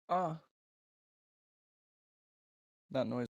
Ah, that noise.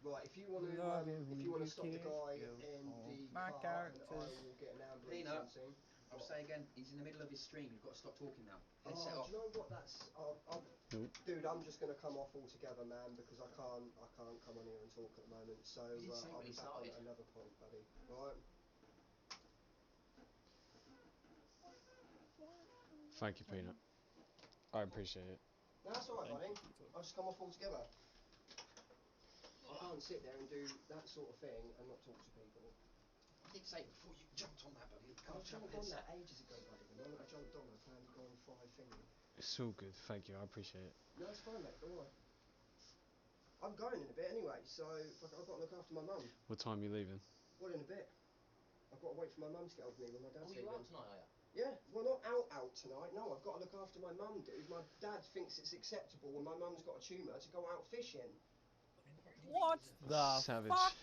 Right, if you want to stop the guy in the car, and I will get an ambulance and thing. I'll say again, he's in the middle of his stream. You've got to stop talking now. Headset Oh, off. do you know what? That's dude. I'm just gonna come off altogether, man, because I can't come on here and talk at the moment. So I'll be back on at another point, buddy. Right. Thank you, Peanut. I appreciate it. No, that's alright, buddy. I'll just come off altogether. I can't sit there and do that sort of thing and not talk to people. I did say before you jumped on that, buddy. I jumped on that ages ago, buddy. The moment I jumped on, I found you go on 5 things. It's all good. Thank you. I appreciate it. No, it's fine, mate. Don't worry. I'm going in a bit anyway, so I've got to look after my mum. What time are you leaving? Well, in a bit. I've got to wait for my mum to get hold of me when my dad's leaving. Are you out tonight, are you? Yeah, well, not out tonight. No, I've got to look after my mum, dude. My dad thinks it's acceptable when my mum's got a tumour to go out fishing. What the Savage. fuck?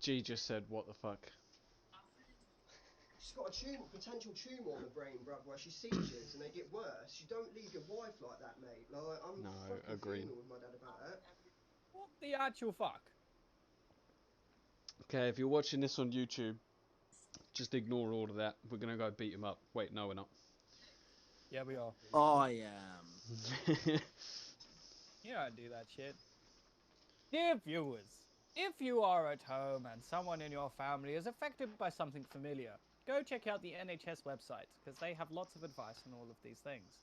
G just said, what the fuck? She's got a potential tumour on the brain, bruv, where she seizures and they get worse. You don't leave your wife like that, mate. Like, I'm fucking fuming with my dad about it. What the actual fuck? Okay, if you're watching this on YouTube, just ignore all of that. We're gonna go beat him up. Wait, no, we're not. Yeah, we are. I am. You don't do that shit. Dear viewers, if you are at home and someone in your family is affected by something familiar, go check out the NHS website, because they have lots of advice on all of these things.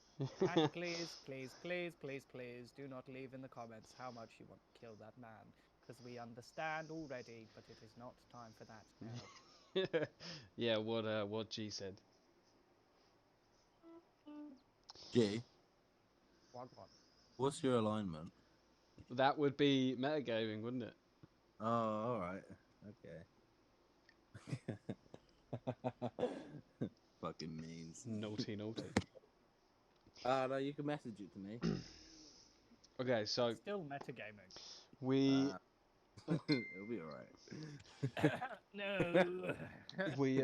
And please, please, please, please, please, do not leave in the comments how much you want to kill that man, because we understand already, but it is not time for that now. Yeah, what G said. G, What? what's your alignment? That would be metagaming, wouldn't it? Oh, alright. Okay. Fucking means. Naughty, naughty. No, you can message it to me. Okay, so Still metagaming. we It'll be alright. No. we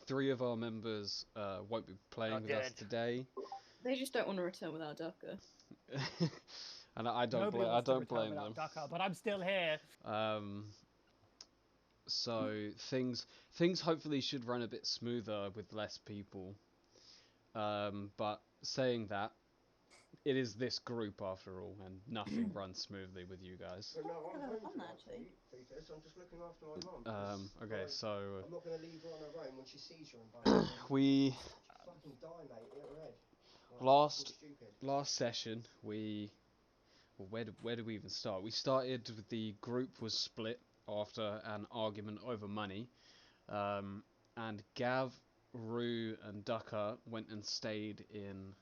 three of our members won't be playing with us today. They just don't want to return without Ducker. And I don't blame them. Ducker, but I'm still here. So things hopefully should run a bit smoother with less people. But saying that, it is this group after all, and nothing runs smoothly with you guys. No, I'm home fun, tonight, actually. I'm just looking after my mum. Okay, so I'm not going to leave her on her own when she sees her and we she'd fucking die, mate. Hit her head. Like, last session where do we even start? We started with the group was split after an argument over money, and Gav, Rue, and Ducker went and stayed in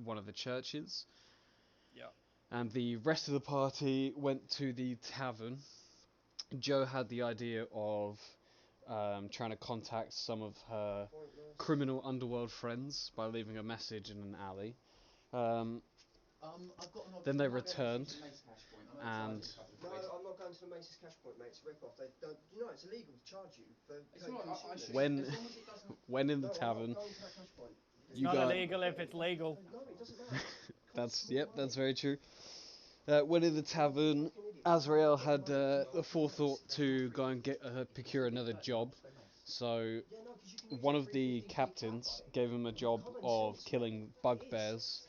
one of the churches. Yeah. And the rest of the party went to the tavern. Joe had the idea of trying to contact some of her criminal underworld friends by leaving a message in an alley. Then they returned, and no, I'm not going to the Macy's cash point, mate. It's a rip-off. They don't, you know, it's illegal to charge you for when in the tavern. It's not illegal if it's legal. No, it doesn't matter. That's very true. When in the tavern, Azrael had the forethought to go and procure another job. So one of the captains gave him a job of killing bugbears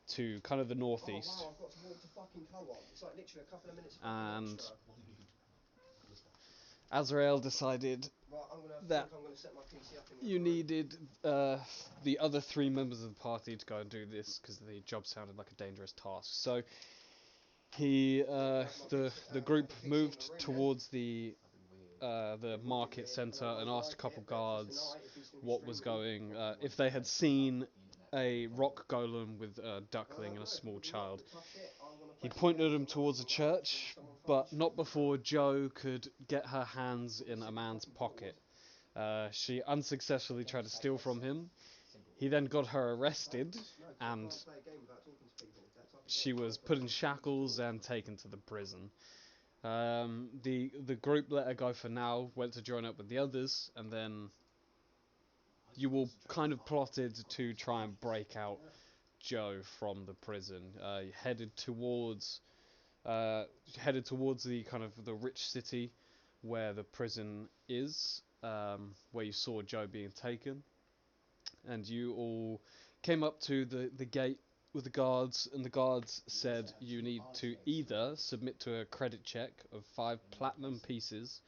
to kind of the northeast. And Azrael decided that you needed the other 3 members of the party to go and do this because the job sounded like a dangerous task. So the group moved towards the market centre and asked a couple guards what was going, if they had seen a rock golem with a duckling and a small child. He pointed them towards a church, but not before Joe could get her hands in a man's pocket. She unsuccessfully tried to steal from him. He then got her arrested, and she was put in shackles and taken to the prison. The group let her go for now, went to join up with the others, and then you all kind of plotted to try and break out Joe from the prison. You headed towards headed towards the kind of the rich city where the prison is, where you saw Joe being taken, and you all came up to the gate with the guards, and the guards said you need to either submit to a credit check of 5 platinum pieces,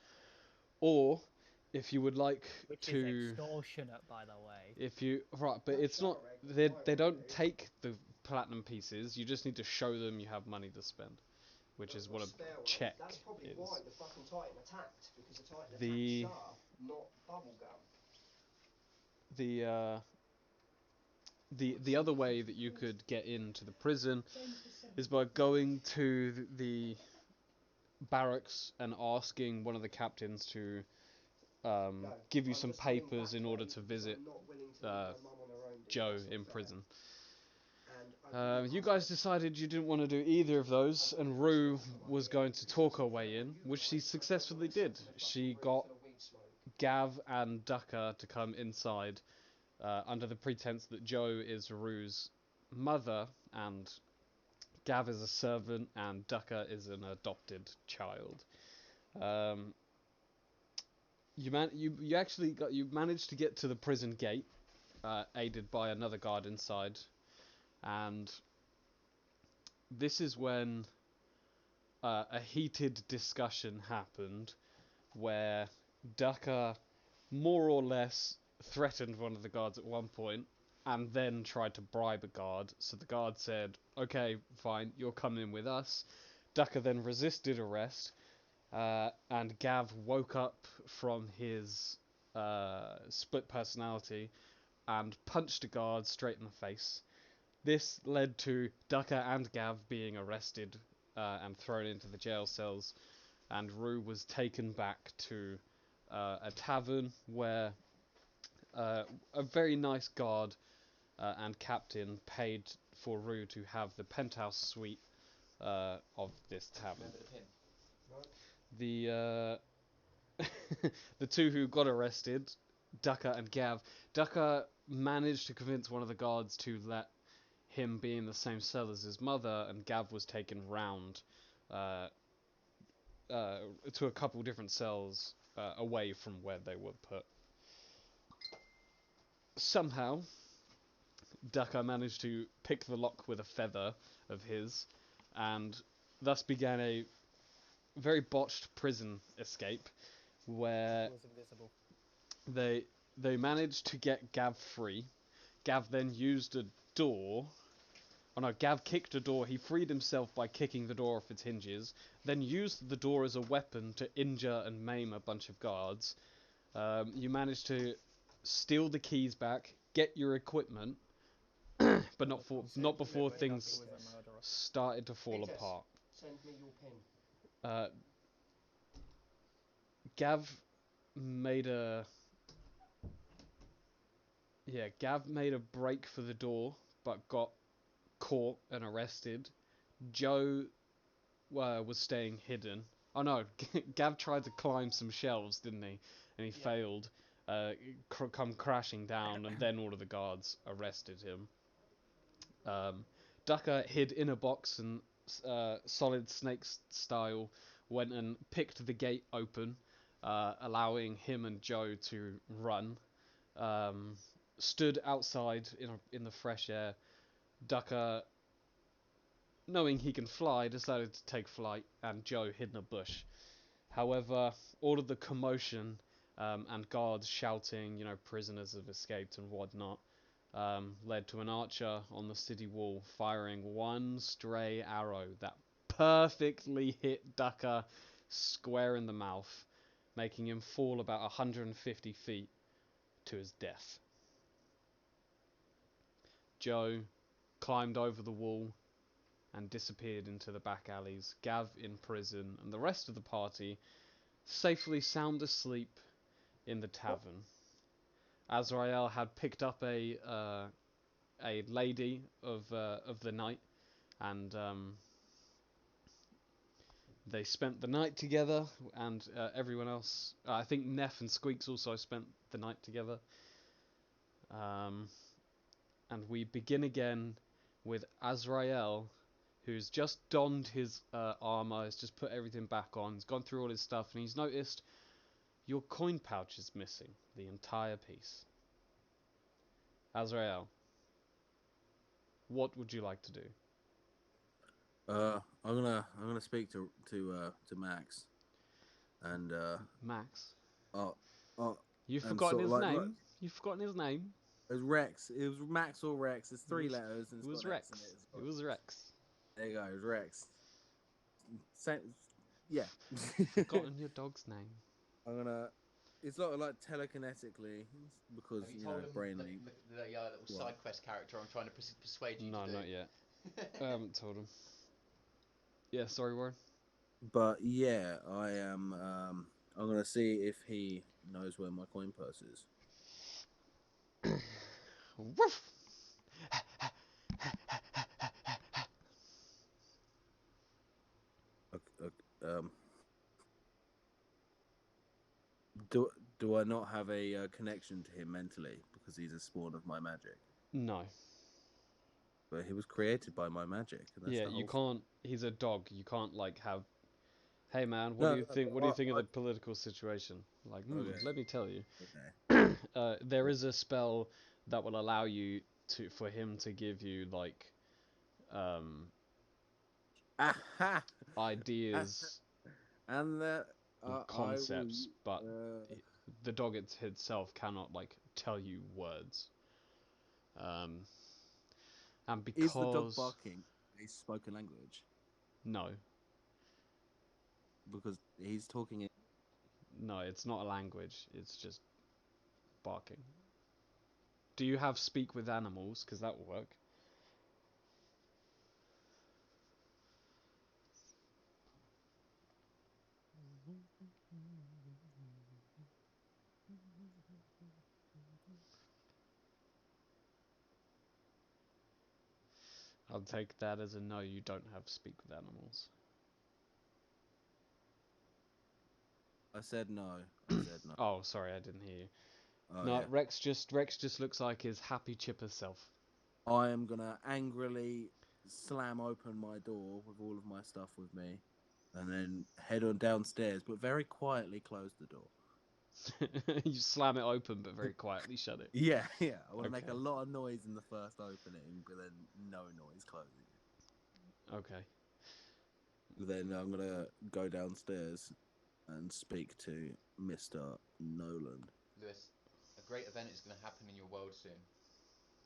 or if you would like Which to, is extortionate, by the way. if you right, but it's not, they don't take the platinum pieces. You just need to show them you have money to spend, which is what a check That's probably is. why the fucking Titan attacked, because the Titan The- attacked Star, not Bubblegum. The other way that you could get into the prison is by going to the barracks and asking one of the captains to give you some papers in order to visit Joe in prison. You guys decided you didn't want to do either of those, and Rue was going to talk her way in, which she successfully did. She got Gav and Ducker to come inside under the pretense that Joe is Rue's mother and Gav is a servant and Ducker is an adopted child. You managed to get to the prison gate, aided by another guard inside, and this is when a heated discussion happened, where Ducker more or less threatened one of the guards at one point, and then tried to bribe a guard. So the guard said, "Okay, fine, you're coming with us." Ducker then resisted arrest, and Gav woke up from his split personality and punched a guard straight in the face. This led to Ducker and Gav being arrested and thrown into the jail cells, and Rue was taken back to a tavern where a very nice guard and captain paid for Rue to have the penthouse suite of this tavern. The the two who got arrested, Ducker and Gav. Ducker managed to convince one of the guards to let him be in the same cell as his mother, and Gav was taken round to a couple different cells away from where they were put. Somehow, Ducker managed to pick the lock with a feather of his, and thus began a very botched prison escape, where It was invisible. they managed to get Gav free. Gav then used a door. Oh no, Gav kicked a door. He freed himself by kicking the door off its hinges, then used the door as a weapon to injure and maim a bunch of guards. You managed to steal the keys back, get your equipment, but not before things started to fall apart. Send me your pin. Gav made a break for the door, but got caught and arrested. Joe was staying hidden. Oh no, Gav tried to climb some shelves, didn't he? And he failed. Come crashing down, and then all of the guards arrested him. Ducker hid in a box and Solid Snake style went and picked the gate open, allowing him and Joe to run. Stood outside in the fresh air. Ducker, knowing he can fly, decided to take flight, and Joe hid in a bush. However, all of the commotion and guards shouting, prisoners have escaped and whatnot, led to an archer on the city wall firing one stray arrow that perfectly hit Ducker square in the mouth, making him fall about 150 feet to his death. Joe climbed over the wall and disappeared into the back alleys, Gav in prison, and the rest of the party safely sound asleep in the tavern. Azrael had picked up a lady of the night, and they spent the night together, and everyone else, I think Neff and Sqeaks also spent the night together. And we begin again with Azrael who's just donned his armor, has just put everything back on, he's gone through all his stuff, and he's noticed your coin pouch is missing, the entire piece. Azrael, what would you like to do? I'm gonna speak to Max, and Max? and You've forgotten sort of his like, name? look, You've forgotten his name? it was Rex. It was Max or Rex. It's three letters. And It was got an X Rex. in it as well. It was Rex. There you go. It was Rex. Same, yeah. Forgotten your dog's name. I'm gonna. It's sort of like telekinetically because Have you you told know him brain the link. little side quest character I'm trying to persuade you No, to do? not yet. I haven't told him. Yeah, sorry, Warren. But yeah, I am. I'm gonna see if he knows where my coin purse is. Woof! Do I not have a connection to him mentally because he's a spawn of my magic? No. But he was created by my magic. And that's Yeah, the you whole can't. He's a dog. You can't like have. Hey man, what do you think? What do you think of the political situation? Like, Okay. let me tell you. Okay. There is a spell that will allow you for him to give you like, Aha! ideas And the and concepts, but uh, the dog itself cannot like tell you words. And because is the dog barking a spoken language? no, Because he's talking in. no, it's not a language. It's just barking. Do you have speak with animals? Because that will work. I'll take that as a no, you don't have speak with animals. I said no. I said no. Oh, sorry, I didn't hear you. Oh, No, yeah. Rex just looks like his happy chipper self. I am gonna angrily slam open my door with all of my stuff with me, and then head on downstairs, but very quietly close the door. You slam it open, but very quietly shut it. Yeah. I want to make Okay. a lot of noise in the first opening, but then no noise closing it. Okay. Then I'm gonna go downstairs and speak to Mr. Nolan. Lewis, a great event is going to happen in your world soon.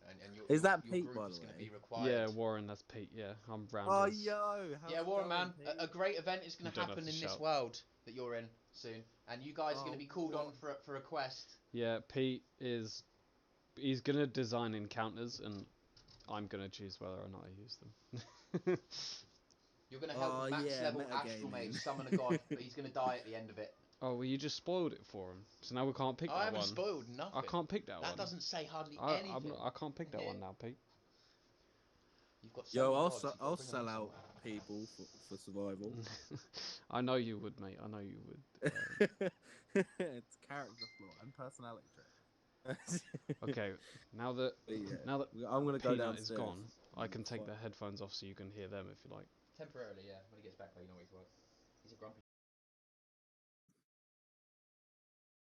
And Is that your Pete, group by is the going to way? be required. Yeah, Warren, that's Pete. Yeah, I'm round. Oh, his- yo! How's Yeah, it Warren, going, man, Pete? a great event is going You to don't happen have in to this shout. world that you're in soon, and you guys are going to be called on what? for a quest. Yeah, he's gonna design encounters, and I'm gonna choose whether or not I use them. You're going to help a max level astral mage summon a god, but he's going to die at the end of it. Oh, well, you just spoiled it for him, so now we can't pick that I one. haven't spoiled nothing. I can't pick that one. That doesn't say hardly anything. I can't pick that one now, Pete. You've got so Yo, many I'll gods, you've got to I'll bring them sell on out somewhere. people for survival. I know you would, mate. I know you would. It's character flaw and personality trait. Okay, now that I'm gonna go Peanut downstairs. is gone, I can take the headphones off so you can hear them if you like. Temporarily, yeah. When he gets back, you know he's work. He's a grumpy.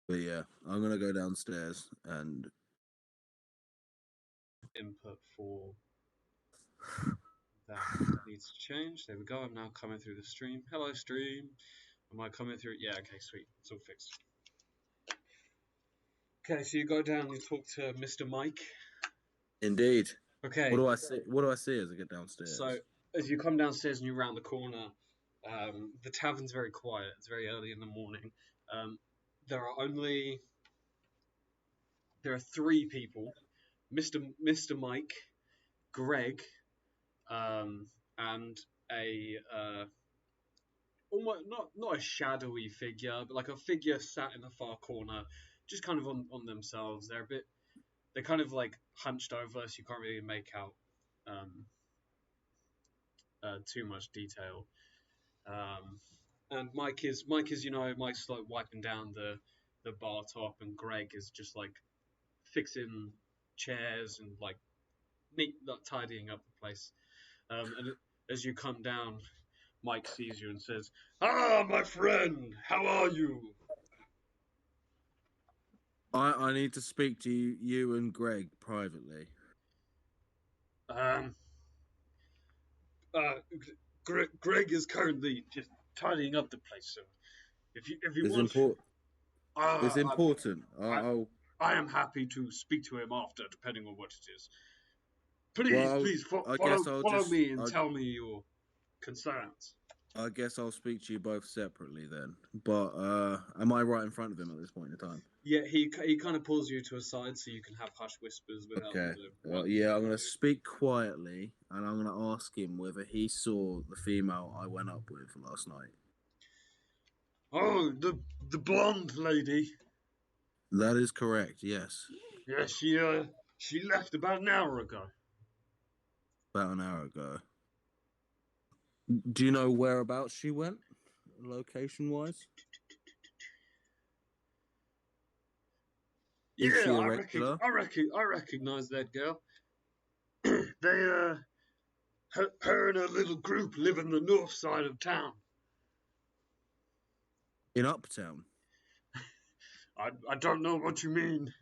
But yeah, I'm gonna go downstairs and Input for that needs to change. There we go. I'm now coming through the stream. Hello, stream. Am I coming through? Yeah. Okay. Sweet. It's all fixed. Okay. So you go down and you talk to Mr. Mike. indeed. Okay. What do I see? What do I see as I get downstairs? So as you come downstairs and you round the corner, the tavern's very quiet. It's very early in the morning. There are three people: Mr. Mike, Greg, and a almost not a shadowy figure, but like a figure sat in the far corner, just kind of on themselves. They're kind of like hunched over, so you can't really make out too much detail. And Mike's like wiping down the bar top, and Greg is just like fixing chairs and like tidying up the place. And as you come down, Mike sees you and says, "Ah, my friend, how are you?" I need to speak to you and Greg privately. Greg is currently just tidying up the place, so if you It's want, it's important. I am happy to speak to him after, depending on what it is. Please, well, please follow me and tell me your concerns. I guess I'll speak to you both separately then. But am I right in front of him at this point in time? Yeah, he kind of pulls you to a side so you can have hush whispers without. Okay. Yeah, I'm gonna speak quietly, and I'm gonna ask him whether he saw the female I went up with last night. Oh, the blonde lady. That is correct. Yes. Yeah, she left about an hour ago. About an hour ago. Do you know whereabouts she went, location-wise? Yeah, I recognize that girl. They her and her little group live in the north side of town. In Uptown. I don't know what you mean.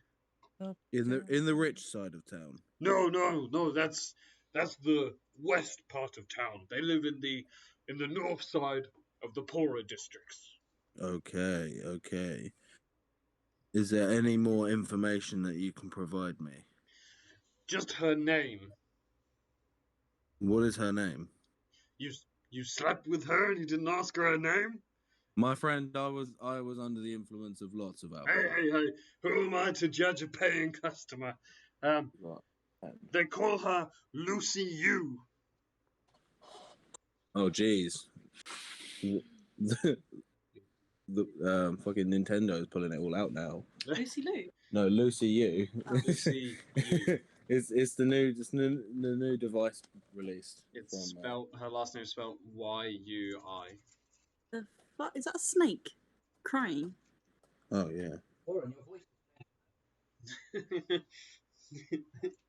In the rich side of town. No, that's the west part of town. They live in the north side of the poorer districts. Okay. Is there any more information that you can provide me? Just her name. What is her name? You slept with her and you didn't ask her name? My friend, I was under the influence of lots of alcohol. Hey, who am I to judge a paying customer? They call her Lucy Yu. Oh, jeez. The fucking Nintendo is pulling it all out now. Lucy Lou? No, Lucy Yu. Lucy Yu. It's the new device released. It's spelled. Her last name is spelled Y-U-I. The fuck is that? A snake crying? Oh yeah.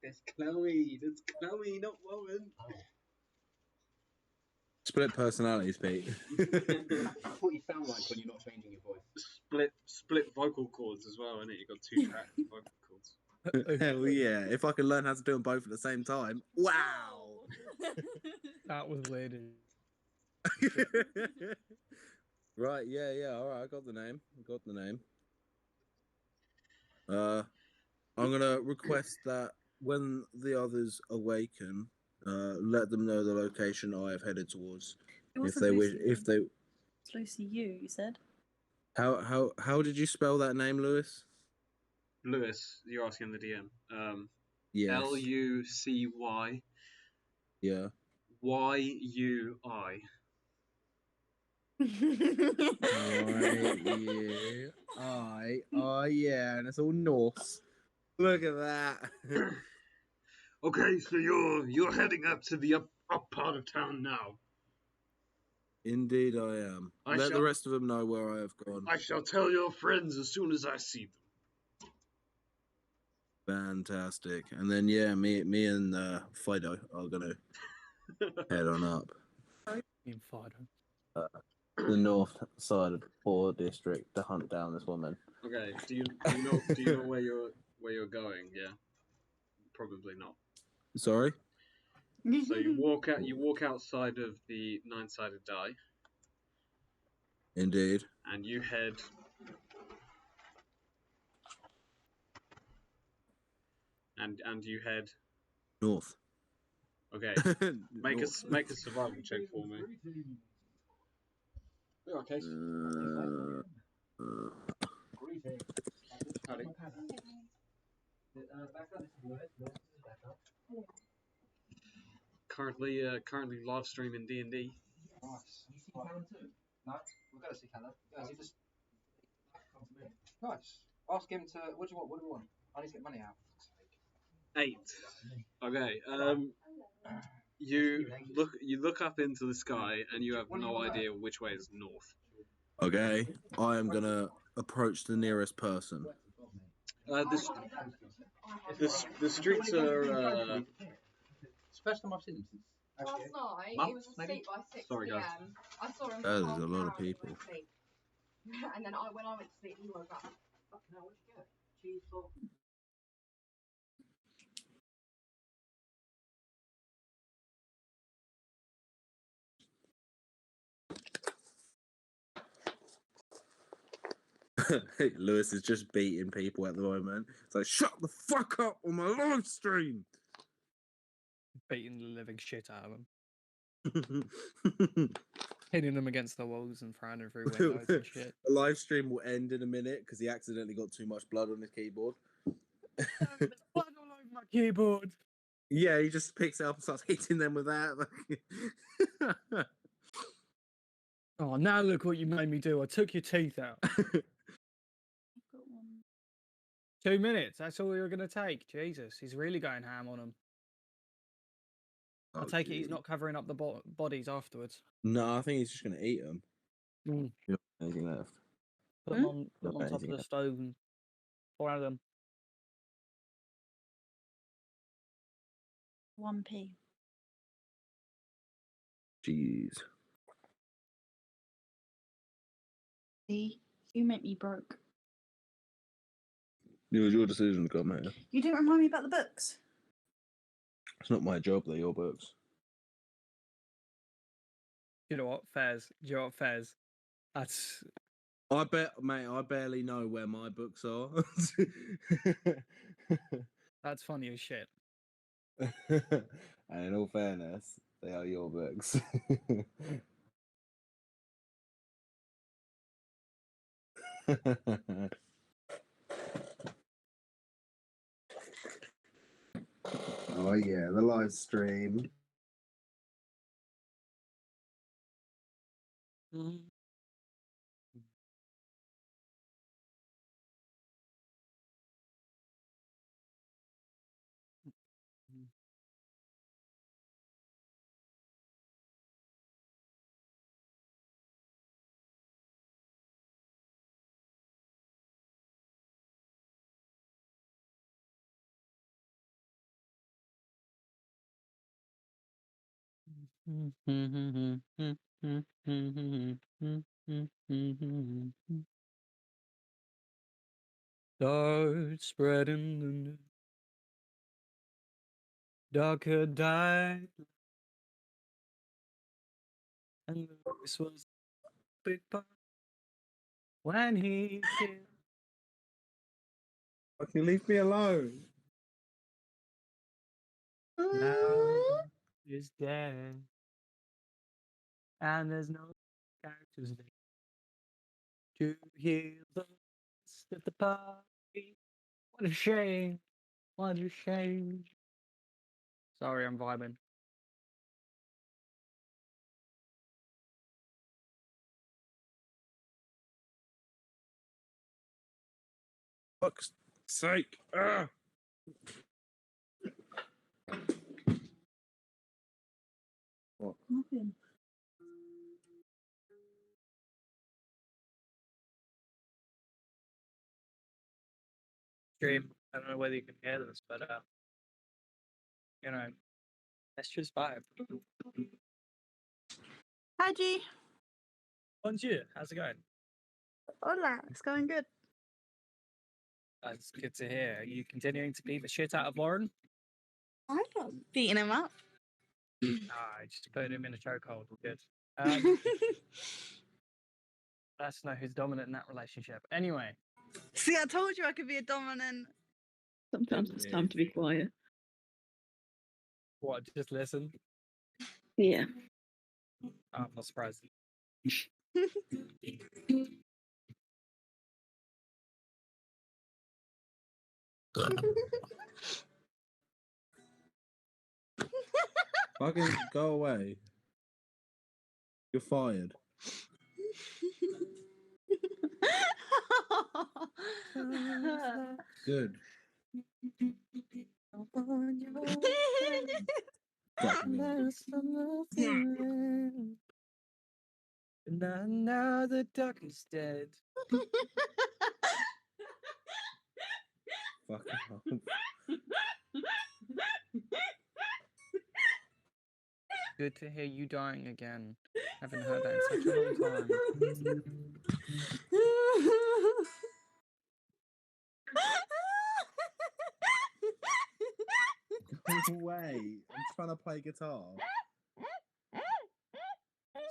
That's Chloe. That's Chloe, not Warren. Split personalities, Pete. That's what you sound like when you're not changing your voice. Split vocal cords as well, innit? You've got 2 track vocal cords. Hell yeah! If I can learn how to do them both at the same time, wow! That was weird. Right, yeah. All right, I got the name. I'm gonna request that when the others awaken, let them know the location I have headed towards. If they wish, It's Lucy Yu, you said. How did you spell that name, Lewis? Lewis, you're asking the DM. Yes. Lucy. Yeah. Y-U-I. Yeah, and it's all Norse. Look at that. Okay, so you're heading up to the up part of town now. Indeed, I am. Let the rest of them know where I have gone. I shall tell your friends as soon as I see them. Fantastic. And then me and Fido are gonna head on up. In Fido. The north side of the poor district to hunt down this woman. Okay. Do you know where you're going? Yeah. Probably not. Sorry? So you walk outside of the 9-sided die. Indeed. And you head and you head north. Okay. Make a survival check for me. Okay. Howdy. Currently live streaming D&D. Nice. You see Callum too? No, we've got to see Callum. Guys, you just come to me. Nice. Ask him to. What do you want? What do we want? I need to get money out. 8. Okay. You look up into the sky and you have no idea which way is north. Okay. I am gonna approach the nearest person. The streets are. It's the first time I've seen him since Last night, Mum, he was maybe? asleep by 6 Sorry, guys. p.m. I saw him That for is half a an lot hour of and he people. went to sleep. And then when I went to sleep, he woke up. Fucking hell, where'd you get? Cheese sauce. Lewis is just beating people at the moment. It's like, shut the fuck up on my live stream. Beating the living shit out of them. Hitting them against the walls and throwing them through windows and shit. The live stream will end in a minute because he accidentally got too much blood on his keyboard. There's blood all over my keyboard. Yeah, he just picks it up and starts hitting them with that. Oh, now look what you made me do. I took your teeth out. 2 minutes. That's all you're going to take. Jesus, he's really going ham on them. I take it he's not covering up the bodies afterwards. No, I think he's just going to eat them. Anything left? Put them on top of the stove and fry them. 1p. Jeez. See, you make me broke. It was your decision to come here. You didn't remind me about the books. It's not my job, they're your books. You know what, Fez? That's... I bet, mate, I barely know where my books are. That's funny as shit. And in all fairness, they are your books. Oh yeah, the live stream. Start spreading the news. Darker died, and this was a big part when he killed. Fucking leave me alone. Now he's dead, and there's no characters there to heal the rest of the party. What a shame! What a shame! Sorry, I'm vibing. Fuck's sake. Ah. What? Nothing. Stream. I don't know whether you can hear this, but you know, let's just vibe. Hi, G. Bonjour, how's it going? Hola. It's going good. That's good to hear. Are you continuing to beat the shit out of Lauren? I'm not beating him up. I just put him in a chokehold. Good. Let's know who's dominant in that relationship. Anyway. See, I told you I could be a dominant. Sometimes it's time to be quiet. What, just listen? Yeah. I'm not surprised. Fucking go away. You're fired. Good. Now the duck is dead. Fucking hell. good to hear you dying again. Haven't heard that in such a long time. Go away. I'm trying to play guitar.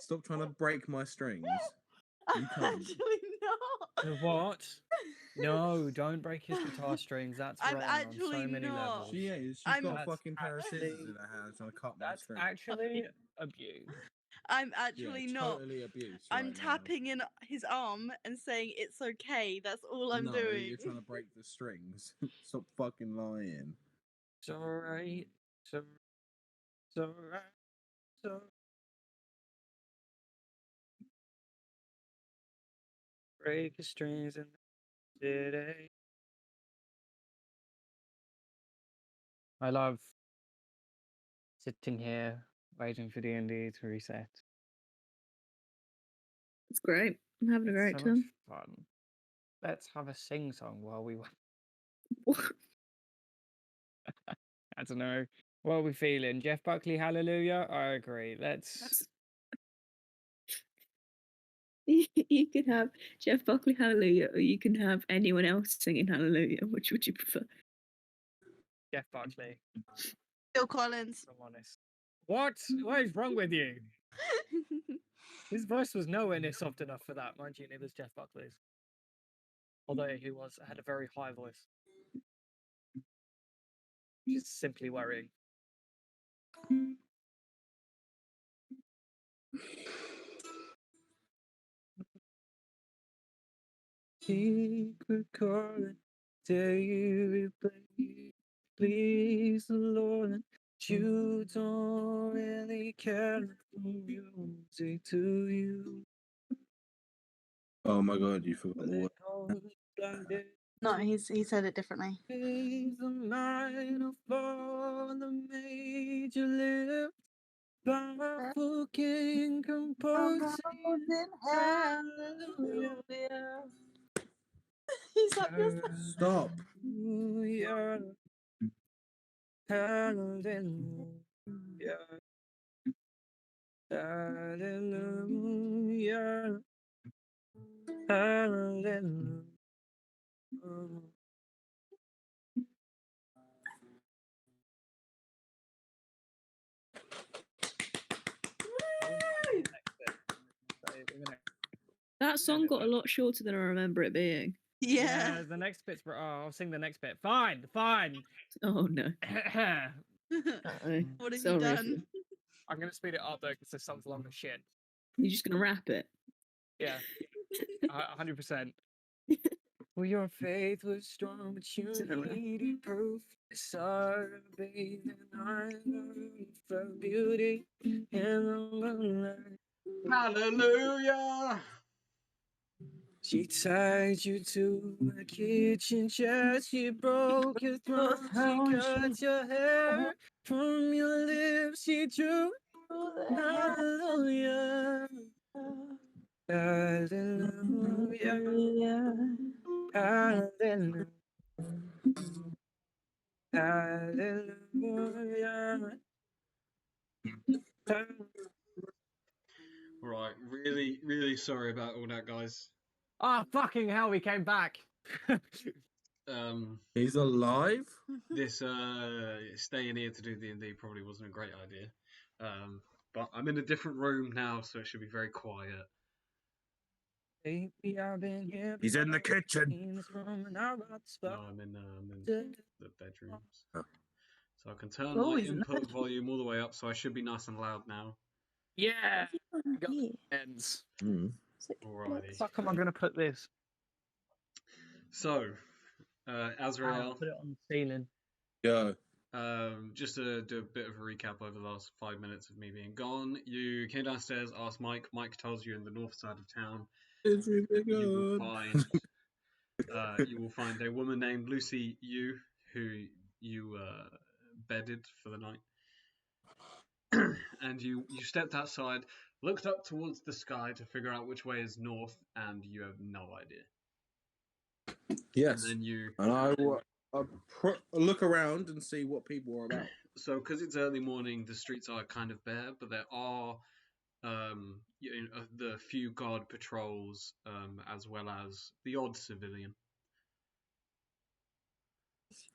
Stop trying to break my strings. You can't. Actually not. What? No, don't break his guitar strings. That's I'm wrong actually on so many not. levels. She is. She's I'm- got a That's fucking pair of scissors actually- in her hand trying to cut my That's strings. actually abuse. I'm actually yeah, not. totally abuse. I'm right now. tapping in his arm and saying it's okay. That's all I'm no, doing. you're trying to break the strings. Stop fucking lying. It's alright. It's alright. So break the strings in the city. I love sitting here waiting for D&D to reset. It's great. I'm having a It's great so time. much fun. Let's have a sing song while we I don't know. What are we feeling? Jeff Buckley, Hallelujah? I agree. Let's. You can have Jeff Buckley Hallelujah, or you can have anyone else singing Hallelujah. Which would you prefer? Jeff Buckley, Phil Collins. if I'm honest. What? What is wrong with you? His voice was nowhere near soft enough for that, mind you. Neither was Jeff Buckley's. Although he had a very high voice. Which is simply worrying. Secret calling, dare you replay, please the Lord, you don't really care for music to you. Oh my god, you forgot the word. No, he said it differently. Praise the minor for the major lift, powerful king composing hallelujah. He's like, yes. Stop. Hallelujah. Hallelujah. Hallelujah. Hallelujah. That song got a lot shorter than I remember it being. Yeah, the next bit's. Oh, I'll sing the next bit. Fine, fine. Oh no. What have Sorry, you done? I'm gonna speed it up though because this song's long as shit. You're just gonna rap it. Yeah, 100%. Well, your faith was strong, but you needed proof. Saw baby, and I for beauty in the moonlight. Hallelujah! She tied you to a kitchen chair. She broke your throat. She cut your hair from your lips. She drew hallelujah. Hallelujah. Hallelujah. Hallelujah. Right, really, really sorry about all that, guys. Ah, fucking hell, we came back. He's alive? This staying here to do D&D probably wasn't a great idea. But I'm in a different room now, so it should be very quiet. Baby, I've been here. He's in the kitchen. In this room and I wrote the No, spell. I'm in the bedrooms. Oh. So I can turn Oh, my he's in the input volume all the way up, so I should be nice and loud now. Yeah. Got the ends. Alrighty. Fuck am I gonna put this? So, Azrael. I'll put it on the ceiling. Go. Just to do a bit of a recap over the last 5 minutes of me being gone. You came downstairs, asked Mike. Mike tells you in the north side of town. You will find a woman named Lucy Yu, who you bedded for the night. And you stepped outside, looked up towards the sky to figure out which way is north, and you have no idea. Yes. And then you And I will look around and see what people are about. So, because it's early morning, the streets are kind of bare, but there are the few guard patrols, as well as the odd civilian.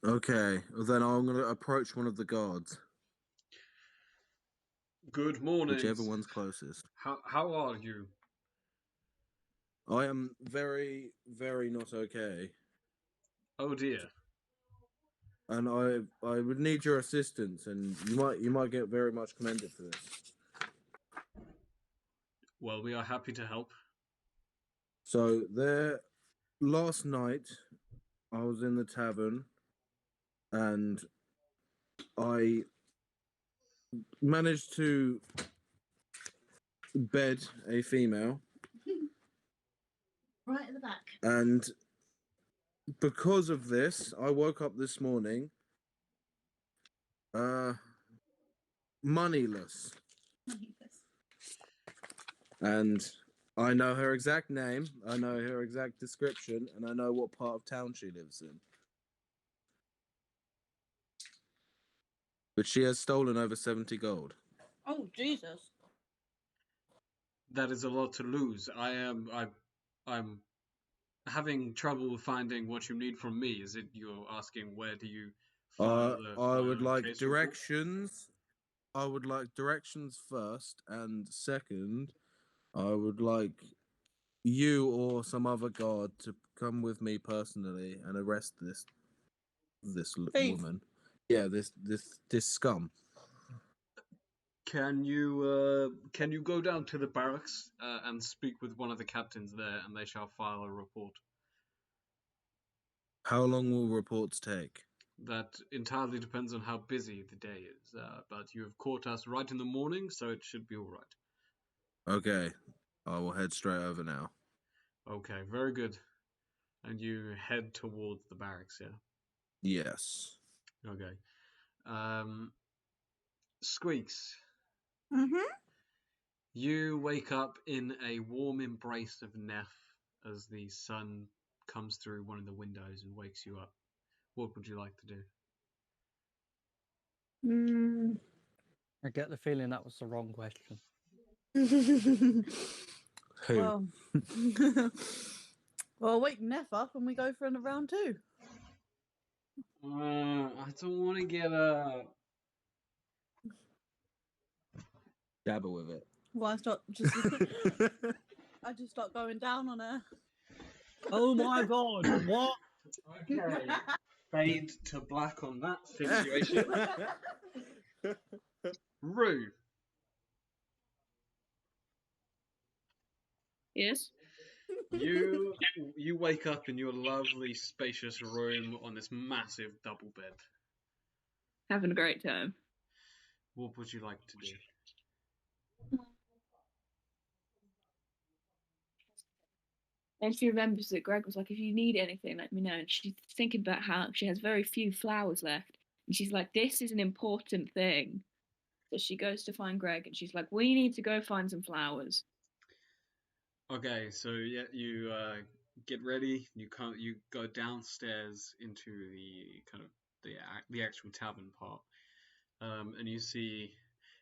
Okay, well then I'm going to approach one of the guards. Good morning. Whichever one's closest. How are you? I am very, very not okay. Oh dear. And I would need your assistance, and you might get very much commended for this. Well, we are happy to help. So last night I was in the tavern, and I managed to bed a female. Right at the back. And because of this, I woke up this morning moneyless. And I know her exact name, I know her exact description, and I know what part of town she lives in. But she has stolen over 70 gold. Oh, Jesus. That is a lot to lose. I'm having trouble finding what you need from me. Is it you're asking where do you file I would like directions. I would like directions first, and second, I would like you or some other guard to come with me personally and arrest this woman. Yeah, this scum. Can you go down to the barracks and speak with one of the captains there, and they shall file a report? How long will reports take? That entirely depends on how busy the day is. But you have caught us right in the morning, so it should be all right. Okay, I will head straight over now. Okay, very good. And you head towards the barracks, yeah? Yes. Okay. Sqeaks. Mm-hmm. You wake up in a warm embrace of Neff as the sun comes through one of the windows and wakes you up. What would you like to do? I get the feeling that was the wrong question. Who? Well, well, wake Neff up and we go for another round two. I don't want to get dabble with it. Well, I just start going down on her. Oh my god, what? Okay. Fade to black on that situation. Rue. Yes. You wake up in your lovely, spacious room on this massive double bed. Having a great time. What would you like to do? And she remembers that Greg was like, if you need anything, let me know. And she's thinking about how she has very few flowers left. And she's like, this is an important thing. So she goes to find Greg and she's like, we need to go find some flowers. Okay, so yeah, you get ready. You go downstairs into the kind of the actual tavern part, and you see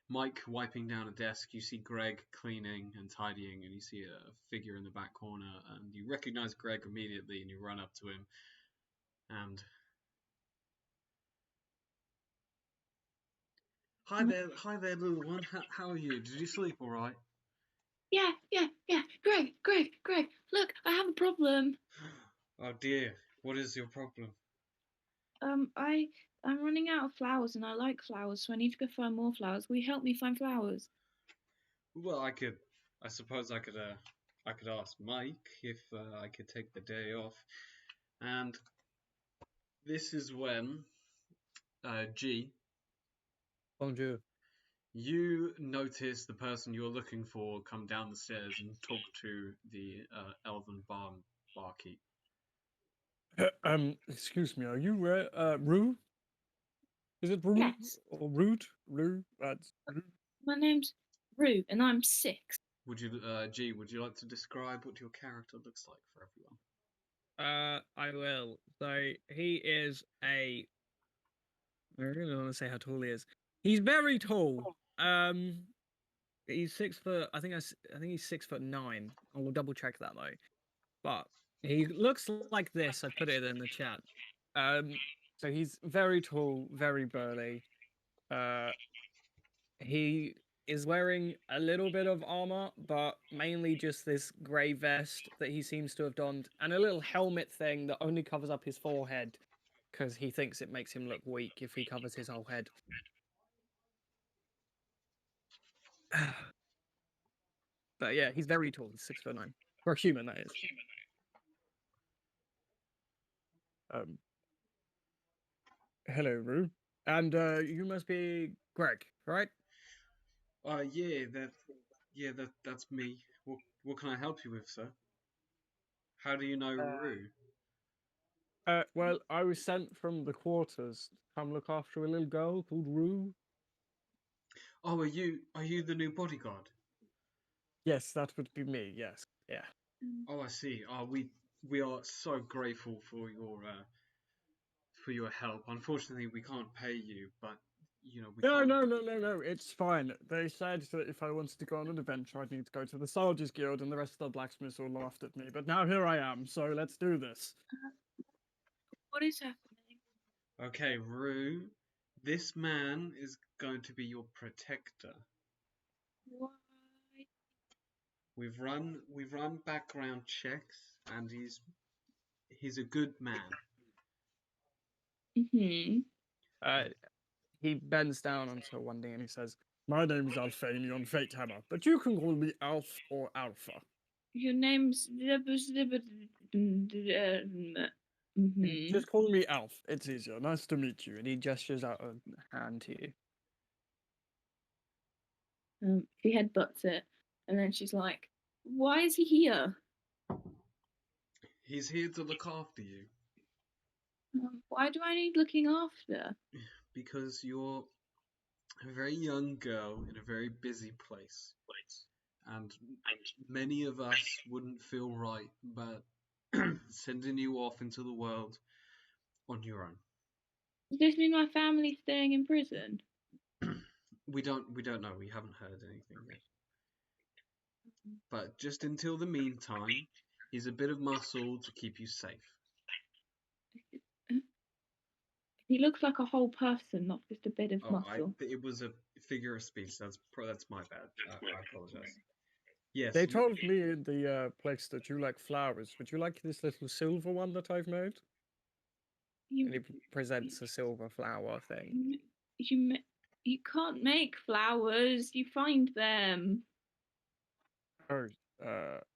Mike wiping down a desk. You see Greg cleaning and tidying, and you see a figure in the back corner, and you recognize Greg immediately, and you run up to him, and hi there, little one. How are you? Did you sleep all right? Yeah. Greg, look, I have a problem. Oh dear, what is your problem? I'm running out of flowers and I like flowers, so I need to go find more flowers. Will you help me find flowers? Well, I suppose I could ask Mike if I could take the day off. And this is when, G, Bonjour. you notice the person you're looking for come down the stairs and talk to the elven barkeep. Excuse me, are you Rue? Is it Rue? Yes. Or Root? Rue? Rue? My name's Rue and I'm 6. Would you, G, would you like to describe what your character looks like for everyone? I will. So he is a I really want to say how tall he is. He's very tall. He's 6 foot. I think he's 6'9". I will double check that though. But he looks like this. I put it in the chat. So he's very tall, very burly. He is wearing a little bit of armor, but mainly just this grey vest that he seems to have donned, and a little helmet thing that only covers up his forehead, because he thinks it makes him look weak if he covers his whole head. But yeah, he's very tall. He's 6'9". For a human, that is. Hello, Rue. And you must be Greg, right? That's me. What can I help you with, sir? How do you know Rue? Well, I was sent from the quarters to come look after a little girl called Rue. Oh, are you the new bodyguard? Yes, that would be me. Yes, yeah. Oh, I see. We are so grateful for your help. Unfortunately, we can't pay you, but we can't. No. It's fine. They said that if I wanted to go on an adventure, I'd need to go to the Soldiers Guild, and the rest of the blacksmiths all laughed at me. But now here I am, so let's do this. What is happening? Okay, Rue, this man is going to be your protector. Why? We've run background checks, and he's a good man. Mm-hmm. He bends down onto one knee and he says, "My name's Alphanion Fatehammer, but you can call me Alf or Alpha." Your name's Just call me Alf. It's easier. Nice to meet you. And he gestures out a hand to you. She headbutts it, and then she's like, "Why is he here?" He's here to look after you. Why do I need looking after? Because you're a very young girl in a very busy place. And many of us wouldn't feel right about sending you off into the world on your own. Does this mean my family's staying in prison? We don't know. We haven't heard anything yet. But just until the meantime, he's a bit of muscle to keep you safe. He looks like a whole person, not just a bit of muscle. It was a figure of speech. That's my bad. I apologize. Yes. They told me in the place that you like flowers. Would you like this little silver one that I've made? And he presents a silver flower thing. You can't make flowers. You find them. Oh,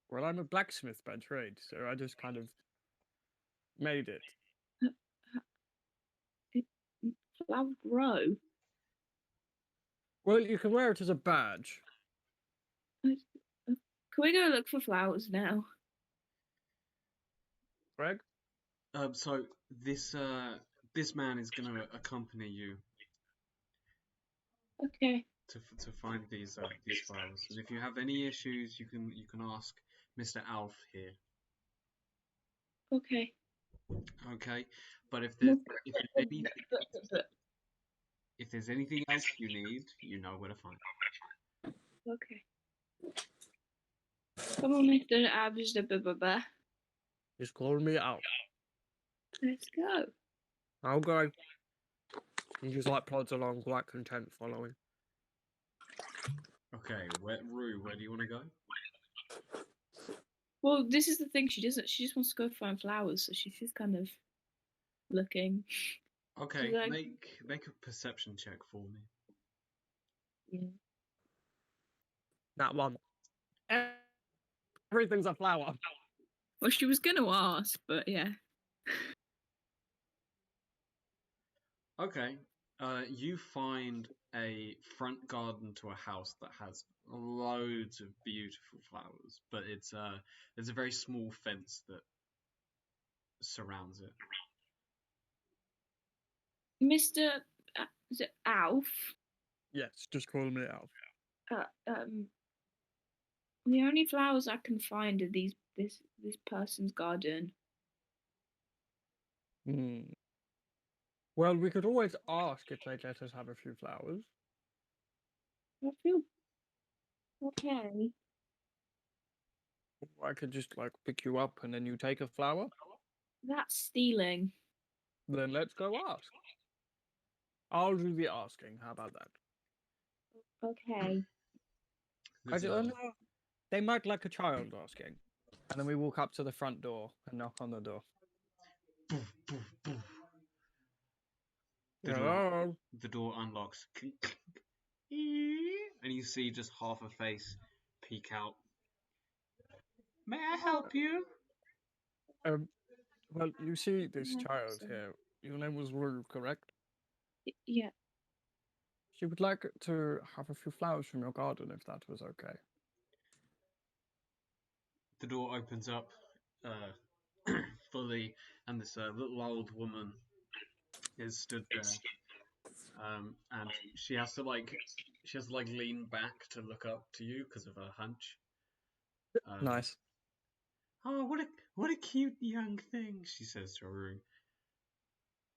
well, I'm a blacksmith by trade, so I just kind of made it. Flowers grow. Well, you can wear it as a badge. Can we go look for flowers now? Greg? So this man is going to accompany you. Okay. To find these flowers, and if you have any issues, you can ask Mr. Alf here. Okay. Okay, but if there's anything else you need, you know where to find it. Okay. Come on, Mr. Abs. Just call me out. Let's go. I'll go. He just plods along, quite content following. Okay, Rue, where do you want to go? Well, this is the thing. She doesn't. She just wants to go find flowers, so she's just kind of looking. Okay, make a perception check for me. Yeah. That one. Everything's a flower. Well, she was going to ask, but yeah. Okay. You find a front garden to a house that has loads of beautiful flowers, but there's a very small fence that surrounds it. Mr. Is it Alf? Yes, just call me Alf. The only flowers I can find are this person's garden. Well, we could always ask if they'd let us have a few flowers. I feel okay. I could just like pick you up and then you take a flower. That's stealing. Then let's go ask. I'll do the asking. How about that? Okay. I don't know. They might like a child asking. And then we walk up to the front door and knock on the door. The door unlocks. And you see just half a face peek out. May I help you? Well, you see this Yeah, child so- here. Your name was Rue, correct? Yeah. She would like to have a few flowers from your garden, if that was okay. The door opens up fully, and this little old woman is stood there. And she has to lean back to look up to you because of her hunch. Nice. Oh, what a cute young thing, she says to Rue.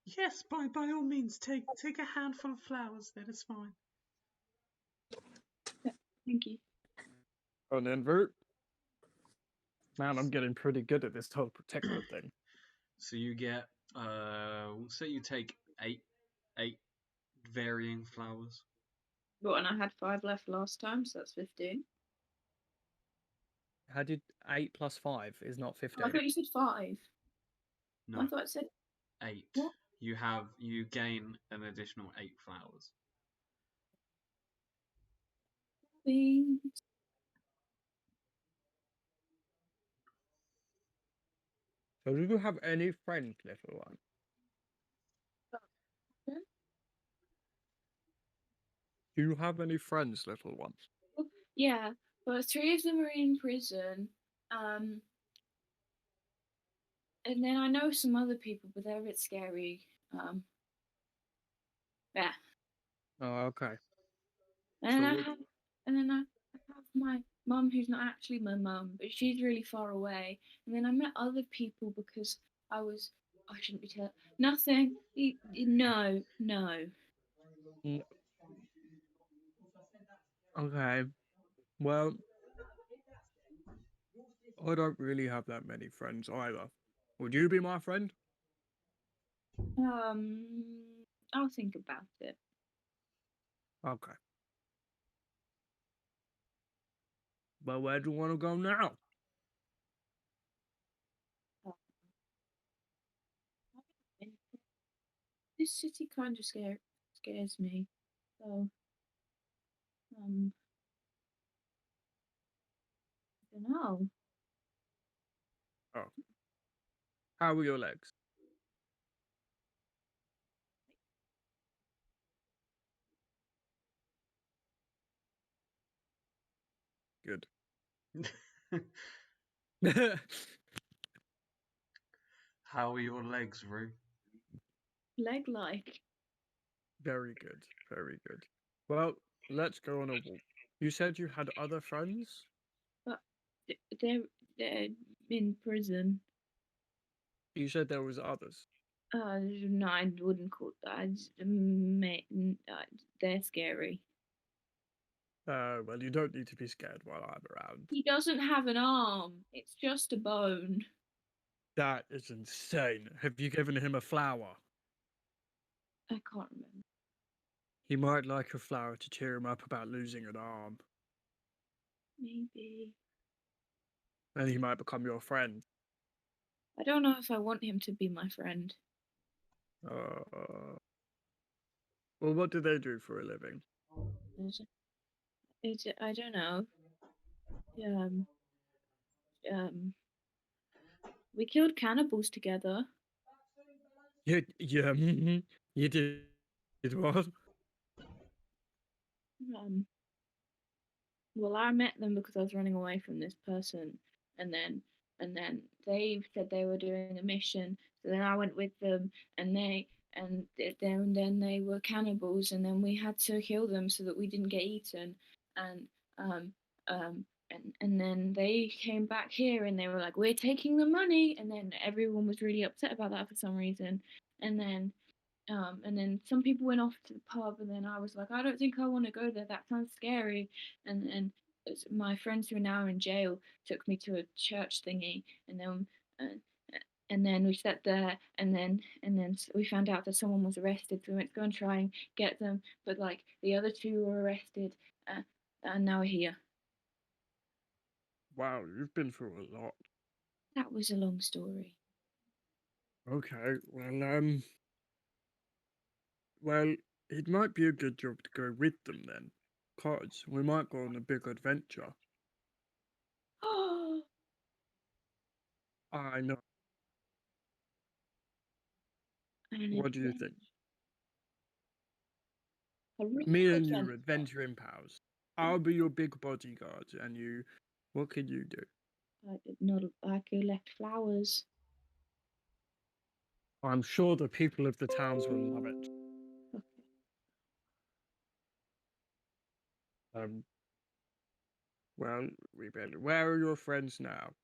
Yes, by all means, take a handful of flowers. That is fine. Thank you. And then Rue. Man, I'm getting pretty good at this whole protector thing. So you get, say you take eight varying flowers. Well, and I had 5 left last time, so that's 15. How did 8 plus 5 is not 15? I thought you said 5. No, I thought it said 8. What? You gain an additional 8 flowers. beans. So do you have any friends, little one? Yeah. Do you have any friends, little one? Yeah, but 3 of them are in prison. And then I know some other people, but they're a bit scary. Yeah. Oh, okay. And So I what- have, and then I have my mum, who's not actually my mum, but she's really far away. And then I met other people because I shouldn't be telling. Nothing. No. Okay. Well, I don't really have that many friends either. Would you be my friend? I'll think about it. Okay. But where do you want to go now? This city kind of scares me. So, I don't know. Oh. How are your legs? Good. How are your legs, Rue? Leg-like. Very good. Very good. Well, let's go on a walk. You said you had other friends? But they're in prison. You said there was others. No, I wouldn't call that. They're scary. Well, you don't need to be scared while I'm around. He doesn't have an arm. It's just a bone. That is insane. Have you given him a flower? I can't remember. He might like a flower to cheer him up about losing an arm. Maybe. And he might become your friend. I don't know if I want him to be my friend. Well, what do they do for a living? I don't know. We killed cannibals together. Yeah, you did what? Well, I met them because I was running away from this person, and then they said they were doing a mission. So then I went with them, and then they were cannibals, and then we had to kill them so that we didn't get eaten. And then they came back here, and they were like, "We're taking the money," and then everyone was really upset about that for some reason. And then And then some people went off to the pub, and then I was like, I don't think I want to go there. That sounds scary. And my friends who are now in jail took me to a church thingy, and then we sat there, and then we found out that someone was arrested. So we went to go and try and get them, but like the other two were arrested, and now we're here. Wow, you've been through a lot. That was a long story. Okay, well, it might be a good job to go with them then, cause we might go on a big adventure. Oh, I know. What do you think? Me and you, adventuring pals. I'll be your big bodyguard, and you, what can you do? I collect flowers. I'm sure the people of the towns will love it. Well, where are your friends now?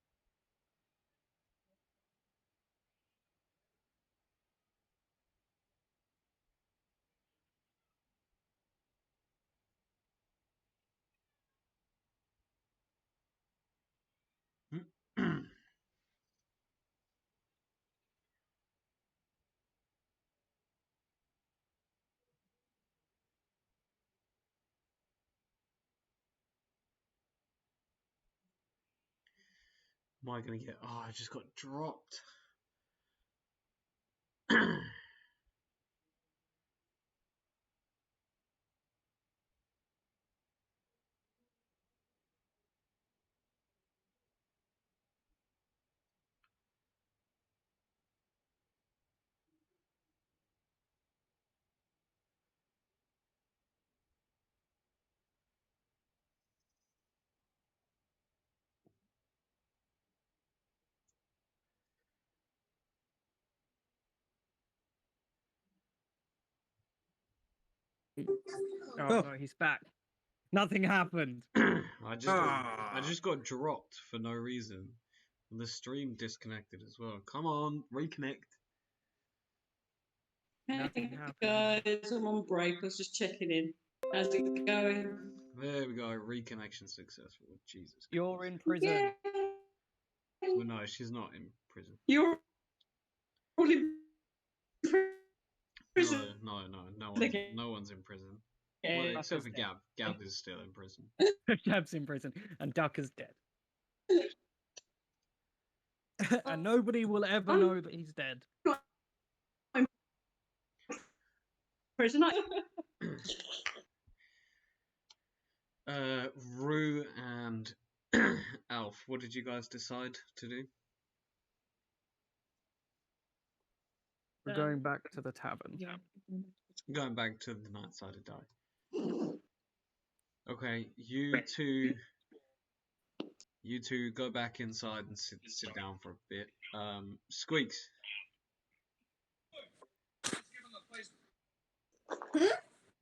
Am I gonna get? Oh, I just got dropped. Oh no, he's back. Nothing happened. I just got dropped for no reason. And the stream disconnected as well. Come on, reconnect. Nothing Hey guys, I'm on break. I was just checking in. How's it going? There we go. Reconnection successful. Jesus. You're in prison. Yeah. Well, no, she's not in prison. You're all in prison. No one's in prison. Yeah. Well, except for Gab. Gab is still in prison. Gab's in prison, and Duck is dead. And nobody will ever know that he's dead. Prison. Rue and Alf, what did you guys decide to do? We're going back to the tavern. Yeah. Going back to the Nightside of Die. Okay, you two go back inside and sit down for a bit. Sqeaks.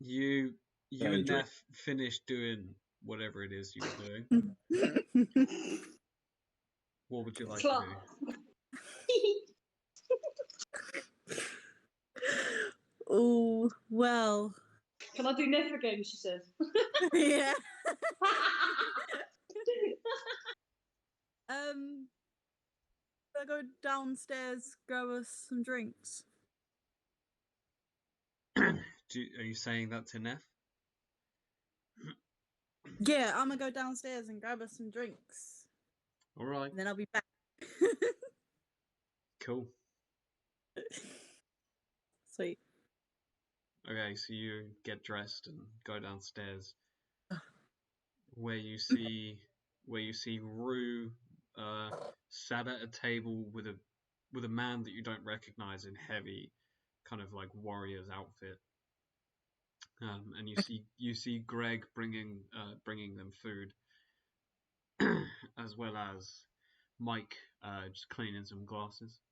You and Neff finished doing whatever it is you were doing. What would you like to do? Oh, well. Can I do Neff again, she says. Yeah. I go downstairs, grab us some drinks. Are you saying that to Neff? Yeah, I'm gonna go downstairs and grab us some drinks. All right. And then I'll be back. Cool. Sweet. Okay, so you get dressed and go downstairs, where you see Rue sat at a table with a man that you don't recognize in heavy, kind of like warrior's outfit, and you see Greg bringing them food, as well as Mike just cleaning some glasses.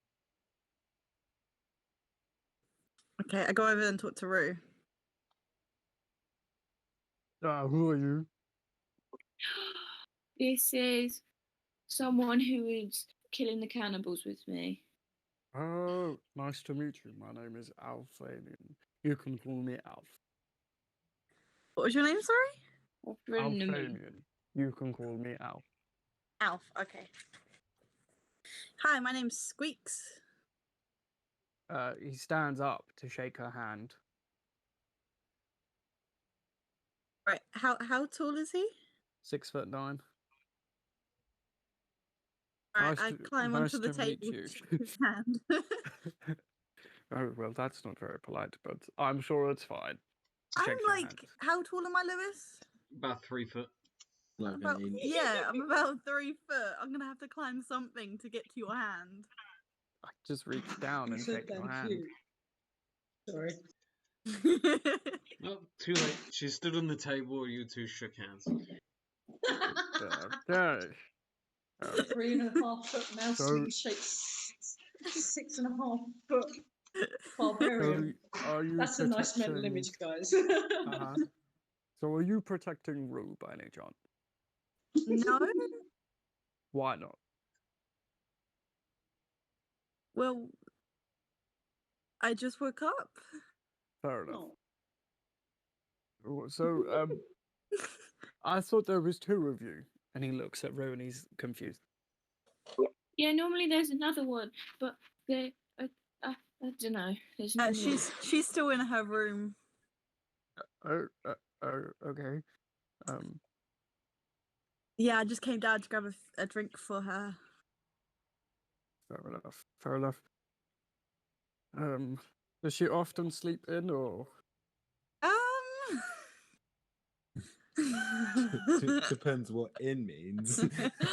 Okay, I go over and talk to Rue. Who are you? This is someone who is killing the cannibals with me. Oh, Nice to meet you. My name is Alfanian. You can call me Alf. What was your name, sorry? Alfanian. You can call me Alf. Alf, okay. Hi, my name's Sqeaks. He stands up to shake her hand. Right, how tall is he? 6'9". Alright, I climb onto the table you. to shake his hand. Oh, well, that's not very polite, but I'm sure it's fine. I'm like, how tall am I, Lewis? About 3 foot. Like About, an inch. yeah, I'm about 3 foot. I'm gonna have to climb something to get to your hand. I just reach down and shake your hand. Sorry. Oh, too late. She stood on the table, you two shook hands. Okay. 3.5 foot mouse So- shakes 6.5 foot barbarian. Are you That's a nice mental protecting- image, guys. Uh-huh. So are you protecting Rue by any chance? No? Why not? Well, I just woke up. Fair enough. Oh. So, I thought there was 2 of you. And he looks at Rue and he's confused. Yeah, normally there's another one, but I don't know. There's no. She's still in her room. Okay. Yeah, I just came down to grab a drink for her. Fair enough. Does she often sleep in, or? Depends what in means.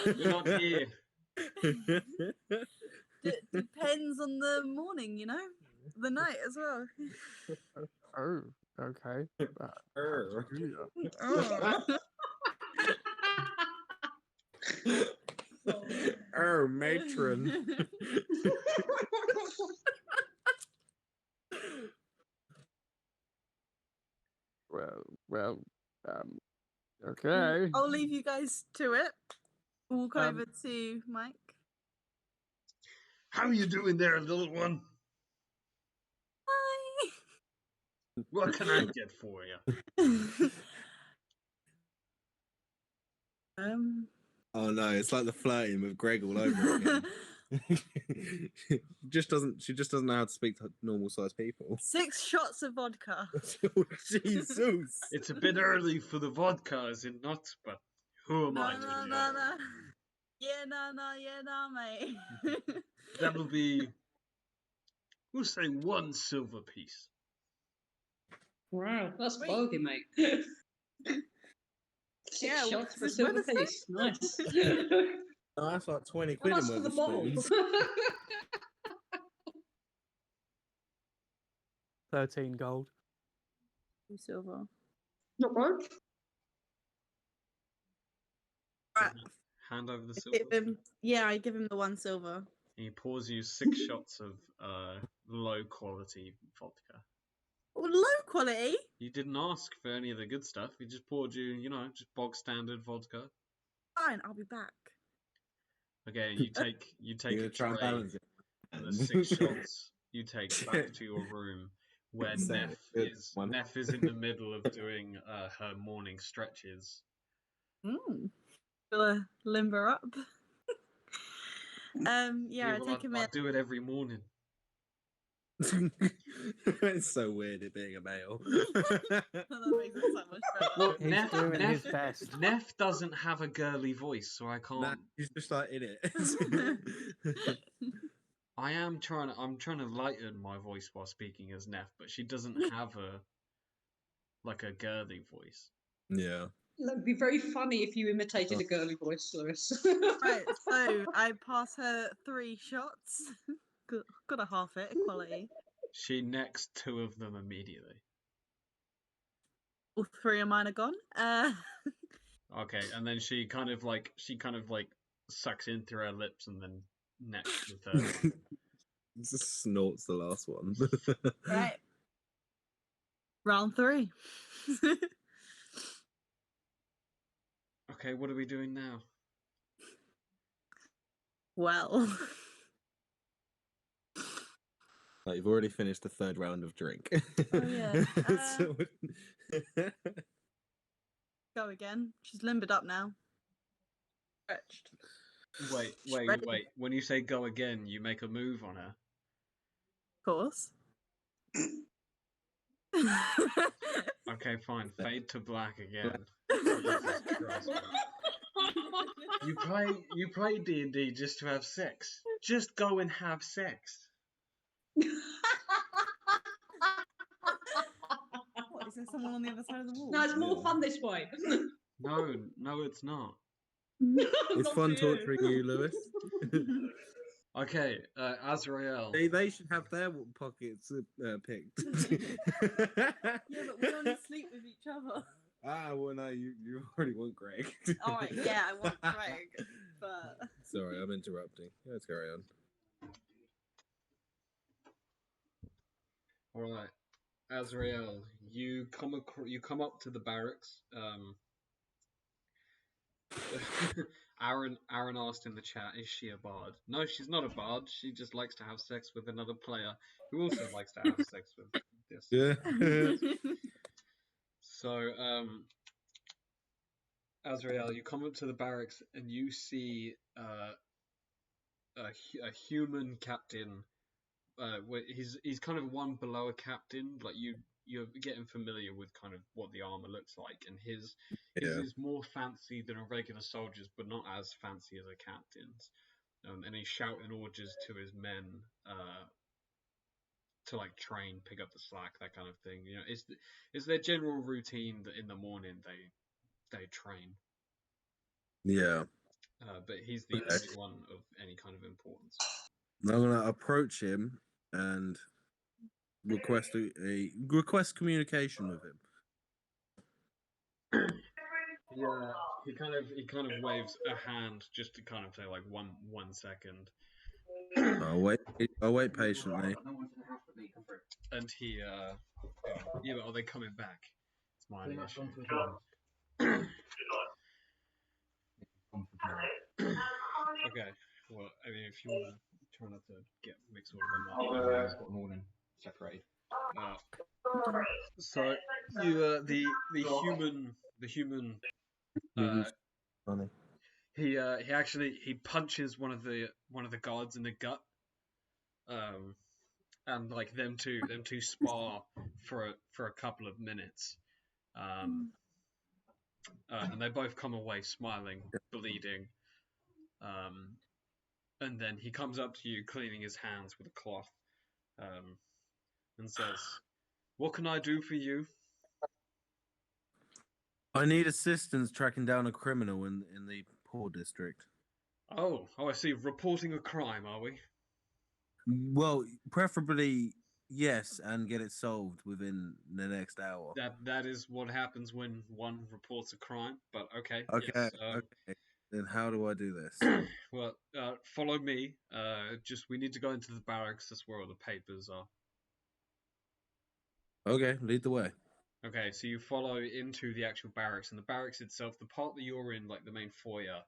You're not here. Depends on the morning, you know? The night as well. Oh, okay. Matron. Well, okay. I'll leave you guys to it. Walk over to Mike. How you doing there, little one? Hi. What can I get for you? Oh no, it's like the flirting with Greg all over again. She just doesn't know how to speak to normal sized people. 6 shots of vodka. Oh, Jesus. It's a bit early for the vodka, is it not? But who am I to judge? No. Yeah, no, mate. That'll be, we'll say 1 silver piece. Wow, that's bargain, mate. 6 shots for a silver piece. Nice. Oh, that's like 20 quid That's in for the worth of bottle. spoons. 13 gold. 2 silver. Not bad. Right. Hand over the Give silver. him, I give him the 1 silver. He pours you 6 shots of low quality vodka. Oh, low quality? You didn't ask for any of the good stuff. He just poured you, just bog standard vodka. Fine, I'll be back. Okay, you take You're a gonna try and tray balance it. and the 6 shots you take back to your room where Sounds Neff good, is. one. Neff is in the middle of doing her morning stretches. Gonna limber up. I Well, take him in. I do it every morning. It's so weird it being a male. That makes it so much better. Well, He's doing his best. Neff doesn't have a girly voice, so I can't. Nah, he's just like in it. I'm trying to lighten my voice while speaking as Neff, but she doesn't have a girly voice. Yeah. It would be very funny if you imitated a girly voice, Lewis. Right, so I pass her 3 shots. Got a half it, equality. She necks 2 of them immediately. All 3 of mine are gone. Okay, and then she kind of sucks in through her lips and then necks the third one. Just snorts the last one. Right. Round 3. Okay, what are we doing now? Well. Like, you've already finished the third round of drink. Oh yeah. So- Go again. She's limbered up now. Stretched. Wait. When you say go again, you make a move on her. Of course. Okay, fine. Fade to black again. Jesus Christ. You play D&D just to have sex. Just go and have sex. What, is there someone on the other side of the wall? No, it's more fun this way. No, it's not. It's Not fun for you. torturing you, Lewis. Okay, Azrael. They should have their pockets picked. Yeah, but we only sleep with each other. Well, no, you already want Greg. Alright, yeah, I want Greg, but... Sorry, I'm interrupting. Let's carry on. All right, Azrael, you come up to the barracks. Aaron asked in the chat, is she a bard? No, she's not a bard. She just likes to have sex with another player who also likes to have sex with this. Yeah. So, Azrael, you come up to the barracks and you see a human captain. He's kind of one below a captain. Like you're getting familiar with kind of what the armor looks like, and his is more fancy than a regular soldier's, but not as fancy as a captain's. And he's shouting orders to his men to like train, pick up the slack, that kind of thing. You know, it's their general routine that in the morning they train. Yeah. But he's the only one of any kind of importance. I'm gonna approach him and request request communication with him. Yeah, he kind of waves a hand just to kind of say like 1 second. I'll wait patiently. And he yeah, but are they coming back? It's my issue. Okay, well, I mean, if you want to try not to get mixed all of them up. I've got them all in separated. So you the human Funny. he actually punches one of the guards in the gut, and like them two spar for a couple of minutes, and they both come away smiling, bleeding, and then he comes up to you, cleaning his hands with a cloth, and says, "What can I do for you?" I need assistance tracking down a criminal in the poor district. Oh, I see. Reporting a crime, are we? Well, preferably yes, and get it solved within the next hour. That is what happens when one reports a crime. But okay. Okay. Yes, Okay. Then how do I do this? Well, follow me. Just we need to go into the barracks. That's where all the papers are. Okay, lead the way. Okay, so you follow into the actual barracks, and the barracks itself, the part that you're in, like the main foyer,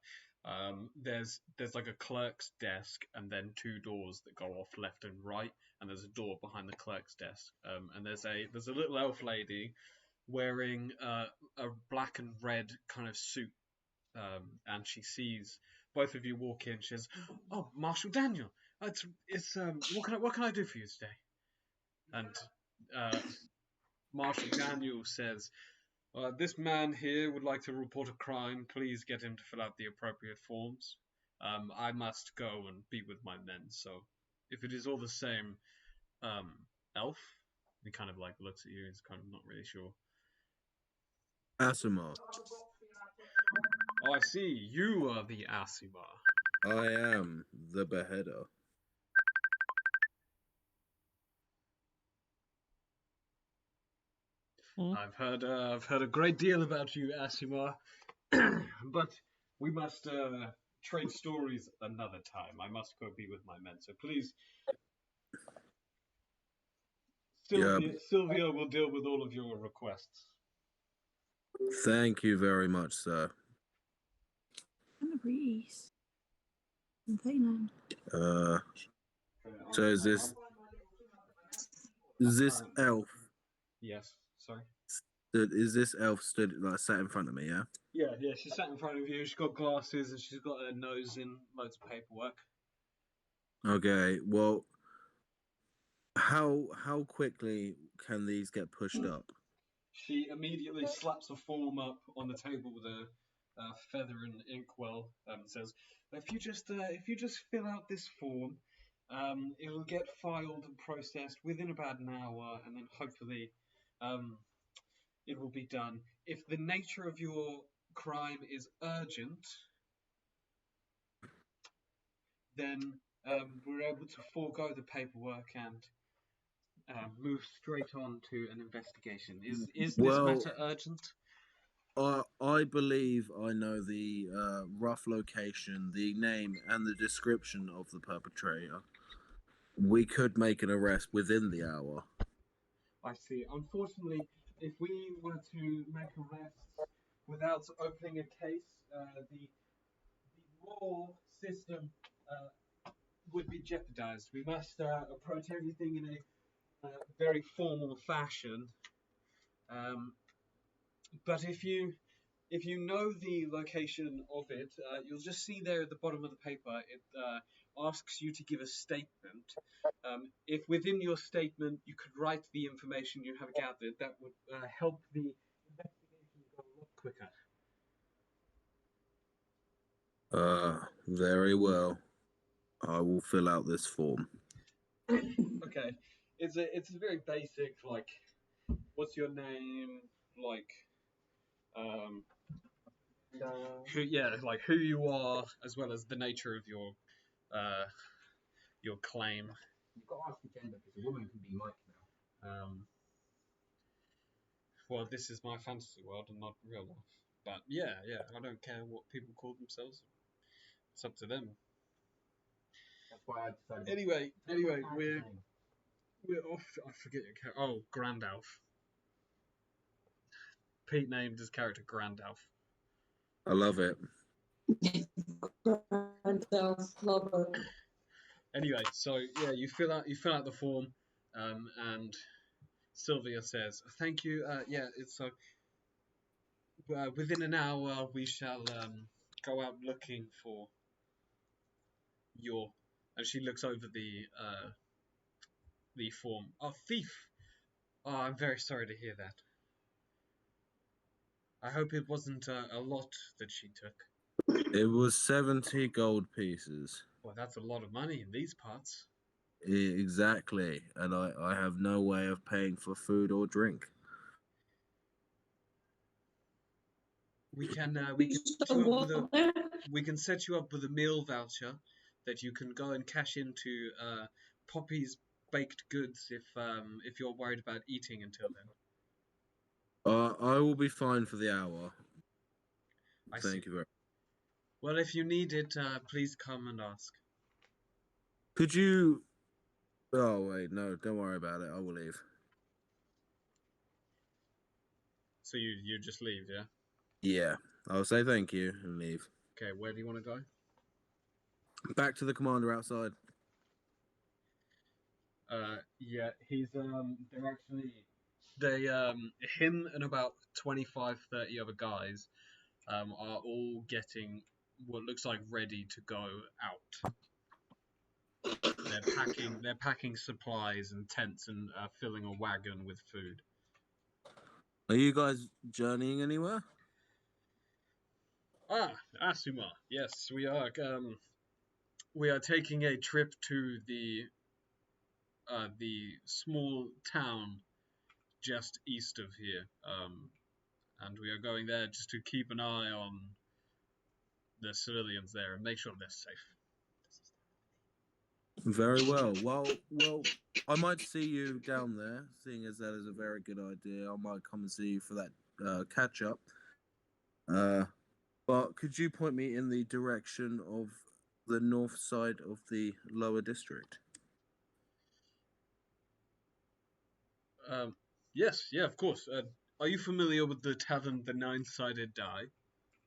there's like a clerk's desk, and then 2 doors that go off left and right, and there's a door behind the clerk's desk, and there's a little elf lady wearing a black and red kind of suit, and she sees both of you walk in. She says, "Oh, Marshal Daniel, it's what can I do for you today?" And Marshal Daniel says, "This man here would like to report a crime. Please get him to fill out the appropriate forms. I must go and be with my men. So if it is all the same, elf." He kind of like looks at you. He's kind of not really sure. Asimar. Oh, I see. You are the Asimar. I am the beheader. I've heard a great deal about you, Asimar, but we must trade stories another time. I must go be with my men, so please, Sylvia will deal with all of your requests. Thank you very much, sir. Anna Reese. They know. So is this Is this elf? Yes. Sorry. Is this elf stood like sat in front of me? Yeah. Yeah. She sat in front of you. She's got glasses and she's got her nose in loads of paperwork. Okay. Well, how quickly can these get pushed up? She immediately slaps a form up on the table with a feather and inkwell and says, "If you just fill out this form, it will get filed and processed within about an hour, and then hopefully, it will be done. If the nature of your crime is urgent, then we're able to forego the paperwork and move straight on to an investigation. Is this matter urgent?" I believe I know the rough location, the name, and the description of the perpetrator. We could make an arrest within the hour. I see. Unfortunately, if we were to make arrests without opening a case, the law system would be jeopardized. We must approach everything in a very formal fashion. But if you know the location of it, you'll just see there at the bottom of the paper, it asks you to give a statement. If within your statement you could write the information you have gathered, that would help the investigation go a lot quicker. Very well. I will fill out this form. Okay, it's a very basic, like, what's your name, like, who you are, as well as the nature of your claim. You've got to ask the gender because a woman can be Mike now. Well, this is my fantasy world and not real life. But yeah, I don't care what people call themselves. It's up to them. That's why I decided. Anyway, we're off. I forget your character. Oh, Grandalf. Pete named his character Grandalf. I love it. Grandalf, love it. Anyway, so yeah, you fill out the form, and Sylvia says, "Thank you. It's so. Within an hour, we shall go out looking for your." And she looks over the form. "Oh, thief! Oh, I'm very sorry to hear that. I hope it wasn't a lot that she took." It was 70 gold pieces. Well, that's a lot of money in these parts. Exactly, and I have no way of paying for food or drink. We can set you up with a meal voucher that you can go and cash into Poppy's baked goods if you're worried about eating until then. I will be fine for the hour. Thank you very much. Well, if you need it, please come and ask. Could you... Oh, wait, no, don't worry about it. I will leave. So you just leave, yeah? Yeah, I'll say thank you and leave. Okay, where do you want to go? Back to the commander outside. Yeah, he's they're actually him and about 25, 30 other guys are all getting what looks like ready to go out. They're packing supplies and tents and filling a wagon with food. Are you guys journeying anywhere? Asuma, yes, we are. We are taking a trip to the small town just east of here, and we are going there just to keep an eye on the civilians there and make sure they're safe. Very well. Well, I might see you down there, seeing as that is a very good idea. I might come and see you for that catch up. But could you point me in the direction of the north side of the lower district? Yes, yeah, of course. Are you familiar with the tavern, the Nine-Sided Die?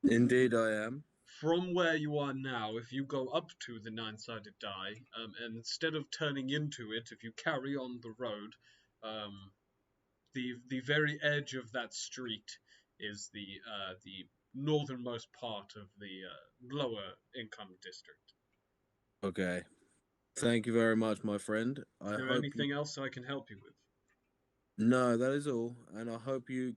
Indeed, I am. From where you are now, if you go up to the Nine-Sided Die, and instead of turning into it, if you carry on the road, The very edge of that street is the northernmost part of the lower income district. Okay. Thank you very much, my friend. Is there anything else I can help you with? No, that is all, and I hope you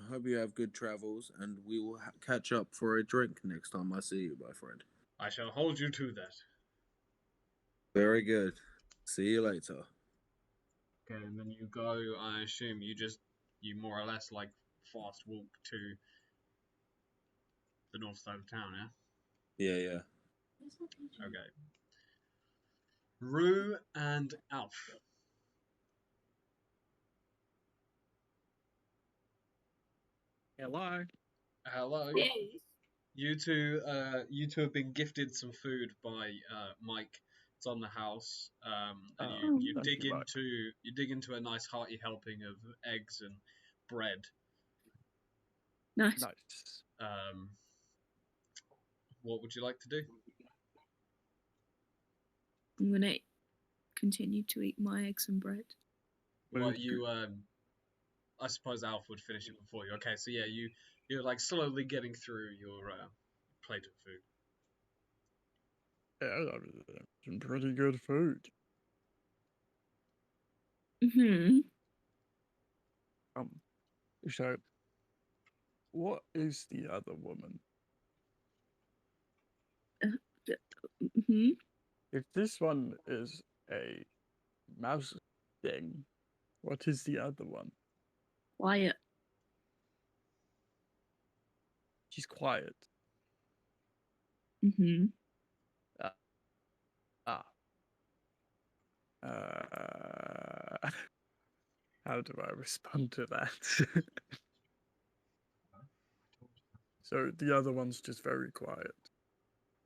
have good travels, and we will catch up for a drink next time I see you, my friend. I shall hold you to that. Very good. See you later. Okay, and then you go. I assume you more or less like fast walk to the north side of town, yeah? Yeah. Okay. Rue and Alf. Hello. Hello. Yes. You two have been gifted some food by Mike. It's on the house, and you dig into a nice hearty helping of eggs and bread. Nice. What would you like to do? I'm gonna continue to eat my eggs and bread. Well, I suppose Alf would finish it before you. Okay, so yeah, you're like slowly getting through your plate of food. Yeah, some pretty good food. So, what is the other woman? If this one is a mouse thing, what is the other one? Quiet. She's quiet. How do I respond to that? So the other one's just very quiet.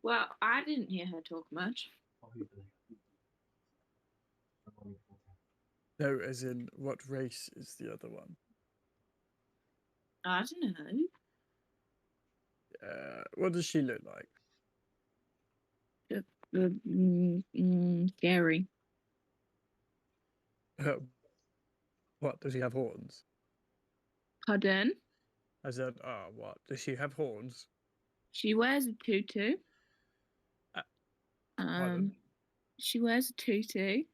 Well, I didn't hear her talk much. No, as in, what race is the other one? I don't know. What does she look like? Scary. What, does she have horns? Pardon? I said, what? Does she have horns? She wears a tutu. Pardon? She wears a tutu.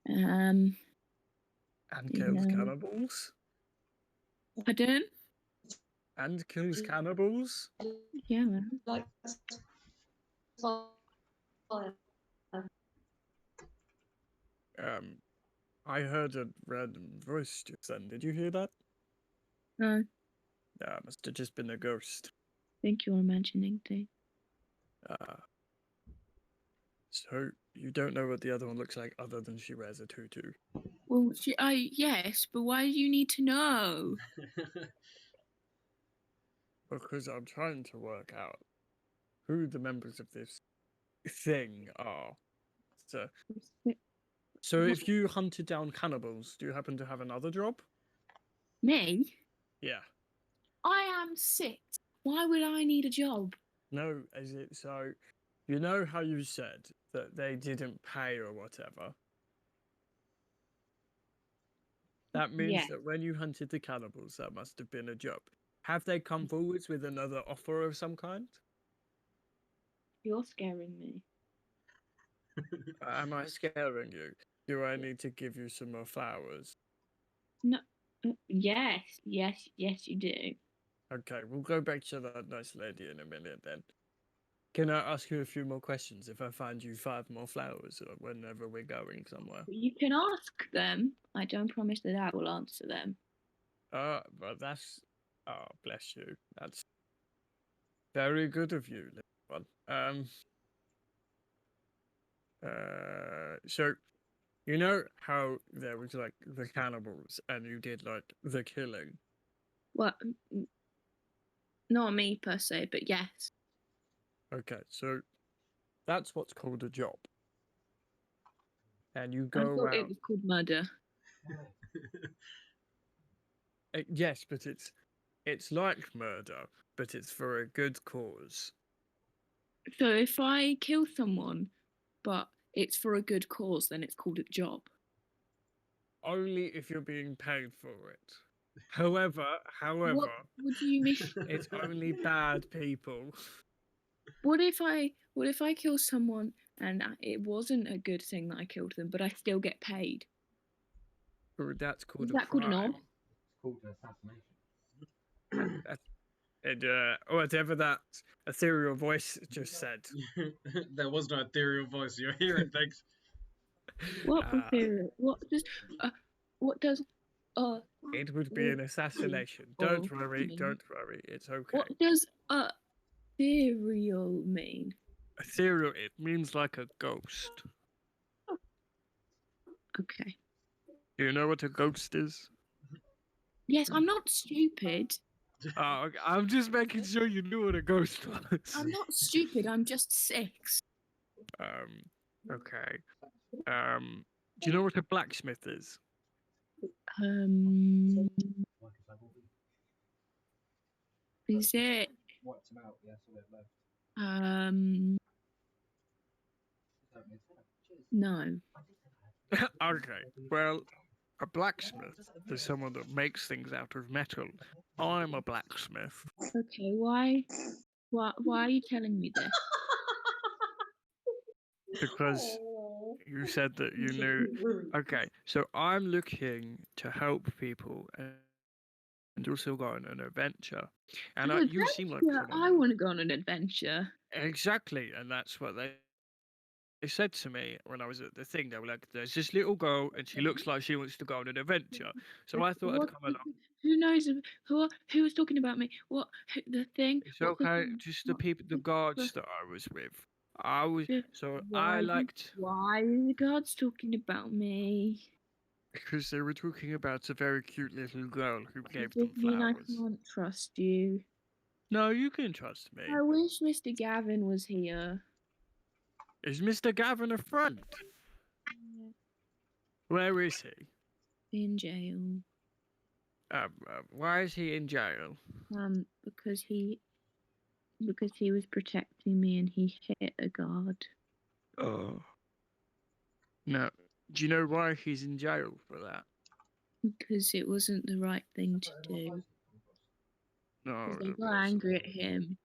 And kills cannibals? Pardon? And kills cannibals? Yeah, man. I heard a random voice just then. Did you hear that? No. Yeah, it must have just been a ghost. I think you're imagining things. So you don't know what the other one looks like other than she wears a tutu? Well, yes, but why do you need to know? Because I'm trying to work out who the members of this thing are. So if you hunted down cannibals, do you happen to have another job? Me? Yeah. I am 6. Why would I need a job? No, so you know how you said that they didn't pay or whatever? That means that when you hunted the cannibals, that must have been a job. Have they come forwards with another offer of some kind? You're scaring me. Am I scaring you? Do I need to give you some more flowers? No. Yes, you do. Okay, we'll go back to that nice lady in a minute then. Can I ask you a few more questions if I find you 5 more flowers or whenever we're going somewhere? You can ask them. I don't promise that I will answer them. But that's... Oh, bless you. That's very good of you, little one. So, you know how there was, like, the cannibals and you did, like, the killing? Well, not me per se, but yes. Okay, so that's what's called a job. And you go I thought around... it was called murder. Yes, but it's like murder, but it's for a good cause. So if I kill someone, but it's for a good cause, then it's called a job. Only if you're being paid for it. However, What do you mean? it's only bad people. What if I kill someone and it wasn't a good thing that I killed them, but I still get paid? That's called Is a that called an crime. ob? It's called assassination. And whatever that ethereal voice just said. There was no ethereal voice. You're hearing things. What does It would be an assassination. Don't worry, it's okay. What does ethereal mean? Ethereal, it means like a ghost. Okay. Do you know what a ghost is? Yes, I'm not stupid. Oh, okay. I'm just making sure you knew what a ghost was. I'm not stupid, I'm just 6. Okay. Do you know what a blacksmith is? Is it? Wiped them out, yeah, so they've left. No. Okay. Well, a blacksmith is someone that makes things out of metal. I'm a blacksmith. Okay, why are you telling me this? Because you said that you knew. Okay, so I'm looking to help people and also go on an adventure. And you seem like someone. I want to go on an adventure. Exactly, and that's what they said to me when I was at the thing. They were like, "There's this little girl, and she looks like she wants to go on an adventure." So I thought I'd come along. Who knows? Who was talking about me? What the thing? It's okay. Just the guards that I was with. Why are the guards talking about me? Because they were talking about a very cute little girl who gave them Does mean I flowers. can't trust you? No, you can trust me. I wish Mr. Gavin was here. Is Mr. Gavin a friend? Yeah. Where is he? In jail. Why is he in jail? Because he was protecting me and he hit a guard. Oh. No. Do you know why he's in jail for that? Because it wasn't the right thing to do. No. They got angry at him.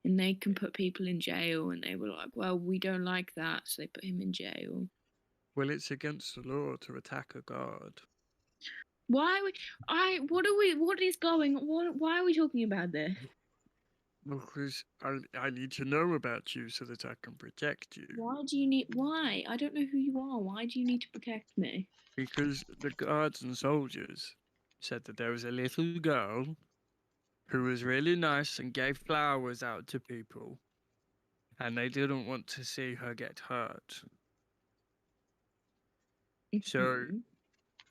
And they can put people in jail, and they were like, well, we don't like that, so they put him in jail. Well, it's against the law to attack a guard. Why are we talking about this? Because I need to know about you so that I can protect you. Why? I don't know who you are. Why do you need to protect me? Because the guards and soldiers said that there was a little girl who was really nice and gave flowers out to people. And they didn't want to see her get hurt. So,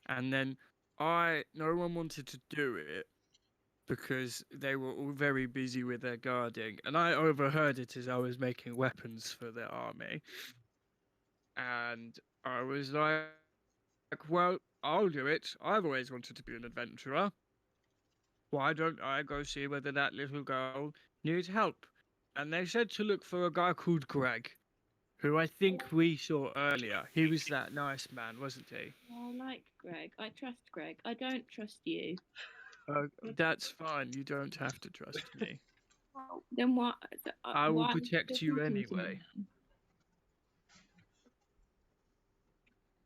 and then no one wanted to do it because they were all very busy with their guarding. And I overheard it as I was making weapons for their army. And I was like, well, I'll do it. I've always wanted to be an adventurer. Why don't I go see whether that little girl needs help? And they said to look for a guy called Greg, who I think we saw earlier. He was that nice man, wasn't he? I like Greg. I trust Greg. I don't trust you. That's fine. You don't have to trust me. Then what? I will protect you anyway.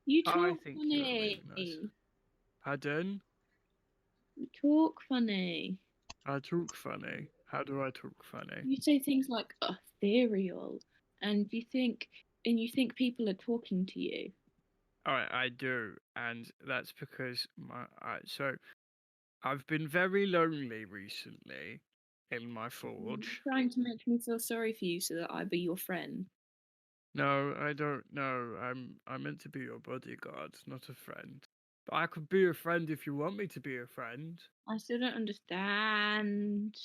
You talk funny. Nice. Pardon? You talk funny. I talk funny. How do I talk funny? You say things like ethereal, and you think people are talking to you. I do, and that's because I've been very lonely recently in my forge. You're trying to make me feel sorry for you so that I be your friend. No, I don't know. I'm meant to be your bodyguard, not a friend. But I could be a friend if you want me to be a friend. I still don't understand.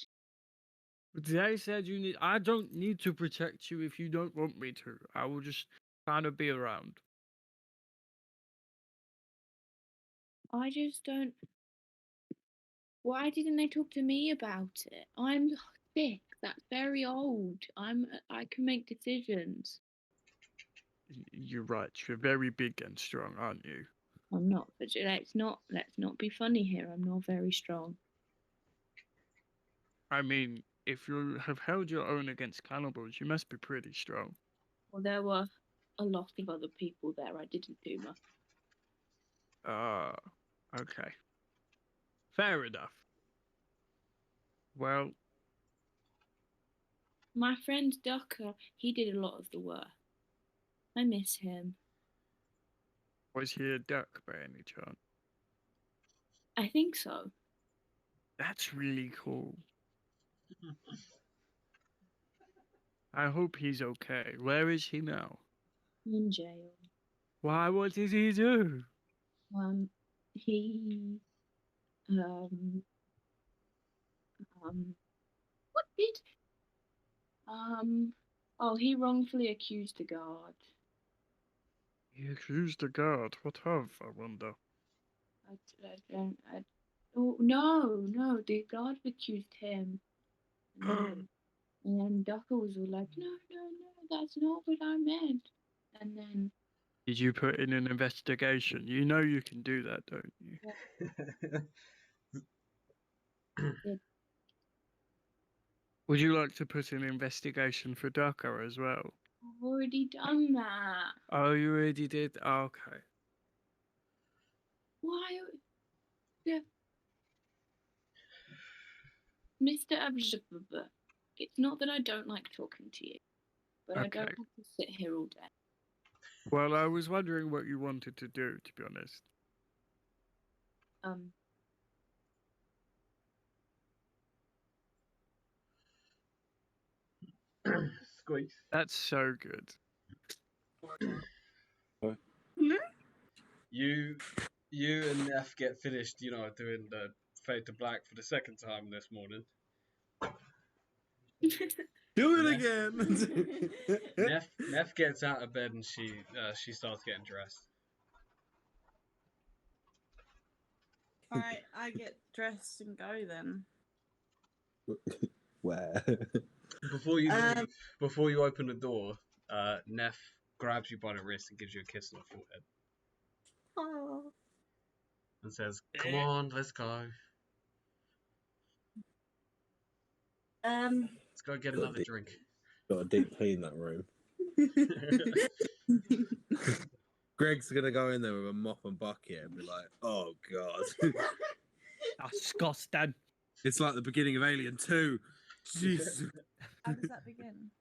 They said I don't need to protect you if you don't want me to. I will just kind of be around. I just don't. Why didn't they talk to me about it? I'm sick. That's very old. I can make decisions. you're right. You're very big and strong, aren't you? I'm not, but let's not be funny here. I'm not very strong. I mean, if you have held your own against cannibals, you must be pretty strong. Well, there were a lot of other people there. I didn't do much. Ah, okay. Fair enough. Well, My friend Ducker, he did a lot of the work. I miss him. was he a duck by any chance? I think so. That's really cool. I hope he's okay. Where is he now? In jail. Why? What did he do? He what did oh, he wrongfully accused a guard. He accused the guard. What of, I wonder? Oh no, the guard accused him. And then Ducker was all like, no, that's not what I meant. And then Did you put in an investigation? You know you can do that, don't you? Would you like to put an investigation for Ducker as well? I've already done that. Oh, you already did? Oh, okay. Why? Yeah. Mr. Abjabba, it's not that I don't like talking to you, but I don't Okay. have to sit here all day. Well, I was wondering what you wanted to do, to be honest. Squeaks. That's so good. You and Neff get finished, doing the Fade to Black for the second time this morning. Do it again. Neff gets out of bed and she starts getting dressed. Alright, I get dressed and go then. Where? Before you open the door, Neff grabs you by the wrist and gives you a kiss on the forehead. Oh. And says, "Come on, let's go. Let's go get another drink." Got a deep clean that room. Greg's gonna go in there with a mop and bucket and be like, "Oh God, disgusting." It's like the beginning of Alien 2. Jesus. How does that begin?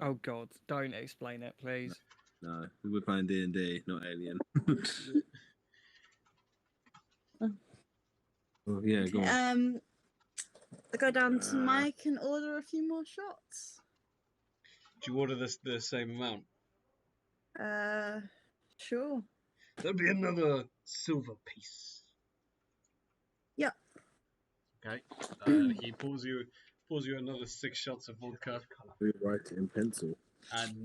Oh God! Don't explain it, please. No, we're playing D&D, not Alien. Oh, yeah, go on. I go down to Mike and order a few more shots. Do you order the same amount? Sure. There'll be another silver piece. Yeah. Okay. He pours you another 6 shots of vodka. We write it in pencil. And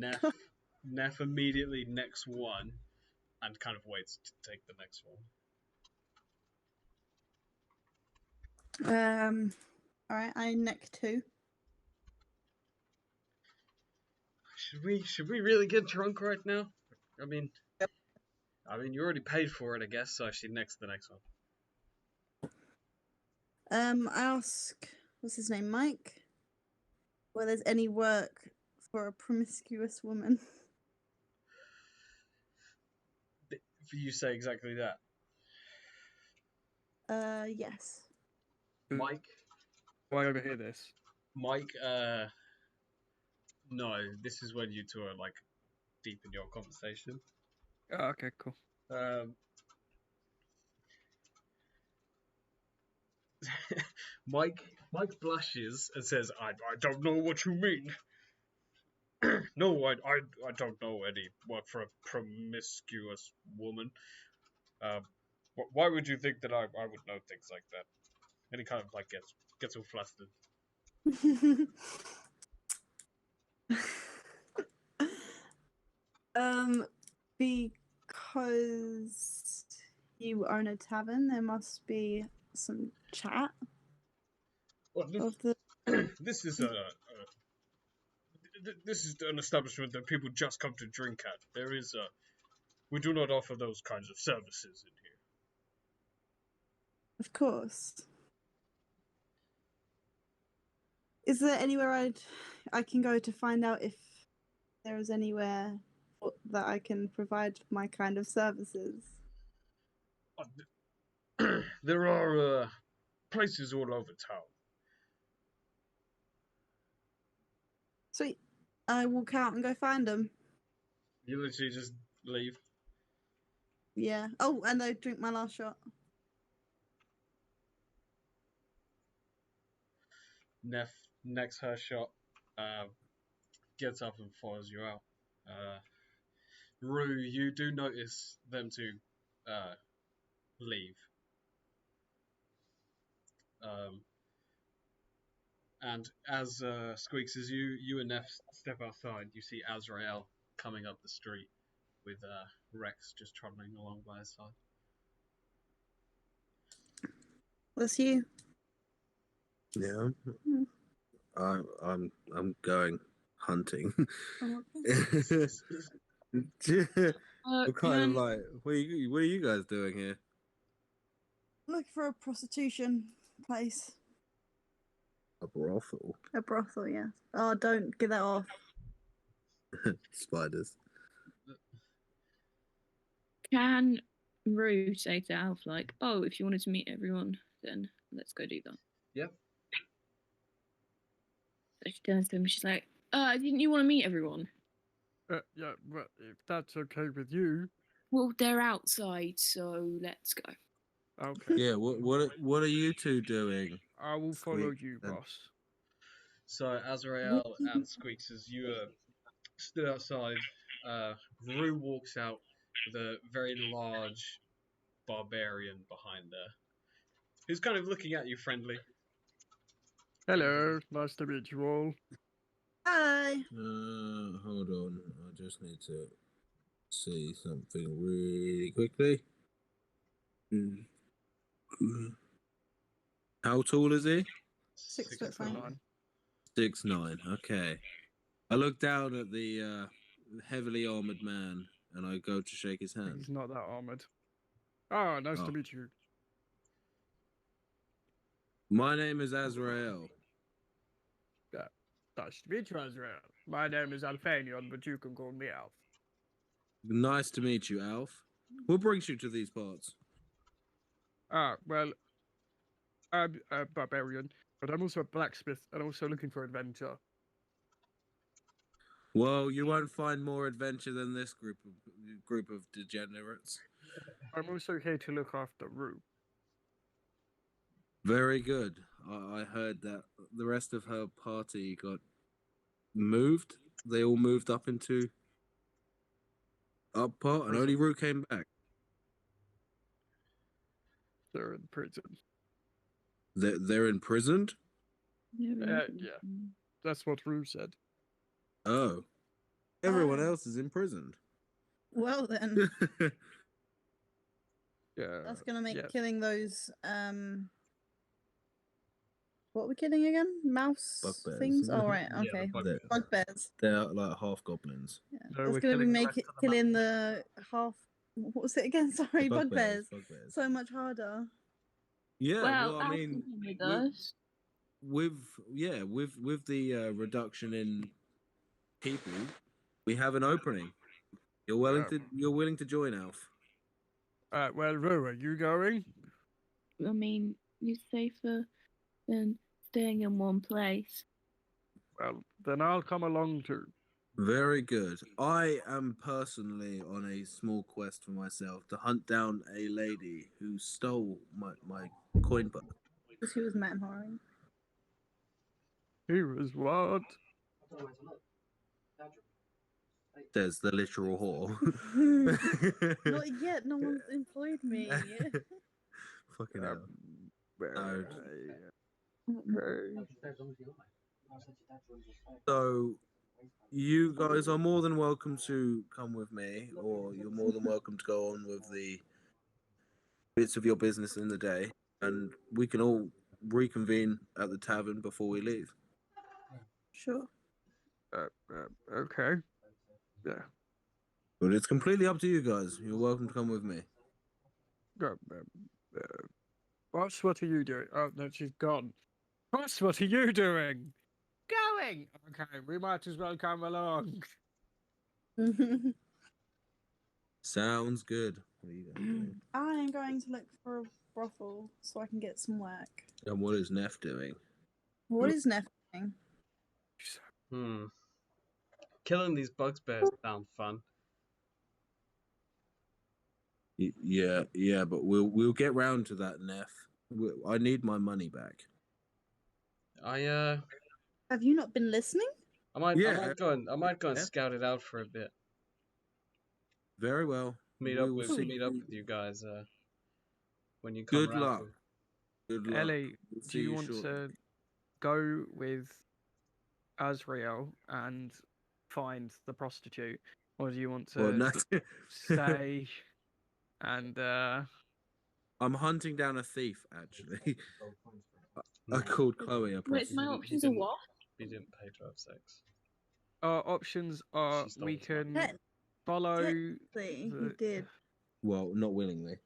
Neff immediately necks one and kind of waits to take the next one. Alright, I neck 2. Should we really get drunk right now? I mean, you already paid for it, I guess, so she necks the next one. I ask, what's his name, Mike? Whether there's any work for a promiscuous woman. You say exactly that. Yes. Mike? Why overhear this? Mike, no, this is when you two are, like, deep in your conversation. Oh, okay, cool. Mike blushes and says, I don't know what you mean. No, I don't know any work for a promiscuous woman. Why would you think that I would know things like that? And he kind of like gets all flustered. Because you own a tavern, there must be some chat. Well, this is this is an establishment that people just come to drink at. We do not offer those kinds of services in here. Of course. Is there anywhere I can go to find out if there is anywhere that I can provide my kind of services? There are places all over town. Sweet. I walk out and go find them. You literally just leave. Yeah. Oh, and I drink my last shot. Next her shot, gets up and follows you out. Rue, you do notice them to leave. And as Sqeaks, as you and Neff step outside, you see Azrael coming up the street with Rex just trundling along by his side. That's you. Yeah. I'm going hunting. Oh, I'm kind of like, what are you guys doing here? Look for a prostitution place. A brothel. A brothel, yeah. Oh, don't get that off. Spiders. Can Rue say to Alf, like, oh, if you wanted to meet everyone, then let's go do that? Yep. So she turns to him and she's like, didn't you want to meet everyone? Yeah, well, if that's okay with you. Well, they're outside, so let's go. Okay. Yeah, what are you two doing? I will follow you, boss. So Azrael and Sqeaks, as you stood outside, Rue walks out with a very large barbarian behind her, who's kind of looking at you friendly. Hello, nice to meet you all. Hi. Hold on, I just need to see something really quickly. How tall is he? 6'9". 6'9". Okay. I look down at the heavily armored man and I go to shake his hand. He's not that armored. Oh, nice to meet you. My name is Azrael. Yeah, nice to meet you, Azrael. My name is Alphanion, but you can call me Alf. Nice to meet you, Alf. What brings you to these parts? Well, I'm a barbarian, but I'm also a blacksmith and also looking for adventure. Well, you won't find more adventure than this group of degenerates. I'm also here to look after Rue. Very good. I heard that the rest of her party got moved. They all moved up into up part, and only Rue came back. They're in prison. They're imprisoned? Yeah, that's what Rue said. Oh. Everyone else is imprisoned. Well then. Yeah. That's gonna make killing those what are we killing again? Mouse Bugbears. things? Oh right, okay. Bugbears. They're like half goblins. Yeah. That's gonna make killing the half what was it again? Sorry, bugbears. So much harder. Yeah, well I mean with the reduction in people, we have an opening. You're willing to join, Alf. Well, Rue, are you going? I mean, it's safer than staying in one place. Well, then I'll come along too. Very good. I am personally on a small quest for myself to hunt down a lady who stole my coin book. Because he was man-whoring. He was what? Says the literal whore. Not yet. No one's employed me. Fucking hell. So, you guys are more than welcome to come with me, or you're more than welcome to go on with the bits of your business in the day, and we can all reconvene at the tavern before we leave. Sure. Okay. Yeah. But it's completely up to you guys. You're welcome to come with me. Boss, what are you doing? Oh, no, she's gone. Boss, what are you doing? Going! Okay, we might as well come along. Sounds good. What are you guys doing? I'm going to look for a brothel so I can get some work. And what is Neff doing? What is Neff doing? Killing these bugbears sound fun. Yeah, but we'll get round to that, Neff. I need my money back. Have you not been listening? I might go and scout it out for a bit. Very well. Meet up with you guys when you come Good around. luck. Good luck. Ellie, do you want to go with Azrael and find the prostitute, or do you want to stay and I'm hunting down a thief, actually. I called Chloe a prostitute. Wait, my options are what? We didn't pay to have sex. Our options are we can follow. You did. Well, not willingly.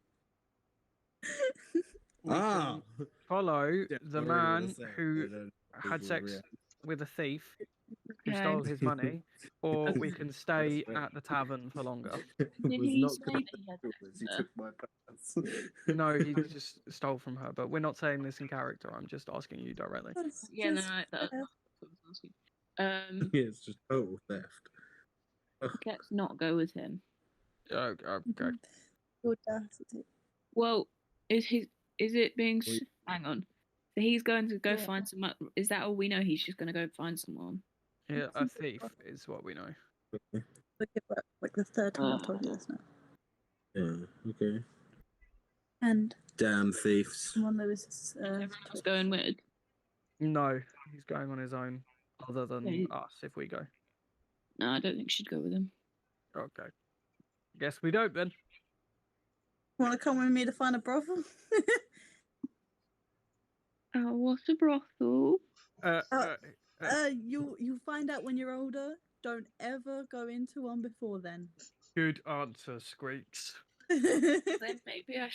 We can follow the man who had sex with a thief who stole his money, or we can stay at the tavern for longer. Did he say that he had He took my pants. No, he just stole from her, but we're not saying this in character. I'm just asking you directly. Yeah, no, that's what I was asking. Yeah, it's just total theft. Let's not go with him. Okay. Well, is it being? Hang on. So he's going to go find some. Is that all we know? He's just going to go find someone. Yeah, a thief is what we know. Like the third time I've told you this now. Yeah. Okay. And damn thieves. Someone that was going with. No, he's going on his own. Other than us, if we go. No, I don't think she'd go with him. Okay. Guess we don't then. Want to come with me to find a brothel? What's a brothel? You find out when you're older. Don't ever go into one before then. Good answer, Sqeaks. Then maybe I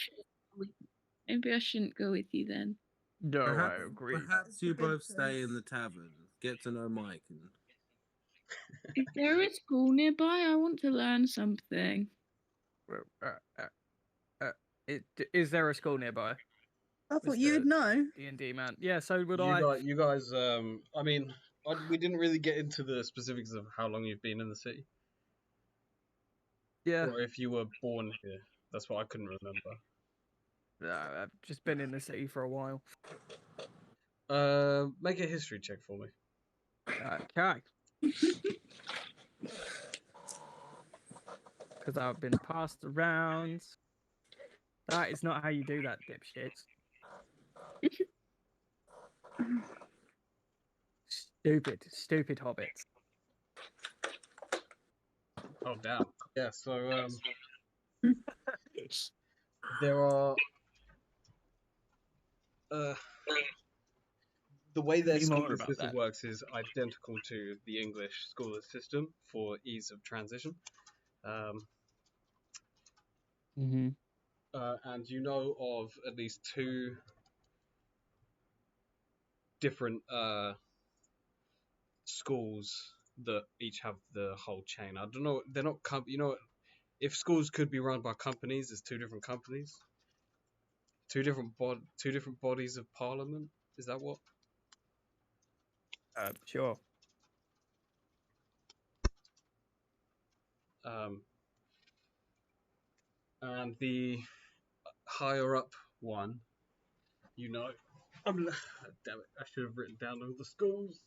shouldn't go with you then. No, I agree. Perhaps you both stay in the tavern. Get to know Mike. Is there a school nearby? I want to learn something. Is there a school nearby? I thought you'd know. D&D man. Yeah, so would You guys, I mean, we didn't really get into the specifics of how long you've been in the city. Yeah. Or if you were born here. That's what I couldn't remember. I've just been in the city for a while. Make a history check for me. Okay. Because I've been passed around. That is not how you do that, dipshits. Stupid hobbits. Oh, damn. Yeah, so, there are, the way their school system works is identical to the English school system for ease of transition. And you know of at least two different schools that each have the whole chain. I don't know. They're not. If schools could be run by companies, there's two different companies, two different bodies of parliament. Is that what? Sure. And the higher up one, damn it, I should have written down all the schools.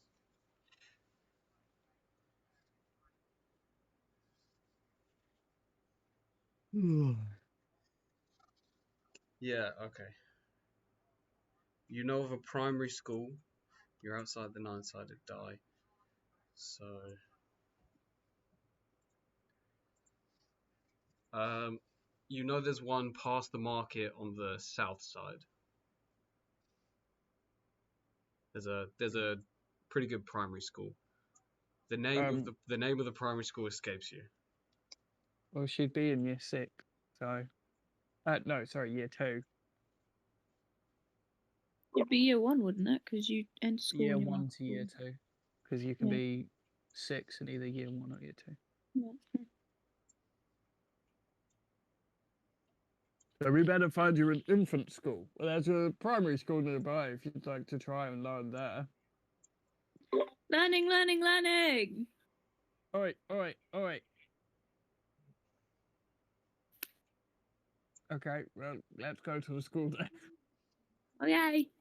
Yeah, okay. You know of a primary school. You're outside the nine-sided die. So, you know there's one past the market on the south side. There's a pretty good primary school. The name of the primary school escapes you. Well, she'd be in year 6, so no, sorry, year 2. It'd be year 1, wouldn't it? Because you end school. Year in 1 to year 2, because you can Yeah. be 6 in either year 1 or year 2. Yeah. So we better find you an infant school. Well, there's a primary school nearby if you'd like to try and learn there. Learning, learning, learning. Oi. Okay, well, let's go to the school then. Okay.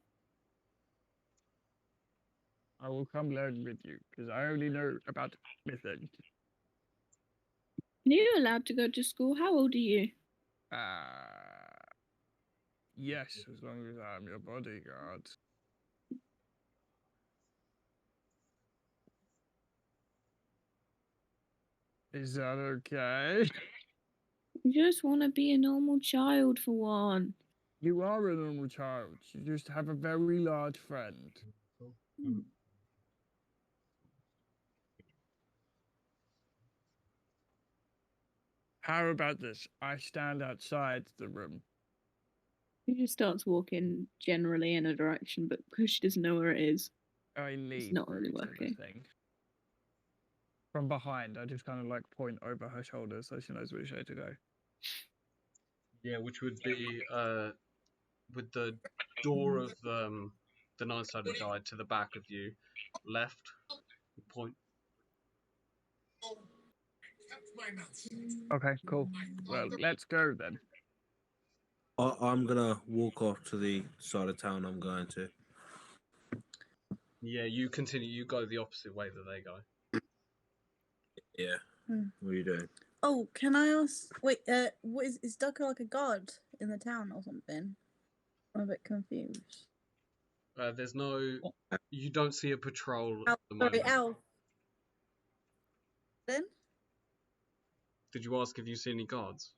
I will come learn with you, because I only know about mything. Are you allowed to go to school? How old are you? Yes, as long as I'm your bodyguard. Is that okay? You just want to be a normal child for one. You are a normal child. You just have a very large friend. How about this? I stand outside the room. He just starts walking generally in a direction, but because she doesn't know where it is, I leave. it's not really to the working. thing. From behind, I just kind of like point over her shoulder so she knows which way to go. Yeah, which would be with the door of the nine-sided die to the back of you, left. Point. Okay, cool. Well, let's go then. I'm gonna walk off to the side of town I'm going to. Yeah, you continue. You go the opposite way that they go. Yeah. What are you doing? Oh, can I ask? Wait, what is Ducker like a guard in the town or something? I'm a bit confused. There's no. You don't see a patrol. Al, at the moment. sorry, Al. Then? Did you ask if you see any guards?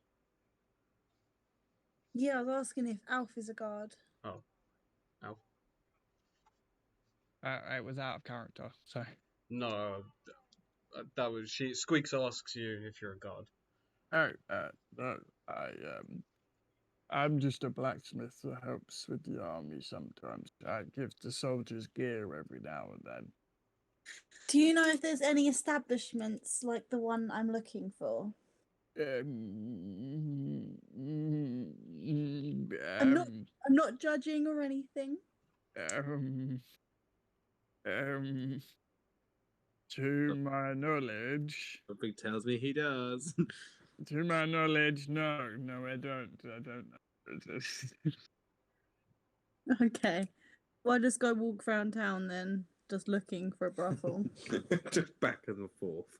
Yeah, I was asking if Alf is a guard. Oh, Alf. It was out of character, so. No, that was she. Sqeaks asks you if you're a guard. Oh, no, I'm just a blacksmith that helps with the army sometimes. I give the soldiers gear every now and then. Do you know if there's any establishments like the one I'm looking for? I'm not judging or anything. To my knowledge. Something tells me he does. To my knowledge, no, I don't know. Okay. Well, I'll just go walk around town then, just looking for a brothel. Just back and forth.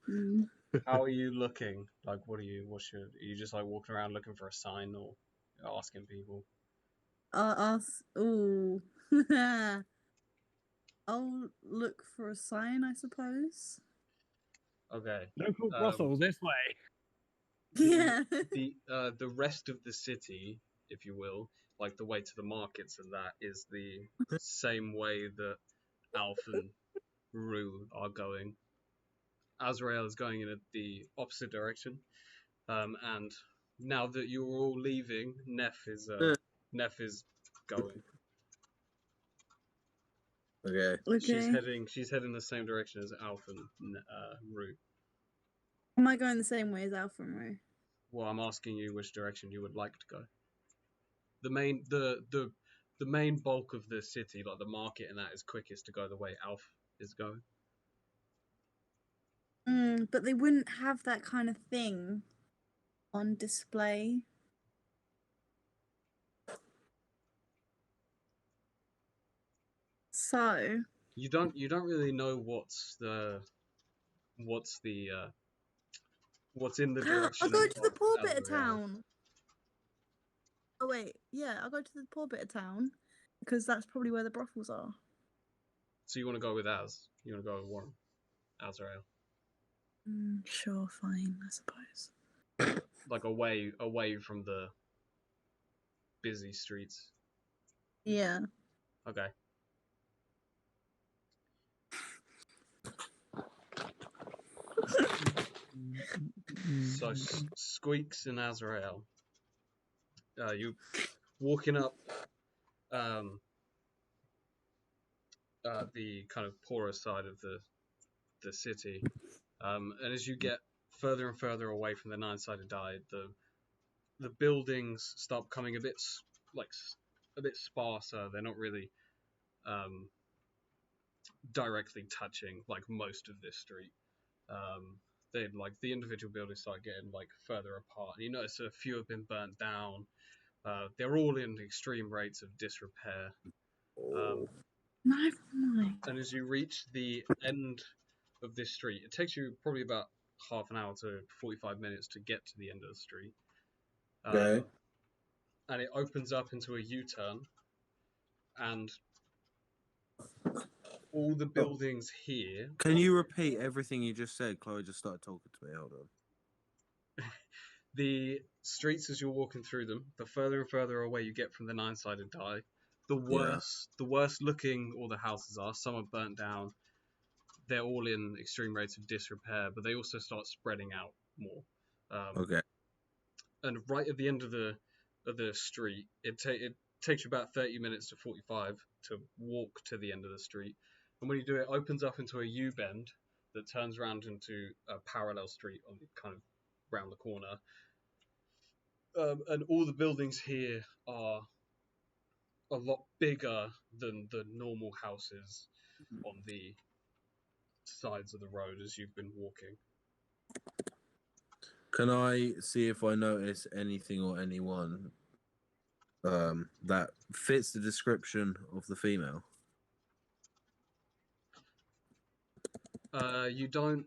How are you looking? Like, are you just like walking around looking for a sign or asking people? Ooh. I'll look for a sign, I suppose. Okay. Local brothel this way. Yeah. The rest of the city, if you will, like the way to the markets and that, is the same way that Alf and Rue are going. Azrael is going in the opposite direction, and now that you're all leaving, Neff is going. Okay. She's heading the same direction as Alf and Rue. Am I going the same way as Alpha and Rue? Well, I'm asking you which direction you would like to go. The main bulk of the city, like the market and that, is quickest to go the way Alf is going. But they wouldn't have that kind of thing on display. So you don't really know what's in the direction. I'll go to the poor bit of town. Oh wait, yeah, I'll go to the poor bit of town because that's probably where the brothels are. So you want to go with Az? You want to go with Warren? Azrael? Sure, fine, I suppose. Like away from the busy streets. Yeah. Okay. So Sqeaks and Azrael, you walking up the kind of poorer side of the city, and as you get further and further away from the nine-sided die, the buildings start becoming a bit sparser. They're not really directly touching like most of this street. They like the individual buildings start getting like further apart. You notice a few have been burnt down. They're all in extreme rates of disrepair. And as you reach the end of this street, it takes you probably about half an hour to 45 minutes to get to the end of the street. Okay. And it opens up into a U-turn, and all the buildings here. Can you repeat everything you just said? Chloe just started talking to me. Hold on. The streets, as you're walking through them, the further and further away you get from the nine-sided die, the worse looking all the houses are. Some are burnt down. They're all in extreme rates of disrepair, but they also start spreading out more. Okay. And right at the end of the street, it takes you about 30 minutes to 45 to walk to the end of the street. And when you do it, it opens up into a U-bend that turns around into a parallel street on kind of round the corner. And all the buildings here are a lot bigger than the normal houses on the sides of the road as you've been walking. Can I see if I notice anything or anyone that fits the description of the female? You don't.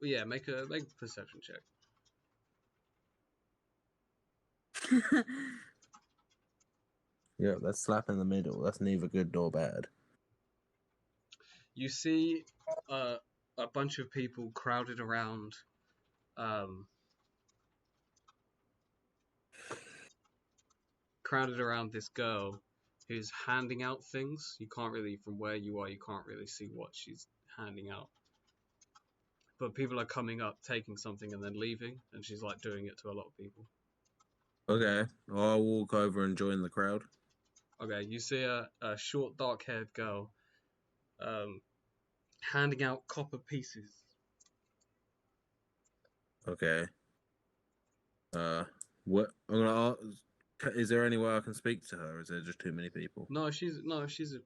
Yeah, make a perception check. Yeah, that's slap in the middle. That's neither good nor bad. You see a bunch of people crowded around this girl who's handing out things. You can't really, from where you are, you can't really see what she's handing out. But people are coming up, taking something, and then leaving, and she's like doing it to a lot of people. Okay, I'll walk over and join the crowd. Okay, you see a short, dark-haired girl handing out copper pieces. Okay. What I'm gonna ask, is there any way I can speak to her? Or is there just too many people? No, she's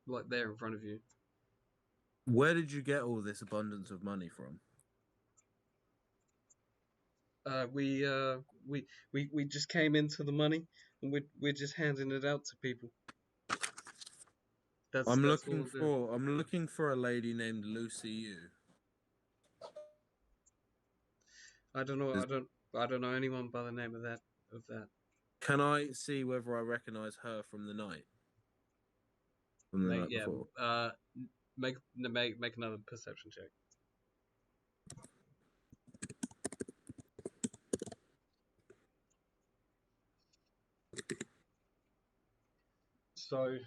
like there in front of you. Where did you get all this abundance of money from? We just came into the money, and we're just handing it out to people. I'm looking for a lady named Lucy Yu. I don't know. I don't know anyone by the name of that. Can I see whether I recognize her from the night? From the night before. Make another perception check. So,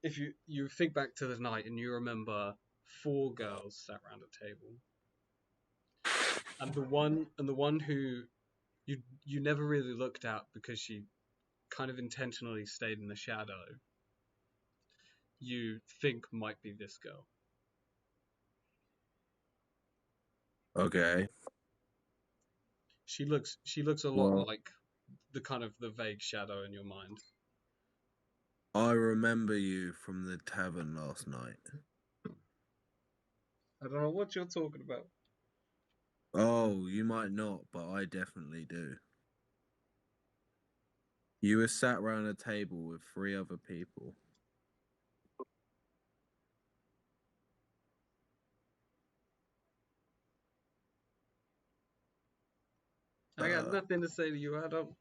if you think back to the night and you remember 4 girls sat around a table, and the one who you never really looked at because she kind of intentionally stayed in the shadow, you think might be this girl. Okay. She looks a lot like the kind of the vague shadow in your mind. I remember you from the tavern last night. I don't know what you're talking about. Oh, you might not, but I definitely do. You were sat around a table with 3 other people. I got nothing to say to you. I don't.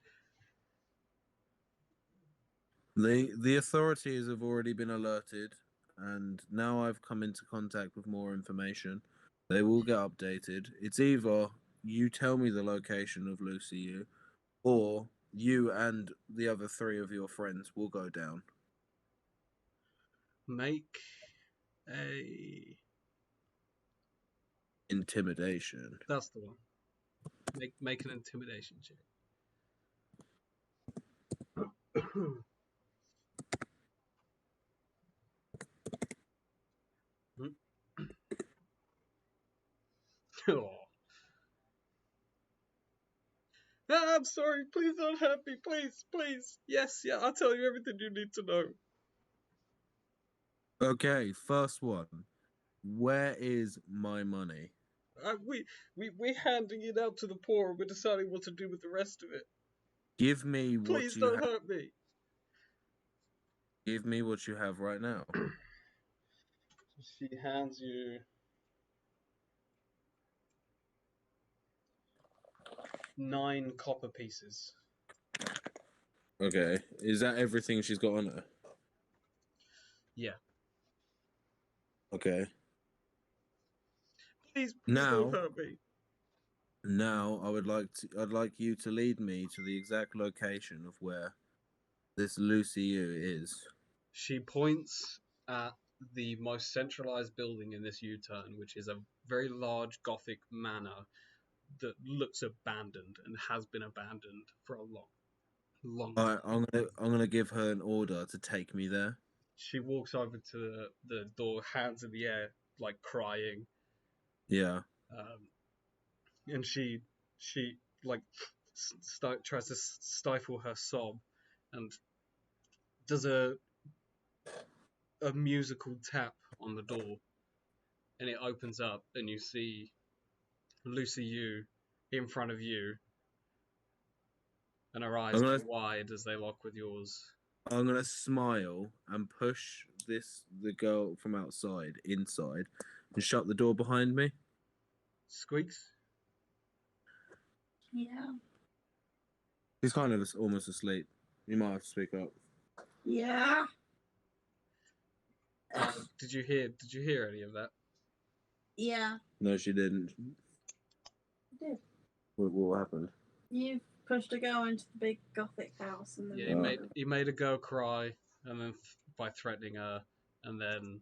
The authorities have already been alerted, and now I've come into contact with more information. They will get updated. It's either you tell me the location of Lucy Yu, or you and the other 3 of your friends will go down. Make a Intimidation. That's the one. Make an intimidation check. Oh. Ah, I'm sorry. Please don't hurt me. Please, please. Yes, yeah. I'll tell you everything you need to know. Okay, first one. Where is my money? We're handing it out to the poor, and we're deciding what to do with the rest of it. Give me what Please you don't have. hurt me. Give me what you have right now. She hands you 9 copper pieces. Okay, is that everything she's got on her? Yeah. Okay. Please Now, don't hurt me. now I'd like you to lead me to the exact location of where this Lucy Yu is. She points at the most centralized building in this U-turn, which is a very large Gothic manor that looks abandoned and has been abandoned for a long time. I'm gonna give her an order to take me there. She walks over to the door, hands in the air, like crying. Yeah. And she like tries to stifle her sob, and does a musical tap on the door, and it opens up, and you see Lucy Yu in front of you, and her eyes go wide as they lock with yours. I'm gonna smile and push the girl from outside inside and shut the door behind me. Sqeaks? Yeah. He's kind of almost asleep. You might have to speak up. Yeah. Did you hear any of that? Yeah. No, she didn't. I did. What happened? You pushed a girl into the big Gothic house, and then He made a girl cry, and then by threatening her, and then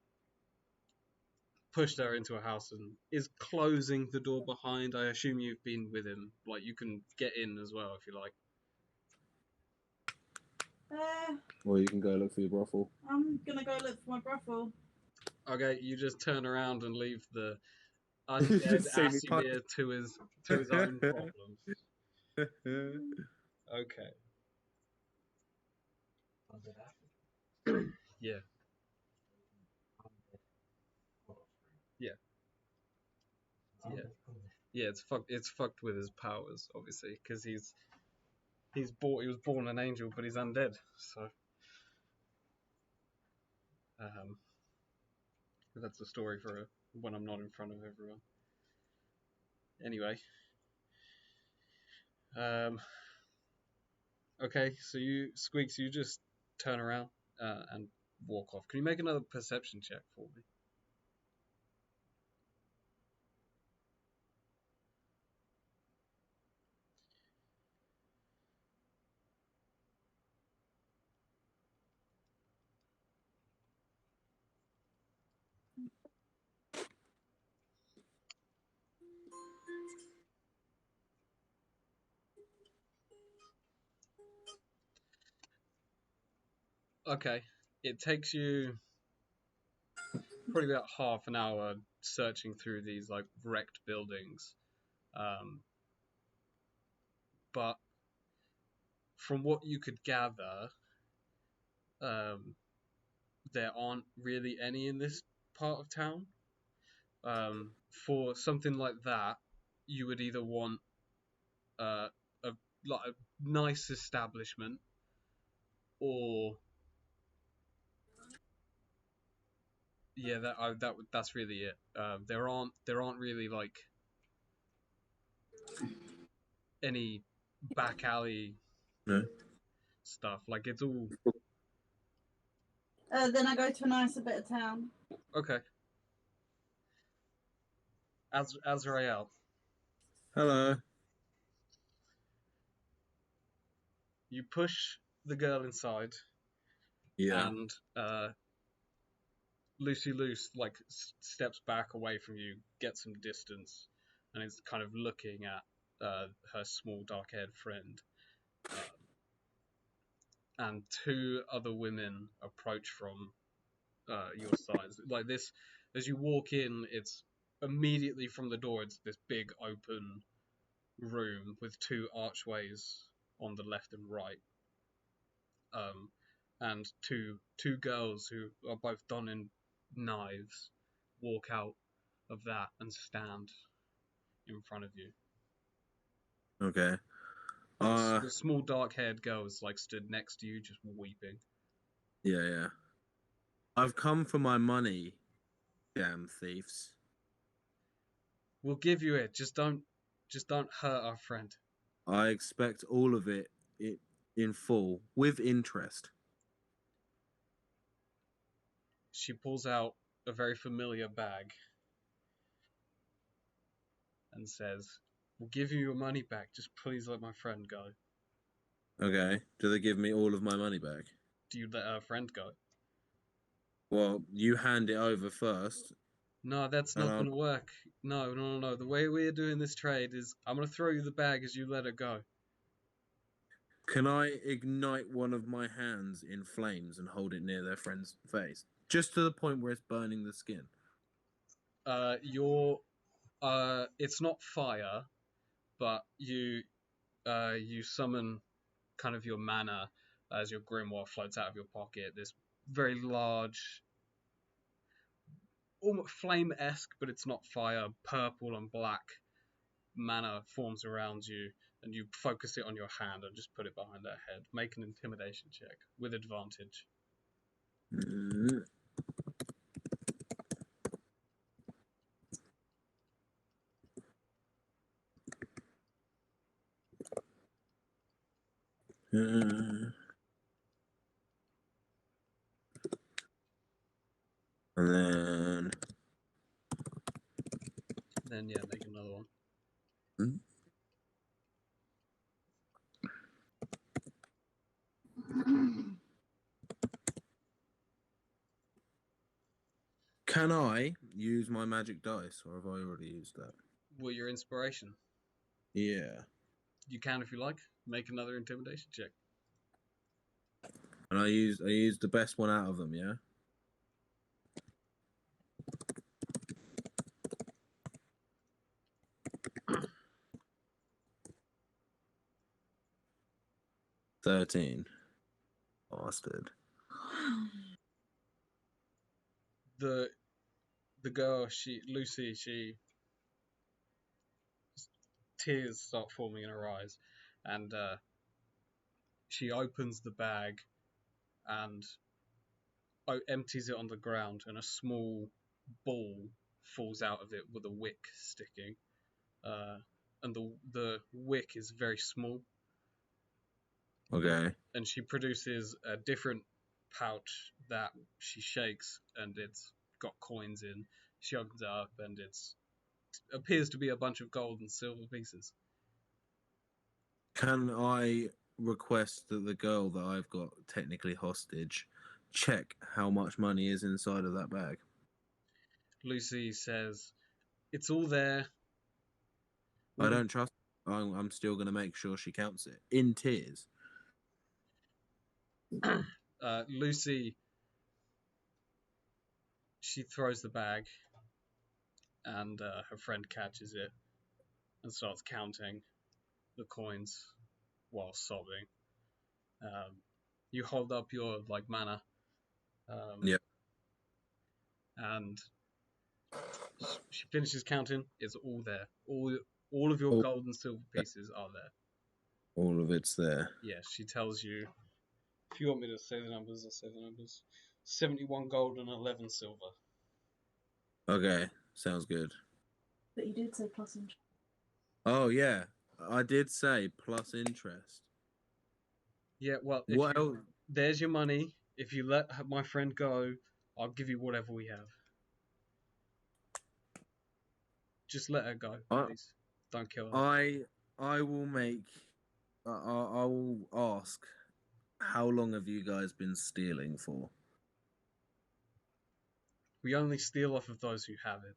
pushed her into a house and is closing the door behind. I assume you've been with him. Like, you can get in as well if you like. Or you can go look for your brothel. I'm gonna go look for my brothel. Okay, you just turn around and leave the undead Asimir to his own problems. Okay. Yeah. Yeah. Yeah. Yeah, it's fucked with his powers, obviously, because he was born an angel, but he's undead. So, that's a story for when I'm not in front of everyone. Anyway, okay, so Sqeaks, you just turn around and walk off. Can you make another perception check for me? Okay, it takes you probably about half an hour searching through these like wrecked buildings, but from what you could gather, there aren't really any in this part of town. For something like that, you would either want a nice establishment, or that's really it. There aren't really like any back alley stuff. Like, it's all. Then I go to a nicer bit of town. Okay. Azrael. Hello. You push the girl inside. Yeah. And Lucy Loose like steps back away from you, gets some distance, and is kind of looking at her small dark-haired friend. And two other women approach from your side. Like this, as you walk in, it's immediately from the door. It's this big open room with two archways on the left and right. And two girls who are both donning knives walk out of that and stand in front of you. Okay. The small dark-haired girl is like stood next to you, just weeping. Yeah. I've come for my money, damn thieves. We'll give you it. Just don't hurt our friend. I expect all of it in full, with interest. She pulls out a very familiar bag and says, "We'll give you your money back. Just please let my friend go." Okay. Do they give me all of my money back? Do you let our friend go? Well, you hand it over first. No, that's not going to work. No. The way we're doing this trade is I'm going to throw you the bag as you let her go. Can I ignite one of my hands in flames and hold it near their friend's face? Just to the point where it's burning the skin. It's not fire, but you summon kind of your mana as your grimoire floats out of your pocket. This very large, almost flame-esque, but it's not fire, purple and black mana forms around you, and you focus it on your hand and just put it behind her head. Make an intimidation check with advantage. And then yeah, make another one. Can I use my magic dice, or have I already used that? Well, your inspiration. Yeah. You can if you like. Make another intimidation check. And I used the best one out of them, yeah? $13. Bastard. The girl, Lucy, tears start forming in her eyes, and she opens the bag and empties it on the ground, and a small ball falls out of it with a wick sticking. And the wick is very small. Okay. And she produces a different pouch that she shakes, and it's got coins in. She opens it up, and it appears to be a bunch of gold and silver pieces. Can I request that the girl that I've got technically hostage check how much money is inside of that bag? Lucy says, "It's all there." I don't trust her. I'm still going to make sure she counts it. In tears. Lucy, she throws the bag, and her friend catches it and starts counting the coins while sobbing. You hold up your mana. Yep. And she finishes counting. It's all there. All of your gold and silver pieces are there. All of it's there. Yes, she tells you. If you want me to say the numbers, I'll say the numbers. 71 gold and 11 silver. Okay, sounds good. But you did say plus interest. Oh, yeah. I did say plus interest. Yeah, well, there's your money. If you let my friend go, I'll give you whatever we have. Just let her go, please. Don't kill her. I will make... I will ask, how long have you guys been stealing for? We only steal off of those who have it.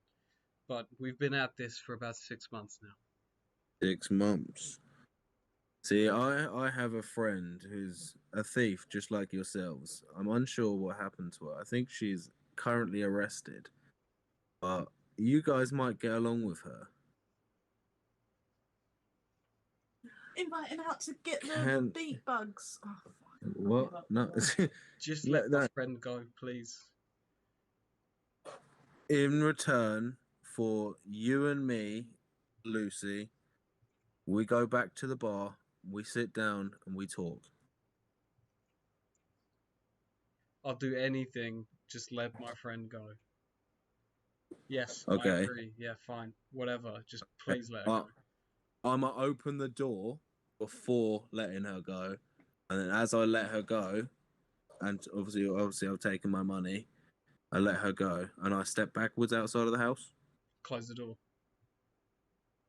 But we've been at this for about 6 months now. 6 months. See, I have a friend who's a thief just like yourselves. I'm unsure what happened to her. I think she's currently arrested. But you guys might get along with her. Invite him out to get the beat bugs. Oh, fuck. What? No. Just let my friend go, please. In return for you and me, Lucy, we go back to the bar, we sit down, and we talk. I'll do anything. Just let my friend go. Yes, Okay. I agree. Yeah, fine. Whatever. Just please let her go. I'm going to open the door before letting her go. And then as I let her go, and obviously I've taken my money, I let her go. And I step backwards outside of the house. Close the door.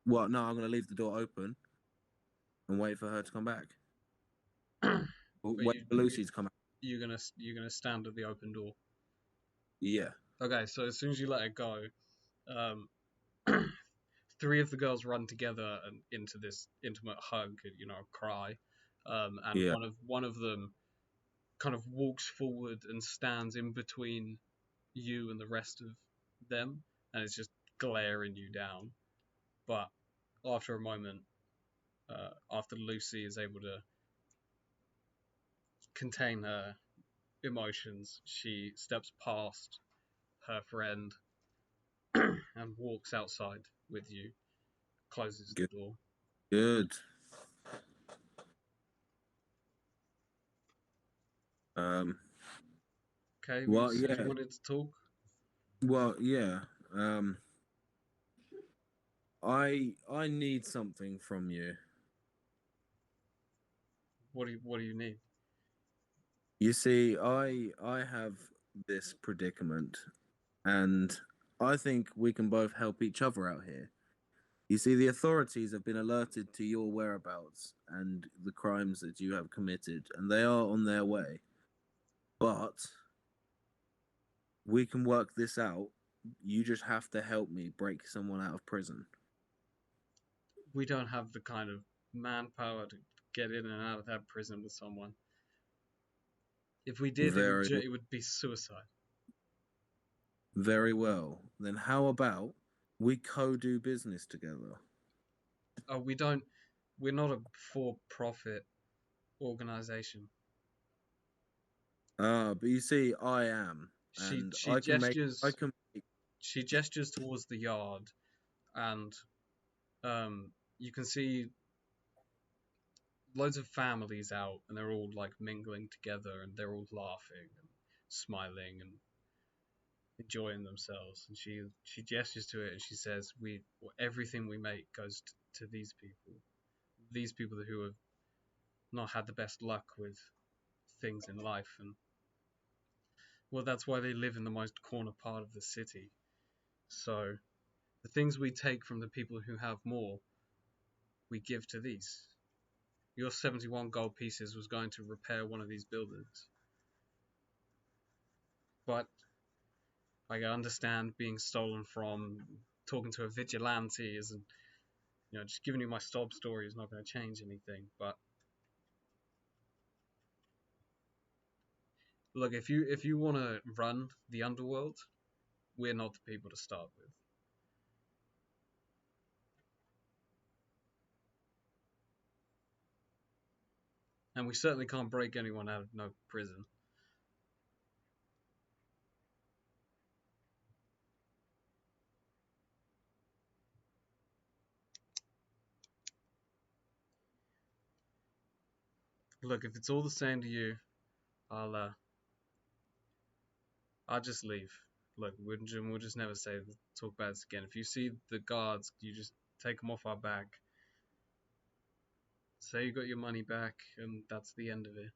Well, no, I'm going to leave the door open and wait for her to come back. Wait for Lucy to come out. You're gonna stand at the open door. Yeah. Okay, so as soon as you let it go, 3 of the girls run together and into this intimate hug, cry, and Yeah. one of them kind of walks forward and stands in between you and the rest of them, and it's just glaring you down. But after a moment, after Lucy is able to contain her emotions, she steps past her friend and walks outside with you, closes the door. Good. Okay, well, you yeah. wanted to talk? Well, yeah. I need something from you. What do you need? You see, I have this predicament, and I think we can both help each other out here. You see, the authorities have been alerted to your whereabouts and the crimes that you have committed, and they are on their way. But we can work this out. You just have to help me break someone out of prison. We don't have the kind of manpower to get in and out of that prison with someone. If we did, it would be suicide. Very well. Then how about we co-do business together? Oh, we're not a for-profit organization. But you see, I am. She gestures towards the yard, and you can see loads of families out, and they're all like mingling together, and they're all laughing and smiling and enjoying themselves. And she gestures to it, and she says, everything we make goes to these people who have not had the best luck with things in life, and well, that's why they live in the most corner part of the city. So the things we take from the people who have more, we give to these. Your 71 gold pieces was going to repair one of these buildings. But I understand being stolen from, talking to a vigilante isn't, just giving you my sob story is not going to change anything. But look, if you want to run the underworld, we're not the people to start with. And we certainly can't break anyone out of no prison. Look, if it's all the same to you, I'll just leave. Look, we'll just never talk about this again. If you see the guards, you just take them off our back. Say you got your money back, and that's the end of it.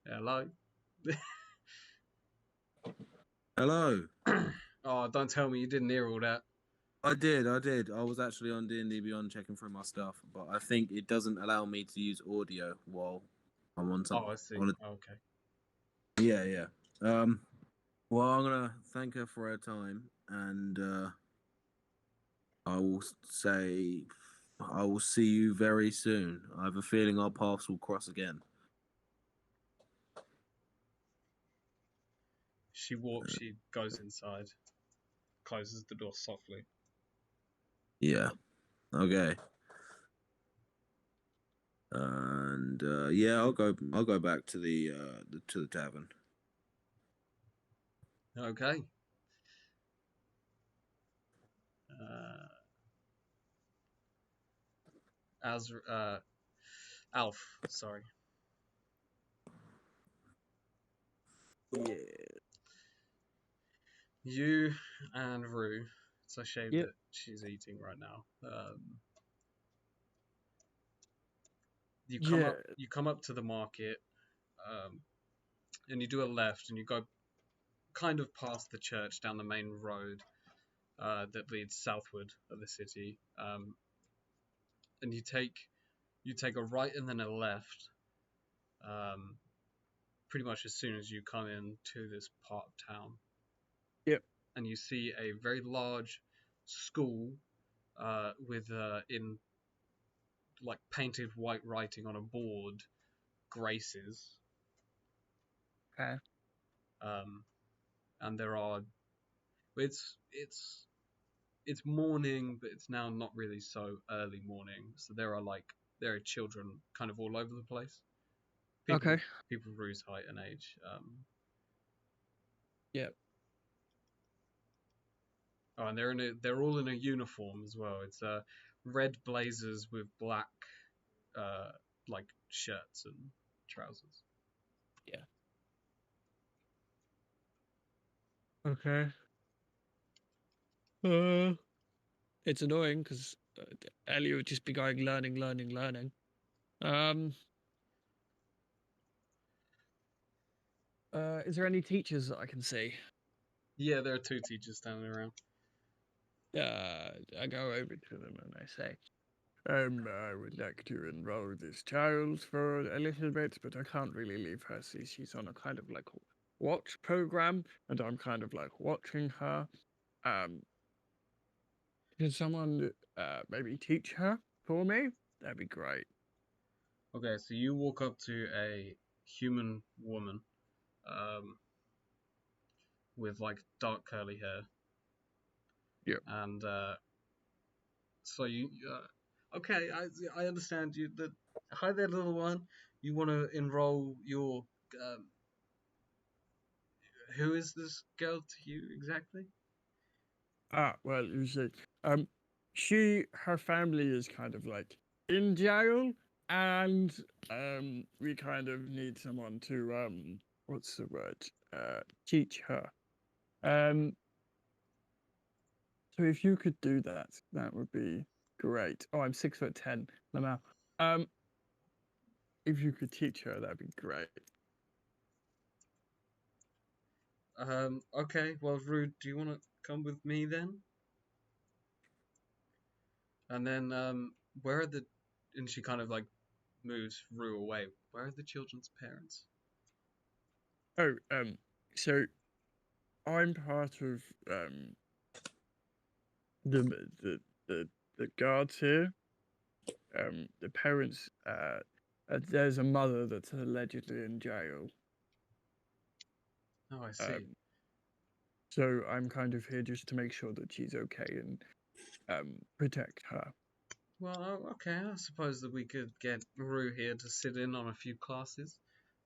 Hello? Hello. Oh, don't tell me you didn't hear all that. I did. I was actually on D&D Beyond checking through my stuff, but I think it doesn't allow me to use audio while I'm on something. Oh, I see. Okay. Yeah. Well, I'm gonna thank her for her time, and I will say I will see you very soon. I have a feeling our paths will cross again. She goes inside, closes the door softly. Yeah. Okay. And yeah, I'll go back to the tavern. Okay. Alf, sorry. Yeah. You and Rue. It's a shame Yep. that she's eating right now. You come up to the market, and you do a left, and you go kind of past the church down the main road that leads southward of the city, and you take a right and then a left, pretty much as soon as you come into this part of town. Yep. And you see a very large school with in like painted white writing on a board, Graces. Okay. And there are it's morning, but it's now not really so early morning. So there are children kind of all over the place. People Rue's height and age. Yep. Oh, and they're all in a uniform as well. It's red blazers with black like shirts and trousers. Yeah. Okay. It's annoying because Ellie would just be going learning. Is there any teachers that I can see? Yeah, there are 2 teachers standing around. I go over to them and I say, I would like to enroll this child for a little bit, but I can't really leave her. See, she's on a kind of like watch program, and I'm kind of like watching her. Can someone maybe teach her for me? That'd be great. Okay, so you walk up to a human woman, with like dark curly hair. Yeah. And so you, okay, I understand you. Hi there, little one. You want to enroll your. Who is this girl to you exactly? Well, you see, her family is kind of like in jail, and we kind of need someone to what's the word? Teach her. So if you could do that, that would be great. Oh, I'm 6'10", Lamau. If you could teach her, that'd be great. Okay, well, Rue, do you want to come with me then? And then, where are the... And she kind of, like, moves Rue away. Where are the children's parents? Oh, so I'm part of, the guards here. The parents, there's a mother that's allegedly in jail. Oh, I see. So I'm kind of here just to make sure that she's okay and protect her. Well, okay, I suppose that we could get Rue here to sit in on a few classes,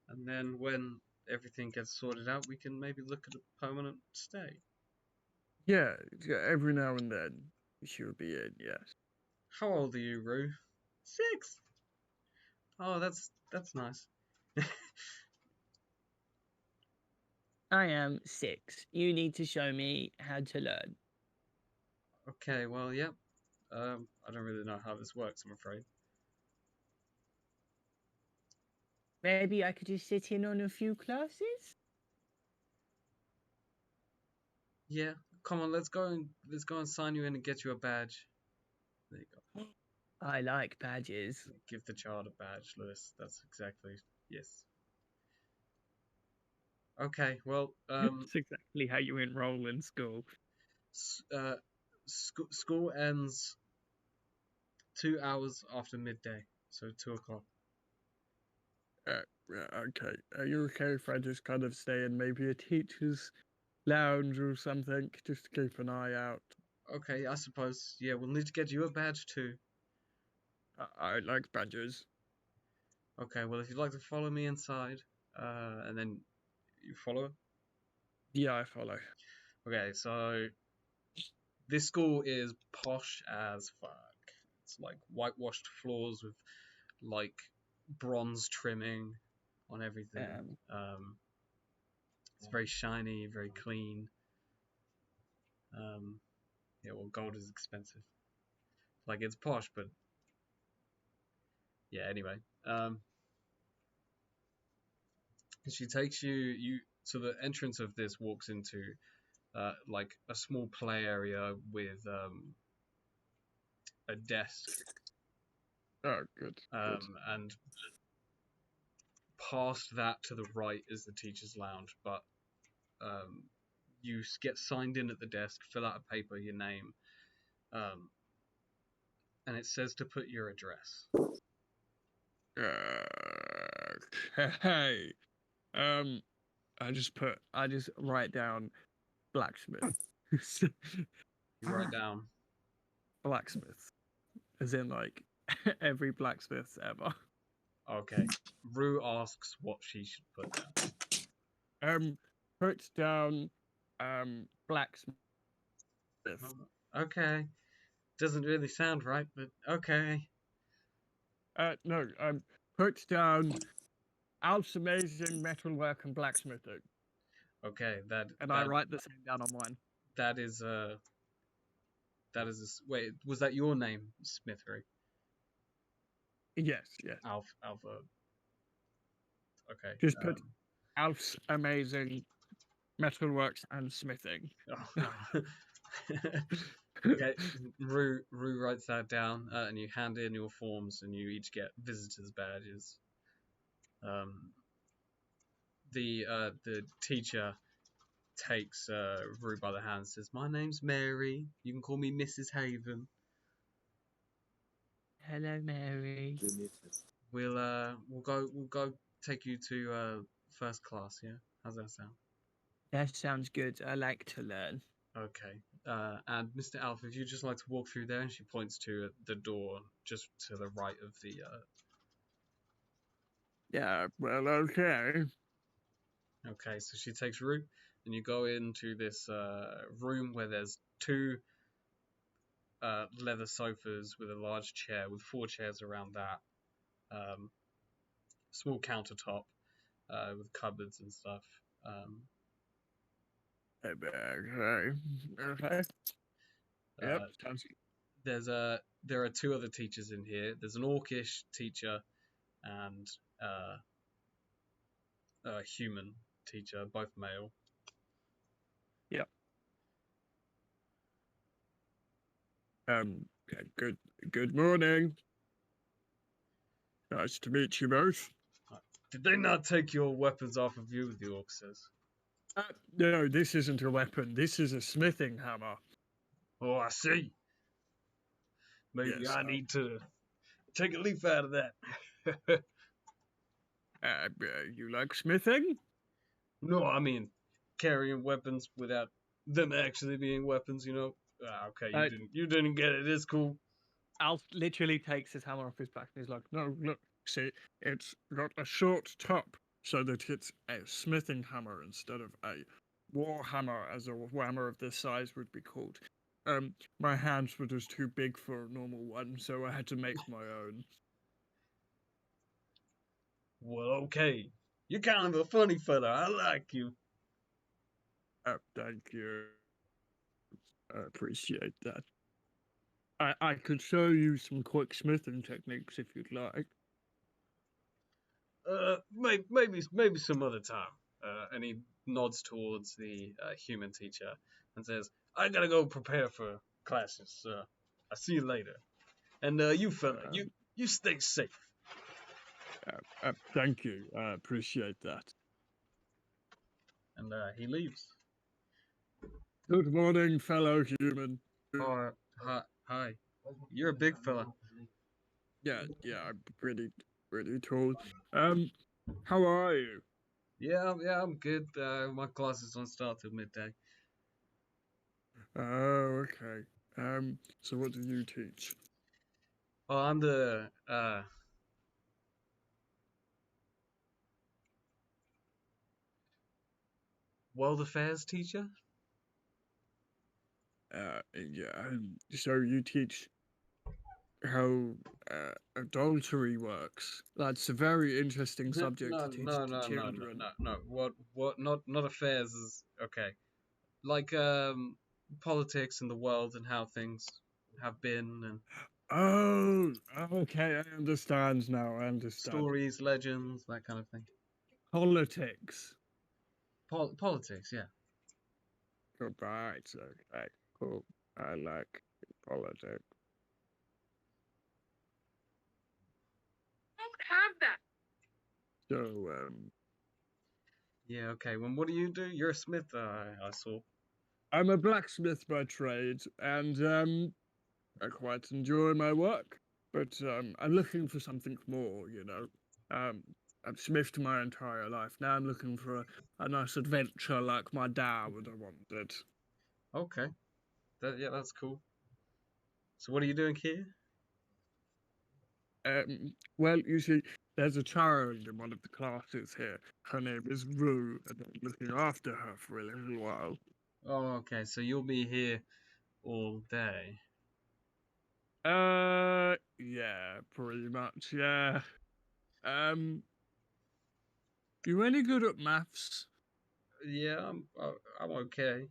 and then when everything gets sorted out, we can maybe look at a permanent stay. Yeah, every now and then she would be in, yes. How old are you, Rue? 6. Oh, that's nice. I am 6. You need to show me how to learn. Okay, well, yep. I don't really know how this works, I'm afraid. maybe I could just sit in on a few classes. Yeah, come on, let's go and sign you in and get you a badge. There you go. I like badges. Give the child a badge, Lewis. That's exactly, yes. Okay, well, That's exactly how you enroll in school. School ends 2 hours after midday, so 2 o'clock. Okay. Are you okay if I just kind of stay in maybe a teacher's lounge or something, just to keep an eye out? Okay, I suppose. Yeah, we'll need to get you a badge too. I like badges. Okay, well, if you'd like to follow me inside, and then you follow? Yeah, I follow. Okay, so this school is posh as fuck. It's like whitewashed floors with like bronze trimming on everything. It's very shiny, very clean. Yeah, well, gold is expensive. Like, it's posh, but yeah. Anyway, she takes you to the entrance of this. Walks into like a small play area with a desk. Oh, good. And past that to the right is the teacher's lounge, but you get signed in at the desk, fill out a paper, your name, and it says to put your address. Okay. I just write down blacksmith. You write down blacksmith, as in like every blacksmith ever. Okay. Rue asks what she should put down. Put down blacksmith. Okay. Doesn't really sound right, but okay. No, put down Alf's amazing metalwork and blacksmithing. Okay, I write the same down on mine. That is wait, was that your name, Smithery? Yes. Alpha. Okay. Just put Alf's amazing metalworks and smithing. Oh. Okay, Rue writes that down, and you hand in your forms, and you each get visitors' badges. The teacher takes Rue by the hand and says, "My name's Mary. You can call me Mrs. Haven." Hello, Mary. We'll go take you to first class. Yeah, how's that sound? That sounds good. I like to learn. Okay. And Mr. Alpha, if you'd just like to walk through there, and she points to the door just to the right of the. Yeah. Well, okay. Okay, so she takes Rue, and you go into this room where there's two leather sofas with a large chair, with 4 chairs around that. Small countertop with cupboards and stuff. Okay. Yep. There are 2 other teachers in here. There's an orcish teacher and a human teacher, both male. Yep. Okay, good morning. Nice to meet you both. Did they not take your weapons off of you, the orc says? No, this isn't a weapon. This is a smithing hammer. Oh, I see. Maybe yes, I need to take a leaf out of that. You like smithing? No, I mean carrying weapons without them actually being weapons, you know? Okay, you didn't get it. It's cool. Alf literally takes his hammer off his back and he's like, no, look, see, it's got a short top so that it's a smithing hammer instead of a war hammer, as a hammer of this size would be called. My hands were just too big for a normal one, so I had to make my own. Well, okay. You're kind of a funny fella. I like you. Thank you. I appreciate that. I could show you some quick smithing techniques if you'd like. maybe some other time. And he nods towards the human teacher and says, "I gotta go prepare for classes. I'll see you later. And you fella, you stay safe." Thank you. I appreciate that. And he leaves. Good morning, fellow human. Oh, hi. You're a big fella. Yeah, I'm pretty tall. How are you? Yeah, I'm good. My classes don't start till midday. Oh, okay. So what do you teach? Oh, I'm the world affairs teacher. Yeah. So you teach how adultery works. That's a very interesting subject to teach to children. No. What? Not affairs is okay. Like politics in the world and how things have been and. Oh, okay. I understand now. I understand. Stories, legends, that kind of thing. Politics. Politics, yeah. Right. Okay. Cool. I like politics. Have that. So, yeah, okay. Well, what do you do? You're a smith, I saw. I'm a blacksmith by trade, and I quite enjoy my work. But I'm looking for something more, you know. I've smithed my entire life. Now I'm looking for a nice adventure like my dad would have wanted. Okay. That's cool. So what are you doing here? Well, you see, there's a child in one of the classes here. Her name is Rue, and I'm looking after her for a little while. Oh, okay. So you'll be here all day. Yeah, pretty much, yeah. You any good at maths? Yeah, I'm okay.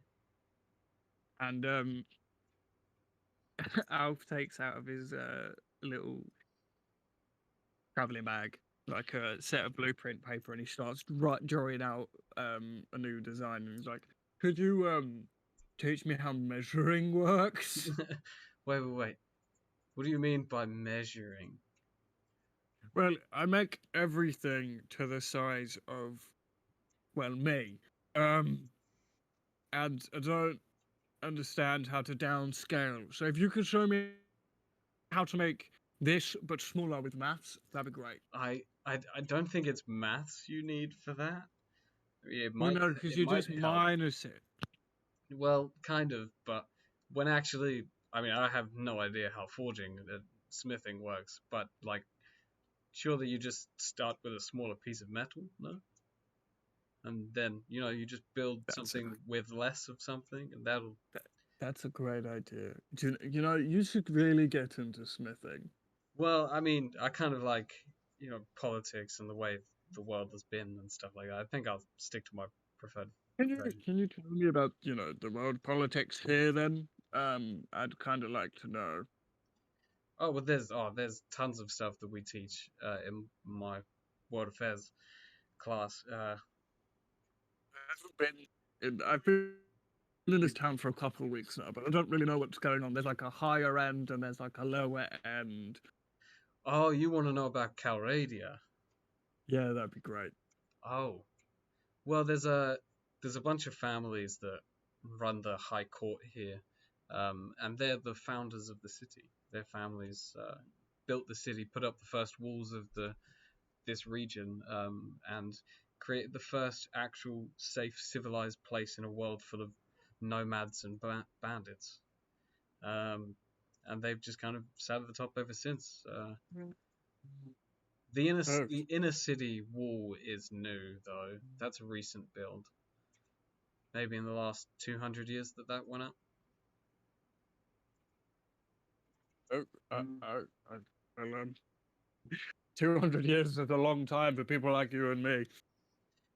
And Alf takes out of his little traveling bag like a set of blueprint paper, and he starts drawing out a new design. And he's like, "Could you teach me how measuring works?" Wait. What do you mean by measuring? Well, I make everything to the size of, well, me. And I don't understand how to downscale. So if you could show me how to make this but smaller with maths, that'd be great. I don't think it's maths you need for that. Well, no, because you just minus it. Well, kind of, but when actually, I mean, I have no idea how forging and smithing works, but like, surely you just start with a smaller piece of metal, no? And then, you just build something with less of something, and that'll... That's a great idea. You should really get into smithing. Well, I mean, I kind of like, politics and the way the world has been and stuff like that. I think I'll stick to my preferred... Can you tell me about, the world politics here then? I'd kind of like to know. Oh, well, there's tons of stuff that we teach in my world affairs class. I've been in this town for a couple of weeks now, but I don't really know what's going on. There's like a higher end and there's like a lower end. Oh, you want to know about Calradia? Yeah, that'd be great. Oh, well, there's a bunch of families that run the high court here, and they're the founders of the city. Their families built the city, put up the first walls of this region, and created the first actual safe, civilized place in a world full of nomads and bandits. And they've just kind of sat at the top ever since. The inner city wall is new, though. That's a recent build. Maybe in the last 200 years that went up. 200 years is a long time for people like you and me.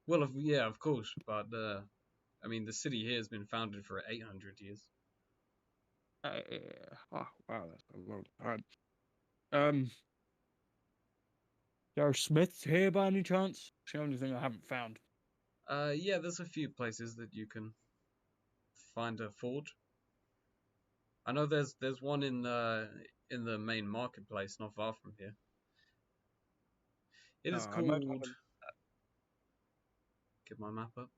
Well, yeah, of course, but I mean, the city here has been founded for 800 years. Oh, wow, that's a long time. Joe Smith's here by any chance? It's the only thing I haven't found. Yeah, there's a few places that you can find a forge. I know there's one in the main marketplace, not far from here. It is I might have called. Get my map up.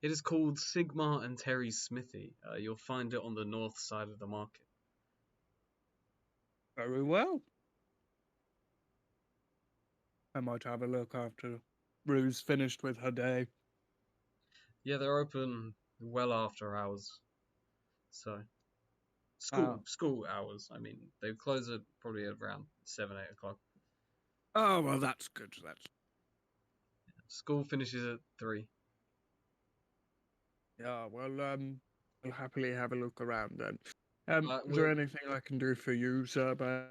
It is called Sigmar and Terry's Smithy. You'll find it on the north side of the market. Very well. I might have a look after Rue's finished with her day. Yeah, they're open well after hours. So, school hours. I mean, they close at probably around 7, 8 o'clock. Oh, well, that's good. School finishes at 3. Yeah, well, I'll happily have a look around then. Is there anything I can do for you, sir, by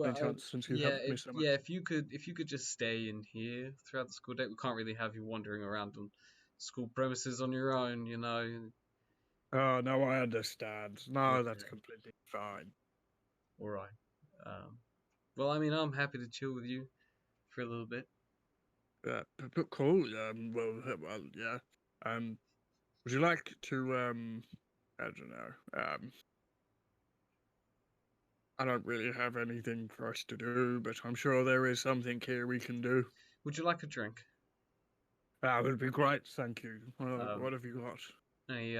any chance, since you haven't missed so much? Yeah, if you could just stay in here throughout the school day, we can't really have you wandering around on school premises on your own, you know. Oh, no, I understand. No, that's completely fine. All right. Well, I mean, I'm happy to chill with you for a little bit. Yeah, but cool. Well, yeah. Would you like to, I don't know, I don't really have anything for us to do, but I'm sure there is something here we can do. Would you like a drink? That would be great, thank you. What have you got? He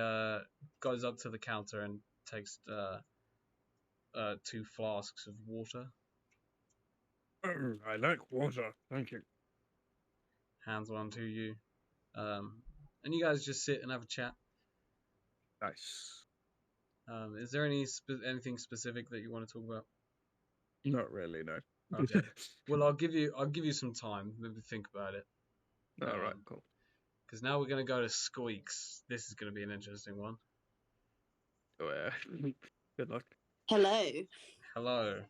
goes up to the counter and takes 2 flasks of water. Oh, I like water, thank you. Hands one to you. And you guys just sit and have a chat. Nice. Is there anything specific that you want to talk about? Not really, no. Okay. Well, I'll give you some time. Maybe think about it. All right, cool. Because now we're going to go to Sqeaks. This is going to be an interesting one. Oh, yeah. Good luck. Hello. Hello.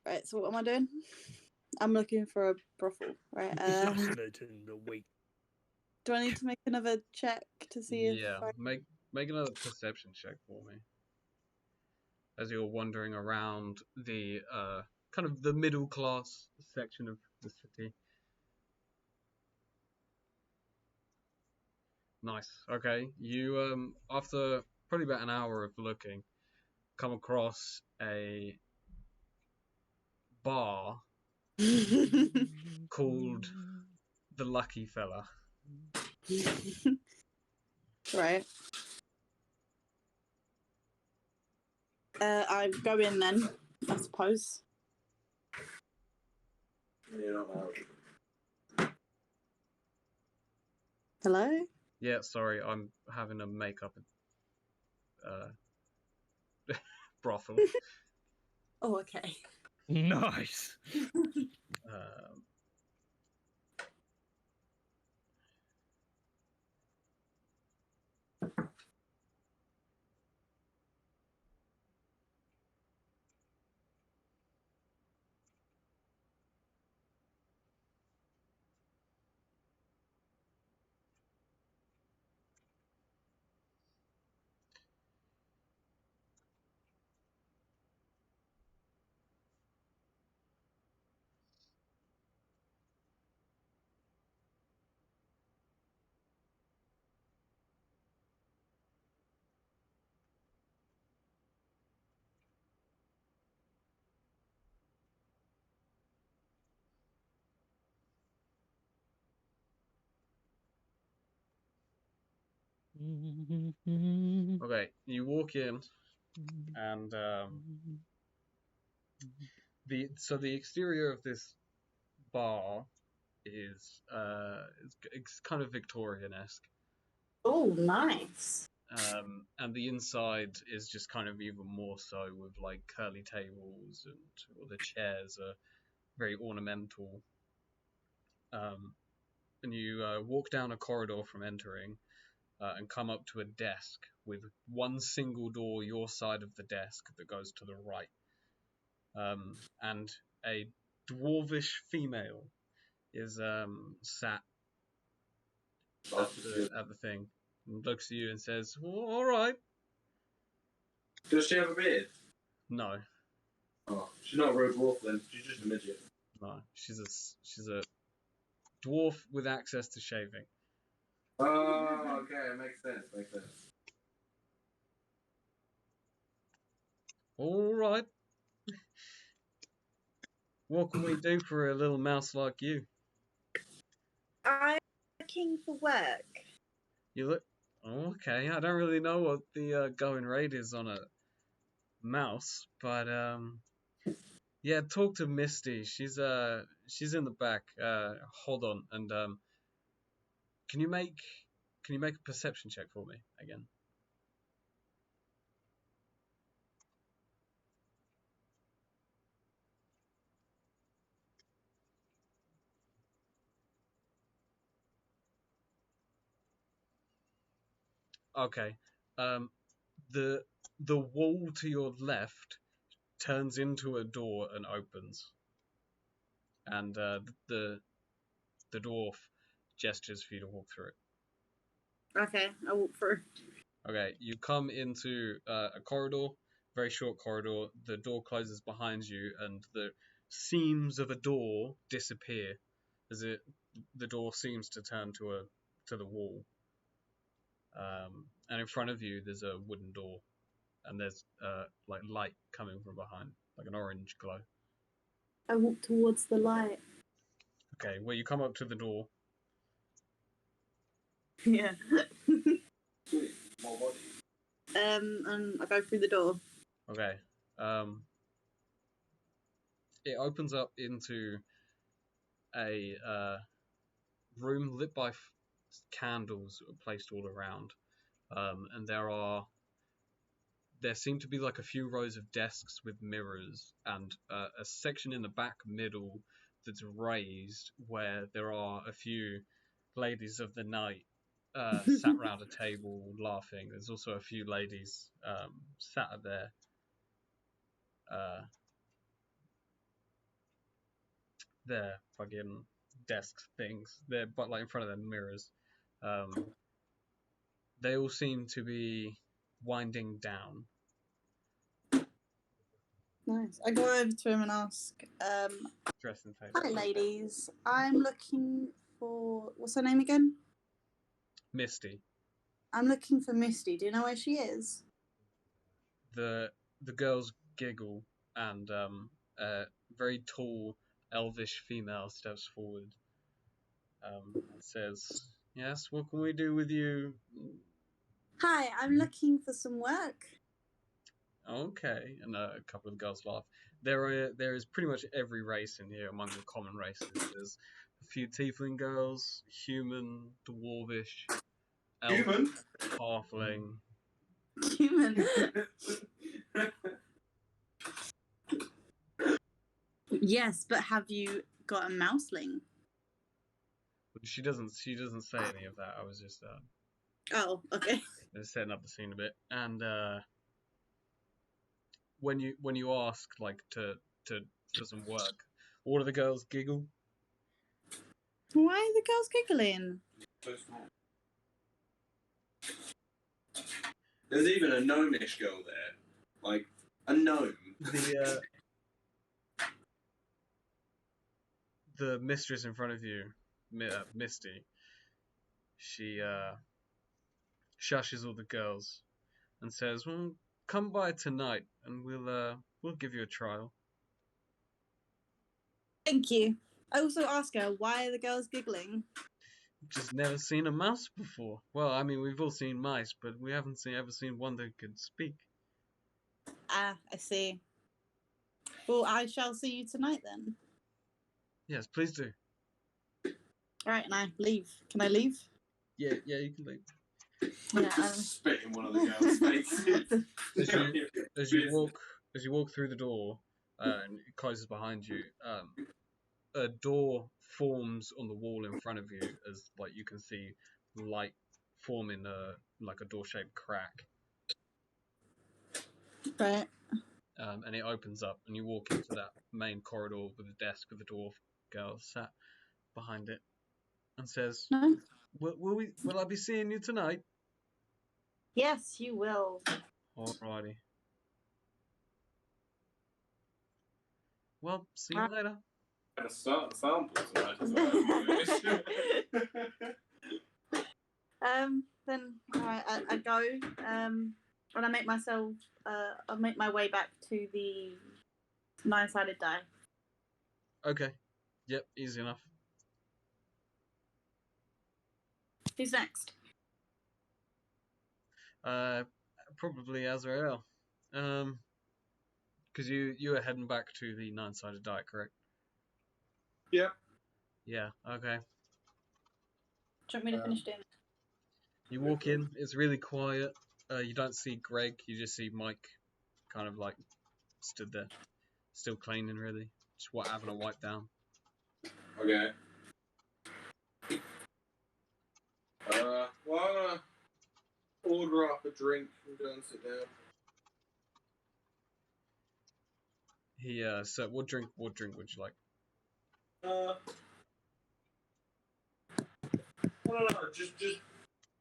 Right, so what am I doing? I'm looking for a brothel, right? Fascinating the week. Do I need to make another check to see if I... make another perception check for me. As you're wandering around the kind of the middle class section of the city. Nice. Okay. You after probably about an hour of looking, come across a bar called the Lucky Fella. Right. I go in then, I suppose. Hello? Yeah, sorry, I'm having a makeup brothel. Oh, okay. Nice. Okay, you walk in, and the exterior of this bar is it's kind of Victorian-esque. Oh, nice. And the inside is just kind of even more so, with like curly tables, and all the chairs are very ornamental. And you walk down a corridor from entering, and come up to a desk with one single door your side of the desk that goes to the right. And a dwarvish female is sat at the thing. and looks at you and says, well, "All right." Does she have a beard? No, Oh, she's not a real dwarf then. She's just a midget. no, she's a dwarf with access to shaving. Oh, okay, makes sense. All right. What can we do for a little mouse like you? I'm looking for work. You look okay. I don't really know what the going rate is on a mouse, but yeah, talk to Misty. She's in the back. Hold on, and can you make a perception check for me again? Okay. The wall to your left turns into a door and opens, and the dwarf gestures for you to walk through it. Okay, I walk through. Okay, you come into a corridor, very short corridor. The door closes behind you, and the seams of a door disappear as the door seems to turn to the wall. And in front of you, there's a wooden door, and there's like light coming from behind, like an orange glow. I walk towards the light. Okay, well, you come up to the door. Yeah. And I go through the door. Okay. It opens up into a room lit by candles placed all around, and there seem to be like a few rows of desks with mirrors, and a section in the back middle that's raised where there are a few ladies of the night sat around a table laughing. There's also a few ladies sat at their fucking desk things. They're but like in front of their mirrors. They all seem to be winding down. Nice. I go over to him and ask, Dressed in face. hi ladies, I'm looking for, what's her name again? Misty. I'm looking for Misty. Do you know where she is? The girls giggle, and a very tall, elvish female steps forward. Says, "Yes, what can we do with you?" Hi, I'm looking for some work. Okay, and a couple of the girls laugh. There is pretty much every race in here among the common races. There's a few tiefling girls, human, dwarvish, elf, halfling. Human. Yes, but have you got a mouseling? She doesn't say any of that. I was just Oh, okay. setting up the scene a bit. And when you ask like for some work, all of the girls giggle. Why are the girls giggling? There's even a gnomish girl there, like a gnome. The mistress in front of you, Misty, she shushes all the girls and says, "Well, come by tonight, and we'll give you a trial." Thank you. I also ask her, why are the girls giggling? Just never seen a mouse before. Well, I mean, we've all seen mice, but we haven't ever seen one that could speak. Ah, I see. Well, I shall see you tonight then. Yes, please do. Alright, and I leave. Can I leave? Yeah, you can leave. Yeah, spit in one of the girls' faces. As you walk through the door, and it closes behind you, a door forms on the wall in front of you, as like you can see light form in a door-shaped crack. Right. And it opens up, and you walk into that main corridor with a desk with a dwarf girl sat behind it, and says, No. Will I be seeing you tonight?" Yes, you will. Alrighty. Well, see you later. And a sample tonight as well. Then I go, and I make myself, I make my way back to the 9-sided die. Okay. Yep, easy enough. Who's next? Probably Azrael. Because you were heading back to the 9-sided die, correct? Yep. Yeah. Okay. Do you want me to finish doing it? You walk in. It's really quiet. You don't see Greg. You just see Mike, kind of like stood there, still cleaning. Really, just having a wipe down. Okay. Well, I'm gonna order up a drink and go and sit down. So what drink would you like? I don't know, just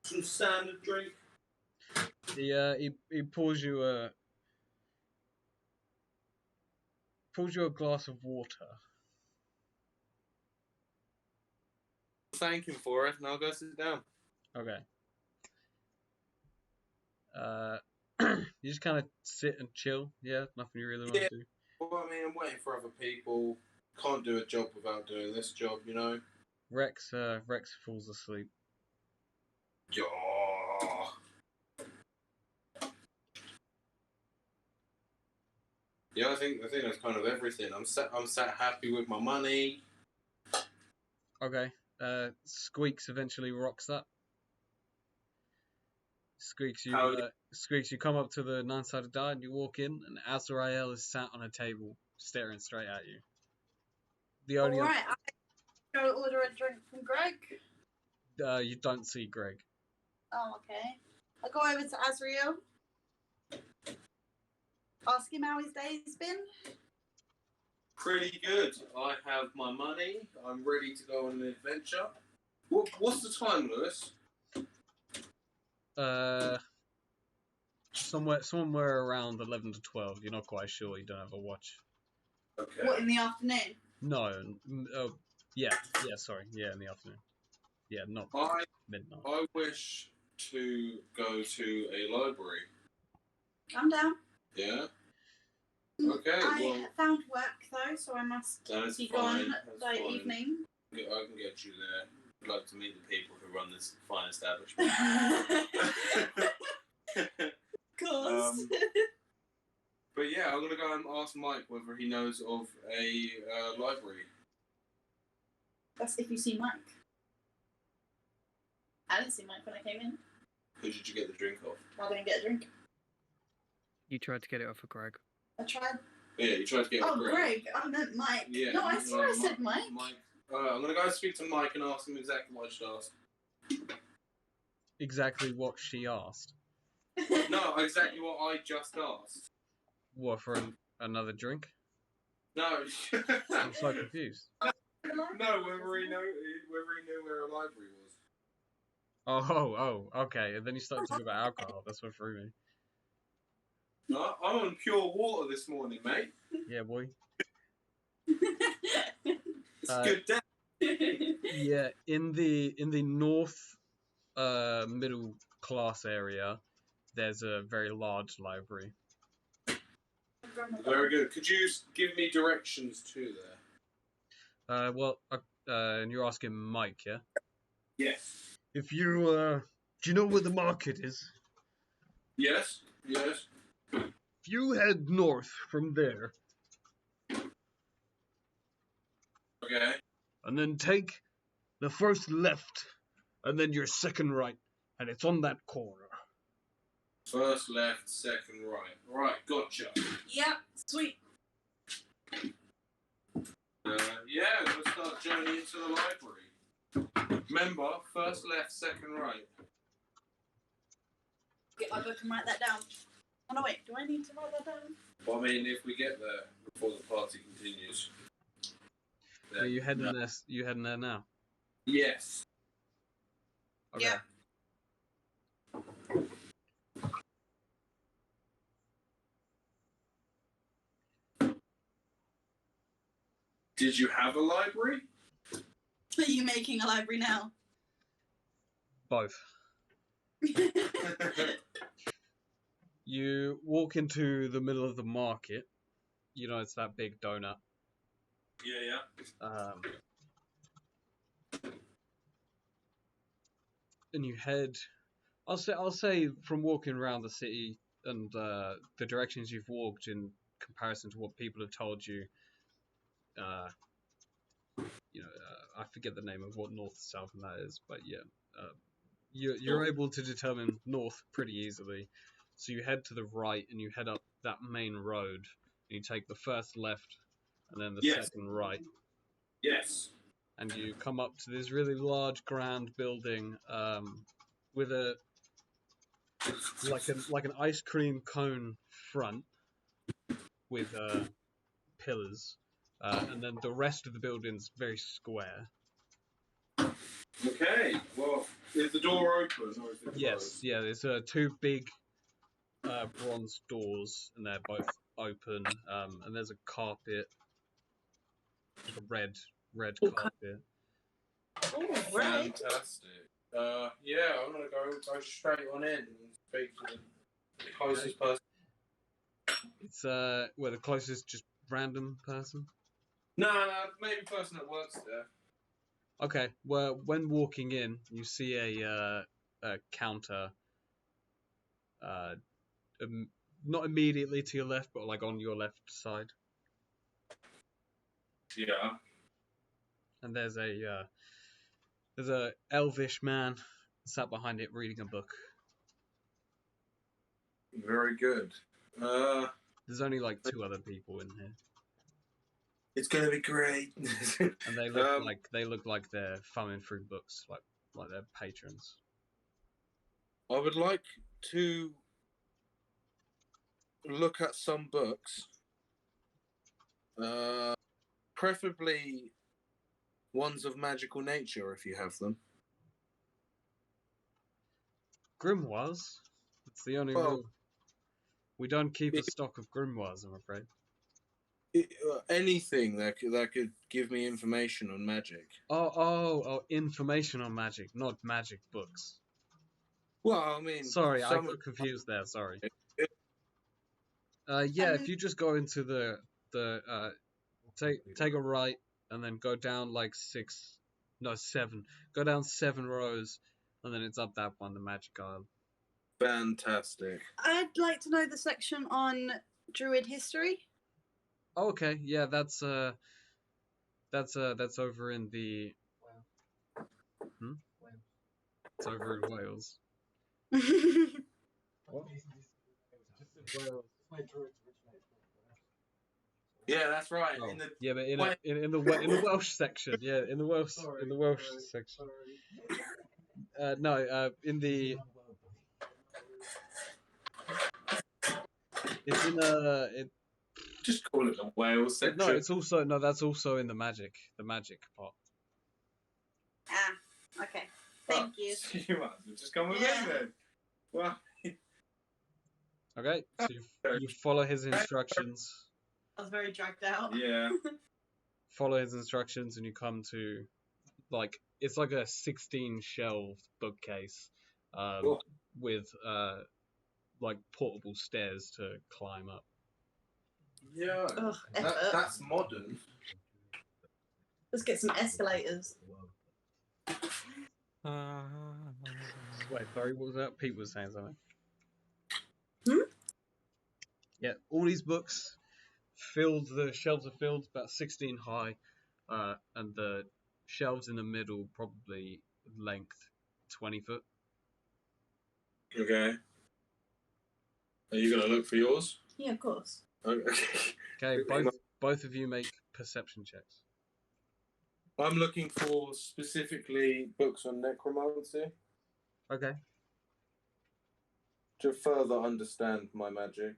some standard drink. He pours you a glass of water. Thank him for it, and I'll go sit down. Okay. You just kind of sit and chill. Yeah, nothing you really want to do. Well, I mean, I'm waiting for other people. Can't do a job without doing this job, you know. Rex falls asleep. Yeah. Yeah, I think that's kind of everything. I'm sat happy with my money. Okay. Sqeaks eventually rocks up. Sqeaks, you come up to the 9-sided die and you walk in, and Azrael is sat on a table, staring straight at you. Alright, I go order a drink from Greg. You don't see Greg. Oh, okay. I go over to Azrael. Ask him how his day's been. Pretty good. I have my money. I'm ready to go on an adventure. What's the time, Lewis? Somewhere around 11 to 12. You're not quite sure. You don't have a watch. Okay. What, in the afternoon? No. Yeah. Sorry. Yeah, in the afternoon. Yeah, not midnight. I wish to go to a library. I'm down. Yeah. Okay. I found work though, so I must be gone by evening. I can get you there. I'd like to meet the people who run this fine establishment. Of course. But yeah, I'm gonna go and ask Mike whether he knows of a library. That's if you see Mike. I didn't see Mike when I came in. Who did you get the drink off? I didn't get a drink. You tried to get it off of Greg. I tried. Yeah, you tried to get it off Greg. Greg. I meant Mike. Yeah, no, I swear I said Mike. I'm gonna go and speak to Mike and ask him exactly what I should ask. Exactly what she asked. No, exactly what I just asked. What, for another drink? No. I'm so confused. No, whether he knew where a library was. Oh, okay. And then you started talking about alcohol. That's what threw me. No, I'm on pure water this morning, mate. Yeah, boy. It's a good day. Yeah, in the north middle class area, there's a very large library. Very good. Could you give me directions to there? And you're asking Mike, yeah? Yes. If you, do you know where the market is? Yes. If you head north from there. Okay. And then take the first left, and then your second right, and it's on that corner. First left, second right. Right, gotcha. Yeah, sweet. Yeah, we'll start journeying into the library. Remember, first left, second right. Get my book and write that down. Oh no, wait, do I need to write that down? Well, I mean, if we get there before the party continues. Are you heading there? You heading there now? Yes. Okay. Yeah. Did you have a library? Are you making a library now? Both. You walk into the middle of the market. You know, it's that big donut. Yeah. And you head. I'll say from walking around the city and the directions you've walked in comparison to what people have told you. I forget the name of what north, south, and that is, but yeah, you're able to determine north pretty easily. So you head to the right and you head up that main road. And you take the first left and then the second right. Yes. And you come up to this really large, grand building with like an ice cream cone front with pillars, and then the rest of the building's very square. Okay. Well, is the door open or is it closed? Yeah. There's two big bronze doors, and they're both open. And there's a carpet, like a red carpet. Oh, right. Fantastic. Yeah, I'm gonna go straight on in and speak to the closest person. It's the closest just random person. No, maybe person that works there. Okay. Well, when walking in, you see a counter. Not immediately to your left, but like on your left side. Yeah. And there's a elvish man sat behind it reading a book. Very good. There's only like 2 other people in here. It's gonna be great. And they look like they're thumbing through books, like they're patrons. I would like to look at some books. Preferably ones of magical nature, if you have them. Grimoires? That's the only rule. We don't keep a stock of grimoires, I'm afraid. Anything that could give me information on magic. Oh, information on magic, not magic books. Well, I mean... Sorry, I got confused there, sorry. If you just go into the take a right, and then go down like 7. Go down 7 rows, and then it's up that one, the magic aisle. Fantastic. I'd like to know the section on Druid history. Oh, okay, yeah, that's over in the. It's over in Wales. What? Yeah, that's right. Oh, but in the Welsh section, in the Welsh section. In the. It's in Just call it the Wales section. No, that's also in the magic part. Ah, okay. Thank you. You might as well just come with me then. Well. Okay, so you follow his instructions. I was very dragged out. Yeah. Follow his instructions, and you come to, it's like a 16-shelved bookcase, with portable stairs to climb up. Yeah, that's modern. Let's get some escalators. Wait, sorry, what was that? Pete was saying something. Yeah, all these books the shelves are filled, about 16 high, and the shelves in the middle probably length 20 foot. Okay. Are you gonna look for yours? Yeah, of course. Okay. Both of you make perception checks. I'm looking for specifically books on necromancy. Okay. To further understand my magic.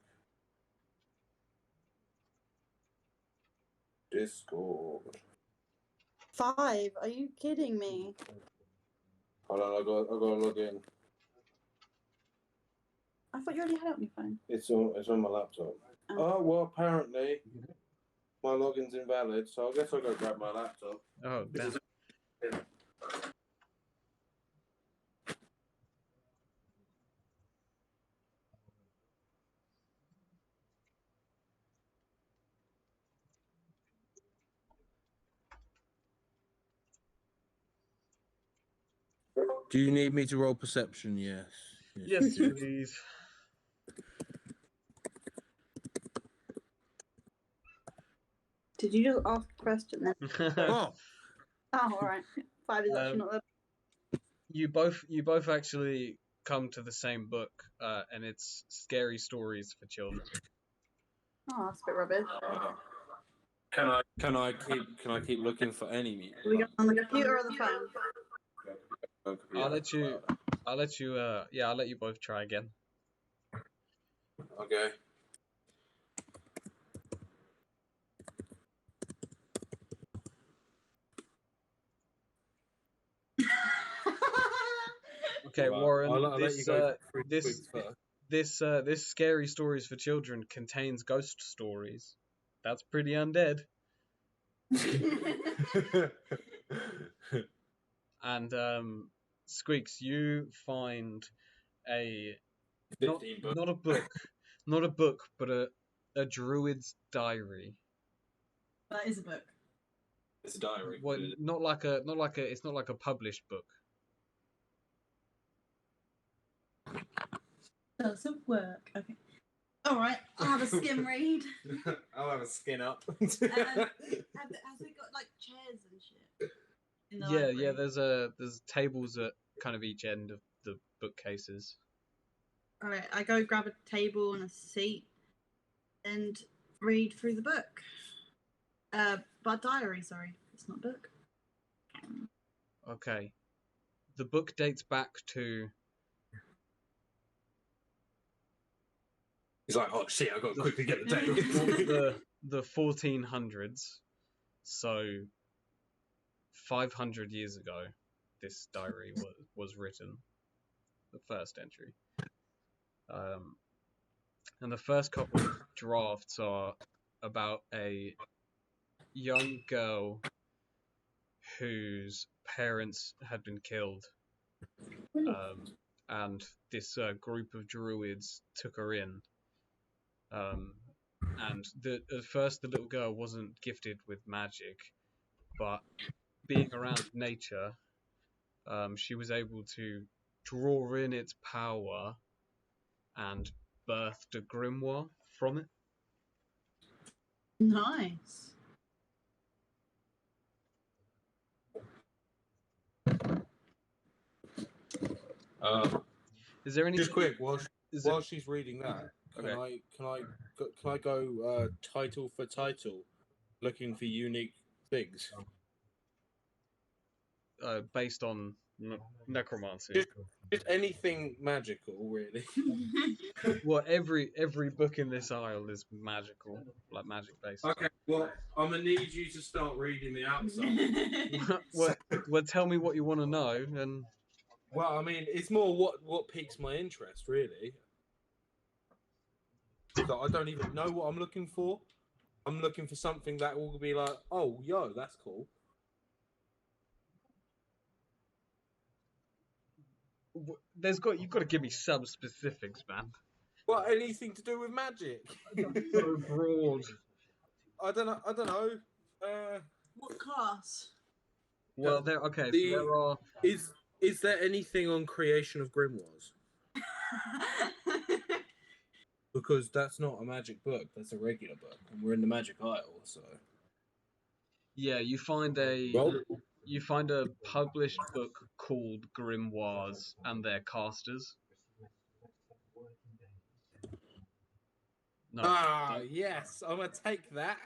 Discord. 5? Are you kidding me? Hold on, I gotta log in. I thought you already had it on your phone. It's on my laptop. Oh well, apparently my login's invalid, so I guess I'll go grab my laptop. Oh, damn. Do you need me to roll perception? Yes. Yes, please. Did you just ask a question then? Oh, all right. 5 is actually not that. You both actually come to the same book, and it's Scary Stories for Children. Oh, that's a bit rubbish. can I keep looking for any? Are we going on the computer or the phone? I'll let you both try again. Okay. Okay, Right. Warren. I'll let you go This Scary Stories for Children contains ghost stories. That's pretty undead. And Sqeaks, you find not a book, but a druid's diary. That is a book. It's a diary. Well, it's not like a published book. Doesn't work. Okay. All right. I'll have a skim read. I'll have a skin up. Has it got like chairs and shit? In the library? Yeah. There's tables at kind of each end of the bookcases. All right. I go grab a table and a seat and read through the book. But diary. Sorry, it's not a book. Okay. The book dates back to. He's like, oh shit, I've got to quickly get the date. the 1400s. So 500 years ago, this diary was written. The first entry. And the first couple of drafts are about a young girl whose parents had been killed. And this group of druids took her in. And at first the little girl wasn't gifted with magic, but being around nature, she was able to draw in its power and birthed a grimoire from it. Nice. Is there any just quick while she's reading that? Can I go title for title, looking for unique things? Based on necromancy. Just anything magical, really. Well, every book in this aisle is magical, like magic based. Okay, well, I'm gonna need you to start reading the outside. well, tell me what you want to know, and. Well, I mean, it's more what piques my interest, really. So I don't even know what I'm looking for. I'm looking for something that will be like, oh, yo, that's cool. You've got to give me some specifics, man. Well, anything to do with magic. So broad. I don't know. What class? Well, there are. Is there anything on creation of grimoires? Because that's not a magic book. That's a regular book, and we're in the magic aisle, so. Yeah, you find a published book called Grimoires and Their Casters. No. Yes, I'm gonna take that.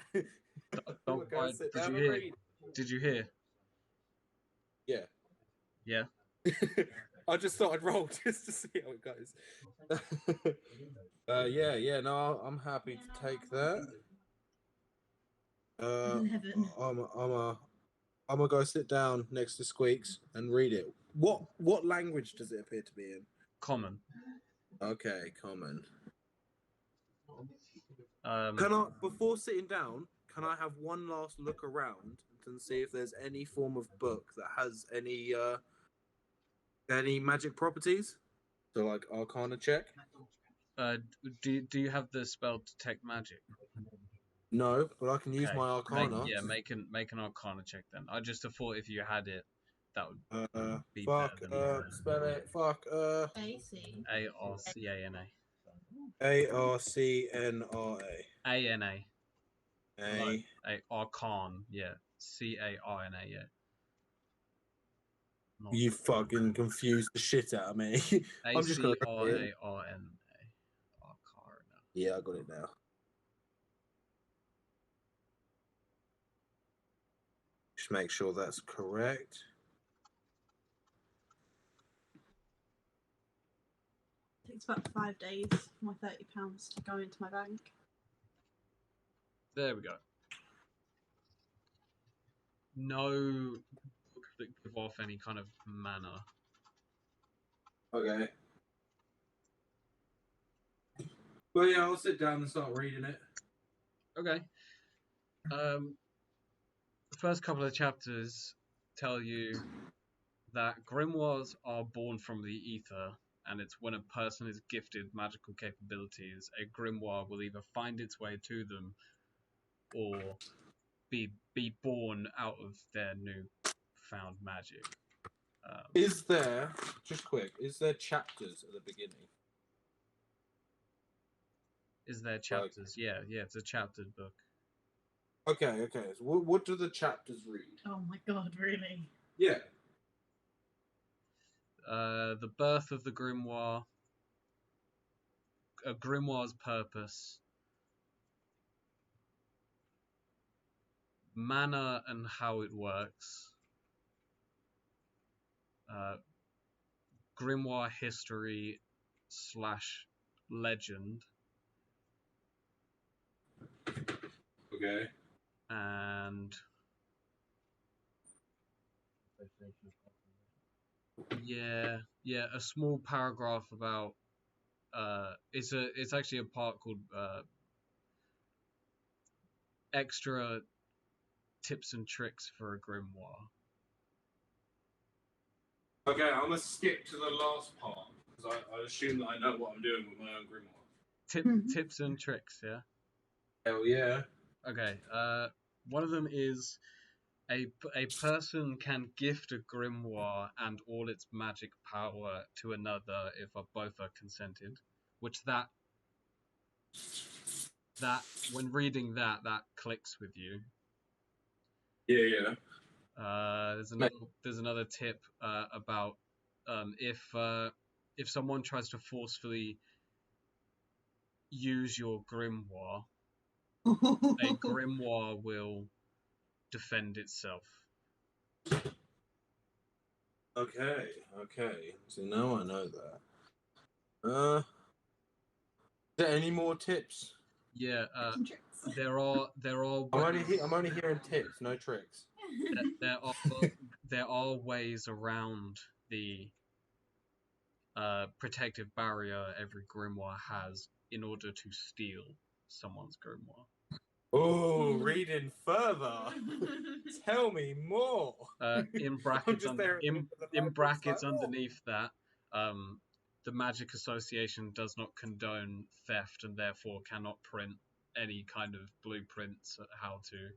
Did you hear? Yeah. Yeah. I just thought I'd roll just to see how it goes. No, I'm happy to take that. I'm gonna go sit down next to Sqeaks and read it. What language does it appear to be in? Common. Okay, common. Can I, before sitting down, can I have one last look around and see if there's any form of book that has any magic properties? So like Arcana check. Do you have the spell Detect Magic? No, but I can use my Arcana. Make an Arcana check then. I just thought if you had it, that would be fuck, better than spell it. Fuck. AC. Arcana. Arcnra. Ana. A. Arcan. Yeah. Carna. Yeah. You fucking confused the shit out of me. I'm just gonna. Acarna. Arcana. Yeah, I got it now. Just make sure that's correct. It takes about 5 days for my £30 to go into my bank. There we go. No book that give off any kind of mana. Okay. Well, yeah, I'll sit down and start reading it. Okay. The first couple of chapters tell you that grimoires are born from the ether, and it's when a person is gifted magical capabilities, a grimoire will either find its way to them or be born out of their new found magic. Is there chapters at the beginning? Is there chapters? Yeah, it's a chaptered book. Okay. So what do the chapters read? Oh my god, really? Yeah. The birth of the grimoire, a grimoire's purpose, mana and how it works, grimoire history / legend. Okay. And a small paragraph about it's actually a part called extra tips and tricks for a grimoire. Okay, I'm gonna skip to the last part because I assume that I know what I'm doing with my own grimoire. Tips and tricks, yeah. Hell yeah. Okay. One of them is a person can gift a grimoire and all its magic power to another if both are consented. Which that when reading that clicks with you. Yeah. There's another tip about if someone tries to forcefully use your grimoire, a grimoire will defend itself. Okay. So now I know that. Is there any more tips? Yeah. There are. I'm only hearing tips, no tricks. There are ways around the protective barrier every grimoire has in order to steal someone's grimoire. Oh, reading further. Tell me more. In brackets, underneath that, the Magic Association does not condone theft and therefore cannot print any kind of blueprints at how to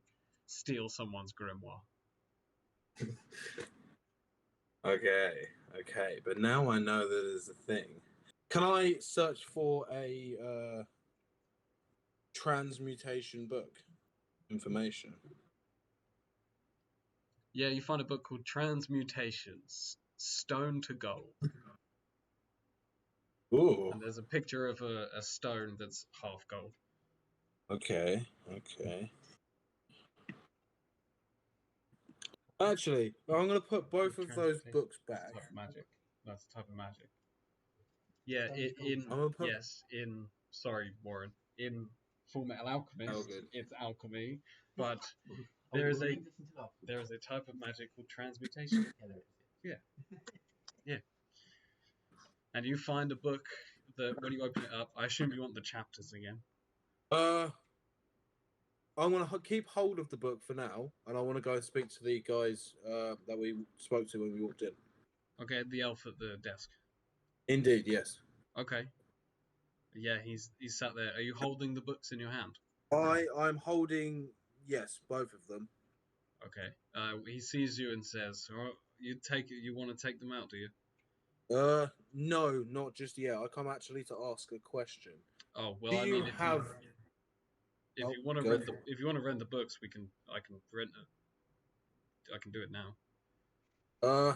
steal someone's grimoire. Okay, but now I know that there's a thing. Can I search for a transmutation book information? Yeah, you find a book called Transmutations, Stone to Gold. Ooh. And there's a picture of a stone that's half gold. Okay. Actually, I'm going to put both of those books back. Magic. That's the type of magic. Yeah, sorry, Warren. In Full Metal Alchemist, it's alchemy, but there is a type of magic called transmutation. Yeah. And you find a book that when you open it up, I assume you want the chapters again. I'm gonna keep hold of the book for now, and I want to go and speak to the guys that we spoke to when we walked in. Okay, the elf at the desk. Indeed, yes. Okay. Yeah, he's sat there. Are you holding the books in your hand? I'm holding, yes, both of them. Okay. He sees you and says, "Oh, you want to take them out, do you?" No, not just yet. I come actually to ask a question. Oh well, Do I you mean, have? if you want to rent the books, I can rent it. I can do it now.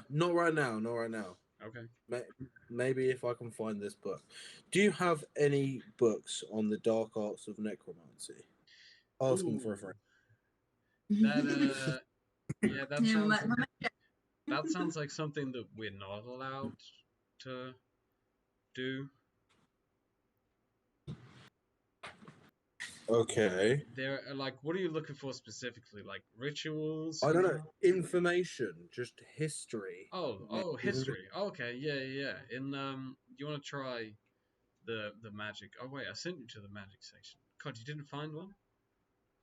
Not right now. Not right now. Okay. Maybe if I can find this book. Do you have any books on the dark arts of necromancy? Asking for a friend. That yeah, that sounds like something that we're not allowed to do. Okay. There, like, what are you looking for specifically? Like rituals? I don't know. Information, just history. Oh, history. Okay, yeah. You want to try the magic? Oh wait, I sent you to the magic section. God, you didn't find one?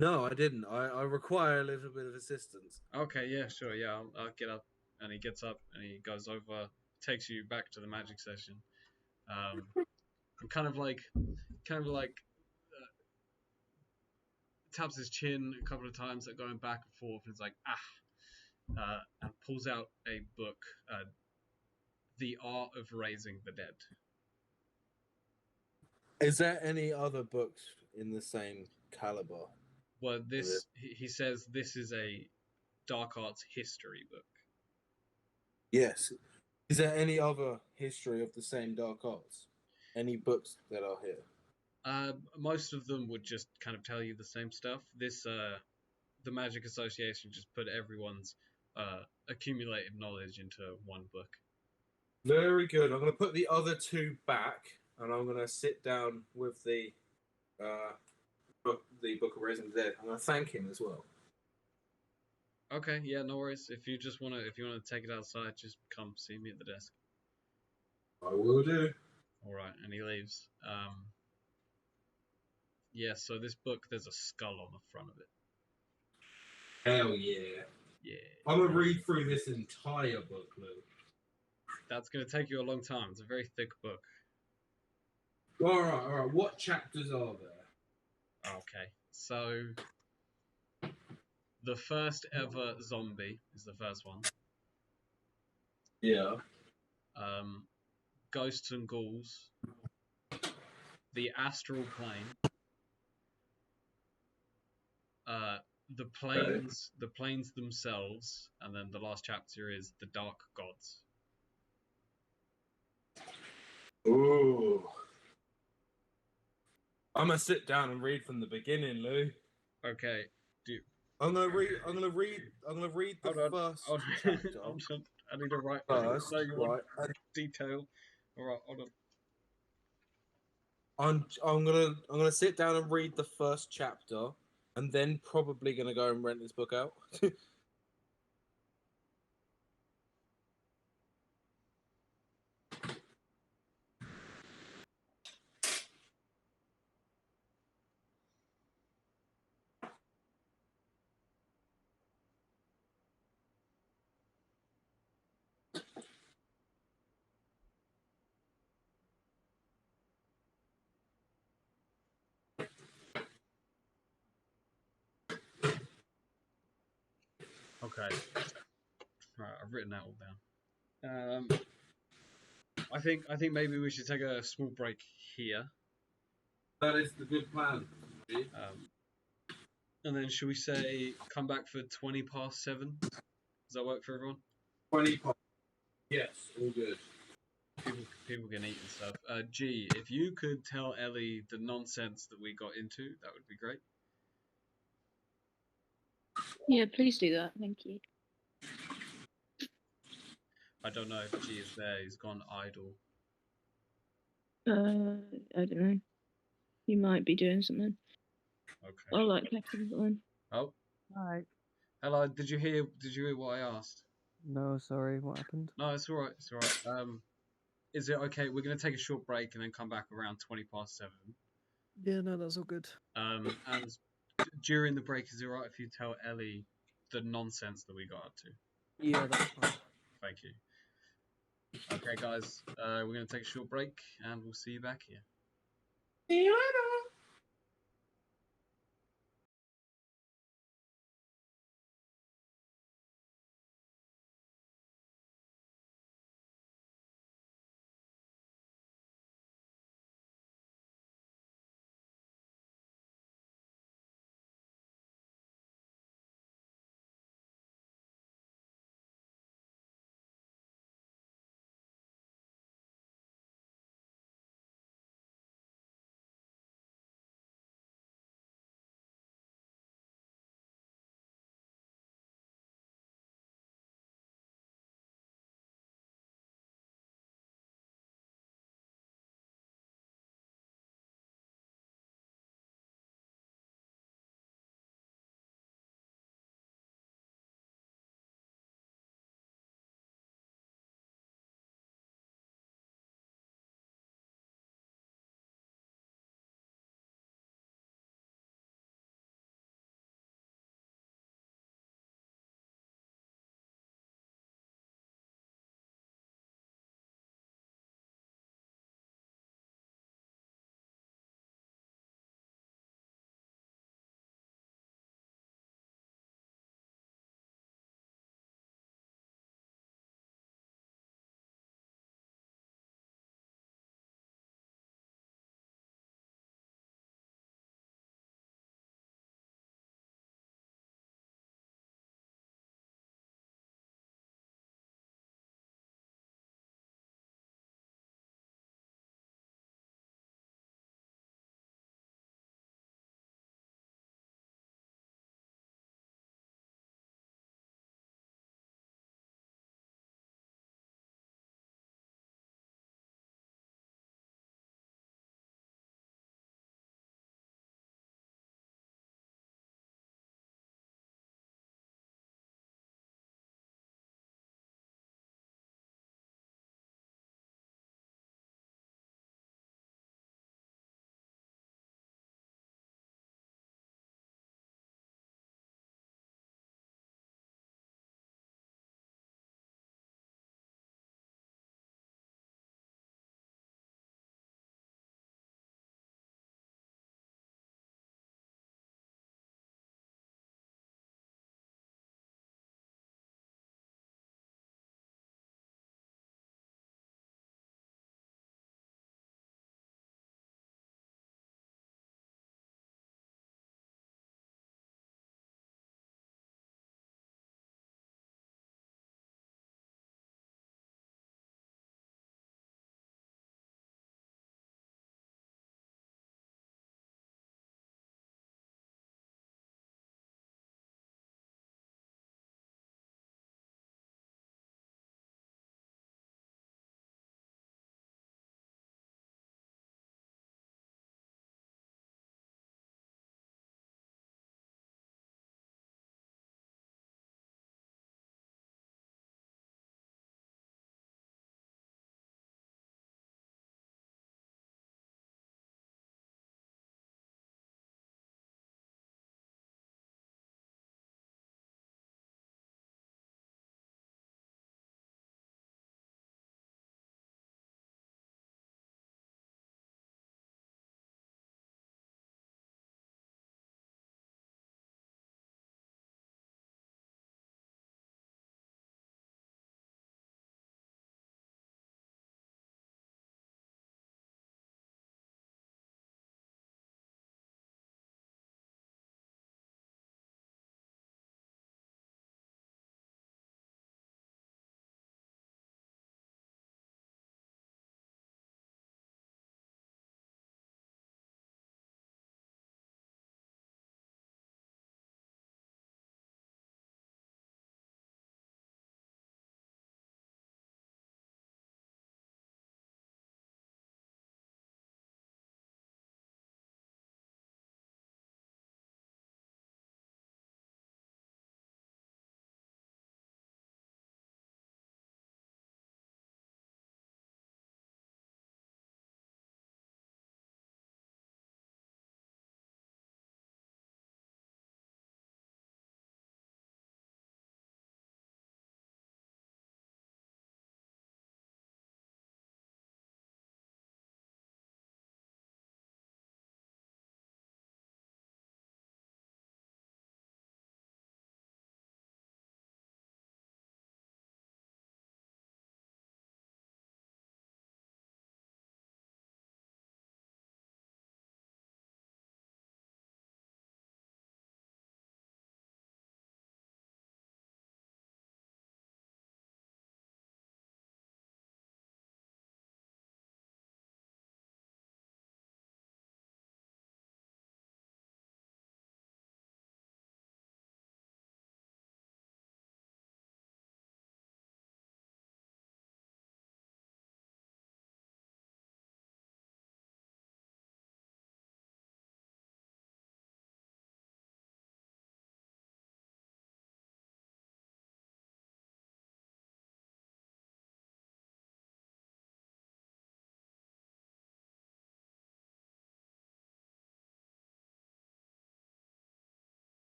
No, I didn't. I require a little bit of assistance. Okay, yeah, sure, yeah. I'll get up, and he gets up, and he goes over, takes you back to the magic session. And kind of like taps his chin a couple of times, like going back and forth, and it's like and pulls out a book, The Art of Raising the Dead. Is there any other books in the same caliber? Well, he says this is a dark arts history book. Yes. Is there any other history of the same dark arts? Any books that are here? Most of them would just kind of tell you the same stuff. The Magic Association just put everyone's accumulated knowledge into one book. Very good. I'm going to put the other two back, and I'm going to sit down with the Book of Raising the Dead. I'm going to thank him as well. Okay, yeah, no worries. If you want to take it outside, just come see me at the desk. I will do. All right, and he leaves. Yeah, so this book, there's a skull on the front of it. Hell yeah. Yeah. I'm going to read through this entire book, Lou. That's going to take you a long time. It's a very thick book. All right. What chapters are there? Okay, so the first ever zombie is the first one. Yeah. Ghosts and ghouls. The astral plane. The planes themselves, and then the last chapter is the dark gods. Ooh. I'm gonna sit down and read from the beginning, Lou. Okay. I'm gonna read the first chapter. I need to write first. Right. Detail. All right. Hold on. I'm gonna sit down and read the first chapter, and then probably gonna go and rent this book out. Okay. Right, I've written that all down. I think maybe we should take a small break here. That is the good plan. And then should we say come back for 7:20? Does that work for everyone? 20 past. Yes, all good. People can eat and stuff. G, if you could tell Ellie the nonsense that we got into, that would be great. Yeah, please do that. Thank you. I don't know if G is there. He's gone idle. I don't know. He might be doing something. Okay. I like catching one. Oh. Hi. Hello. Did you hear what I asked? No, sorry. What happened? No, it's all right. It's all right. Is it okay? We're gonna take a short break and then come back around 7:20. Yeah, no, that's all good. And during the break, is it right if you tell Ellie the nonsense that we got up to? Yeah, that's fine. Thank you. Okay, guys, we're going to take a short break, and we'll see you back here. See you later.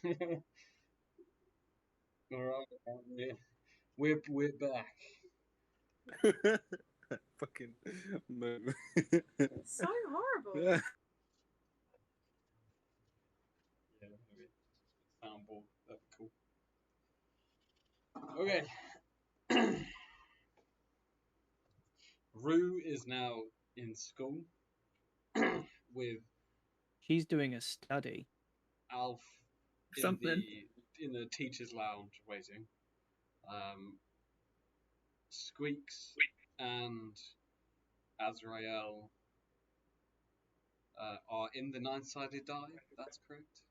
All right, we're back. Fucking move. So horrible. Yeah. Yeah, maybe soundboard. That'd be cool. Okay. Rue is now in school with She's doing a study. Alf Something. in the teacher's lounge waiting. Sqeaks and Azrael are in the nine-sided die. That's correct.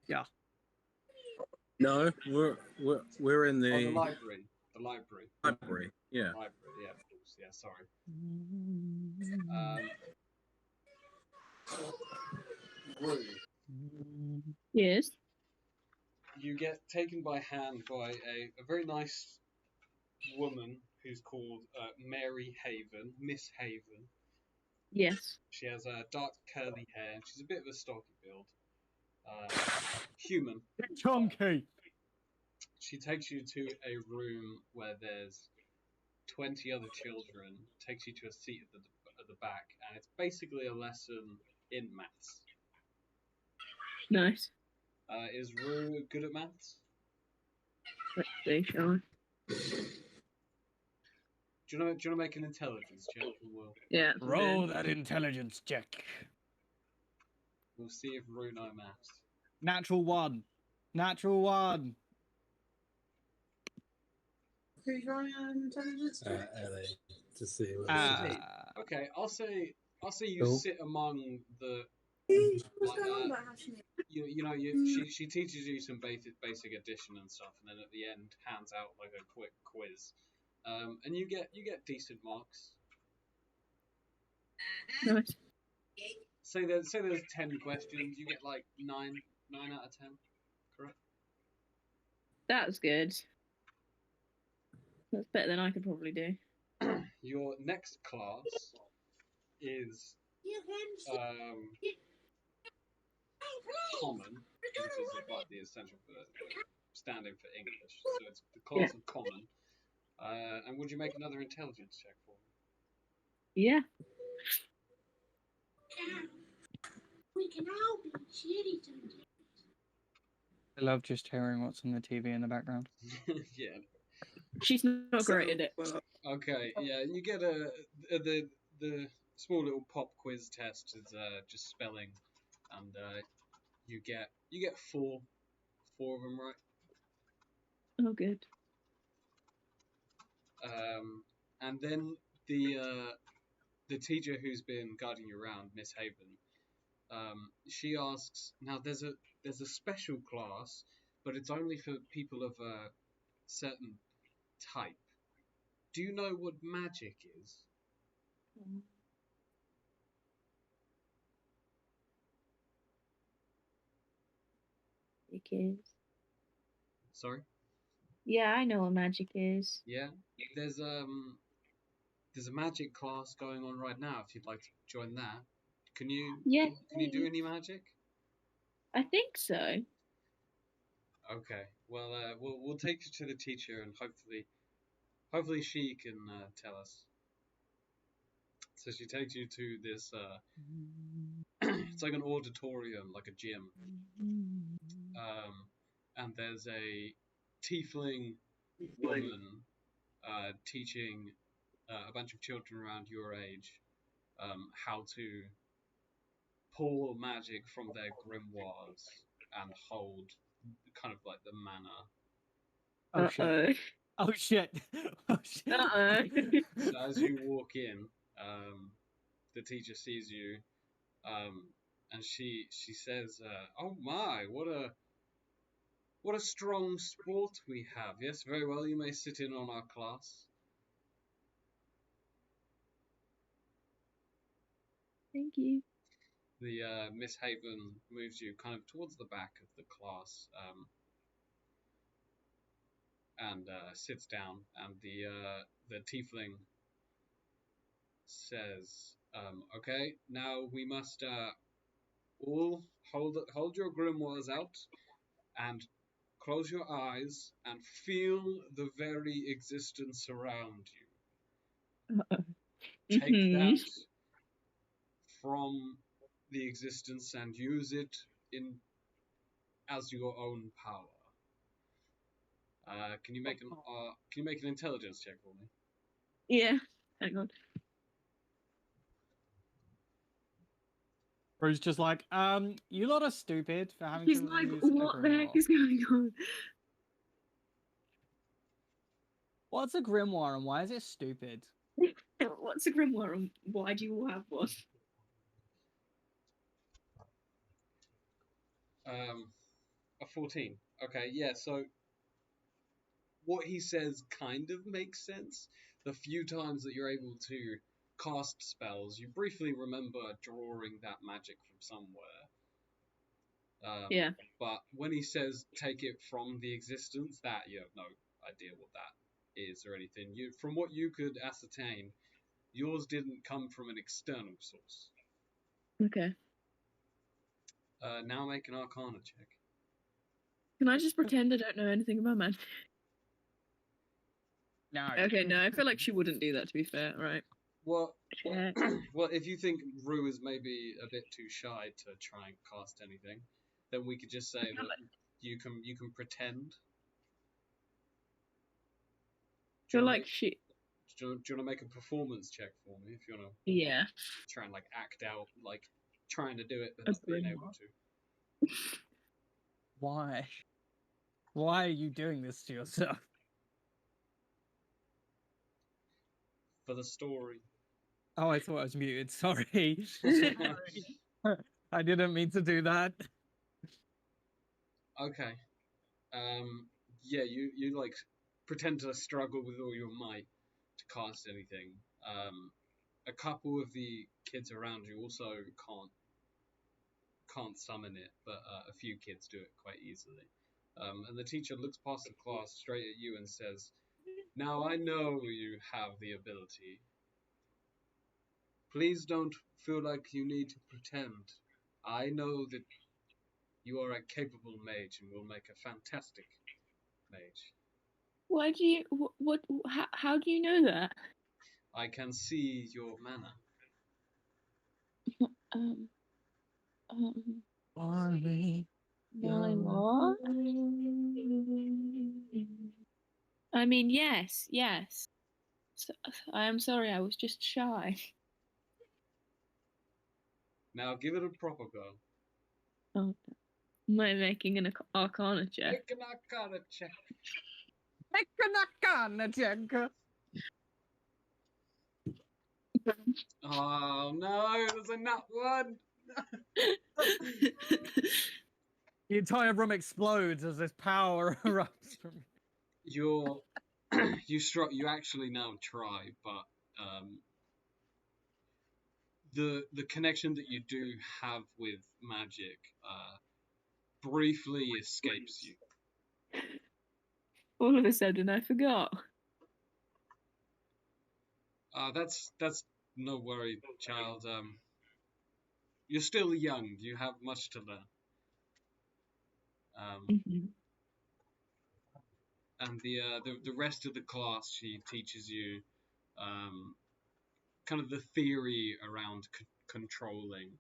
Yeah. No, we're in Oh, the the library. The library. library. Yeah. Library. Yeah, of course. Yeah, sorry. Rue, Yes. you get taken by hand by a very nice woman who's called Mary Haven, Miss Haven. Yes. She has dark curly hair. She's a bit of a stocky build. Human. Chunky. She takes you to a room where there's 20 other children. Takes you to a seat at the back, and it's basically a lesson in maths. Nice. Is Rue good at maths? Let's see, shall I? Do you want to make an intelligence check? Yeah. Roll that intelligence check. We'll see if Rue knows maths. Natural 1. Natural 1. Who's rolling an intelligence check? Ellie, to see what Okay, I'll say you Cool. sit among the. What's going on about how she She teaches you some basic addition and stuff, and then at the end hands out like a quick quiz, and you get decent marks. Nice. Say there's 10 questions, you get like 9 out of 10, correct? That was good. That's better than I could probably do. Your next class is common. This is like the essential for standing for English, so it's the class of common. And would you make another intelligence check for me? Yeah. We can all be shitty sometimes. I love just hearing what's on the TV in the background. Yeah. She's not great at it. Okay, yeah, you get the small little pop quiz test is just spelling, and you get four of them right. Oh, good. And then the teacher who's been guiding you around, Miss Haven, she asks, now there's a special class, but it's only for people of a certain type. Do you know what magic is? It is. Sorry? Yeah, I know what magic is. Yeah? There's a magic class going on right now if you'd like to join that. Can you do any magic? I think so. Okay. Well, we'll take you to the teacher, and hopefully she can tell us. So she takes you to this. It's like an auditorium, like a gym. And there's a tiefling woman teaching a bunch of children around your age how to pull magic from their grimoires and hold kind of like the mana. Oh shit. Oh shit. Oh shit. So as you walk in, the teacher sees you, and she says, "Oh my, what a strong sport we have. Yes, very well. You may sit in on our class." Thank you. The Miss Haven moves you kind of towards the back of the class, and sits down, and the tiefling says, "Okay, now we must all hold your grimoires out and close your eyes and feel the very existence around you. Take that from the existence and use it in as your own power. Can you make an intelligence check for me? Yeah. Hang on. Bruce just like, you lot are stupid for having He's to like, use what a the heck grimoire. is going on? What's a grimoire and why is it stupid? What's a grimoire and why do you all have one? A 14. Okay, yeah, so what he says kind of makes sense. The few times that you're able to cast spells, you briefly remember drawing that magic from somewhere. Yeah. But when he says take it from the existence, that you have no idea what that is or anything. From what you could ascertain, yours didn't come from an external source. Okay. Now make an Arcana check. Can I just pretend I don't know anything about magic? No. Okay, no, I feel like she wouldn't do that, to be fair, right? Well, Yeah. well, if you think Rue is maybe a bit too shy to try and cast anything, then we could just say that you can pretend. I feel like she... Do you want to make a performance check for me? If you want to Yeah. try and like act out like trying to do it but not being able to. Why? Why are you doing this to yourself? For the story. Oh, I thought I was muted. Sorry. Sorry. I didn't mean to do that. Okay. Yeah, you like pretend to struggle with all your might to cast anything. A couple of the kids around you also can't summon it, but a few kids do it quite easily. And the teacher looks past the class straight at you and says, "Now I know you have the ability. Please don't feel like you need to pretend. I know that you are a capable mage and will make a fantastic mage. Why do you... How do you know that? I can see your mana." What? I mean, yes. So, I am sorry, I was just shy. Now give it a proper go. Oh, am I making an Arcana check? Make an Arcana check. Make an Arcana check. Oh no, there's a nut one. The entire room explodes as this power erupts from you actually now try, but the connection that you do have with magic briefly escapes you. All of a sudden, I forgot. That's no worry, child. You're still young. You have much to learn. And the rest of the class, she teaches you kind of the theory around controlling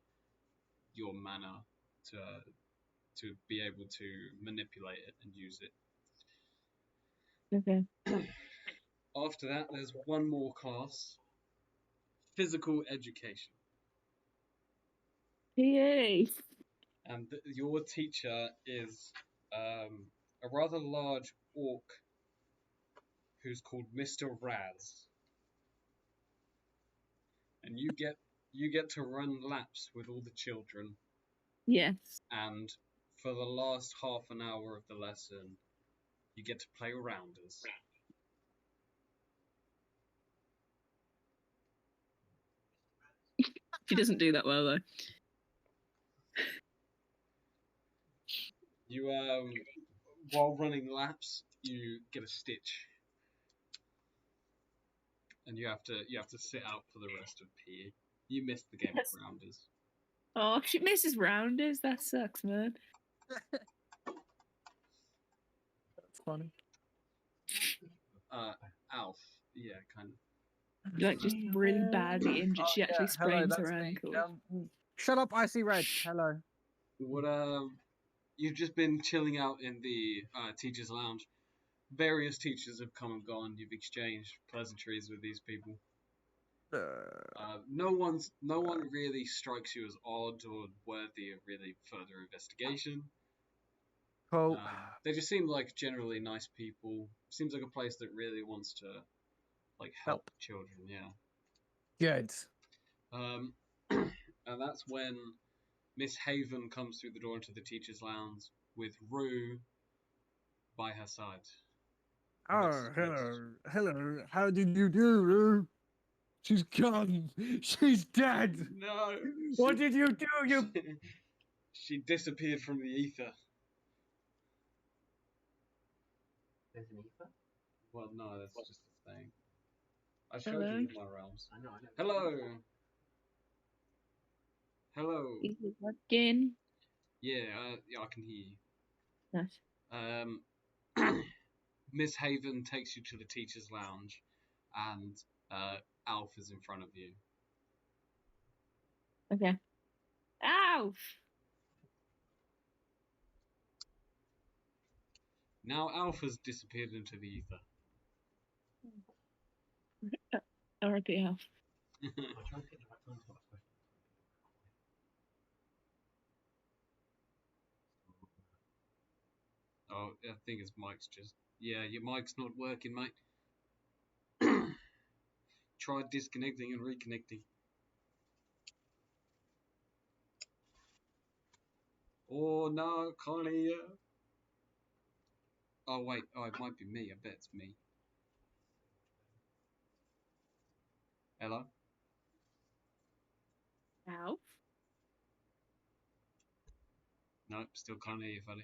your mana to be able to manipulate it and use it. Okay. After that, there's one more class, physical education. Yay! And your teacher is a rather large orc who's called Mr. Raz. And you get to run laps with all the children. Yes. And for the last half an hour of the lesson, you get to play rounders. She doesn't do that well, though. You while running laps, you get a stitch, and you have to sit out for the rest of PE. You missed the game of rounders. Oh, she misses rounders. That sucks, man. That's funny. Alf. Yeah, kind of. Like just really badly injured. She actually Hello, sprains her that's me. ankle. Shut up, Icy Red. Hello. What you've just been chilling out in the teachers' lounge. Various teachers have come and gone. You've exchanged pleasantries with these people. No one really strikes you as odd or worthy of really further investigation. Cool. They just seem like generally nice people. Seems like a place that really wants to like help children. Yeah. Good. And that's when Miss Haven comes through the door into the teachers' lounge with Rue by her side. Oh, hello. How did you do? She's gone. She's dead. No. What did you do? You. She disappeared from the ether. There's an ether? Well, no, that's just a thing. I showed Hello? you my realms. I know. Hello. Hello. Is it working? Yeah, I can hear you. Nice. Miss Haven takes you to the teacher's lounge, and Alf is in front of you. Okay. Alf! Now Alf has disappeared into the ether. R.I.P. Alf. Oh, I think his mic's just... Yeah, your mic's not working, mate. Try disconnecting and reconnecting. Oh, no, can't hear you. Oh, wait. Oh, it might be me. I bet it's me. Hello? Alf? Nope, still can't hear you, buddy.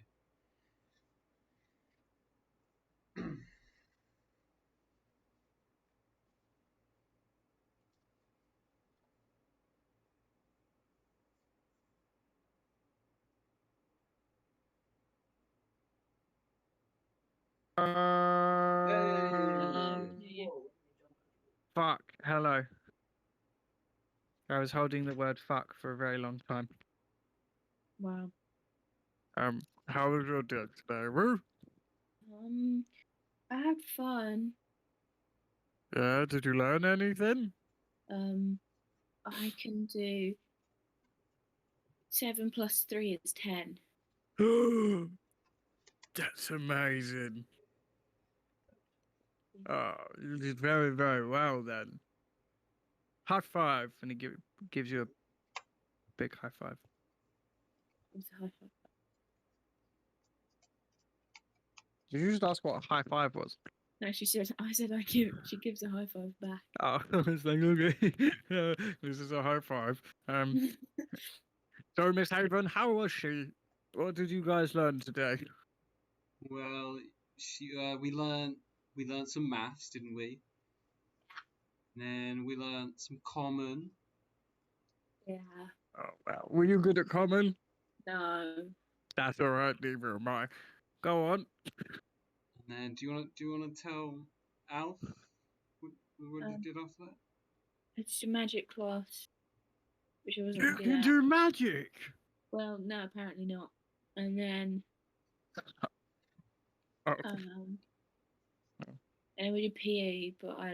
Fuck. Hello. I was holding the word fuck for a very long time. Wow. How was your day today, Roo? I had fun. Yeah, did you learn anything? I can do 7 plus 3 is 10. That's amazing. Oh, you did very, very well then. High five, and he gives you a big high five. It's a high five. Did you just ask what a high five was? No, she said she gives a high five back. Oh, I was like, okay, this is a high five. So, Miss Haven, how was she? What did you guys learn today? Well, we learned some maths, didn't we? And then we learned some common. Yeah. Oh, well, were you good at common? No. That's all right, neither am I. Go on. And then, do you want to tell Alf what you did after that? It's a magic class, which I wasn't You good can at. do magic. Well, no, apparently not. And then, and we did PE, but I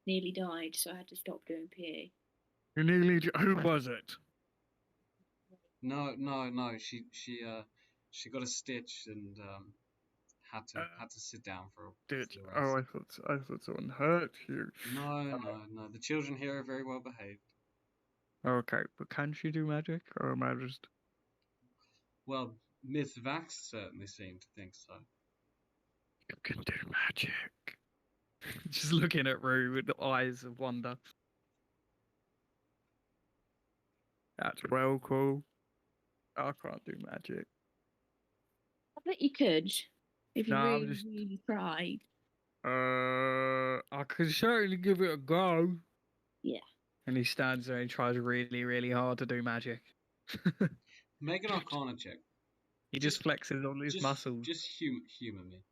nearly died, so I had to stop doing PE. You nearly. Who was it? No. She got a stitch and had to sit down for a Stitch. few Oh, hours. I thought someone hurt you. No. The children here are very well behaved. Okay, but can she do magic, or am I just? Well, Miss Vax certainly seemed to think so. You can do magic. Just looking at Rue with the eyes of wonder. That's well cool. I can't do magic. I bet you could, if you No, I'm really, just- really tried. I could certainly give it a go. Yeah. And he stands there and tries really, really hard to do magic. Make an Arcana check. He just flexes all his muscles. Just humor me.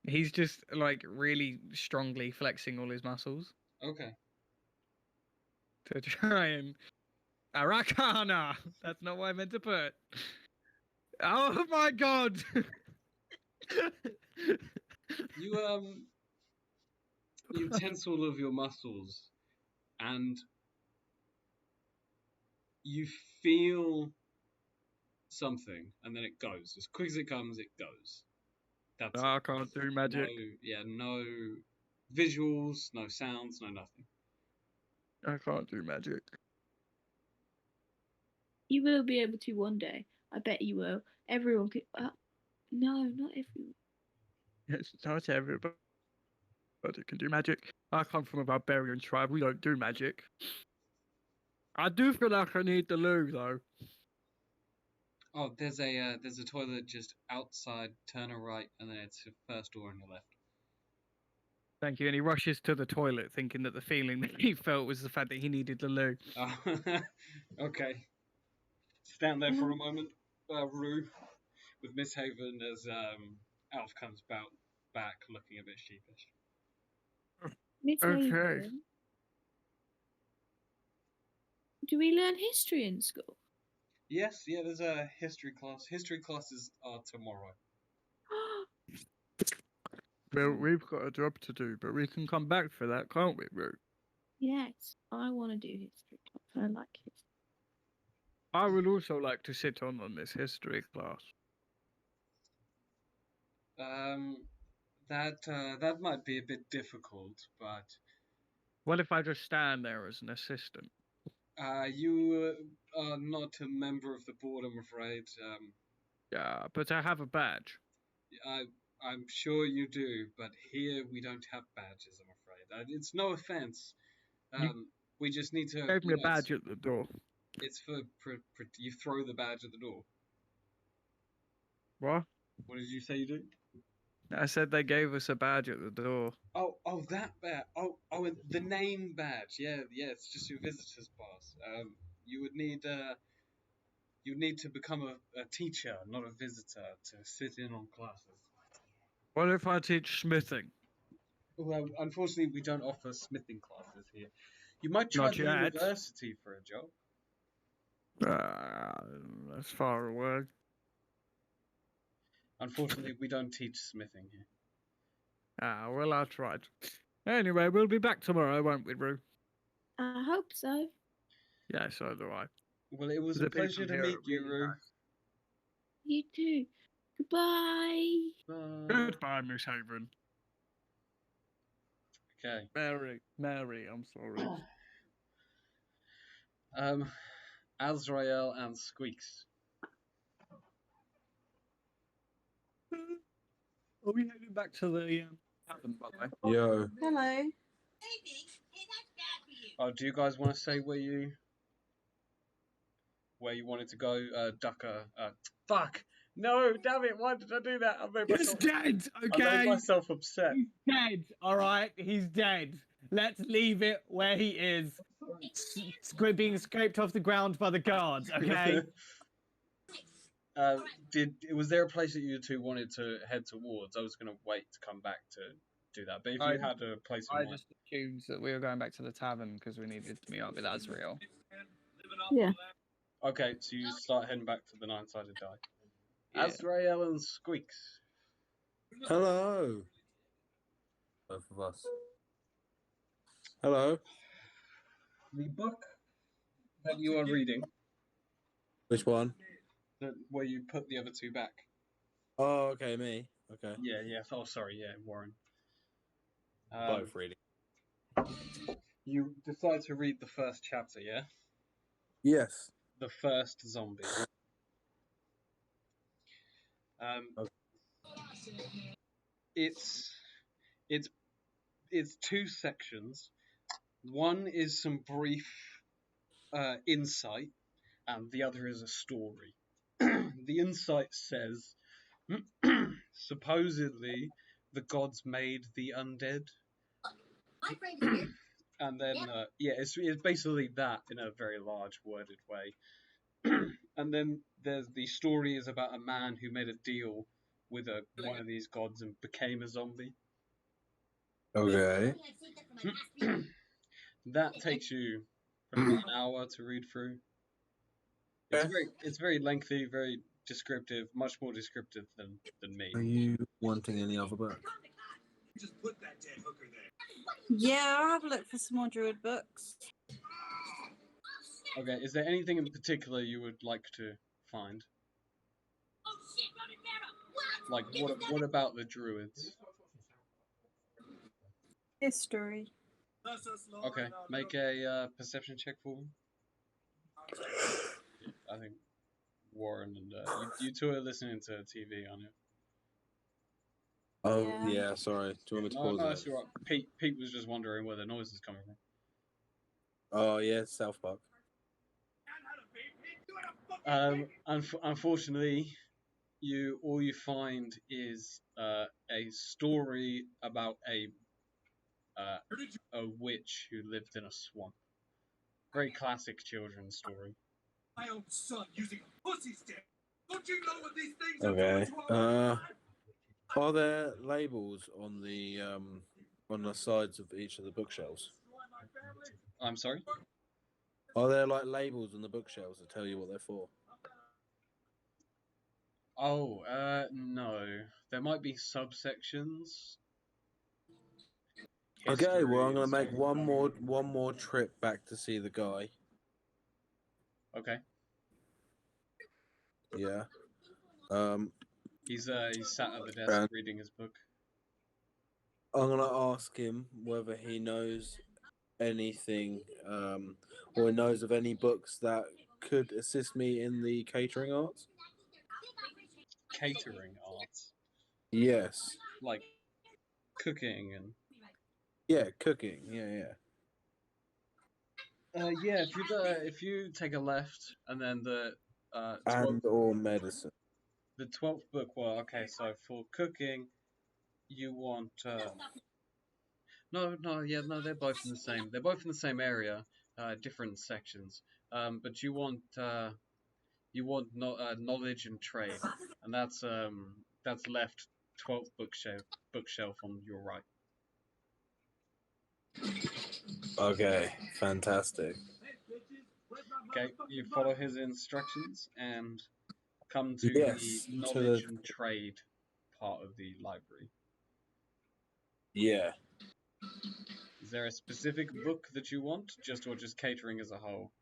He's just like really strongly flexing all his muscles Okay. to try and Arcana. That's not what I meant to put. Oh my god! You tense all of your muscles, and you feel something, and then it goes. As quick as it comes, it goes. That's I can't do magic. No visuals, no sounds, no nothing. I can't do magic. You will be able to one day. I bet you will. Everyone could. No, not everyone. Yes, not everybody can do magic. I come from a barbarian tribe. We don't do magic. I do feel like I need the loo, though. Oh, there's a toilet just outside. Turn a right, and then it's the first door on your left. Thank you. And he rushes to the toilet, thinking that the feeling that he felt was the fact that he needed the loo. Oh, okay. Stand there for a moment, Rue, with Miss Haven as Alf comes back, looking a bit sheepish. Miss Haven, do we learn history in school? Yes, yeah, there's a history class. History classes are tomorrow. Well, we've got a job to do, but we can come back for that, can't we, Rue? Yes, I want to do history class. I like history. I would also like to sit on this history class. That might be a bit difficult, but... What if I just stand there as an assistant? You are not a member of the board, I'm afraid. Yeah, but I have a badge. I'm sure you do, but here we don't have badges, I'm afraid. It's no offense. We just need to... Gave me a badge at the door. It's for... you throw the badge at the door. What? What did you say you do? I said they gave us a badge at the door. Oh, that badge. Oh, and the name badge. Yeah, it's just your visitor's pass. You would need to become a teacher, not a visitor, to sit in on classes. What if I teach smithing? Well, unfortunately, we don't offer smithing classes here. You might try the university for a job. That's far away. Unfortunately, we don't teach smithing here. Well, I tried. Anyway, we'll be back tomorrow, won't we, Rue? I hope so. Yeah, so do I. Well, it was a pleasure to meet you, Rue. Nice. You too. Goodbye. Goodbye, Miss Haven. Okay. Mary, I'm sorry. Azrael and Sqeaks. Are we heading back to the cabin, by the way? Yo. Hello. Oh, do you guys want to say where you wanted to go? Ducker. Fuck! No, damn it! Why did I do that? He's dead. Okay. I made myself upset. He's dead. All right, he's dead. Let's leave it where he is, being scraped off the ground by the guards. Okay. Was there a place that you two wanted to head towards? I was going to wait to come back to do that, but if you had a place in mind... I just assumed that we were going back to the tavern because we needed to meet up with Azrael. Yeah. Okay, so you start heading back to the nine-sided die. Yeah. Azrael and Sqeaks. Hello. Both of us. Hello. The book that you are reading... Which one? Where you put the other two back. Oh, okay, me. Okay. Yeah. Oh, sorry, yeah, Warren. Both reading. You decide to read the first chapter, yeah? Yes. The first zombie. It's two sections. One is some brief insight, and the other is a story. The insight says, supposedly, the gods made the undead, And then it's basically that in a very large worded way. And then there's the story is about a man who made a deal with one of these gods and became a zombie. Okay. That takes you probably an hour to read through. It's very lengthy, very descriptive, much more descriptive than me. Are you wanting any other book? Yeah, I'll have a look for some more druid books. Okay, is there anything in particular you would like to find? Like, what about the druids? History. Okay, make a perception check for me. I think Warren and you two are listening to TV, aren't you? Oh yeah, sorry. Do you want me to pause no, it? that's all right. Pete was just wondering where the noise is coming from. Oh yeah, South Park. Unfortunately, all you find is a story about a witch who lived in a swamp. Very classic children's story. My own son using a pussy stick. Don't you know what these things are doing Okay. to our Are there labels on the sides of each of the bookshelves? I'm sorry? Are there like labels on the bookshelves that tell you what they're for? Oh, no. There might be subsections. Okay, well I'm gonna make one more trip back to see the guy. Okay. Yeah. He's sat at the desk reading his book. I'm gonna ask him whether he knows anything, or knows of any books that could assist me in the catering arts. Catering arts? Yes. Like cooking and... Yeah, cooking. Yeah. Yeah, if you take a left and then the or medicine. The 12th book. Well, okay, so for cooking, you want no, they're both in the same. They're both in the same area, different sections. But you want knowledge and trade, and that's left 12th bookshelf on your right. Okay, fantastic. Okay, you follow his instructions and come to the knowledge and trade part of the library. Yeah. Is there a specific book that you want, or just catering as a whole,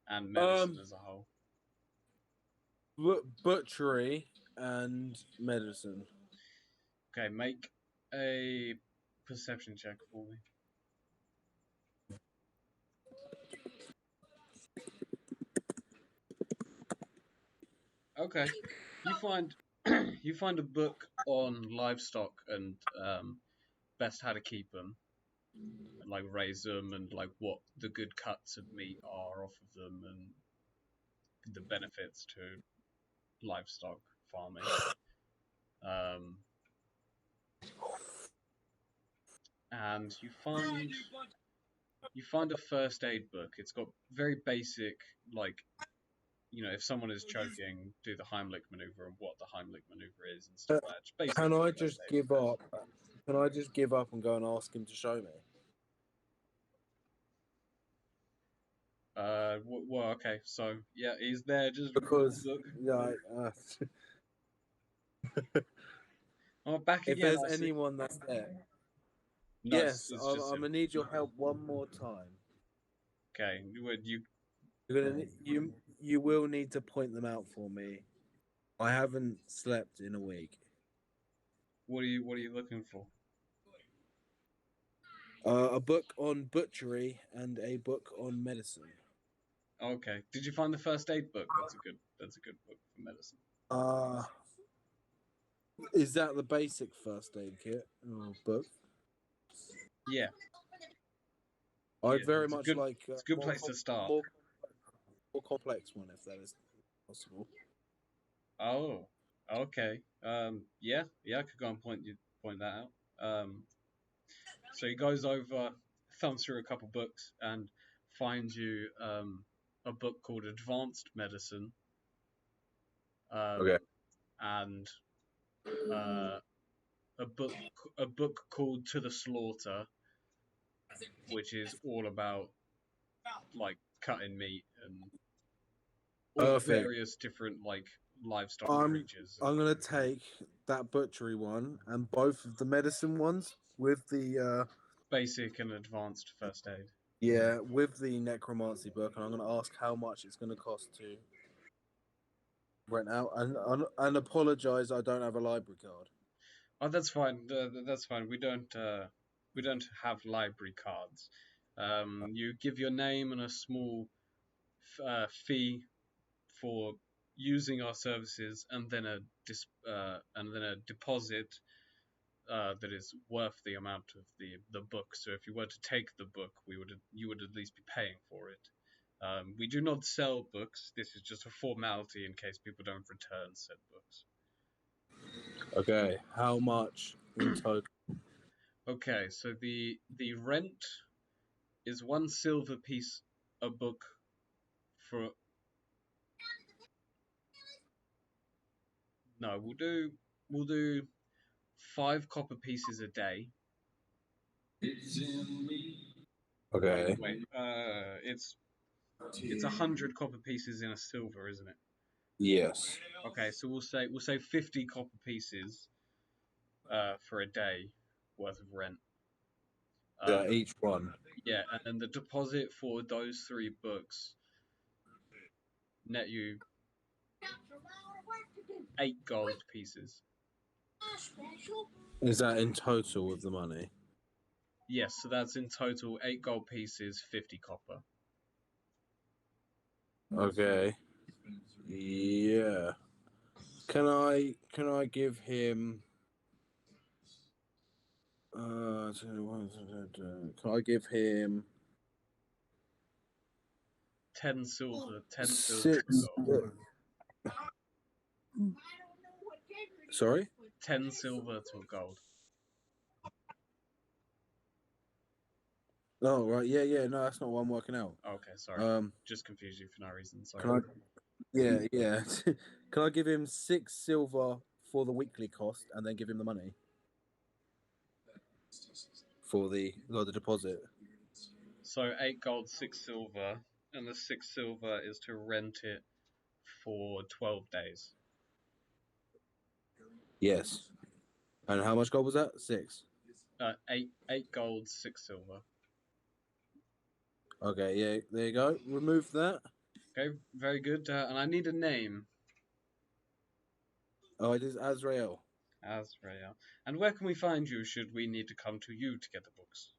and medicine as a whole? Butchery and medicine. Okay, make a perception check for me. Okay, you find a book on livestock and best how to keep them, and like raise them, and like what the good cuts of meat are off of them, and the benefits to livestock farming. And you find a first aid book. It's got very basic, like, if someone is choking, do the Heimlich maneuver and what the Heimlich maneuver is and stuff like that. Can I just give up? Can I just give up and go and ask him to show me? Well, okay, so yeah, he's there just because back if again. there's anyone that's there. No, yes, I'm gonna need your help one more time. Okay, you will need to point them out for me. I haven't slept in a week. What are you looking for? A book on butchery and a book on medicine. Okay. Did you find the first aid book? That's a good book for medicine. Is that the basic first aid kit book? Yeah. I'd very much like. It's a good place to start. More complex one, if that is possible. Oh, okay. Yeah, I could go and point that out. So he goes over thumbs through a couple books and finds you a book called Advanced Medicine. Okay. And a book called To the Slaughter, which is all about like cutting meat and all various different like livestock creatures. I'm gonna take that butchery one and both of the medicine ones with the basic and advanced first aid. Yeah, with the necromancy book, and I'm gonna ask how much it's gonna cost to rent out, and apologise. I don't have a library card. Oh, that's fine. That's fine. We don't have library cards. You give your name and a small fee for using our services, and then a deposit that is worth the amount of the book. So if you were to take the book, you would at least be paying for it. We do not sell books. This is just a formality in case people don't return said books. Okay, how much in total? Okay, so the rent is 1 silver piece a book for. No, we'll do 5 copper pieces a day. Okay. Wait, it's 100 copper pieces in a silver, isn't it? Yes. Okay, so we'll say 50 copper pieces for a day worth of rent. Each one. Yeah, and then the deposit for those 3 books net you 8 gold pieces. Is that in total with the money? Yes, so that's in total 8 gold pieces, 50 copper. Okay. Yeah. Can I give him? Can I give him 10 silver, 10 silver. 6? Sorry? 10 silver to a gold. Oh, right. Yeah. No, that's not what I'm working out. Okay, sorry. Just confused you for no reason. Sorry. Can I? Yeah. Can I give him 6 silver for the weekly cost and then give him the money for the deposit? So 8 gold, 6 silver, and the 6 silver is to rent it for 12 days. Yes. And how much gold was that? 6. 8 gold, 6 silver. Okay, yeah, there you go. Remove that. Okay, very good. And I need a name. Oh, it is Azrael. Azrael. And where can we find you should we need to come to you to get the books?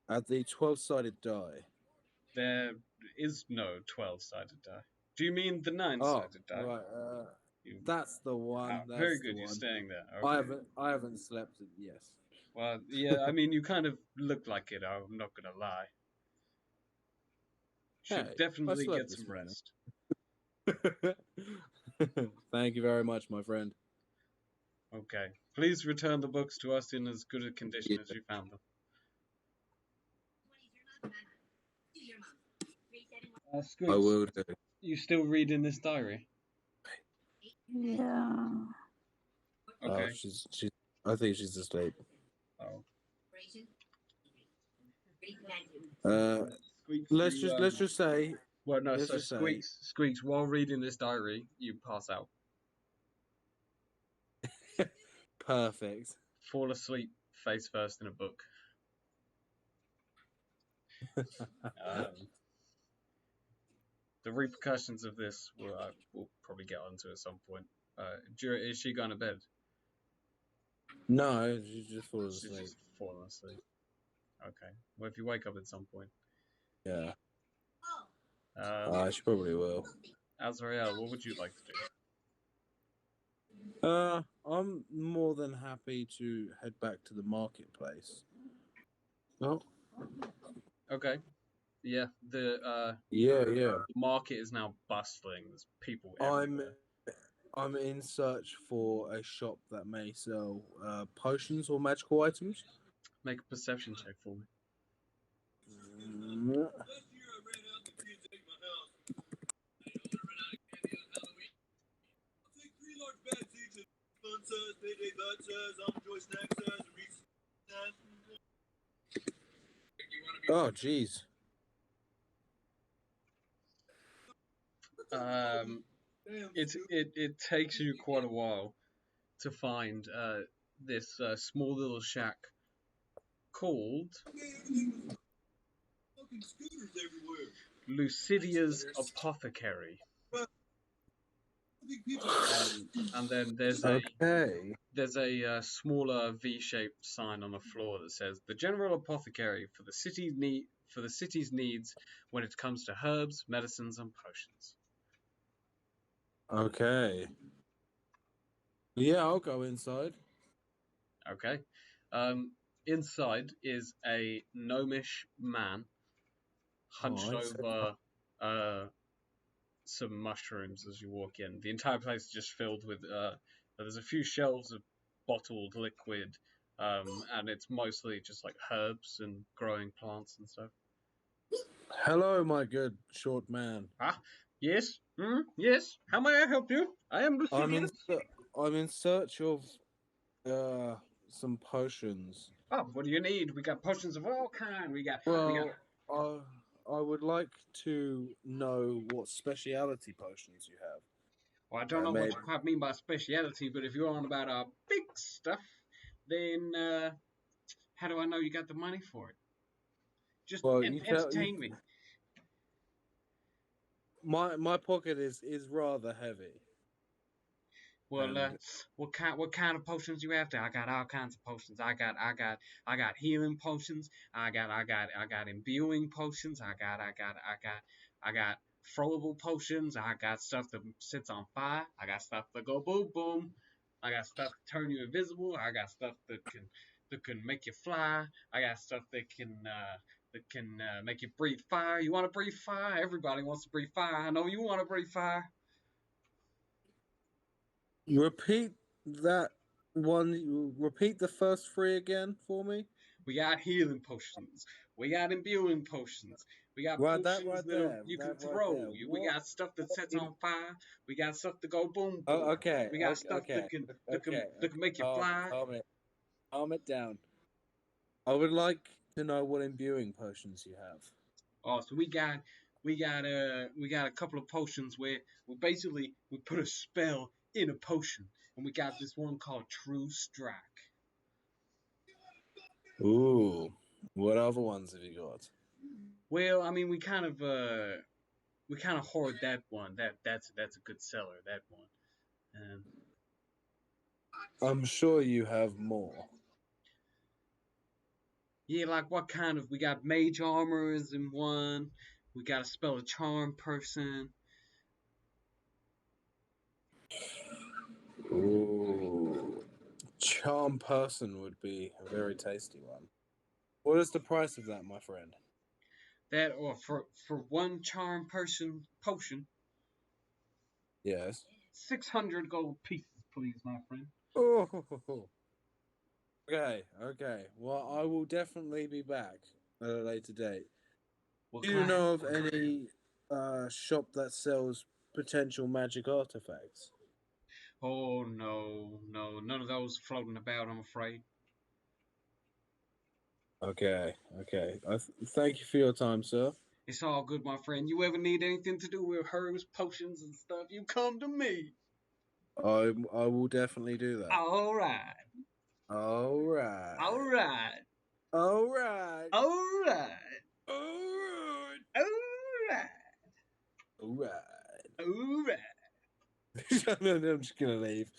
At the 12-sided die. There is no 12-sided die. Do you mean the 9-sided die? Right. That's the one. That's very good. The You're one. staying there. Okay. I haven't slept. Yes. Well, yeah. I mean, you kind of look like it. I'm not gonna lie. Should definitely get some rest. Thank you very much, my friend. Okay. Please return the books to us in as good a condition as you found them. Sqeaks, I will do. You still reading this diary? Yeah. Oh, Okay. she's. I think she's asleep. Oh. Let's just say. Well, no. So Sqeaks, while reading this diary, you pass out. Perfect. Fall asleep face first in a book. The repercussions of this we'll probably get onto at some point. Is she going to bed? No, she just falls asleep. She's just fallen asleep. Okay. Well, if you wake up at some point. Yeah. She probably will. Azrael, what would you like to do? I'm more than happy to head back to the marketplace. Oh. Okay. Yeah. The market is now bustling. There's people everywhere. I'm in search for a shop that may sell potions or magical items. Make a perception check for me. Oh, jeez. It takes you quite a while to find this small little shack called Lucidia's Apothecary. And then there's a smaller V-shaped sign on the floor that says the general apothecary for the city's needs when it comes to herbs, medicines, and potions. Okay. Yeah, I'll go inside. Okay. Inside is a gnomish man hunched over some mushrooms as you walk in. The entire place is just filled with there's a few shelves of bottled liquid, and it's mostly just like herbs and growing plants and stuff. Hello, my good short man. Ah, yes, yes. How may I help you? I am Lucidian. I'm in search of some potions. Oh, what do you need? We got potions of all kind. I would like to know what specialty potions you have. Well, I don't know what you quite mean by speciality, but if you're on about our big stuff, then how do I know you got the money for it? Just entertain me. My pocket is rather heavy. Well, what kind of potions you after? I got all kinds of potions. I got healing potions. I got imbuing potions. I got throwable potions. I got stuff that sits on fire. I got stuff that go boom boom. I got stuff that turn you invisible. I got stuff that can make you fly. I got stuff that can make you breathe fire. You want to breathe fire? Everybody wants to breathe fire. I know you want to breathe fire. Repeat that one. Repeat the first three again for me. We got healing potions. We got imbuing potions. We got potions you can throw. We got stuff that sets on fire. We got stuff that go boom boom. Okay. We got stuff that can make you fly. Calm it down. I would like to know what imbuing potions you have. Oh, so we got a couple of potions where we put a spell in a potion, and we got this one called True Strike. Ooh, what other ones have you got? Well, I mean, we kind of hoard that one. That's a good seller. That one. I'm sure you have more. Yeah, like what kind of? We got mage armor is in one. We got a spell a charm person. Ooh, charm person would be a very tasty one. What is the price of that, my friend? That or for one charm person potion. Yes. 600 gold pieces, please, my friend. Oh. Okay. Well, I will definitely be back at a later date. Do you know of any shop that sells potential magic artifacts? Oh, no. None of those floating about, I'm afraid. Okay. Thank you for your time, sir. It's all good, my friend. You ever need anything to do with herbs, potions, and stuff, you come to me. I will definitely do that. All right. No, I'm just gonna leave.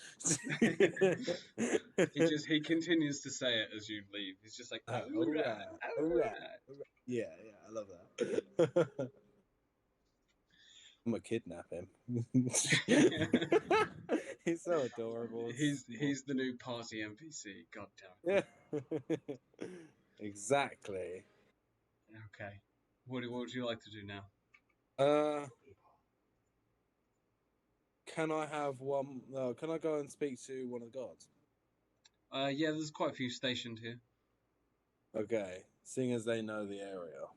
He continues to say it as you leave. He's just like, all right. Yeah, I love that. I'm gonna kidnap him. He's so adorable. He's the new party NPC. God damn it. Yeah. Exactly. Okay. What would you like to do now? Can I have one? Can I go and speak to one of the guards? Yeah, there's quite a few stationed here. Okay, seeing as they know the area.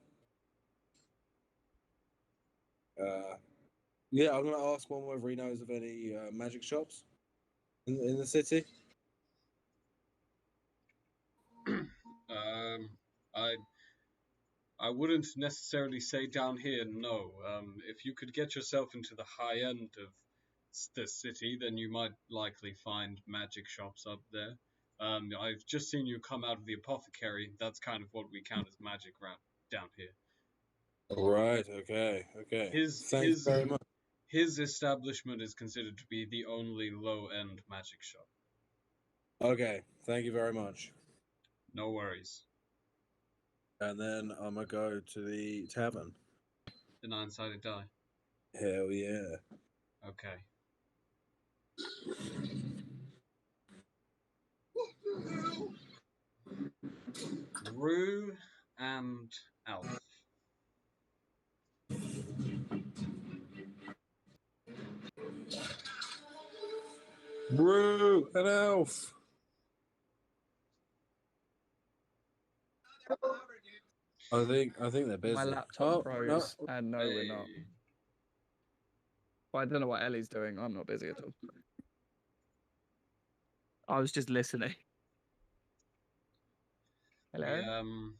Yeah, I'm gonna ask one whether he knows of any magic shops in the city. I wouldn't necessarily say down here, no. If you could get yourself into the high end of the city, then you might likely find magic shops up there. I've just seen you come out of the apothecary. That's kind of what we count as magic down here. Right. Okay. Thanks very much. His establishment is considered to be the only low-end magic shop. Okay. Thank you very much. No worries. And then I'm gonna go to the tavern. The nine-sided die. Hell yeah. Okay. Rue and Elf. Rue and Elf. I think they're busy. My laptop froze, and no, we're not. Well, I don't know what Ellie's doing. I'm not busy at all. I was just listening. Hello?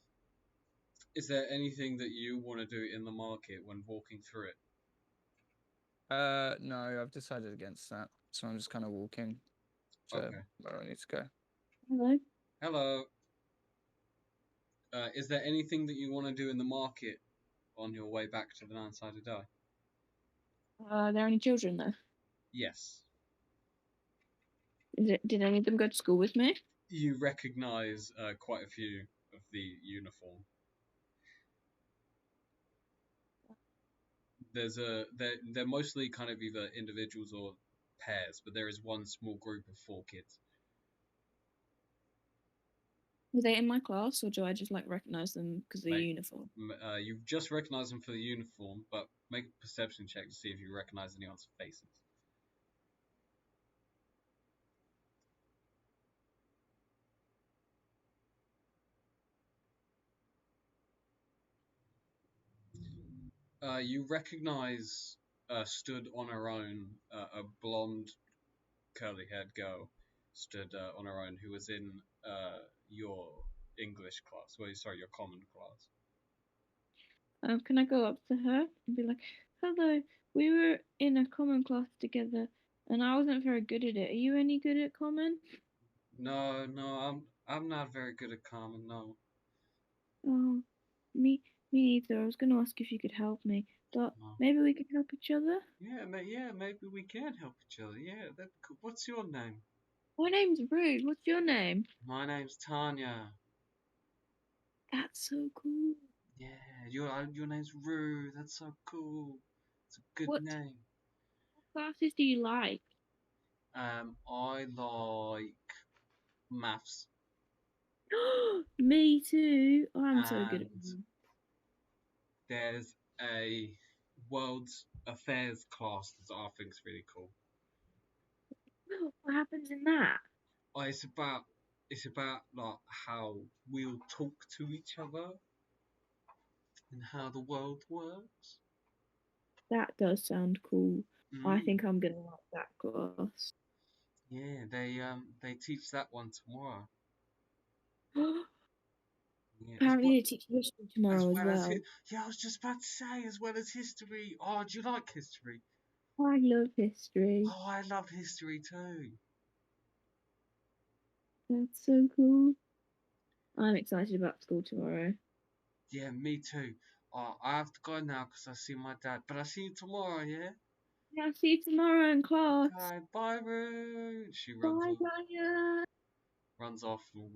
Is there anything that you want to do in the market when walking through it? No, I've decided against that. So I'm just kind of walking to where I need to go. Hello. Hello. Is there anything that you want to do in the market on your way back to the nine-sided die? Are there any children there? Yes. Did any of them go to school with me? You recognise quite a few of the uniform. They're mostly kind of either individuals or pairs, but there is one small group of 4 kids. Were they in my class, or do I just recognise them because of the uniform? You just recognise them for the uniform, but make a perception check to see if you recognise anyone's faces. You recognise, stood on her own, a blonde, curly-haired girl stood on her own who was in your English class. Well, sorry, your common class. Can I go up to her and be like, "Hello, we were in a common class together, and I wasn't very good at it. Are you any good at common?" No, I'm not very good at common. No. Oh, me neither. I was going to ask if you could help me. But maybe we could help each other. Yeah, maybe we can help each other. Yeah, that's cool. What's your name? My name's Rude. What's your name? My name's Tanya. That's so cool. Yeah, your name's Rue. That's so cool. It's a good name. What classes do you like? I like maths. Me too. I'm so good at maths. There's a world affairs class that I think's really cool. What happens in that? Oh, it's about like how we'll talk to each other and how the world works. That does sound cool. I think I'm gonna like that class. Yeah, they teach that one tomorrow. Apparently they teach history tomorrow as well. Yeah, I was just about to say, as well as history. Oh, do you like history? I love history. Oh, I love history too. That's so cool. I'm excited about school tomorrow. Yeah, me too. Oh, I have to go now because I see my dad. But I'll see you tomorrow, yeah? Yeah, I'll see you tomorrow in class. Okay, bye, Rue. She runs off. Bye. Runs off and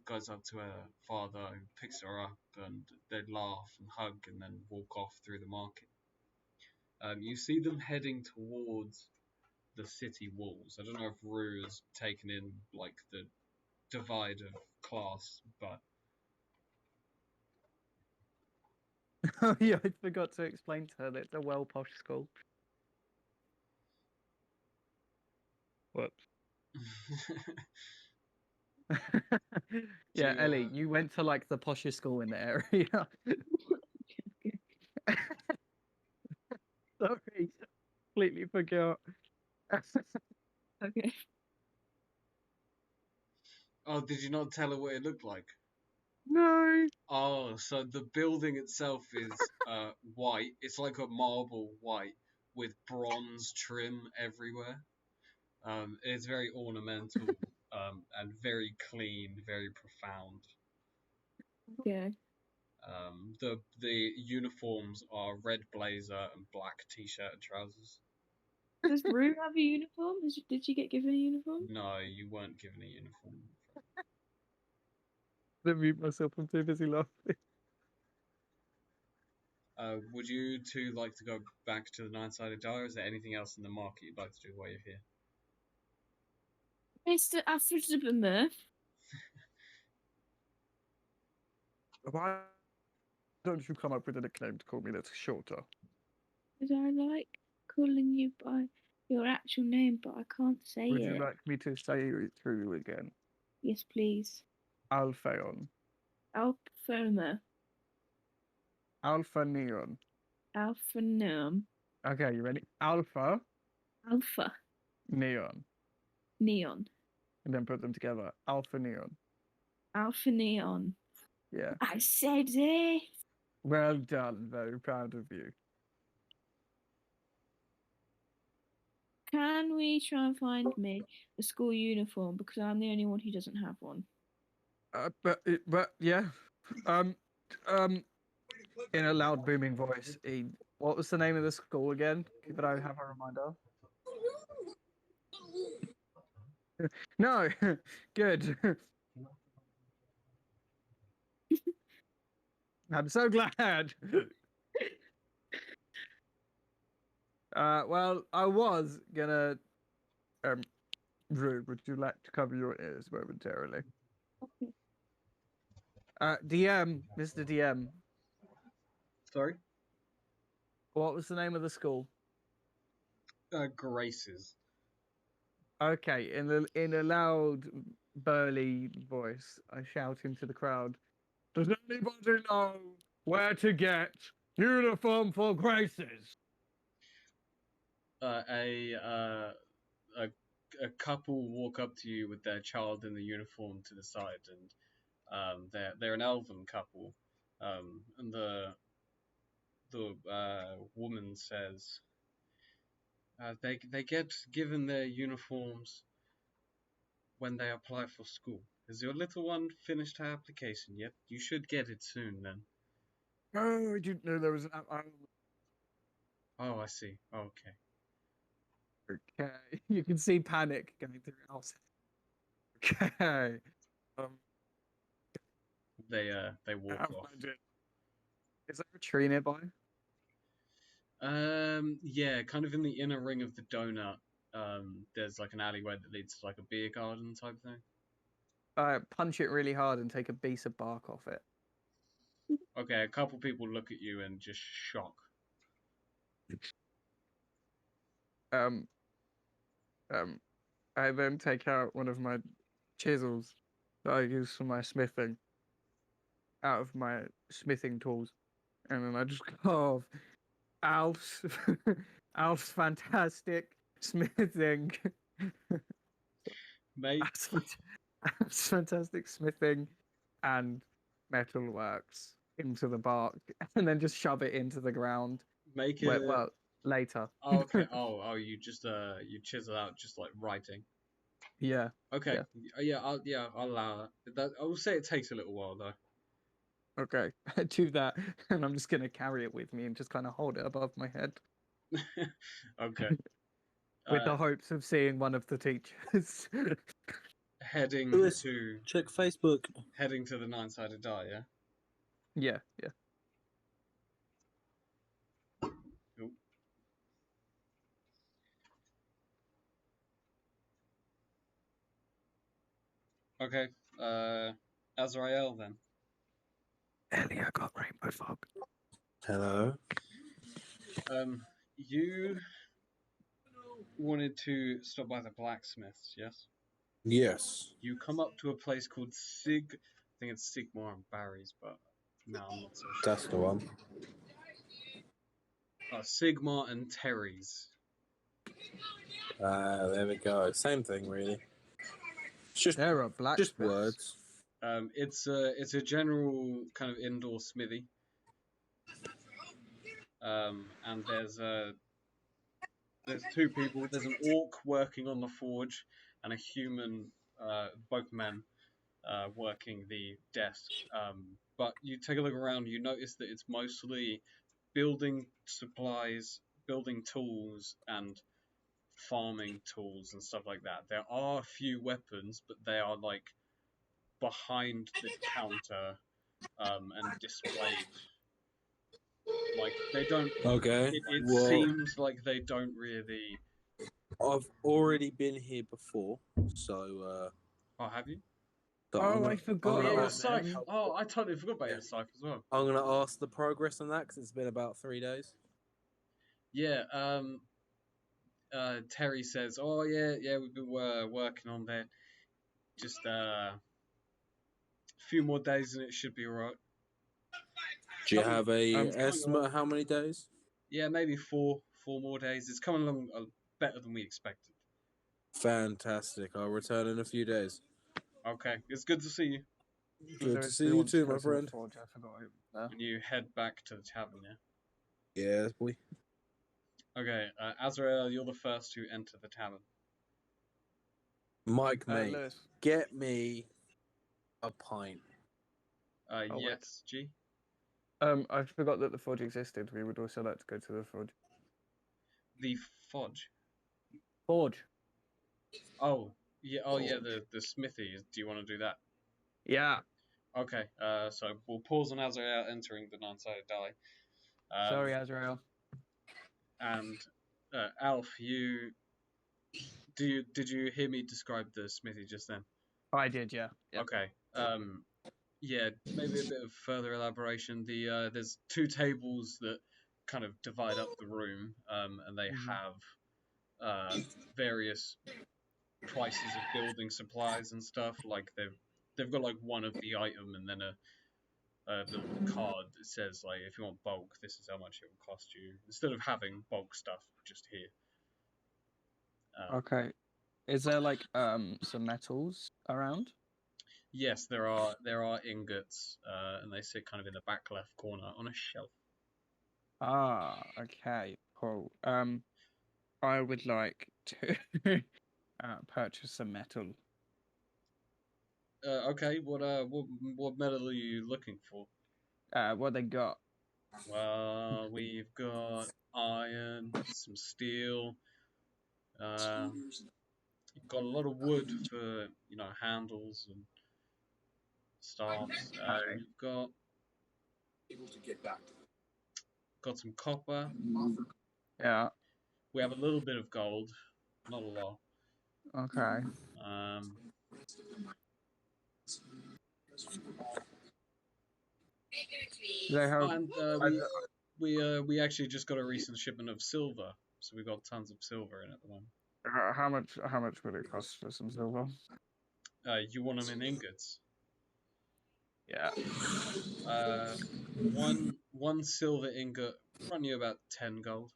goes up to her father, who picks her up, and they laugh and hug and then walk off through the market. You see them heading towards the city walls. I don't know if Rue has taken in like the divide of class, but Oh yeah, I forgot to explain to her that it's a well posh school. Whoops. Yeah, Ellie, you went to like the poshest school in the area. Sorry, completely forgot. Okay. Oh, did you not tell her what it looked like? No. Oh, so the building itself is white. It's like a marble white with bronze trim everywhere. It's very ornamental and very clean, very profound. Okay. The uniforms are red blazer and black t-shirt and trousers. Does Rue have a uniform? Did she get given a uniform? No, you weren't given a uniform. Let me mute myself. I'm too busy laughing. Would you two like to go back to the nine-sided die, or is there anything else in the market you'd like to do while you're here? Mr. Afterburner. Why don't you come up with a nickname to call me that's shorter? Because I like calling you by your actual name, but I can't say Would it. you like me to say it through again? Yes, please. Alphaeon. Alpha. Alpha Neon. Alpha Neon. Okay, you ready? Alpha. Alpha. Neon. Neon. And then put them together. Alpha Neon. Alpha Neon. Yeah. I said it. Well done. Very proud of you. Can we try and find me a school uniform, because I'm the only one who doesn't have one? But yeah. In a loud booming voice, what was the name of the school again? Could I have a reminder? No. Good. I'm so glad. Well, I was gonna. Rue, would you like to cover your ears momentarily? DM, Mr. DM. Sorry? What was the name of the school? Grace's. Okay, in a loud, burly voice, I shout into the crowd. Does anybody know where to get uniform for Grace's? A couple walk up to you with their child in the uniform to the side, and they're an elven couple, and the woman says they get given their uniforms when they apply for school. Has your little one finished her application yet? You should get it soon then. Oh, I didn't know there was an. Oh, I see. Okay. Okay, you can see panic going through your house. Okay. They walk off. Is there a tree nearby? Yeah, kind of in the inner ring of the donut. There's like an alleyway that leads to like a beer garden type thing. Punch it really hard and take a piece of bark off it. Okay, a couple people look at you and just shock. I then take out one of my chisels that I use for my smithing out of my smithing tools, and then I just carve Alf's Alf's fantastic smithing. Mate. Alf's fantastic smithing and metalworks into the bark, and then just shove it into the ground. Make it. Well, later. Oh, okay. Oh, you just you chisel out just like writing. Yeah. Okay. I'll allow that. I will say it takes a little while though. Okay, I do that, and I'm just gonna carry it with me and just kind of hold it above my head. Okay. With the hopes of seeing one of the teachers. Heading Lewis, to check Facebook. Heading to the nine-sided die, yeah. Yeah. Cool. Okay. Azrael then. Ellie, I got rainbow fog. Hello. You wanted to stop by the blacksmiths, yes? Yes. You come up to a place called I think it's Sigmar and Barry's, but no, I'm not so sure. That's the one. Sigma and Terry's. There we go. Same thing, really. It's just There are black. Just words. It's a general kind of indoor smithy. And there's two people. There's an orc working on the forge, and a human, both men, working the desk. But you take a look around, you notice that it's mostly building supplies, building tools, and farming tools and stuff like that. There are a few weapons, but they are like behind the counter and displayed. Like they don't. Okay. It well, seems like they don't really. I've already been here before, so. Oh, have you? Oh, I forgot. Yeah, your scythe. Oh, I totally forgot about your scythe as well. I'm gonna ask the progress on that because it's been about 3 days. Yeah. Terry says, "Oh yeah, we've been working on that. Just a few more days and it should be alright." Do you have a estimate of how many days? Yeah, maybe four more days. It's coming along better than we expected. Fantastic. I'll return in a few days. Okay, it's good to see you. Good to see you too, my friend. I forgot it. And you head back to the tavern, yeah? Yes, boy. Okay, Azrael, you're the first to enter the tavern. Mike, mate, Lewis. get me a pint. Yes, G? I forgot that the forge existed. We would also like to go to the forge. The fudge? Forge. Oh, yeah. Oh, yeah. The smithy. Do you want to do that? Yeah. Okay. So we'll pause on Azrael entering the nine-sided die. Sorry, Azrael. And Alf, did you hear me describe the smithy just then? I did, yeah. Yep. Okay. Yeah, maybe a bit of further elaboration. There's two tables that kind of divide up the room, and they have various prices of building supplies and stuff. Like they've got like one of the item and then a little card that says like if you want bulk, this is how much it will cost you. Instead of having bulk stuff just here. Okay. Is there like some metals around? Yes, there are ingots, and they sit kind of in the back left corner on a shelf. Ah, okay, cool. I would like to purchase some metal. Okay, what metal are you looking for? What they got? Well, we've got iron, some steel. You've got a lot of wood for handles and staffs. You've got some copper. Yeah. We have a little bit of gold, not a lot. Okay. They have. And we actually just got a recent shipment of silver, so we got tons of silver in at the moment. How much would it cost for some silver? You want them in ingots? Yeah. One silver ingot run you about 10 gold.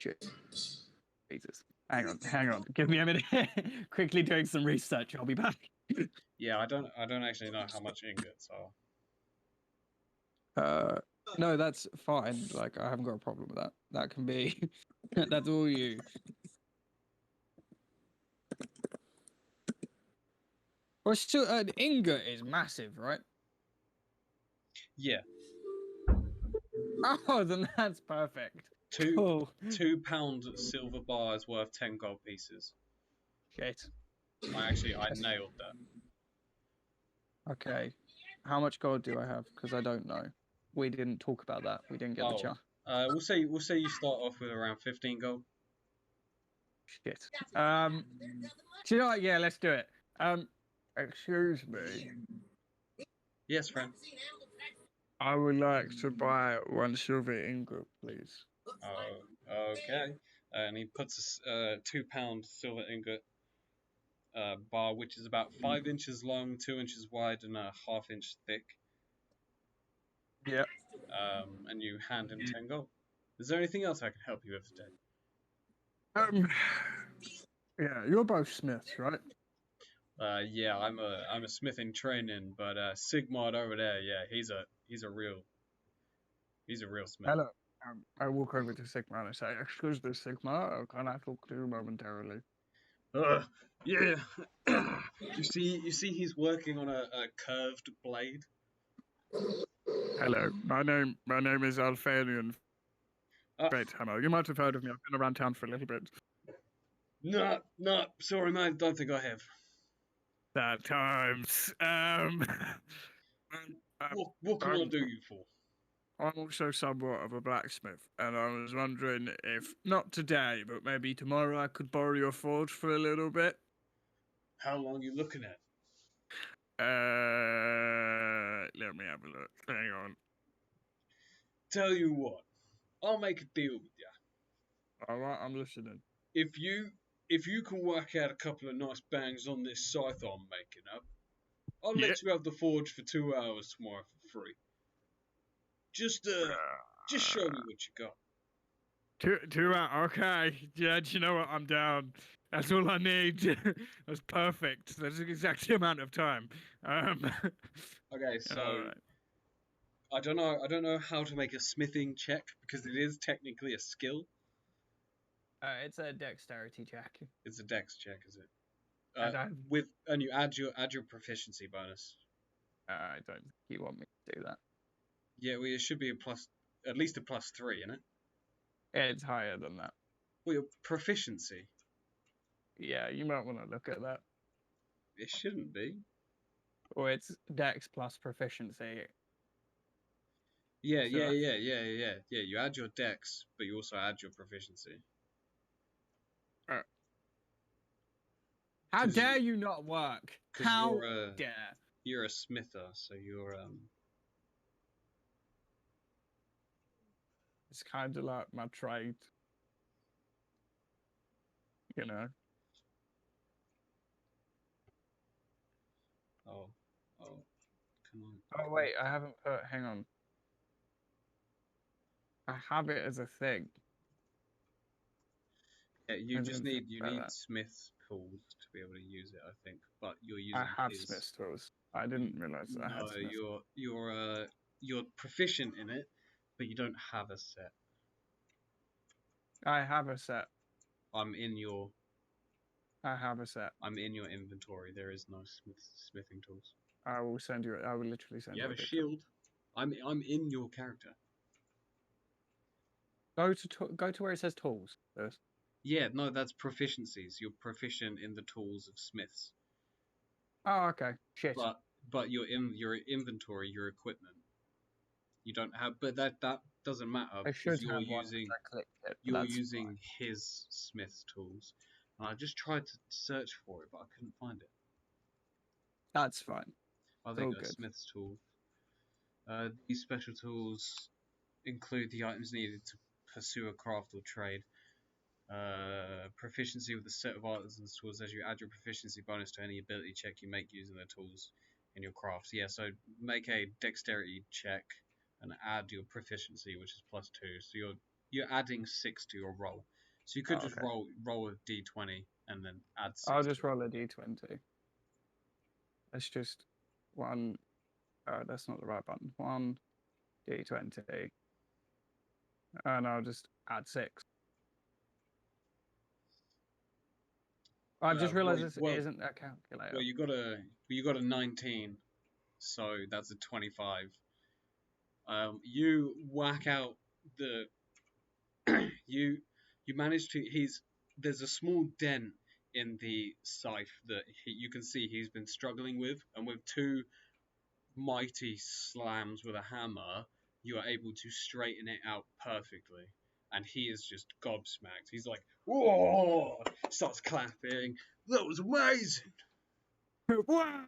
Jesus. Hang on. Give me a minute. Quickly doing some research. I'll be back. Yeah, I don't actually know how much ingots are. No, that's fine. Like, I haven't got a problem with that. That can be. That's all you. Well, still, an ingot is massive, right? Yeah. Oh, then that's perfect. Two £2 silver bar is worth 10 gold pieces. Shit. I nailed that. Okay. How much gold do I have? Because I don't know. We didn't talk about that. We didn't get the chance. We'll say you start off with around 15 gold. Shit. Do you know what? Yeah, let's do it. Excuse me. Yes, friend. I would like to buy 1 silver ingot, please. Okay. And he puts a £2 silver ingot bar, which is about 5 inches long, 2 inches wide, and a ½ inch thick. Yeah. And you hand him 10 gold. Is there anything else I can help you with today? Yeah, you're both Smiths, right? Yeah, I'm a smith in training, but Sigmund over there, yeah, he's a real smith. Hello. I walk over to Sigma and I say, "Excuse me, Sigma, can I talk to you momentarily?" Yeah. you see, he's working on a curved blade. Hello, my name is Alphanian Batehammer. You might have heard of me. I've been around town for a little bit. No, sorry, man, don't think I have. Bad times. What can I do you for? I'm also somewhat of a blacksmith, and I was wondering if, not today, but maybe tomorrow, I could borrow your forge for a little bit. How long are you looking at? Let me have a look. Hang on. Tell you what, I'll make a deal with you. All right, I'm listening. If you can work out a couple of nice bangs on this scythe I'm making up, I'll let you have the forge for 2 hours tomorrow for free. Just show me what you got. 2 hours. Okay. Yeah, do you know what? I'm down. That's all I need. That's perfect. That's the exact amount of time. Okay, so I don't know how to make a smithing check because it is technically a skill. It's a dexterity check. It's a dex check, is it? And you add your proficiency bonus. I don't think you want me to do that. Yeah, well, it should be at least a +3, isn't it? It's higher than that. Well, your proficiency. Yeah, you might want to look at that. It shouldn't be. Or it's dex plus proficiency. Yeah. You add your dex, but you also add your proficiency. How dare you not work? How dare? You're a smither, so you're It's kind of like my trade. You know. Oh, come on. Oh wait, I haven't put. Hang on. I have it as a thing. Yeah, you need smith's tools to be able to use it, I think. But you're using. I have smith's tools. I didn't realize that I had smith's. You're proficient in it, but you don't have a set. I have a set. I have a set. I'm in your inventory. There is no smithing tools. I will send you. I will literally send you. You have a shield. I'm in your character. Go to where it says tools first. Yeah, no, that's proficiencies. You're proficient in the tools of smiths. Oh, okay. Shit. But your inventory, your equipment, you don't have. But that doesn't matter because you're using his smith's tools. And I just tried to search for it, but I couldn't find it. That's fine. I think a smith's tool. These special tools include the items needed to pursue a craft or trade. Proficiency with a set of items and tools as you add your proficiency bonus to any ability check you make using the tools in your craft. Yeah, so make a dexterity check and add your proficiency, which is +2. So you're adding 6 to your roll. So you could just roll a d20 and then add 6. I'll just roll a d20. That's just one. That's not the right button. 1 d20, and I'll just add 6. I just realised this isn't a calculator. Well, you got a 19, so that's a 25. You whack out the. you manage to. There's a small dent in the scythe that you can see he's been struggling with, and with 2 mighty slams with a hammer, you are able to straighten it out perfectly. And he is just gobsmacked. He's like, "Whoa!" Starts clapping. That was amazing. Wow!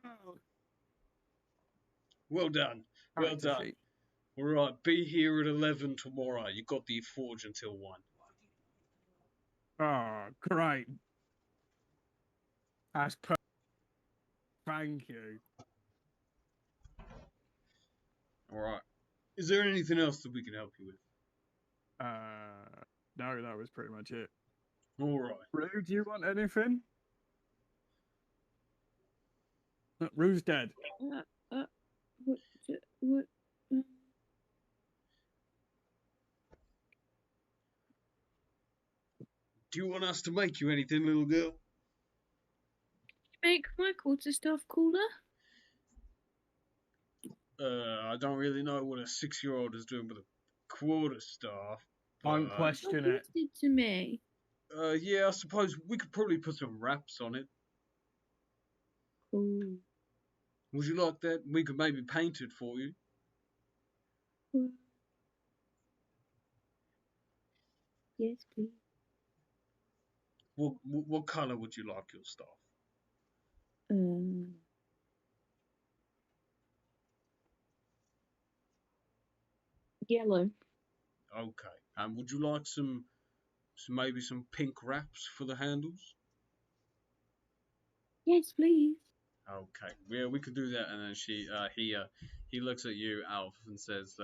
Well done. Well done. All right, be here at 11 tomorrow. You got the forge until 1. Oh, great. That's perfect. Thank you. All right. Is there anything else that we can help you with? No, that was pretty much it. All right. Rue, do you want anything? Rue's dead. What? Do you want us to make you anything, little girl? Make my quarter staff cooler? I don't really know what a 6-year-old is doing with a quarterstaff. Don't question it. Did to me. Yeah, I suppose we could probably put some wraps on it. Cool. Would you like that? We could maybe paint it for you. Yes, please. What colour would you like your staff? Yellow. Okay. And would you like some maybe some pink wraps for the handles? Yes, please. Okay. Yeah, we could do that. And then he looks at you, Alf, and says,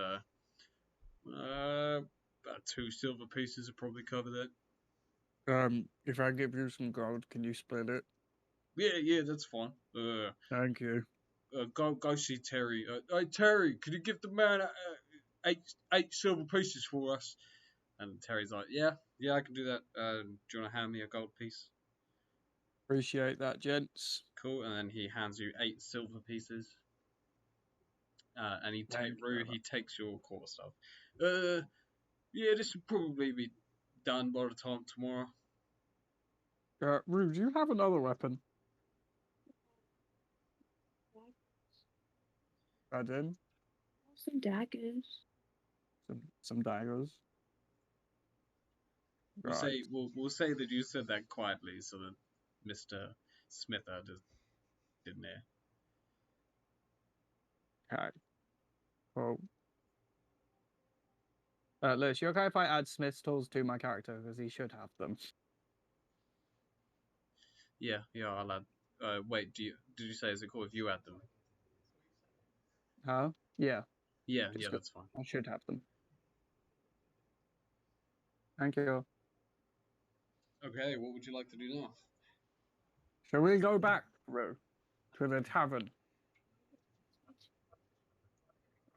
about 2 silver pieces would probably cover that. If I give you some gold, can you split it? Yeah, that's fine. Thank you. Go see Terry. Hey, Terry, could you give the man 8 silver pieces for us? And Terry's like, yeah, I can do that. Do you want to hand me a gold piece? Appreciate that, gents. Cool. And then he hands you 8 silver pieces. And he takes your quarterstaff. Yeah, this will probably be done by the time tomorrow. Rue, do you have another weapon? I did. Some daggers. Some daggers. We'll say that you said that quietly so that Mr. Smither didn't hear. Okay. Well, Lewis, you okay if I add Smith's tools to my character because he should have them? Yeah, I'll add. Wait, did you say is it cool if you add them? Huh? Yeah. Yeah, that's fine. I should have them. Thank you. Okay, what would you like to do now? Shall we go back, Rue, to the tavern?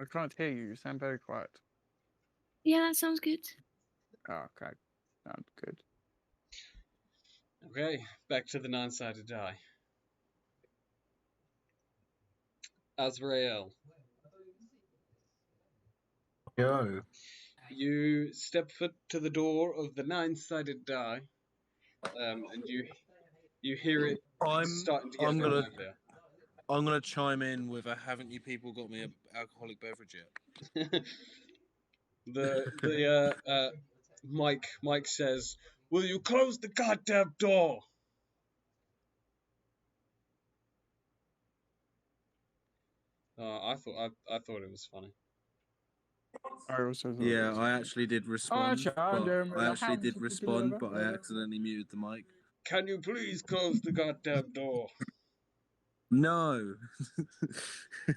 I can't hear you. You sound very quiet. Yeah, that sounds good. Oh, okay. Sounds good. Okay, back to the 9-sided die. Azrael. Go. You step foot to the door of the 9-sided die, and you hear it starting to get a bit livelier. I'm gonna chime in with a "Haven't you people got me an alcoholic beverage yet?" Mike says, "Will you close the goddamn door?" I thought it was funny. I actually did respond. But I accidentally muted the mic. Can you please close the goddamn door? No.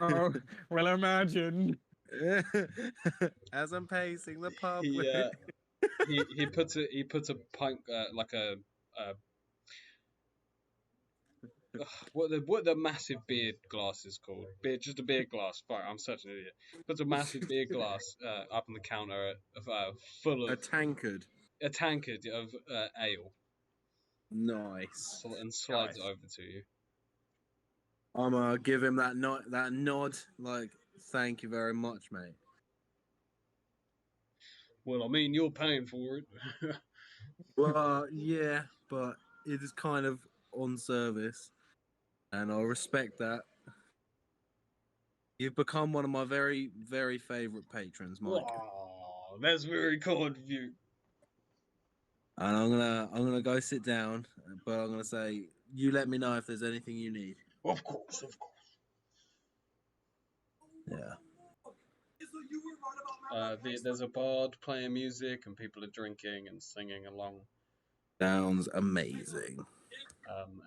Oh, well, imagine. As I'm pacing the pub. He puts a pint like a what the massive beer glass is called. Just a beer glass. Fuck, I'm such an idiot. Puts a massive beer glass up on the counter full of a tankard of ale. Nice. And slides it over to you. I'm gonna give him that nod. Like, thank you very much, mate. Well, I mean, you're paying for it. Well, yeah, but it is kind of on service, and I respect that. You've become one of my very, very favourite patrons, Mike. Oh, that's very kind of you. And I'm gonna go sit down, but I'm gonna say, you let me know if there's anything you need. Of course. Yeah. There's a bard playing music, and people are drinking and singing along. Sounds amazing.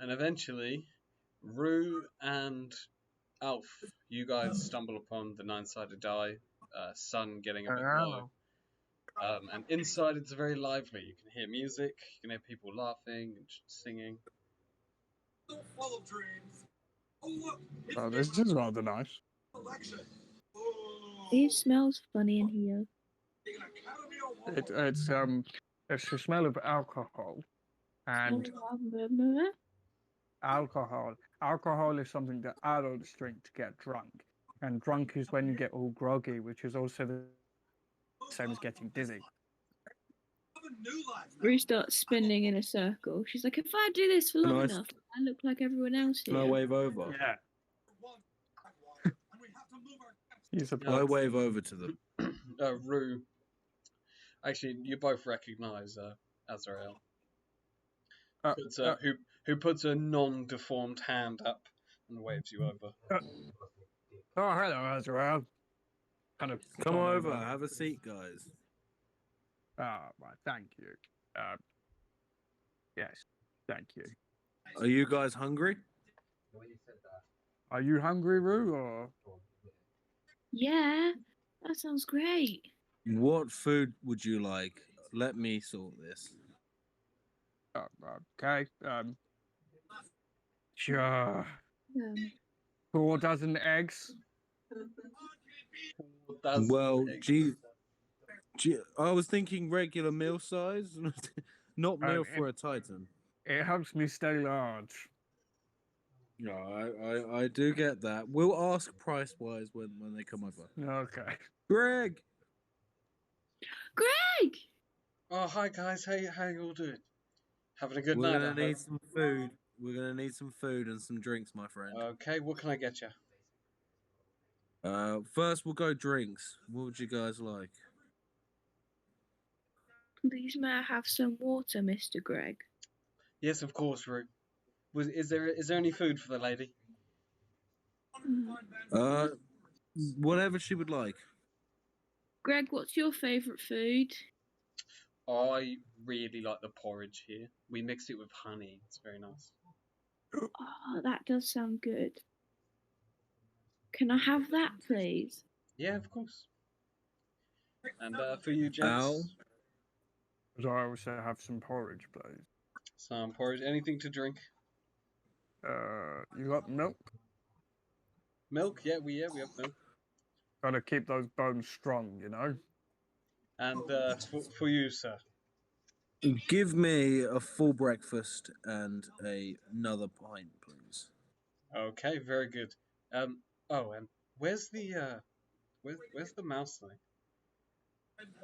And eventually, Rue and Alf, you guys stumble upon the 9-sided die. Sun getting a bit low. And inside it's very lively. You can hear music, you can hear people laughing and singing. Full of dreams. Oh, look, Oh, this is rather nice. election. It smells funny in here. It's the smell of alcohol, and alcohol. Alcohol is something that adults drink to get drunk, and drunk is when you get all groggy, which is also the same as getting dizzy. Rue starts spinning in a circle. She's like, if I do this for long Nice. enough, I look like everyone else Can I here. wave over? Yeah. He's a I wave over to them. Rue. Actually, you both recognise Azrael. Who puts a non-deformed hand up and waves you over. Oh, hello, Azrael. Kind of Come over, have a seat, guys. Ah, right, thank you. Yes, thank you. Are you guys hungry? Are you hungry, Rue, or? Yeah, that sounds great. What food would you like? Let me sort this. Okay. Sure. 4 dozen eggs. Well, gee, I was thinking regular meal size, not meal for a Titan. It helps me stay large. No, I do get that. We'll ask price-wise when they come over. Okay. Greg! Greg! Oh, hi guys. How you all doing? Having a good We're night? gonna need some food. We're gonna need some food and some drinks, my friend. Okay, what can I get you? First we'll go drinks. What would you guys like? Please may I have some water, Mr. Greg? Yes, of course, Rue. Is there any food for the lady? Whatever she would like. Greg, what's your favourite food? I really like the porridge here. We mix it with honey. It's very nice. Oh, that does sound good. Can I have that, please? Yeah, of course. And for you, gents? Al? Could I also have some porridge, please? Some porridge. Anything to drink? You got milk? Milk? Yeah, we have milk. Gotta keep those bones strong, you know? And for you, sir? Give me a full breakfast and another pint, please. Okay, very good. Oh, and where's the mouse thing?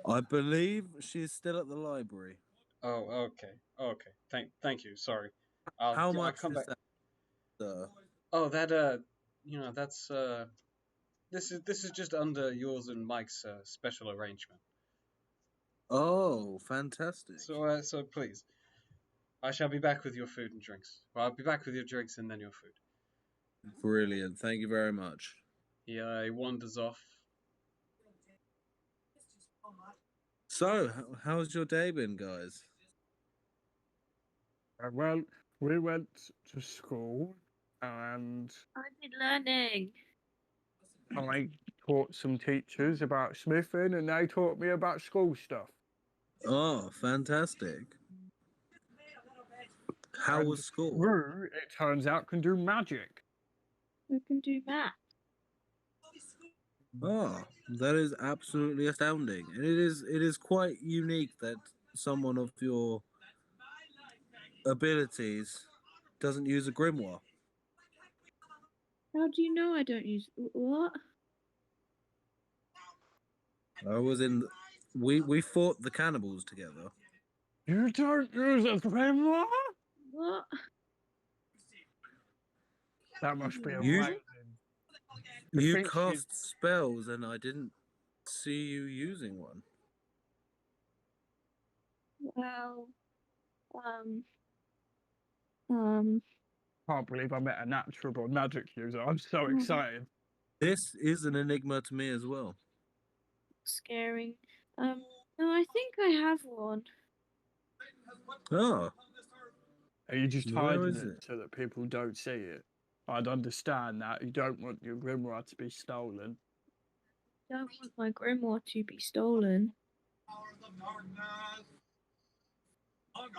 I believe she's still at the library. Oh, okay. Thank you. Sorry. How I'll much come is back. that, sir? Oh, that that's this is just under yours and Mike's special arrangement. Oh, fantastic. So please, I shall be back with your food and drinks. Well, I'll be back with your drinks and then your food. Brilliant. Thank you very much. He wanders off. So, how's your day been, guys? Well, we went to school and I've been learning. I taught some teachers about smithing and they taught me about school stuff. Oh, fantastic. How was school? Rue, it turns out, can do magic. Who can do that? Oh, that is absolutely astounding. And it is quite unique that someone of your abilities doesn't use a grimoire. How do you know I don't use what? I was in. We fought the cannibals together. You don't use a grimoire? What? That must be You- amazing. You cast spells, and I didn't see you using one. Well, Can't believe I met a natural born magic user. I'm so excited. This is an enigma to me as well. Scaring. No, I think I have one. Oh. Are you just Where hiding is it it? so that people don't see it? I'd understand that. You don't want your grimoire to be stolen. Don't want my grimoire to be stolen.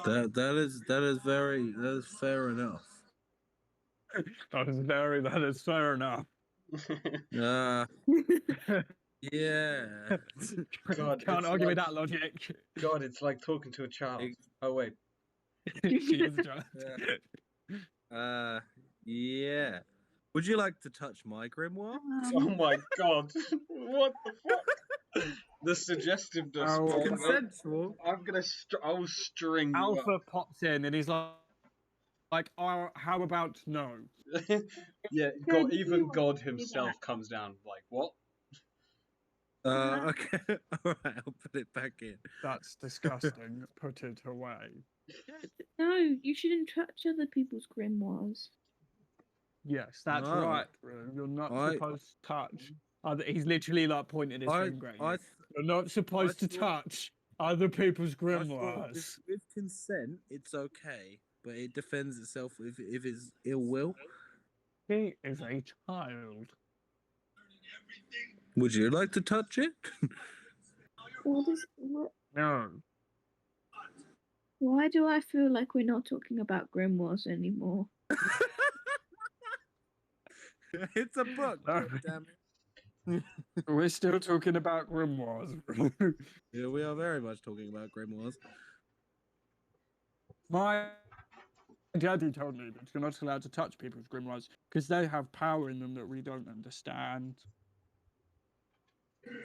That is fair enough. That is fair enough. Yeah. God, Can't it's argue with like- that logic. God, it's like talking to a child. Oh wait. She is a child. Yeah. Would you like to touch my grimoire? Oh my God! What the fuck? The suggestiveness. Oh, bro. Consensual. I'm gonna. I'll string you Alpha pops in and he's like, oh, how about no? up. Yeah, God, even God himself comes down. Like what? Okay. Alright, I'll put it back in. That's disgusting. Put it away. No, you shouldn't touch other people's grimoires. Yes, that's No. right, bro. You're not I- supposed to touch. He's literally like pointing his finger at you. You're not supposed to touch other people's I thought grimoires. with consent, it's okay, but it defends itself if it's ill will. He is a child. Would you like to touch it? No. Why do I feel like we're not talking about grimoires anymore? It's a book. Damn it. We're still talking about grimoires. Yeah, we are very much talking about grimoires. My daddy told me that you're not allowed to touch people's grimoires because they have power in them that we don't understand.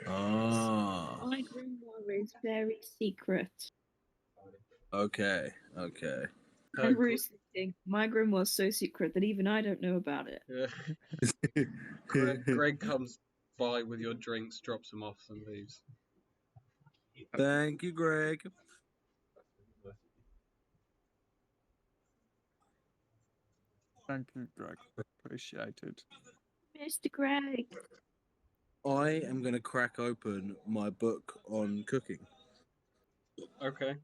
Ah. My grimoire is very secret. Okay. And Bruce thinking, my grimoire is so secret that even I don't know about it. Yeah. Greg comes by with your drinks, drops them off, and leaves. Thank you, Greg. Thank you, Greg. Appreciate it. Mr. Greg. I am going to crack open my book on cooking. Okay.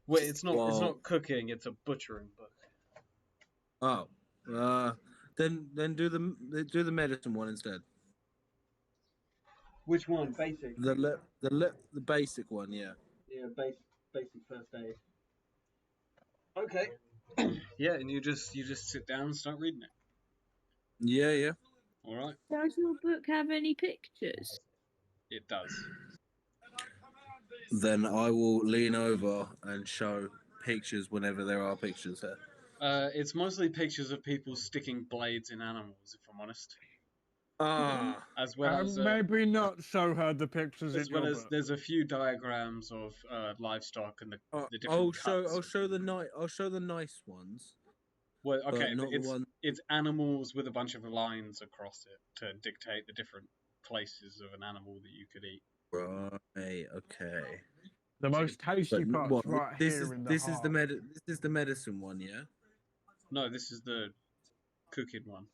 Wait, it's not. It's Well- not cooking. It's a butchering book. Oh. Then do the medicine one instead. Which one? Basic. The basic one, yeah. Yeah, basic first aid. Okay. Yeah, and you just sit down and start reading it. Yeah. All right. Does your book have any pictures? It does. Then I will lean over and show pictures whenever there are pictures here. It's mostly pictures of people sticking blades in animals, if I'm honest. As well as maybe not show her the pictures as in well your as book. there's a few diagrams of livestock and the different I'll cuts. show the nice ones. Well, but okay, not but the one. it's animals with a bunch of lines across it to dictate the different places of an animal that you could eat. Right. Okay. The most tasty But part's right this here is in the this heart. is this is the medicine one, yeah. No, this is the cooking one.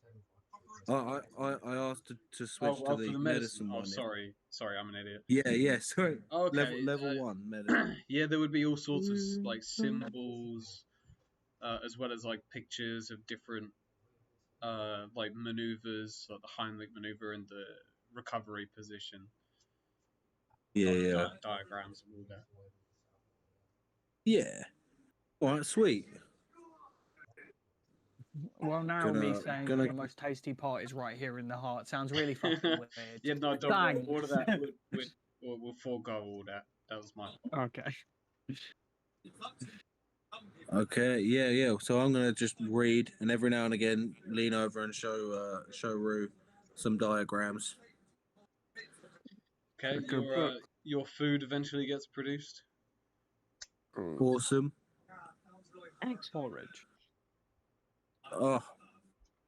I asked to switch to for the the medicine Oh, one. sorry, I'm an idiot. Yeah. Sorry. Okay. Level 1 medicine. Yeah, there would be all sorts of like symbols, as well as like pictures of different like maneuvers, like the Heimlich maneuver and the recovery position. Yeah. Diagrams and all that. Yeah. All right. Sweet. Well, now me saying that the most tasty part is right here in the heart sounds really fucking weird. Yeah, no, don't Thanks. all of that. We'll forego all that. That was my fault. Okay. Okay. Yeah. So I'm gonna just read, and every now and again lean over and show Rue some diagrams. Okay, your food eventually gets produced. Awesome. Eggs porridge. Oh,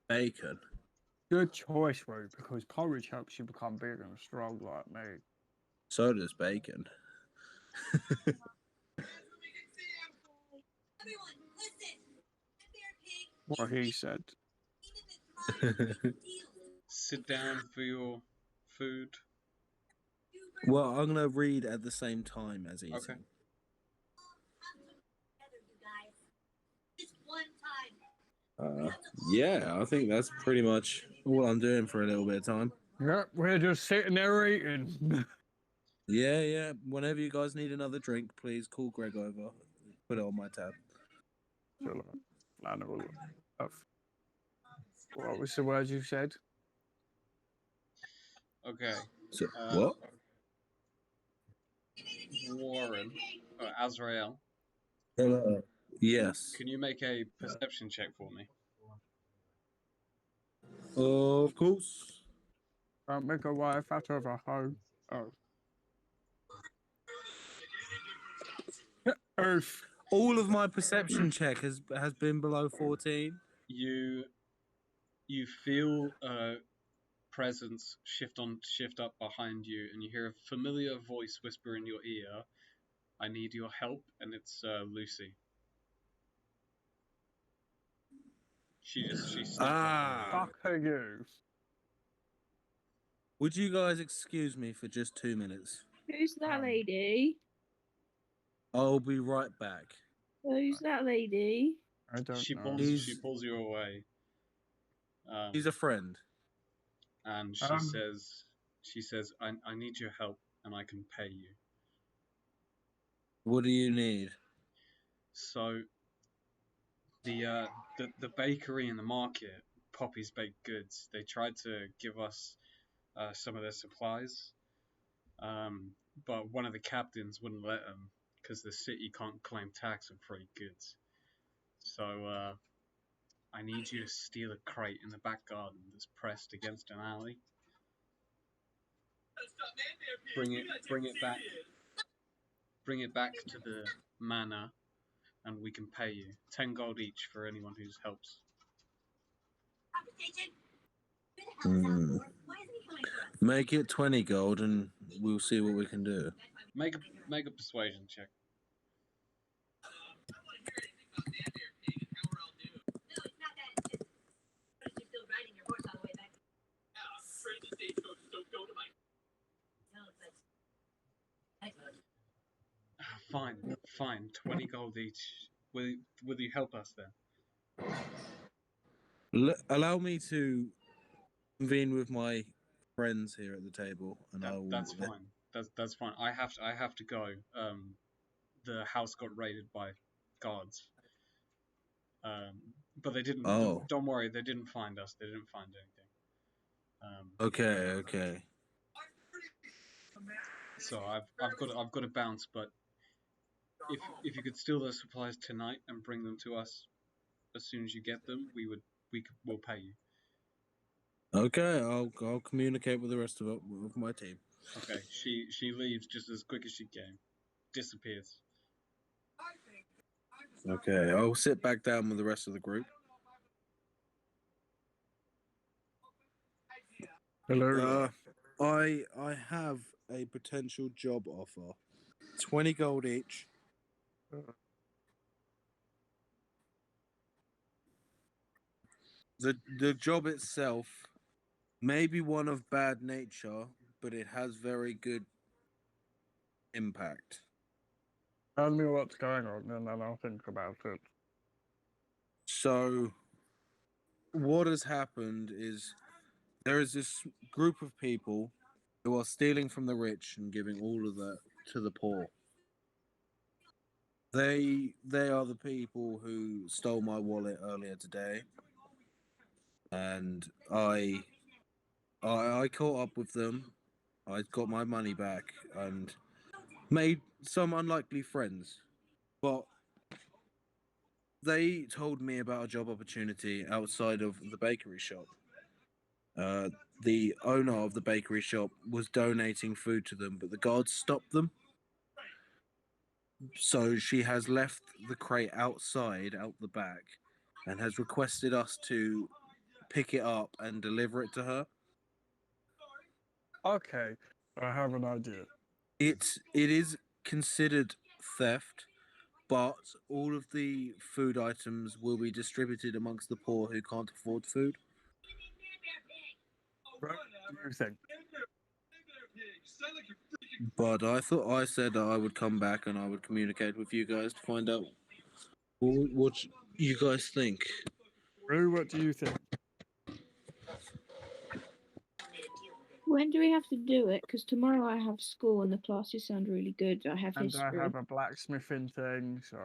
bacon. Good choice, Roo, because porridge helps you become big and strong like me. So does bacon. What he said. Sit down for your food. Well, I'm gonna read at the same time as eating. Okay. Yeah, I think that's pretty much all I'm doing for a little bit of time. Yep, we're just sitting there eating. Yeah, yeah. Whenever you guys need another drink, please call Greg over. Put it on my tab. What was the word you said? Okay. So, what? Warren, Azrael. Yes. Can you make a perception check for me? Of course. Can't make a wife out of a hoe. Oh. Earth. All of my perception check has been below 14. You feel a presence shift up behind you, and you hear a familiar voice whisper in your ear, "I need your help," and it's Lucy. She Fuck you. Would you guys excuse me for just 2 minutes? Who's that lady? I'll be right back. Who's that lady? I don't know. She pulls you away. She's a friend. And she says, I need your help, and I can pay you. What do you need? So, the bakery and the market, Poppy's Baked Goods, they tried to give us some of their supplies, but one of the captains wouldn't let them because the city can't claim tax on free goods. So I need you to steal a crate in the back garden that's pressed against an alley. Bring it back to the manor, and we can pay you 10 gold each for anyone who helps. Make it 20 gold, and we'll see what we can do. Make a persuasion check. Fine. 20 gold each. Will you help us then? Allow me to convene with my friends here at the table, and that's fine. That's fine. I have to go. The house got raided by guards. But they didn't. Oh. Don't worry. They didn't find us. They didn't find anything. Okay. So I've got to bounce, but if you could steal those supplies tonight and bring them to us as soon as you get them, we'll pay you. Okay, I'll communicate with the rest of my team. Okay, she leaves just as quick as she came, disappears. Okay, I'll sit back down with the rest of the group. Hello. I have a potential job offer. 20 gold each. The job itself may be one of bad nature, but it has very good impact. Tell me what's going on, and then I'll think about it. So, what has happened is there is this group of people who are stealing from the rich and giving all of that to the poor. They are the people who stole my wallet earlier today, and I caught up with them. I got my money back and made some unlikely friends, but they told me about a job opportunity outside of the bakery shop. The owner of the bakery shop was donating food to them, but the guards stopped them. So she has left the crate outside, out the back, and has requested us to pick it up and deliver it to her. Okay, I have an idea. It is considered theft, but all of the food items will be distributed amongst the poor who can't afford food. What do you think? But I said that I would come back and I would communicate with you guys to find out what you guys think. Rue, what do you think? When do we have to do it? Because tomorrow I have school and the classes sound really good. I have And history. I have a blacksmithing thing, so.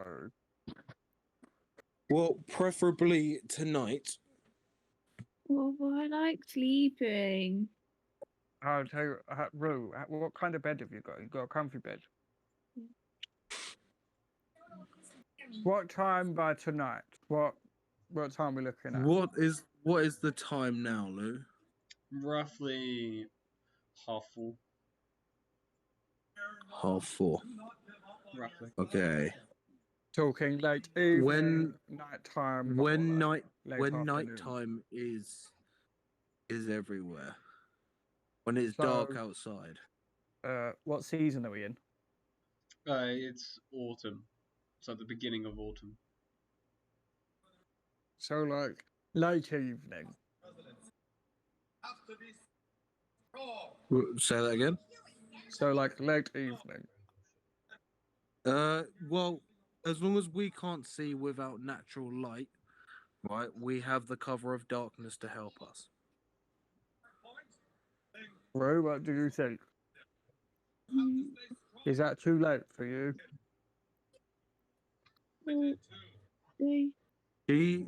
Well, preferably tonight. Well, I like sleeping. I'll tell you, Roo, what kind of bed have you got? You got a comfy bed? What time by tonight? What time are we looking at? What is the time now, Lou? Roughly 4:30. 4:30. Roughly. Okay. Talking late evening, nighttime. When afternoon. nighttime is everywhere. When it's dark outside. What season are we in? It's autumn. So at the beginning of autumn. So like late evening. Say that again. So like late evening. Well, as long as we can't see without natural light, right, we have the cover of darkness to help us. Roo, what do you think? Is that too late for you?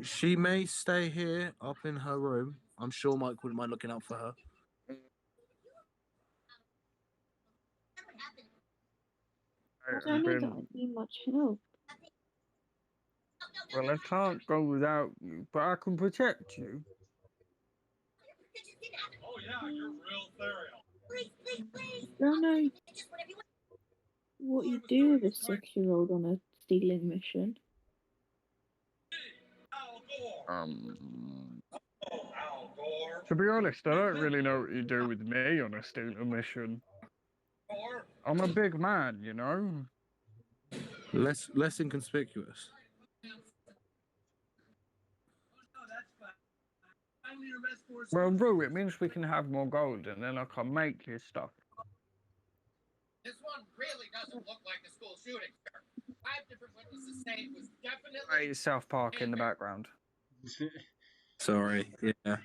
She may stay here up in her room. I'm sure Mike wouldn't mind looking out for her. I don't know that I need much help. Well, I can't go without you, but I can protect you. Oh yeah, you're real thorough. I don't know what you do with a 6-year-old on a stealing mission. To be honest, I don't really know what you do with me on a stealing mission. I'm a big man, you know. Less inconspicuous. Well, Roo, it means we can have more gold, and then I can make you stuff. This one really doesn't look like a school shooting, sir. 5 different witnesses say it was definitely. Hey, South Park in the background. Sorry, yeah.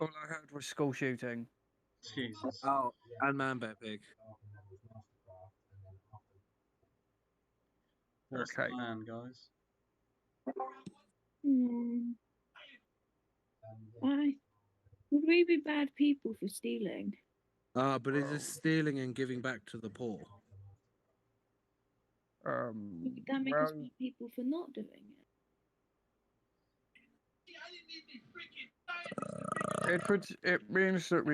All I heard was school shooting. Jesus. Oh, and Man Bear Pig. What's the plan, guys? Would we be bad people for stealing? But it is stealing and giving back to the poor. That makes us bad people for not doing it. It means that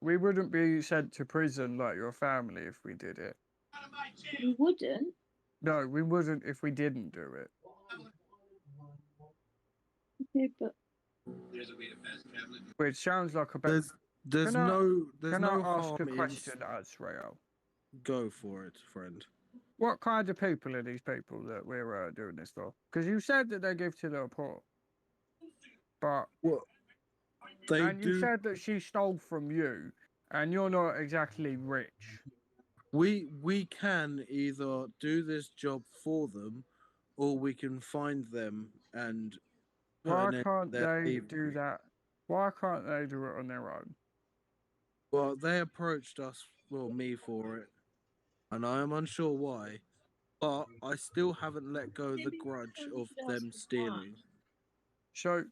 we wouldn't be sent to prison like your family if we did it. We wouldn't? No, we wouldn't if we didn't do it. Okay, but which sounds like a better. There's can no I ask harm a question, Azrael? Go for it, friend. What kind of people are these people that we're doing this for? Because you said that they give to the poor, but you said that she stole from you, and you're not exactly rich. We can either do this job for them, or we can find them and. Why can't they do that? Why can't they do it on their own? Well, they approached us, well, me for it, and I am unsure why, but I still haven't let go of the grudge of them stealing. So,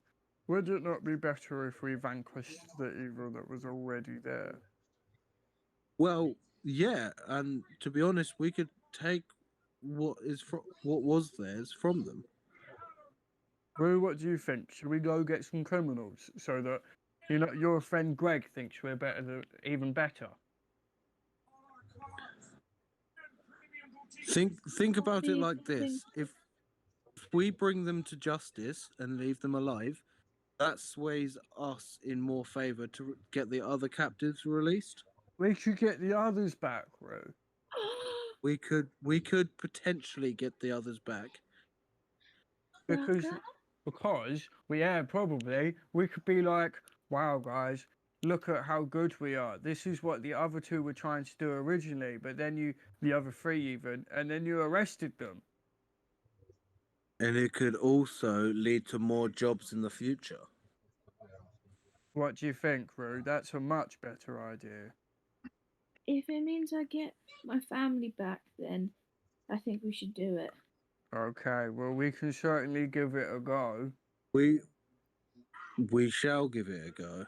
would it not be better if we vanquished the evil that was already there? Well, yeah, and to be honest, we could take what was theirs from them. Roo, what do you think? Should we go get some criminals so that your friend Greg thinks we're even better? Think about it like this: if we bring them to justice and leave them alive, that sways us in more favor to get the other captives released. We could get the others back, Roo. We could potentially get the others back. Because probably we could be like, wow, guys, look at how good we are. This is what the other two were trying to do originally, but then the other three even, and then you arrested them. And it could also lead to more jobs in the future. What do you think, Roo? That's a much better idea. if it means I get my family back, then I think we should do it. Okay, well, we can certainly give it a go. We shall give it a go.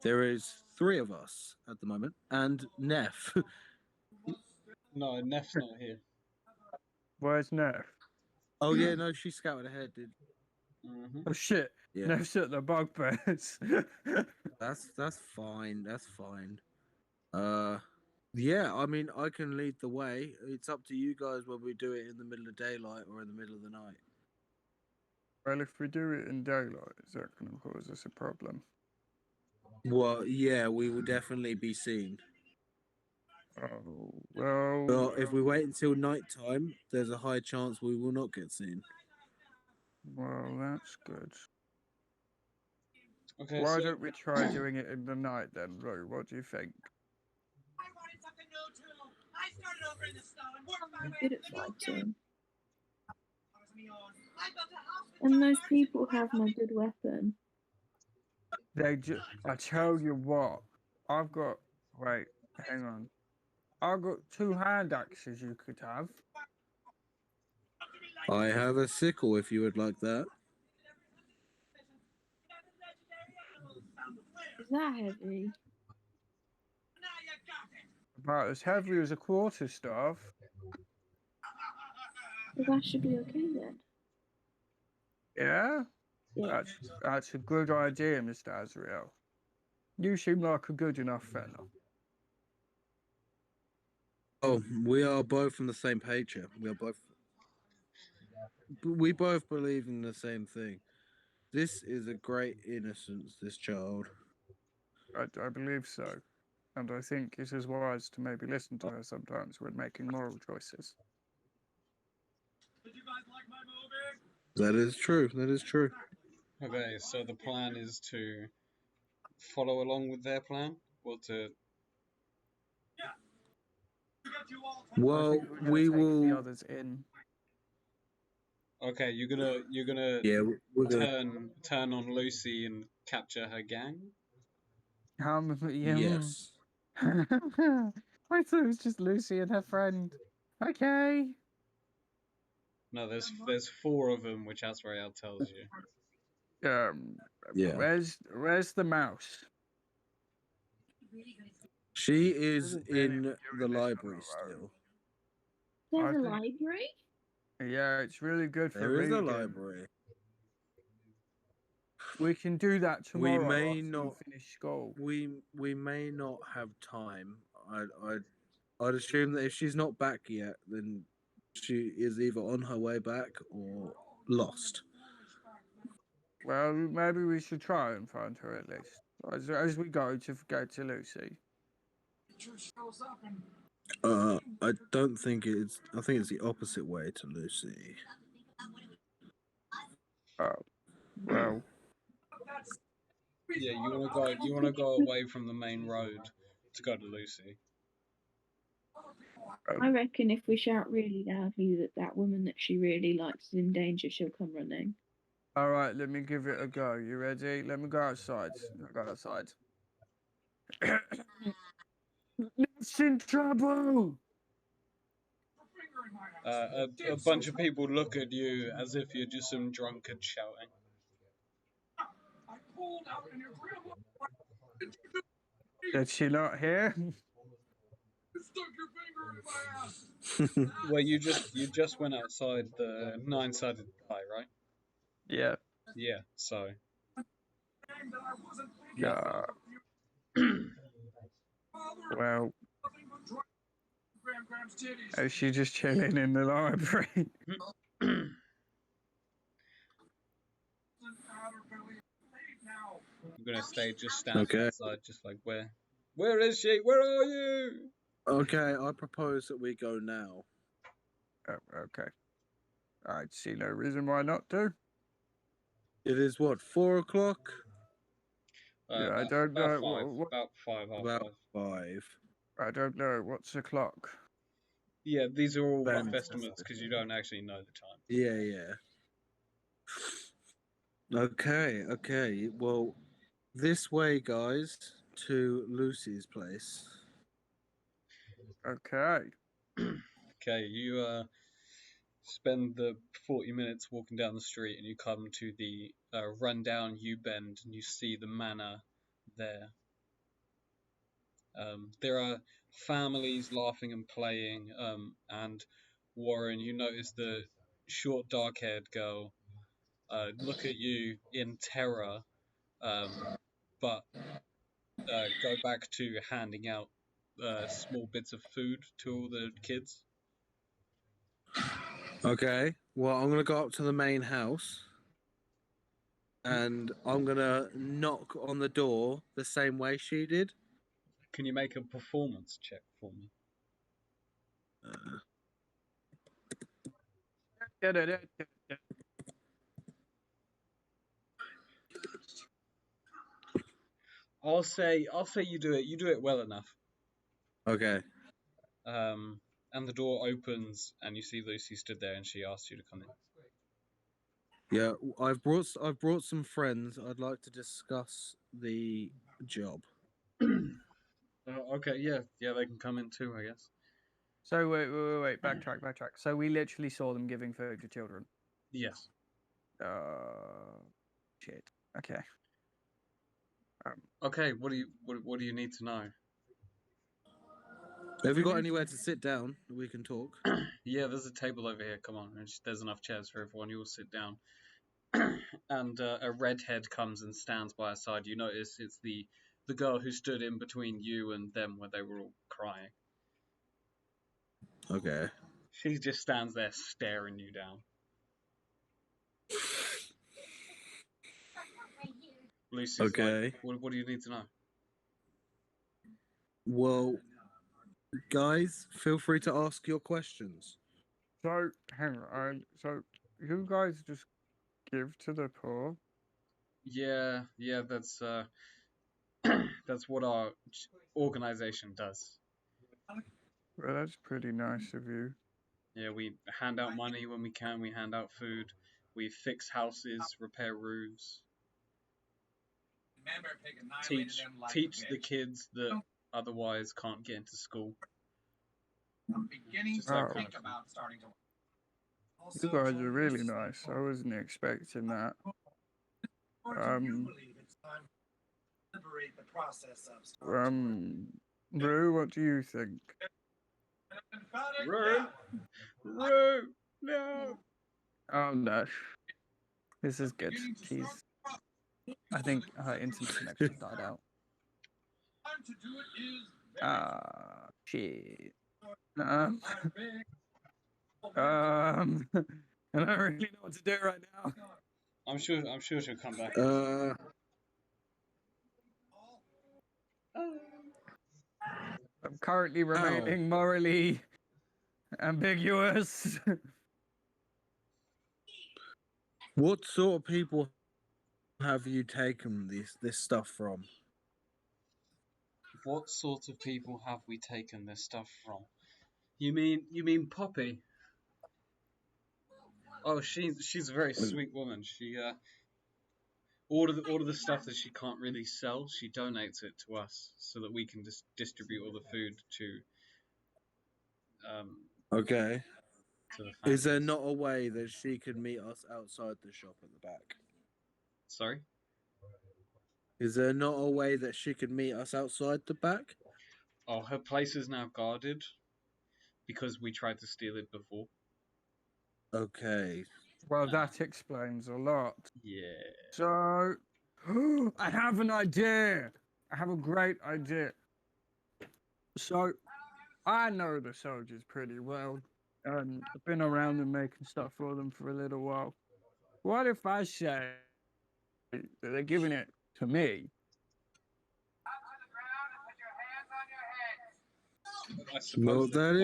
There is 3 of us at the moment, and Neff. No, Neff's not here. Where's Neff? Oh yeah, no, she scouted ahead. Oh shit! Yeah. Neff's at the bugbears. That's fine. That's fine. Yeah, I mean, I can lead the way. It's up to you guys whether we do it in the middle of daylight or in the middle of the night. Well, if we do it in daylight, is that going to cause us a problem? Well, yeah, we will definitely be seen. Oh, well... But if we wait until night time, there's a high chance we will not get seen. Well, that's good. Okay, Why so... don't we try doing it in the night then, Lou? What do you think? I'm good at fighting. And those people have my good weapon. I tell you what, I've got... Wait, hang on. I've got 2 hand axes you could have. I have a sickle if you would like that. Is that heavy? About as heavy as a quarterstaff. Well, that should be okay then. Yeah? Yeah. That's a good idea, Mr. Azrael. You seem like a good enough fella. Oh, we are both on the same page here. We both believe in the same thing. This is a great innocence, this child. I believe so. And I think it is wise to maybe listen to her sometimes when making moral choices. Did you guys like my movie? That is true. That is true. Okay, so the plan is to follow along with their plan? Or to... Well, we will... the others in. Okay, you're gonna yeah, we're gonna... turn on Lucy and capture her gang? Yes. I thought it was just Lucy and her friend. Okay. No, there's 4 of them, which Azrael tells you. Yeah. Where's the mouse? She is in the library still. There's a library? Yeah, it's really good for There is reading. a library. We can do that tomorrow. We may after not we finish school. We may not have time. I'd assume that if she's not back yet, then she is either on her way back or lost. Well, maybe we should try and find her at least, as we go to Lucy. I don't think it's. I think it's the opposite way to Lucy. Oh, well. Yeah, you wanna go away from the main road to go to Lucy. I reckon if we shout really loudly that woman that she really likes is in danger, she'll come running. Alright, let me give it a go. You ready? Let me go outside. I'll go outside. It's in trouble! A bunch of people look at you as if you're just some drunkard shouting. Is she not here? Well, you just went outside the 9-sided die, right? Yeah. Yeah, so. Yeah. Well. Is she just chilling in the library? I'm gonna stay just standing outside, just like, where is she? Where are you? Okay, I propose that we go now. Oh, okay. I see no reason why not to. It is what, 4 o'clock? Yeah, I don't know. About 5. About 5. I don't know. What's the clock? Yeah, these are all rough estimates because you don't actually know the time. Yeah. Okay. Well, this way, guys, to Lucy's place. Okay. Okay, you spend the 40 minutes walking down the street, and you come to the rundown U-bend, and you see the manor there. There are families laughing and playing, and Warren, you notice the short, dark-haired girl look at you in terror, but go back to handing out small bits of food to all the kids. Okay, well, I'm gonna go up to the main house, and I'm gonna knock on the door the same way she did. Can you make a performance check for me? I'll say you do it. You do it well enough. Okay. And the door opens, and you see Lucy stood there, and she asks you to come in. Yeah, I've brought some friends. I'd like to discuss the job. Okay, yeah, they can come in too, I guess. So wait, backtrack. So we literally saw them giving food to children. Yes. Shit. Okay. Okay, what do you need to know? Have you got anywhere to sit down? We can talk. Yeah, there's a table over here. Come on, there's enough chairs for everyone. You all sit down. And a redhead comes and stands by her side. You notice it's the girl who stood in between you and them when they were all crying. Okay. She just stands there staring you down. Lucy's okay. Like, what do you need to know? Well, guys, feel free to ask your questions. So, hang on. So, you guys just give to the poor? Yeah, that's that's what our organization does. Well, that's pretty nice of you. Yeah, we hand out money when we can. We hand out food. We fix houses, repair roofs. Teach the kids that otherwise can't get into school. I'm beginning to think about starting to. You guys are really nice. I wasn't expecting that. Rue, what do you think? Rue, no. Oh no. This is good. She's. I think her internet connection died out. Shit. And I don't really know what to do right now. I'm sure she'll come back. I'm currently remaining morally ambiguous. What sort of people have you taken this stuff from? What sort of people have we taken this stuff from? You mean Poppy? Oh, she's a very sweet woman. She all of the stuff that she can't really sell, she donates it to us so that we can just distribute all the food to. Okay. To the Is there not a way that she could meet us outside the shop at the back? Sorry? Is there not a way that she could meet us outside the back? Oh, her place is now guarded because we tried to steal it before. Okay. Well, that explains a lot. Yeah. So, I have an idea. I have a great idea. So, I know the soldiers pretty well, and I've been around them making stuff for them for a little while. What if I say that they're giving it to me? Well, that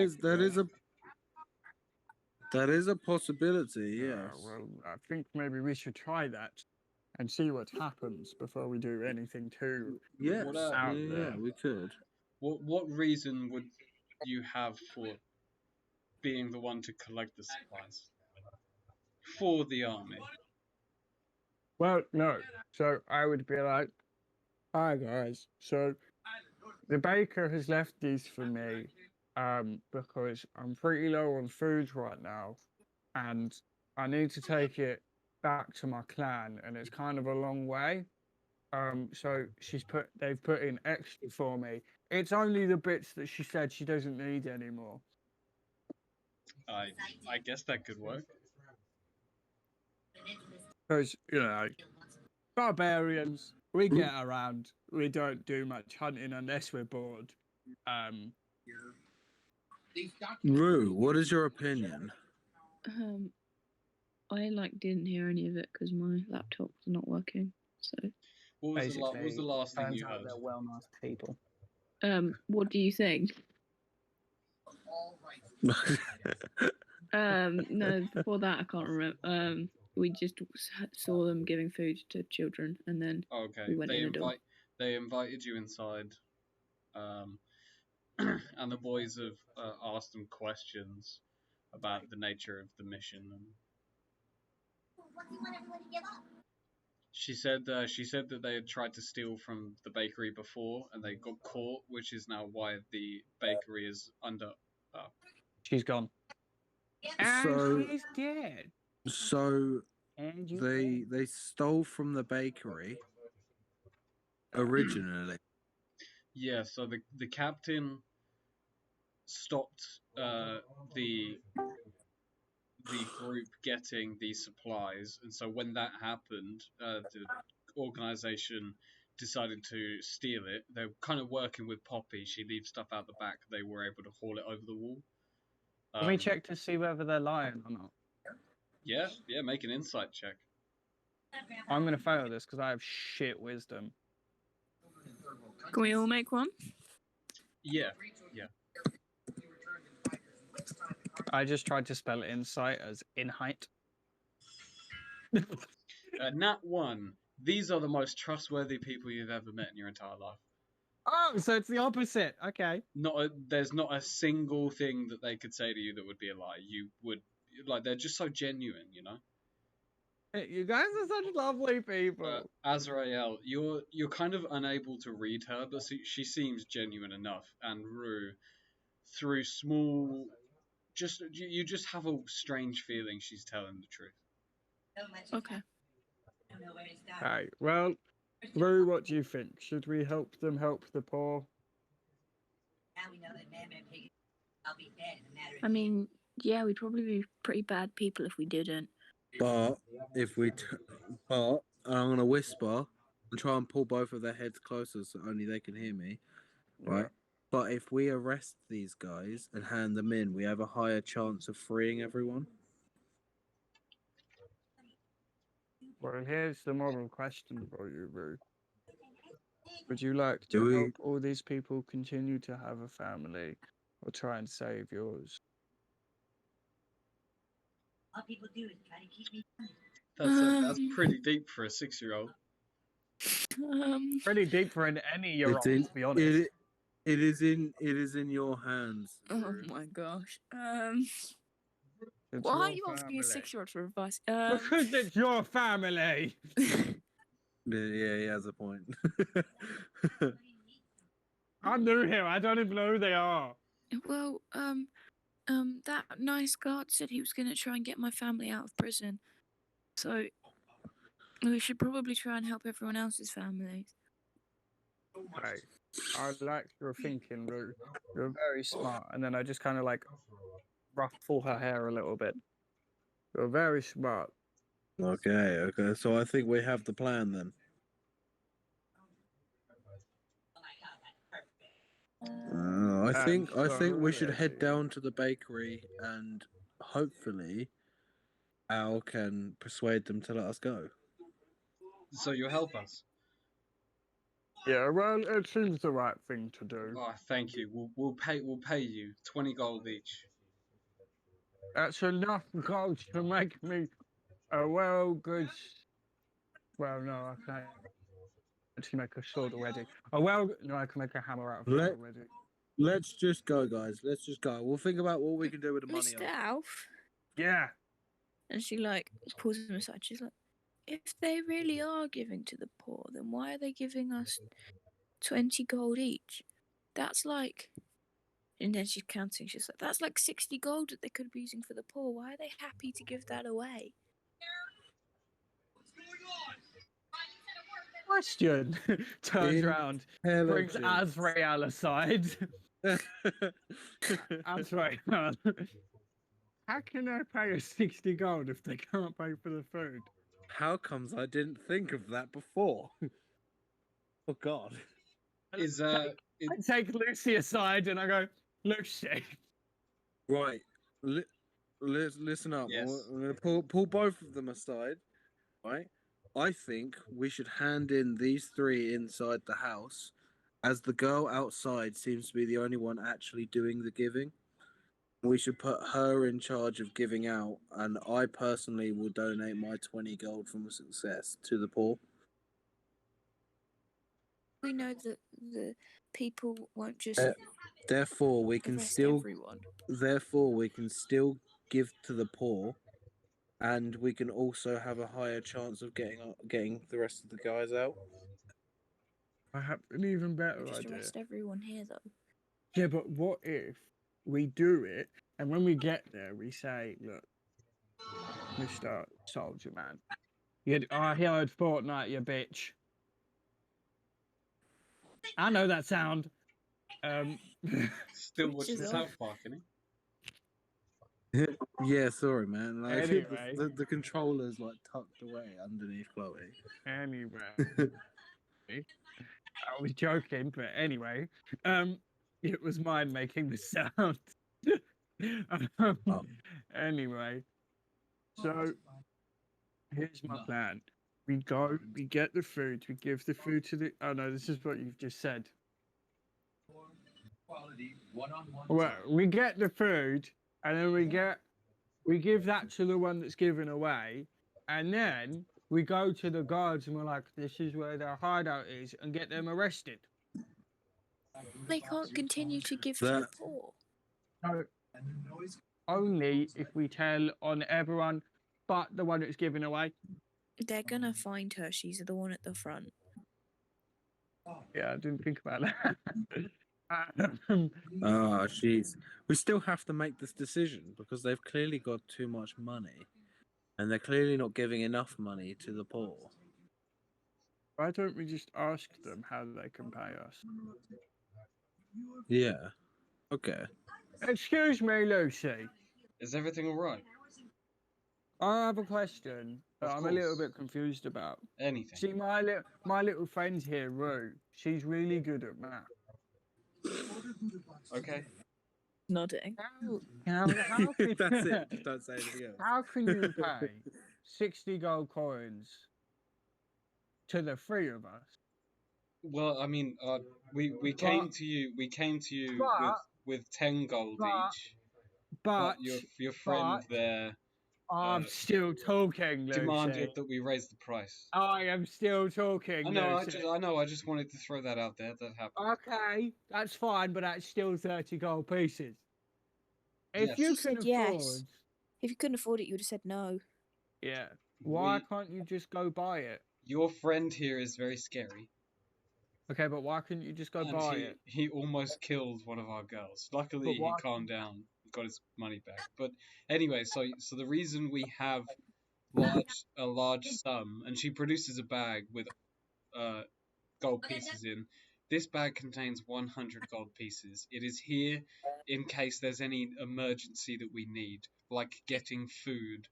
is a possibility. Yes. Well, I think maybe we should try that and see what happens before we do anything too. Yes. Out there. Yeah, we could. What reason would you have for being the one to collect the supplies for the army? Well, no. So I would be like, hi guys. So the baker has left these for me. because I'm pretty low on food right now, and I need to take it back to my clan, and it's kind of a long way. So they've put in extra for me. It's only the bits that she said she doesn't need anymore. I guess that could work. Because, barbarians, we get around. We don't do much hunting unless we're bored. Rue, what is your opinion? I didn't hear any of it because my laptop was not working. So. What was the last thing you heard? They're well nice people. What do you think? No, before that I can't remember. We just saw them giving food to children, and then we went in the door. They invited you inside, and the boys have asked them questions about the nature of the mission. And she said that they had tried to steal from the bakery before, and they got caught, which is now why the bakery is under. She's gone. And she's dead. So they stole from the bakery originally. Yeah, so the captain stopped the group getting these supplies, and so when that happened, the organization decided to steal it. They're kind of working with Poppy. She leaves stuff out the back. They were able to haul it over the wall. Can we check to see whether they're lying or not? Yeah, make an insight check. I'm going to fail this because I have shit wisdom. Can we all make one? Yeah. I just tried to spell insight as in height. Nat 1. These are the most trustworthy people you've ever met in your entire life. Oh, so it's the opposite. Okay. There's not a single thing that they could say to you that would be a lie. You would, they're just so genuine, you know? You guys are such lovely people. Azrael, you're kind of unable to read her, but she seems genuine enough. And Rue, through small, you just have a strange feeling she's telling the truth. Okay. Right. Well, Rue, what do you think? Should we help the poor? I mean, yeah, we'd probably be pretty bad people if we didn't. But I'm gonna whisper and try and pull both of their heads closer so only they can hear me, right? But if we arrest these guys and hand them in, we have a higher chance of freeing everyone. Well, here's the moral question for you, Rue. Would you like to help all these people continue to have a family, or try and save yours? All people do is try to keep me. That's pretty deep for a 6-year-old. Pretty deep for an any-year-old, to be honest. It is in your hands. Oh my gosh. Why are you asking a 6-year-old for advice? Because it's your family. Yeah, he has a point. I'm new here. I don't even know who they are. Well, that nice guard said he was going to try and get my family out of prison. So we should probably try and help everyone else's families. Right. I like your thinking, Rue. You're very smart. And then I just kind of ruffle her hair a little bit. You're very smart. Okay. So I think we have the plan then. I think we should head down to the bakery and hopefully Al can persuade them to let us go. So you'll help us? Yeah, well, it seems the right thing to do. Oh, thank you. We'll pay you 20 gold each. That's enough gold to make me a good. Well, no, I can't actually make a sword already. No, I can make a hammer out of it already. Let's just go, guys. Let's just go. We'll think about what we can do with the money. Mr. Alf? Yeah. And she pulls him aside. She's like, if they really are giving to the poor, then why are they giving us 20 gold each? That's And then she's counting. She's like, that's like 60 gold that they could be using for the poor. Why are they happy to give that away? Question. Turns around, brings Intelligence. Azrael aside. Azrael, how can they pay us 60 gold if they can't pay for the food? How comes I didn't think of that before? Oh God. I take Lucy aside and I go, Lucy. Right. Listen up. Yes. I'm going to pull both of them aside. Right. I think we should hand in these three inside the house, as the girl outside seems to be the only one actually doing the giving. We should put her in charge of giving out, and I personally will donate my 20 gold from success to the poor. We know that the people won't just. Therefore, we can arrest still. everyone. Therefore, we can still give to the poor, and we can also have a higher chance of getting the rest of the guys out. I have an even better Just idea. arrest everyone here, though. Yeah, but what if we do it, and when we get there, we say, look, Mr. Soldier Man, I heard Fortnite, you bitch. I know that sound. Still watching South Park, isn't Yeah, sorry, man. Like, Anyway. the controller's like tucked away underneath Chloe. Anyway. I was joking, but anyway. It was mine making the sound. Anyway. So, here's my plan. We go, we get the food, we give the food to the... Oh, no, this is what you've just said. Well, we get the food, and then we give that to the one that's given away, and then we go to the guards and we're like, this is where their hideout is, and get them arrested. They can't continue to give to the poor. No, only if we tell on everyone but the one that's given away. They're gonna find her. She's the one at the front. Yeah, I didn't think about that. Jeez. We still have to make this decision because they've clearly got too much money, and they're clearly not giving enough money to the poor. Why don't we just ask them how they can pay us? Yeah. Okay. Excuse me, Lucy. Is everything all right? I have a question that I'm a little bit confused about. Anything. See, my little friend here, Rue, she's really good at math. Okay. Nodding. How can, That's it. Just don't say anything else. How can you pay 60 gold coins to the three of us? Well, I mean, we came to you with 10 gold each. But your friend there. I'm still talking, Lucy. Demanded that we raise the price. I am still talking. I know. Lucy. I know. I just wanted to throw that out there. That happened. Okay, that's fine, but that's still 30 gold pieces. If Yes. you She can said afford, yes. If you couldn't afford it, you would have said no. yeah. Why can't you just go buy it? Your friend here is very scary. Okay, but why couldn't you just go And buy it? He almost killed one of our girls. Luckily, he calmed down, got his money back. But anyway, so the reason we have a large sum, and she produces a bag with gold pieces in. This bag contains 100 gold pieces. It is here in case there's any emergency that we need, like getting food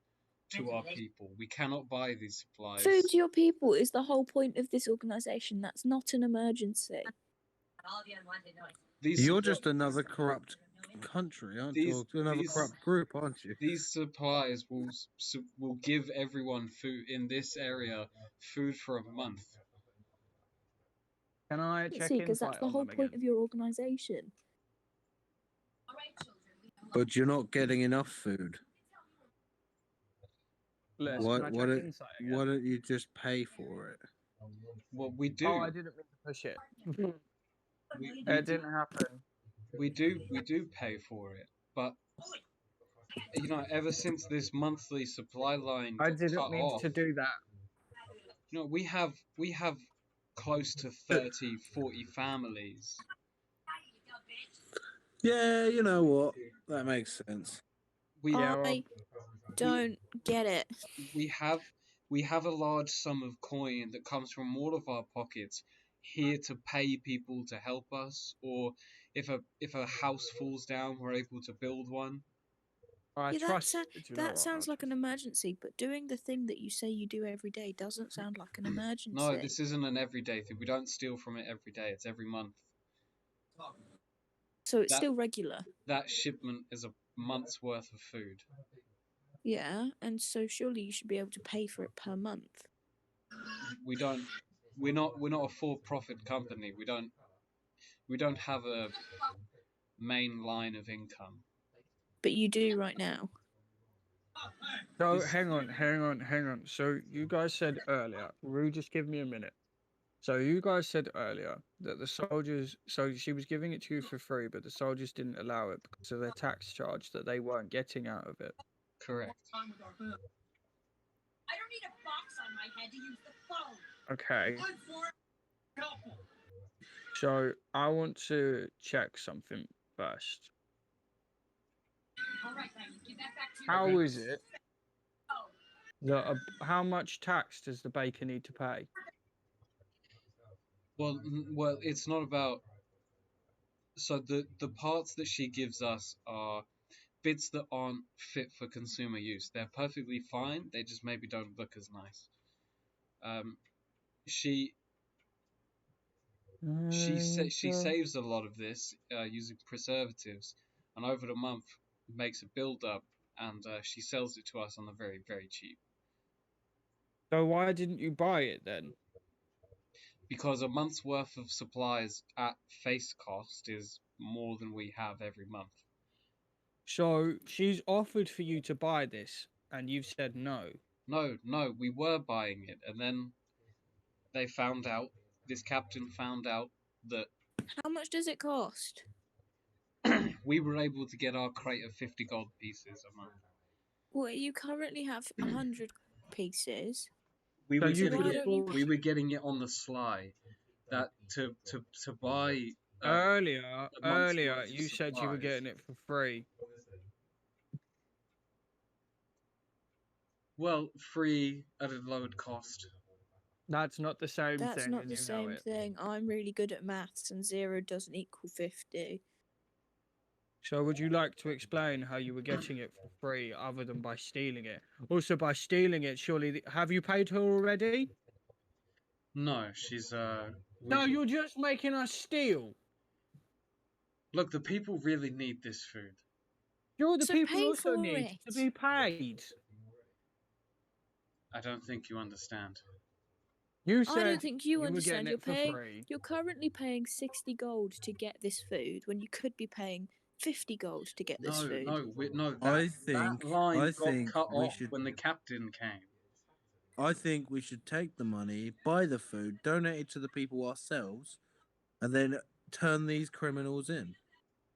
to our people. We cannot buy these supplies. Food to your people is the whole point of this organisation. That's not an emergency. You're just another corrupt country, aren't you? Or another corrupt group, aren't you? These supplies will give everyone food in this area food for a month. Can I check See, because that's the whole point of your organisation. But you're not getting enough food. Les, Why can I don't you just pay for it? Well, we do. Oh, I didn't mean to push it. It didn't happen. We do pay for it, but you know, ever since this monthly supply line got I didn't cut mean off, to do that. you know, we have close to 30, 40 families. Yeah, you know what? That makes sense. I don't get it. We have a large sum of coin that comes from all of our pockets here to pay people to help us, or if a house falls down, we're able to build one. Yeah, that sounds like an emergency, but doing the thing that you say you do every day doesn't sound like an emergency. No, this isn't an everyday thing. We don't steal from it every day. It's every month. So it's still regular. That shipment is a month's worth of food. Yeah, and so surely you should be able to pay for it per month. We don't. We're not a for-profit company. We don't have a main line of income. But you do right now. So hang on. So you guys said earlier, Rue, just give me a minute. So you guys said earlier that the soldiers, so she was giving it to you for free, but the soldiers didn't allow it because of their tax charge that they weren't getting out of it. Correct. I don't need a box on my head to use the phone. Okay. So I want to check something first. All right, then, give that back to How your is it that how much tax does the baker need to pay? Well, it's not about. So the parts that she gives us are bits that aren't fit for consumer use. They're perfectly fine. They just maybe don't look as nice. She saves a lot of this using preservatives, and over the month makes a build up, and she sells it to us on the very, very cheap. So why didn't you buy it then? Because a month's worth of supplies at face cost is more than we have every month. So she's offered for you to buy this, and you've said no. No, we were buying it, and then they found out. This captain found out that. How much does it cost? We were able to get our crate of 50 gold pieces a month. Well, you currently have 100 pieces. We were getting it on the sly. That to buy. Earlier, you said you were getting it for free. Well, free at a lowered cost. That's not the same thing. That's not the same thing. I'm really good at maths, and 0 doesn't equal 50. So would you like to explain how you were getting it for free other than by stealing it? Also, by stealing it, surely... Have you paid her already? No, she's... No, you're just making us steal. Look, the people really need this food. Sure, the people also need to be paid. I don't think you understand. You said I don't think you understand. Free. You're currently paying 60 gold to get this food when you could be paying 50 gold to get this food. I think cut we off should. When the captain came. I think we should take the money, buy the food, donate it to the people ourselves, and then turn these criminals in.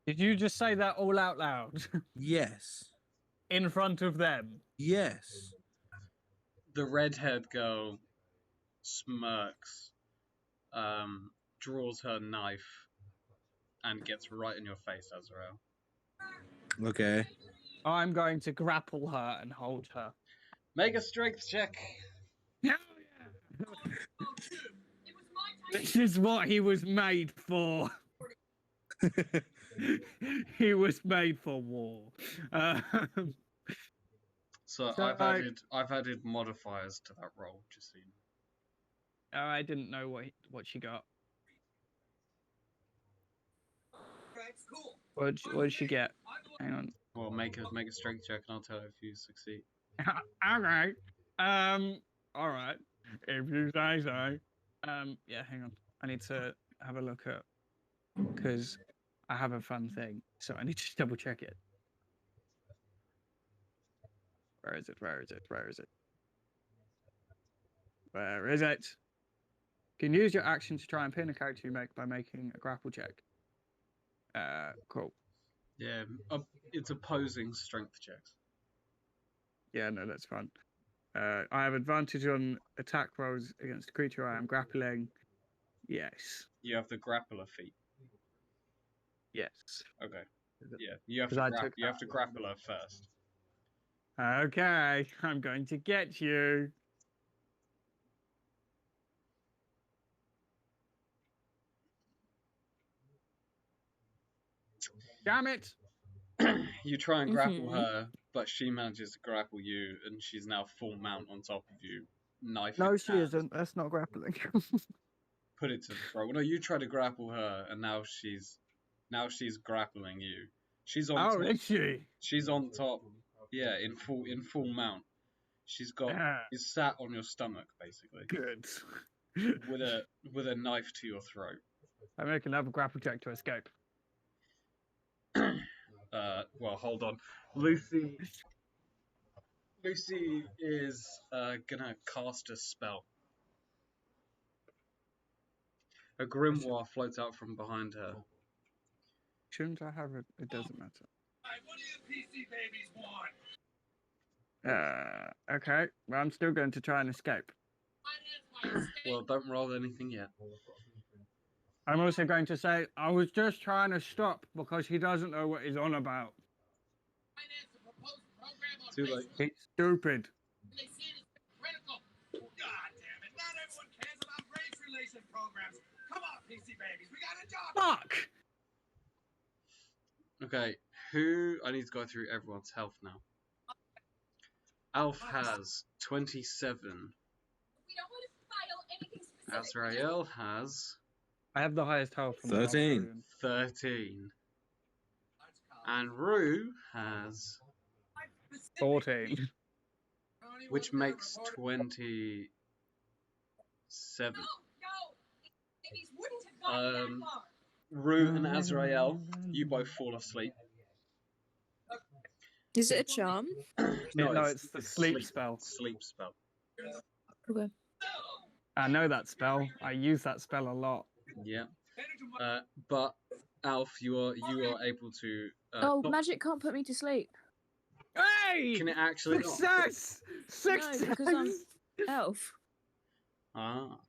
Did you just say that all out loud? Yes. In front of them? Yes. The red-haired girl smirks, draws her knife, and gets right in your face, Azrael. Okay. I'm going to grapple her and hold her. Make a strength check. Hell yeah! This is what he was made for. He was made for war. So I've added modifiers to that roll, just so you know. I didn't know what she got. What did she get? Hang on. Well, make a strength check, and I'll tell her if you succeed. Okay. All right. If you say so. Yeah. Hang on. I need to have a look at because I have a fun thing, so I need to double check it. Where is it? Where is it? Where is it? Where is it? You can use your action to try and pin a character you make by making a grapple check. Cool. Yeah, it's opposing strength checks. Yeah, no, that's fun. I have advantage on attack rolls against the creature I am grappling. Yes. You have the grappler feat. Yes. Okay. Yeah, you have 'Cause to I took you have to grapple her first. Okay, I'm going to get you. Damn it! You try and grapple Mhm. her, but she manages to grapple you, and she's now full mount on top of you, knife No, in she hand. isn't. That's not grappling. Put it to the throat. Well, no, you try to grapple her, and now she's grappling you. She's on Oh, top. is she? She's on top. Yeah, in full mount. She's sat on your stomach basically. Good. with a knife to your throat. I make another grapple check to escape. Well, hold on. Lucy is gonna cast a spell. A grimoire floats out from behind her. Shouldn't I have it? It doesn't matter. What do you PC babies want? Okay. Well, I'm still going to try and escape. Well, don't roll anything yet. I'm also going to say I was just trying to stop because he doesn't know what he's on about. Too late. He's stupid. God damn it! Not everyone cares about race relation programs. Come on, PC babies, we got a job. Fuck! Okay, I need to go through everyone's health now. Alf has 27. Azrael has... I have the highest health. From 13. 13. And Rue has... 14. Which makes 27. Rue and Azrael, you both fall asleep. Is it a charm? No, it's the sleep spell. Sleep spell. Okay. I know that spell. I use that spell a lot. Yeah. But Alf, you are able to. Magic can't put me to sleep. Hey! Can it actually not? Success! No, because I'm elf. Ah.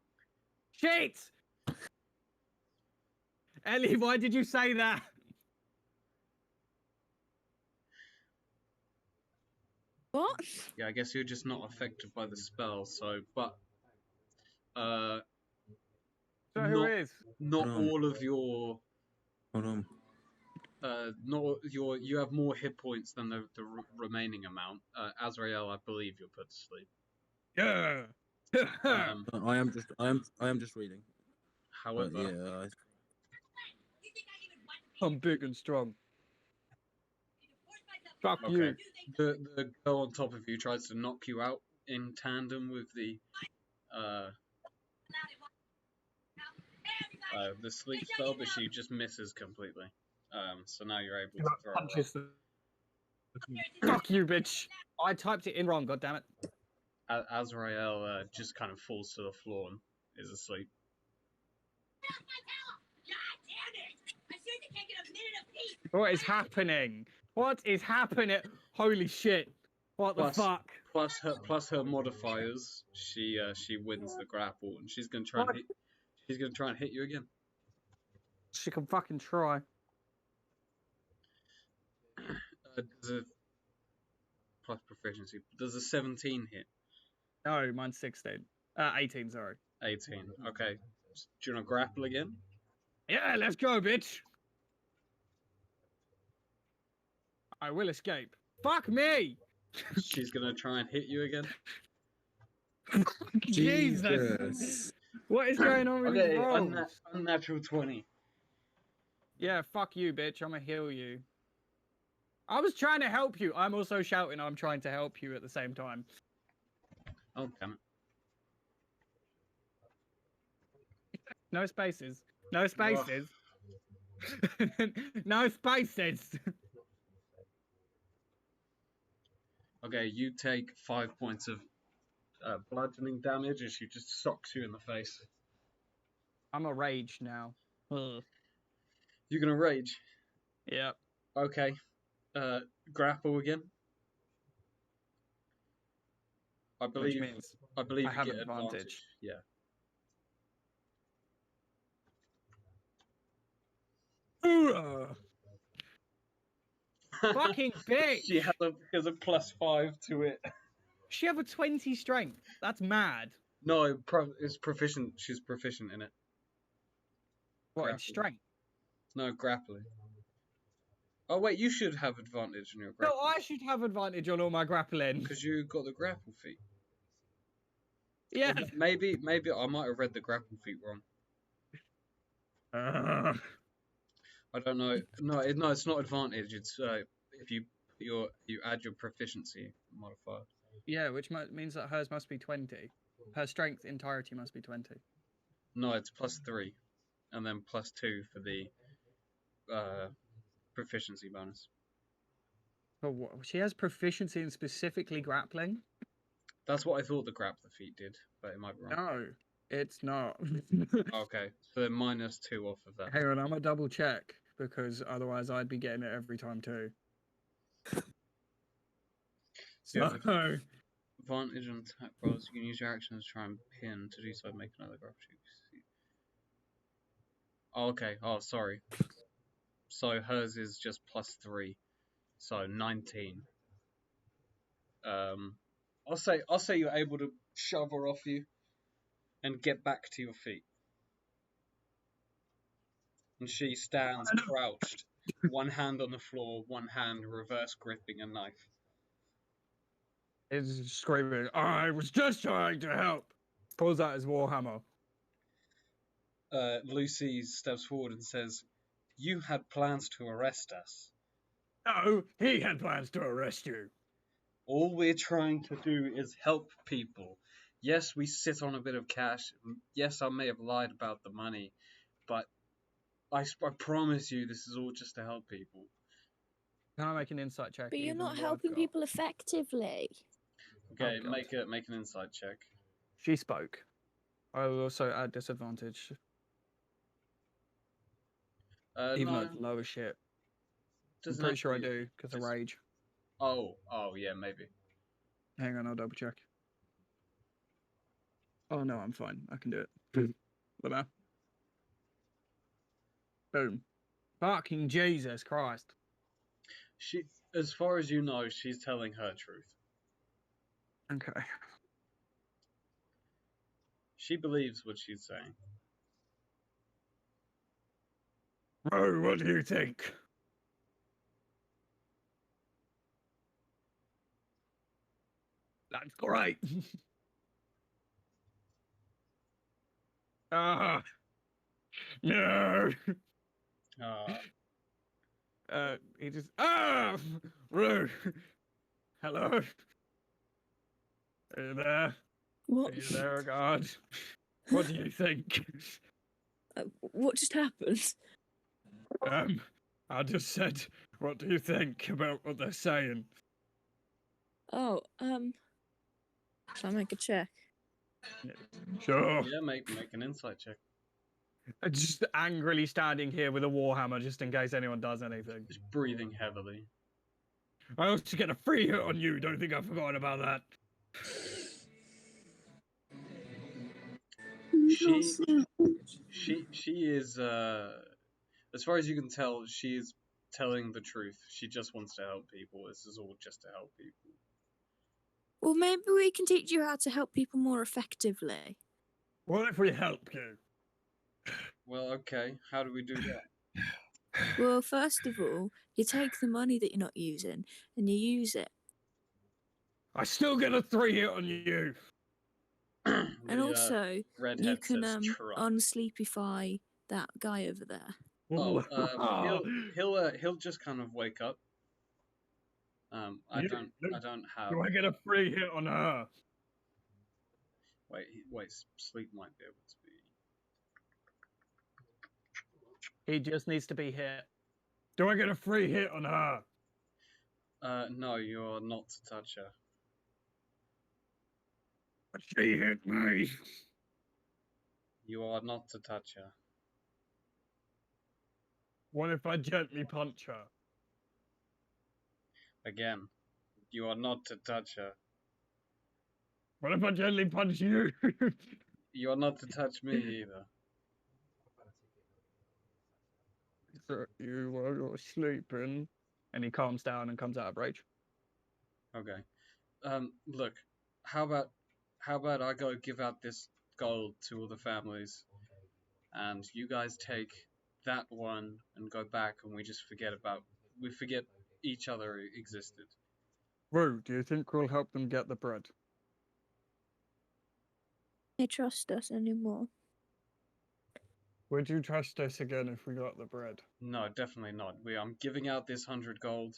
Shit! Ellie, why did you say that? What? Yeah, I guess you're just not affected by the spell. So, but So who is? Not all of your. Hold on. You have more hit points than the remaining amount. Azrael, I believe you're put to sleep. Yeah. I am just reading. However, yeah, I'm big and strong. Fuck okay. you. The girl on top of you tries to knock you out in tandem with the sleep spell, but she just misses completely. So now you're able to throw punches Fuck you, bitch. I typed it in wrong, goddammit. Azrael just kind of falls to the floor and is asleep. What is happening? What is happening? Holy shit. What the fuck? Plus her modifiers, she wins the grapple, and she's gonna try and hit you again. She can fucking try. Does a plus proficiency. Does a 17 hit? No, mine's 16. 18, sorry. 18. Okay. Do you want to grapple again? Yeah, let's go, bitch. I will escape. Fuck me! She's gonna try and hit you again. Jesus! What is going on with these rolls? Unnatural 20. Yeah, fuck you, bitch. I'm gonna heal you. I was trying to help you. I'm also shouting I'm trying to help you at the same time. Oh, damn it. No spaces. No spaces. No spaces. Okay, you take 5 points of bludgeoning damage as she just socks you in the face. I'm a rage now. You're gonna rage? Yep. Okay. Grapple again. I believe Which means I I have you get advantage. Yeah. Fucking bitch! She has a +5 to it. She have a 20 strength. That's mad. No, it's proficient. She's proficient in it. What, in Grappling. strength? No, grappling. Oh wait, you should have advantage on your No, grappling. I should have advantage on all my grappling. Because you got the grapple feat. Yeah. Or maybe I might have read the grapple feat wrong. I don't know. No, it's not advantage. It's if you add your proficiency modifier. Yeah, which means that hers must be 20. Her strength entirety must be 20. No, it's +3, and then +2 for the proficiency bonus. But what, she has proficiency in specifically grappling? That's what I thought the grapple feat did, but it might be wrong. No, it's not. Okay, so then -2 off of that. Hang on, I'm gonna double check because otherwise I'd be getting it every time too. So, advantage on attack rolls. You can use your action to try and pin. To do so, make another grapple check. Oh, okay. Oh, sorry. So hers is just +3, so 19. I'll say you're able to shove her off you and get back to your feet. And she stands crouched, one hand on the floor, one hand reverse gripping a knife. Is screaming, I was just trying to help. Pulls out his warhammer. Lucy steps forward and says, "You had plans to arrest us." No, he had plans to arrest you. All we're trying to do is help people. Yes, we sit on a bit of cash. Yes, I may have lied about the money, but I promise you this is all just to help people. Can I make an insight check? But you're not helping people effectively. Okay, make an insight check. She spoke. I will also add disadvantage. Even no. though it's low as shit. I'm Doesn't pretty have sure I to be- do, because of rage. Oh, yeah, maybe. Hang on, I'll double check. Oh no, I'm fine. I can do it. Look now. Boom. Fucking Jesus Christ. She, as far as you know, she's telling her truth. Okay. She believes what she's saying. Oh, what do you think? That's great. Ah. No. He just Rude. Hello. Are you there? What? Are you there, God? What do you think? What just happened? I just said, what do you think about what they're saying? Oh, shall I make a check? Sure. Yeah, make an insight check. Just angrily standing here with a warhammer just in case anyone does anything. Just breathing heavily. I also get a free hit on you, don't think I've forgotten about that. She is, as far as you can tell, she is telling the truth. She just wants to help people. This is all just to help people. Well, maybe we can teach you how to help people more effectively. What if we help you? Well, okay. How do we do that? Well, first of all, you take the money that you're not using and you use it. I still get a 3 hit on you. And also, you redhead can says try. unsleepify that guy over there. Oh, he'll just kind of wake up. I don't have. Do I get a free hit on her? Wait. Sleep might be able to be. He just needs to be hit. Do I get a free hit on her? No, you're not to touch her. But she hit me. You are not to touch her. What if I gently punch her? Again, you are not to touch her. What if I gently punch you? You are not to touch me either. at you while you're sleeping. And he calms down and comes out of rage. Okay. Look, how about I go give out this gold to all the families, and you guys take that one and go back, and we just forget each other existed. Rue, do you think we'll help them get the bread? They trust us anymore. Would you trust us again if we got the bread? No, definitely not. I'm giving out this 100 gold,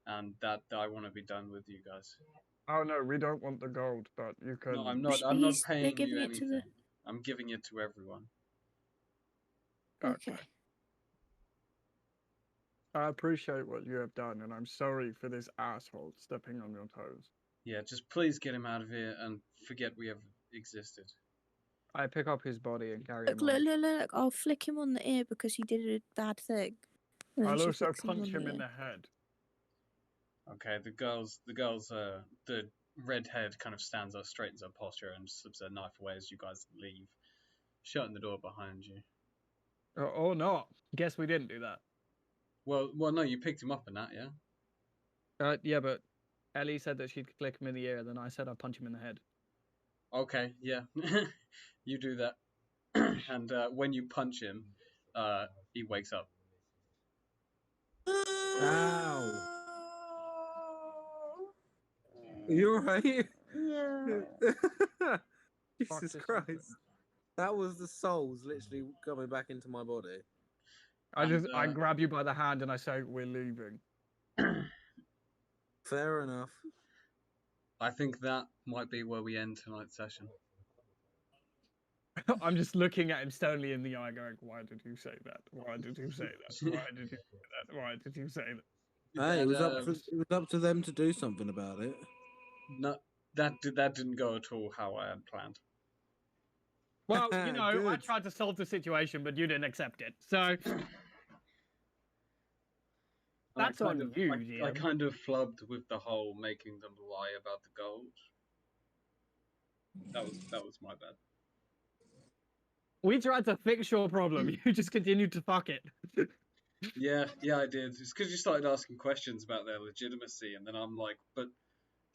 and that I want to be done with you guys. Oh no, we don't want the gold, but you can. No, I'm not paying you anything. I'm giving it to everyone. Okay. I appreciate what you have done, and I'm sorry for this asshole stepping on your toes. Yeah, just please get him out of here and forget we ever existed. I pick up his body and carry him. Look, I'll flick him on the ear because he did a bad thing. I'll also punch him in the head. Okay, the redhead kind of stands up, straightens her posture, and slips her knife away as you guys leave, shutting the door behind you. Or not. Guess we didn't do that. Well, no, you picked him up in that, yeah? Yeah, but Ellie said that she'd flick him in the ear, then I said I'd punch him in the head. Okay, yeah. You do that. And when you punch him, he wakes up. Ow! Are you alright? Yeah. Jesus Christ. That was the souls literally coming back into my body. I grab you by the hand and I say, we're leaving. Fair enough. I think that might be where we end tonight's session. I'm just looking at him sternly in the eye going, why did you say that? Why did you say that? Why did you say that? Why did you say that? Hey, it was up to them to do something about it. No, that didn't go at all how I had planned. Well, you know, I tried to solve the situation, but you didn't accept it. So that's on you, Ian. I kind of flubbed with the whole making them lie about the gold. That was my bad. We tried to fix your problem. You just continued to fuck it. Yeah, I did. It's because you started asking questions about their legitimacy, and then I'm like, but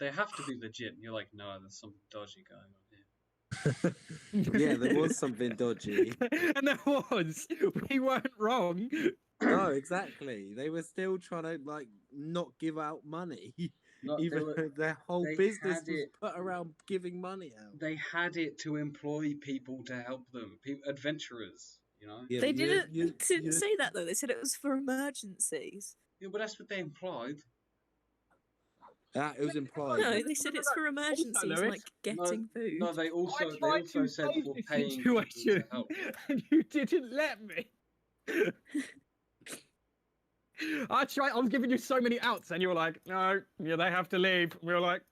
they have to be legit. And you're like, no, there's something dodgy going on here. Yeah, there was something dodgy. And there was. We weren't wrong. No, exactly. They were still trying to like not give out money. Even though their whole business was put around giving money out. They had it to employ people to help them, adventurers, you know? Yeah, they didn't say that though. They said it was for emergencies. Yeah, but that's what they implied. It was implied. No, they said it's for emergencies, like getting food. No, they also said for paying situation, people to help. And you didn't let me. I was giving you so many outs, and you were like, "No, yeah, they have to leave." We were like,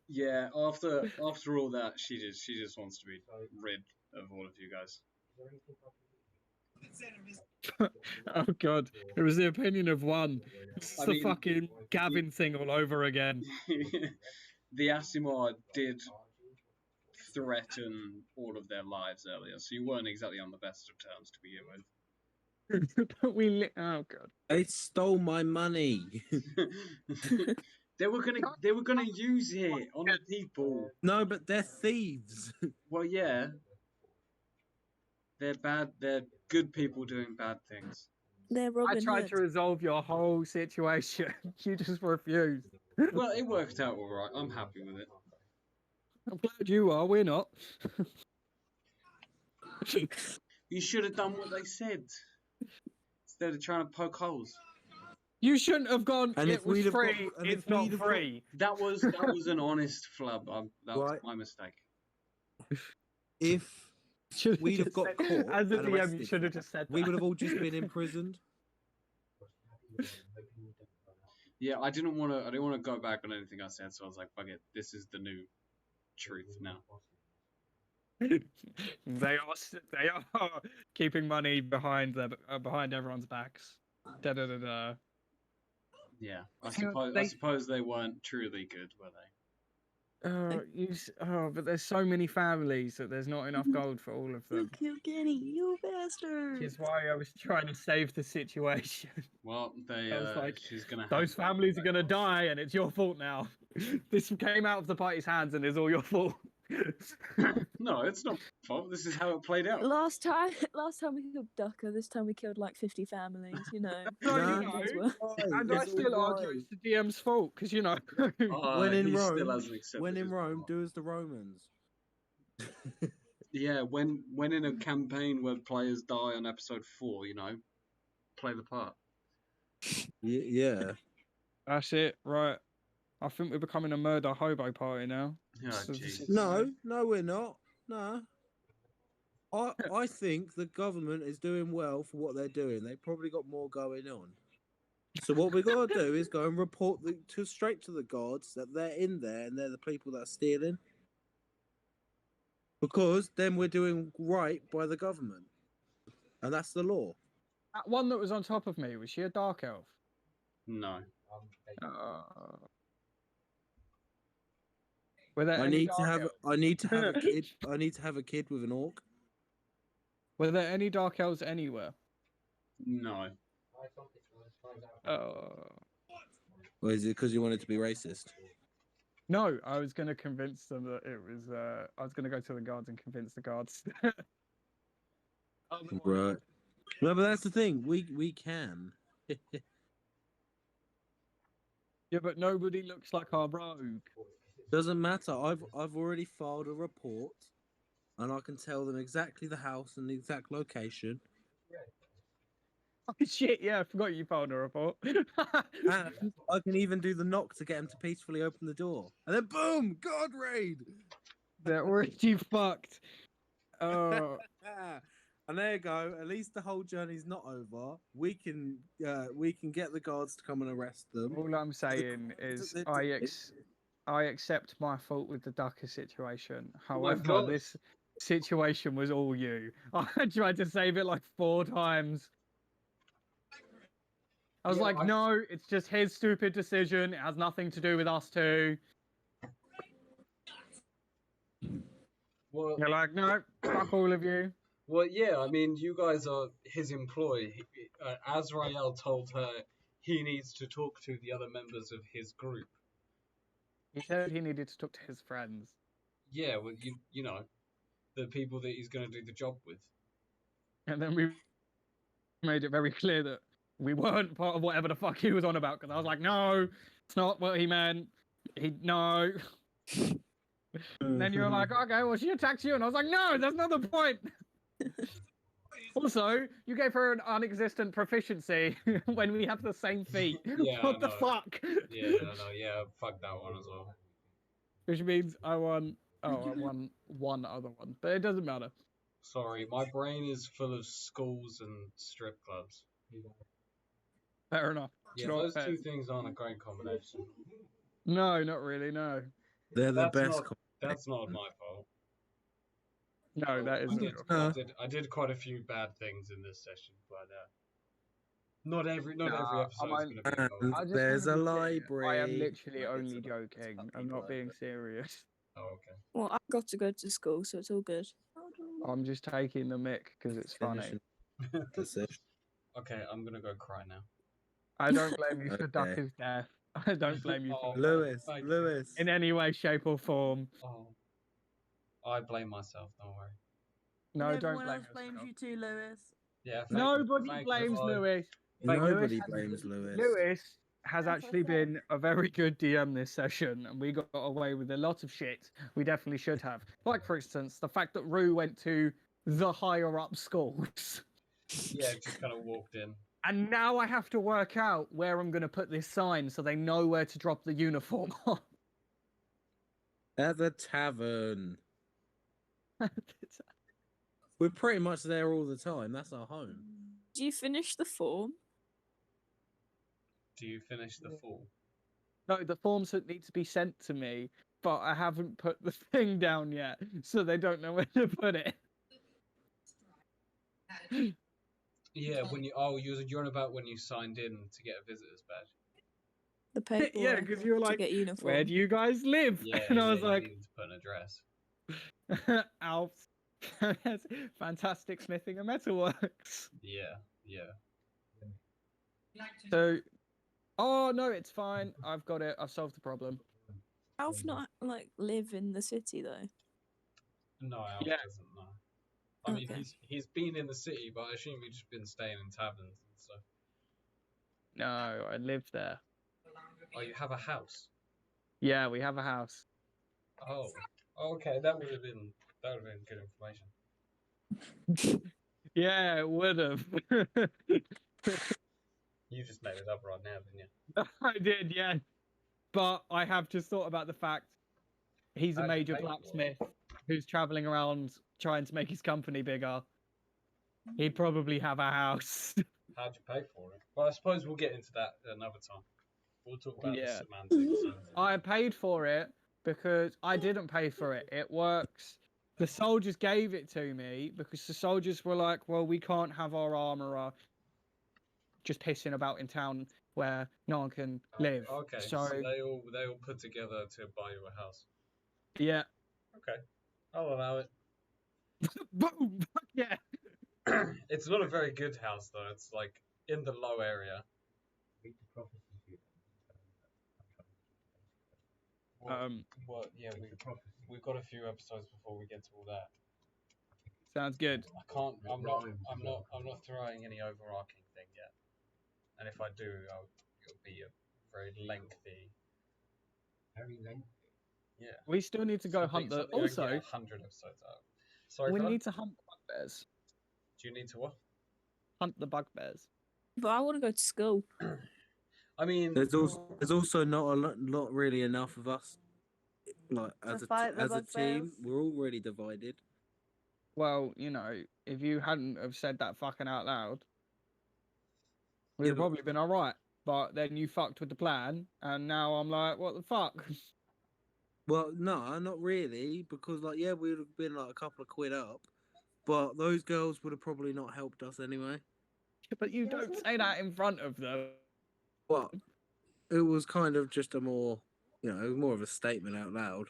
Yeah. After all that, she just wants to be rid of all of you guys. Oh God, it was the opinion of one. It's the fucking Gavin thing all over again. The Asimar did threaten all of their lives earlier, so you weren't exactly on the best of terms to begin with. Oh God, they stole my money. They were gonna use it on the people. No, but they're thieves. Well, yeah, they're bad. They're good people doing bad things. They're Robin I tried Hood. to resolve your whole situation. You just refused. Well, it worked out all right. I'm happy with it. I'm glad you are. We're not. You should have done what they said instead of trying to poke holes. You shouldn't have gone. And it was free. It's not free. That was an honest flub. That was my mistake. If we'd have got caught, as a and DM, arrested, you should have just said that. we would have all just been imprisoned. Yeah, I didn't want to go back on anything I said, so I was like, fuck it. This is the new truth now. They are keeping money behind everyone's backs. Da da da da. Yeah, I suppose they weren't truly good, were they? But there's so many families that there's not enough gold for all of You them. killed Kenny, you bastard. Which is why I was trying to save the situation. Well, I was like, she's gonna. those families are gonna die, and it's your fault now. This came out of the party's hands, and it's all your fault. No, it's not my fault. This is how it played out. Last time we killed Ducker. This time we killed like 50 families. You know. No, how you things know, work. and I still argue it's the DM's fault because you know. When in he still Rome, hasn't accepted when in his Rome, part. do as the Romans. Yeah, when in a campaign where players die on episode 4, you know, play the part. Yeah. That's it, right? I think we're becoming a murder hobo party now. Oh, No, we're not. No. I think the government is doing well for what they're doing. They've probably got more going on. So what we got to do is go and report straight to the guards that they're in there and they're the people that are stealing. Because then we're doing right by the government. And that's the law. That one that was on top of me, was she a dark elf? No. Were there I any need to dark have elves? I need to have a kid. I need to have a kid with an orc. Were there any dark elves anywhere? No. Or is it because you wanted to be racist? No, I was going to convince them that it was. I was going to go to the guards and convince the guards. Right. No, but that's the thing. We can. Yeah, but nobody looks like our rogue. Doesn't matter. I've already filed a report, and I can tell them exactly the house and the exact location. Oh shit! Yeah, I forgot you filed a report. And I can even do the knock to get them to peacefully open the door, and then boom, God raid. They're already fucked. Oh. And there you go. At least the whole journey's not over. We can get the guards to come and arrest them. All I'm saying is I accept my fault with the Ducker situation. However, God. this situation was all you. I tried to save it like 4 times. I was like, no, it's just his stupid decision. It has nothing to do with us two. Well, you're like, no, fuck all of you. Well, yeah, I mean, you guys are his employee. Azrael told her he needs to talk to the other members of his group. He said he needed to talk to his friends. Yeah, well, you know, the people that he's going to do the job with. And then we made it very clear that we weren't part of whatever the fuck he was on about, because I was like, no, it's not what he meant. No. And then you were like, okay, well, she attacked you. And I was like, no, that's not the point. Also, you gave her an non-existent proficiency when we have the same feat. Yeah, what the fuck? Yeah, fuck that one as well. Which means I won one other one, but it doesn't matter. Sorry, my brain is full of schools and strip clubs. Fair enough. Yeah, Not those fair. two things aren't a great combination. No, not really, no. They're the best. That's not my fault. No, that isn't your fault. I did quite a few bad things in this session, but not every episode is going to be involved. There's a library. I am literally only joking. I'm not being serious. Oh, okay. Well, I've got to go to school, so it's all good. I'm just taking the mic because it's funny. Okay, I'm going to go cry now. I don't blame you for Ducker's death. I don't blame you for Lewis. in any way, shape, or form. Oh. I blame myself, don't worry. No, don't Everyone blame else blames you too, Lewis. Yeah. Nobody blames Lewis. Nobody blames Lewis. Lewis has actually been a very good DM this session, and we got away with a lot of shit we definitely should have. Like, for instance, the fact that Rue went to the higher-up schools. Yeah, just kind of walked in. And now I have to work out where I'm going to put this sign so they know where to drop the uniform on. At the tavern. We're pretty much there all the time. That's our home. Do you finish the form? Do you finish the form? No, the forms need to be sent to me, but I haven't put the thing down yet, so they don't know where to put it. Yeah, when you're on about when you signed in to get a visitor's badge. the paperwork. Yeah, because you were like, to get uniform. where do you guys live? Yeah, And I was you like, needed to put an address. Alps. Fantastic smithing and metalworks. Yeah, yeah. So, oh no, it's fine. I've got it. I've solved the problem. Alf not like live in the city though. No, Alf Yeah. doesn't know. I mean, Okay. he's been in the city, but I assume he's just been staying in taverns and stuff. No, I live there. Oh, you have a house? Yeah, we have a house. Oh, okay. That would have been good information. Yeah, it would have. You just made it up right now, didn't you? I did, yeah. But I have just thought about the fact he's a How'd you major pay for it? blacksmith who's traveling around trying to make his company bigger. He'd probably have a house. How'd you pay for it? Well, I suppose we'll get into that another time. We'll talk about the Yeah. semantics. I paid for it because I didn't pay for it. It works. The soldiers gave it to me because the soldiers were like, well, we can't have our armourer just pissing about in town where no one can live. Okay, So, they all put together to buy you a house. yeah. Okay, I'll allow it. Boom! Yeah. It's not a very good house though. It's like in the low area. Well, yeah, we've got a few episodes before we get to all that. Sounds good. I can't. I'm not throwing any overarching thing yet. And if I do, it'll be a very lengthy. Very lengthy. Yeah. We still need to go hunt the. Something I can Also, get 100 episodes out. Sorry, we Connor? need to hunt the bugbears. Do you need to what? Hunt the bugbears. But I want to go to school. I mean, there's also not not really enough of us. Like as a team, we're already divided. Well, you know, if you hadn't have said that fucking out loud, we'd have probably been alright. But then you fucked with the plan, and now I'm like, what the fuck? Well, no, not really, because like yeah, we would have been like a couple of quid up, but those girls would have probably not helped us anyway. But you don't say that in front of them. Well, it was kind of just a more, you know, more of a statement out loud.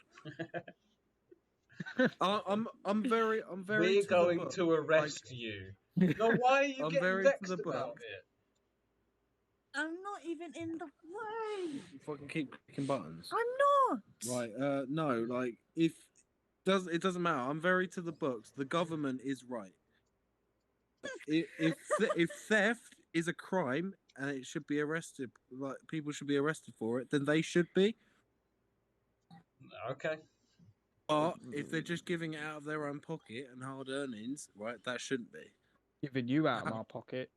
I'm very. We're going to arrest you. No, why are you I'm getting very vexed to the book. about it? I'm not even in the way. If I can keep clicking buttons. I'm not. Right. No. Like it doesn't matter. I'm very to the books. The government is right. If theft is a crime and it should be arrested, like people should be arrested for it, then they should be. Okay. But if they're just giving it out of their own pocket and hard earnings, right, that shouldn't be. Giving you out of our pocket.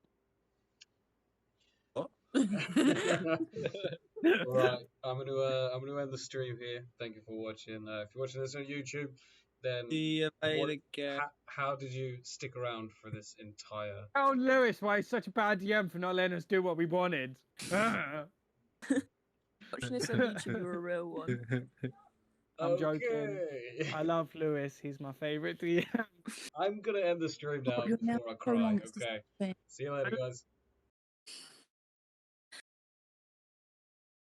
What? Right, I'm gonna end the stream here. Thank you for watching. If you're watching this on YouTube, then See you later, how did you stick around for this entire? Oh, Lewis, why he's such a bad DM for not letting us do what we wanted? Watching this on YouTube, you're a real one. I'm joking. I love Lewis. He's my favourite DM. I'm gonna end the stream now before I cry. Okay. See you later, guys.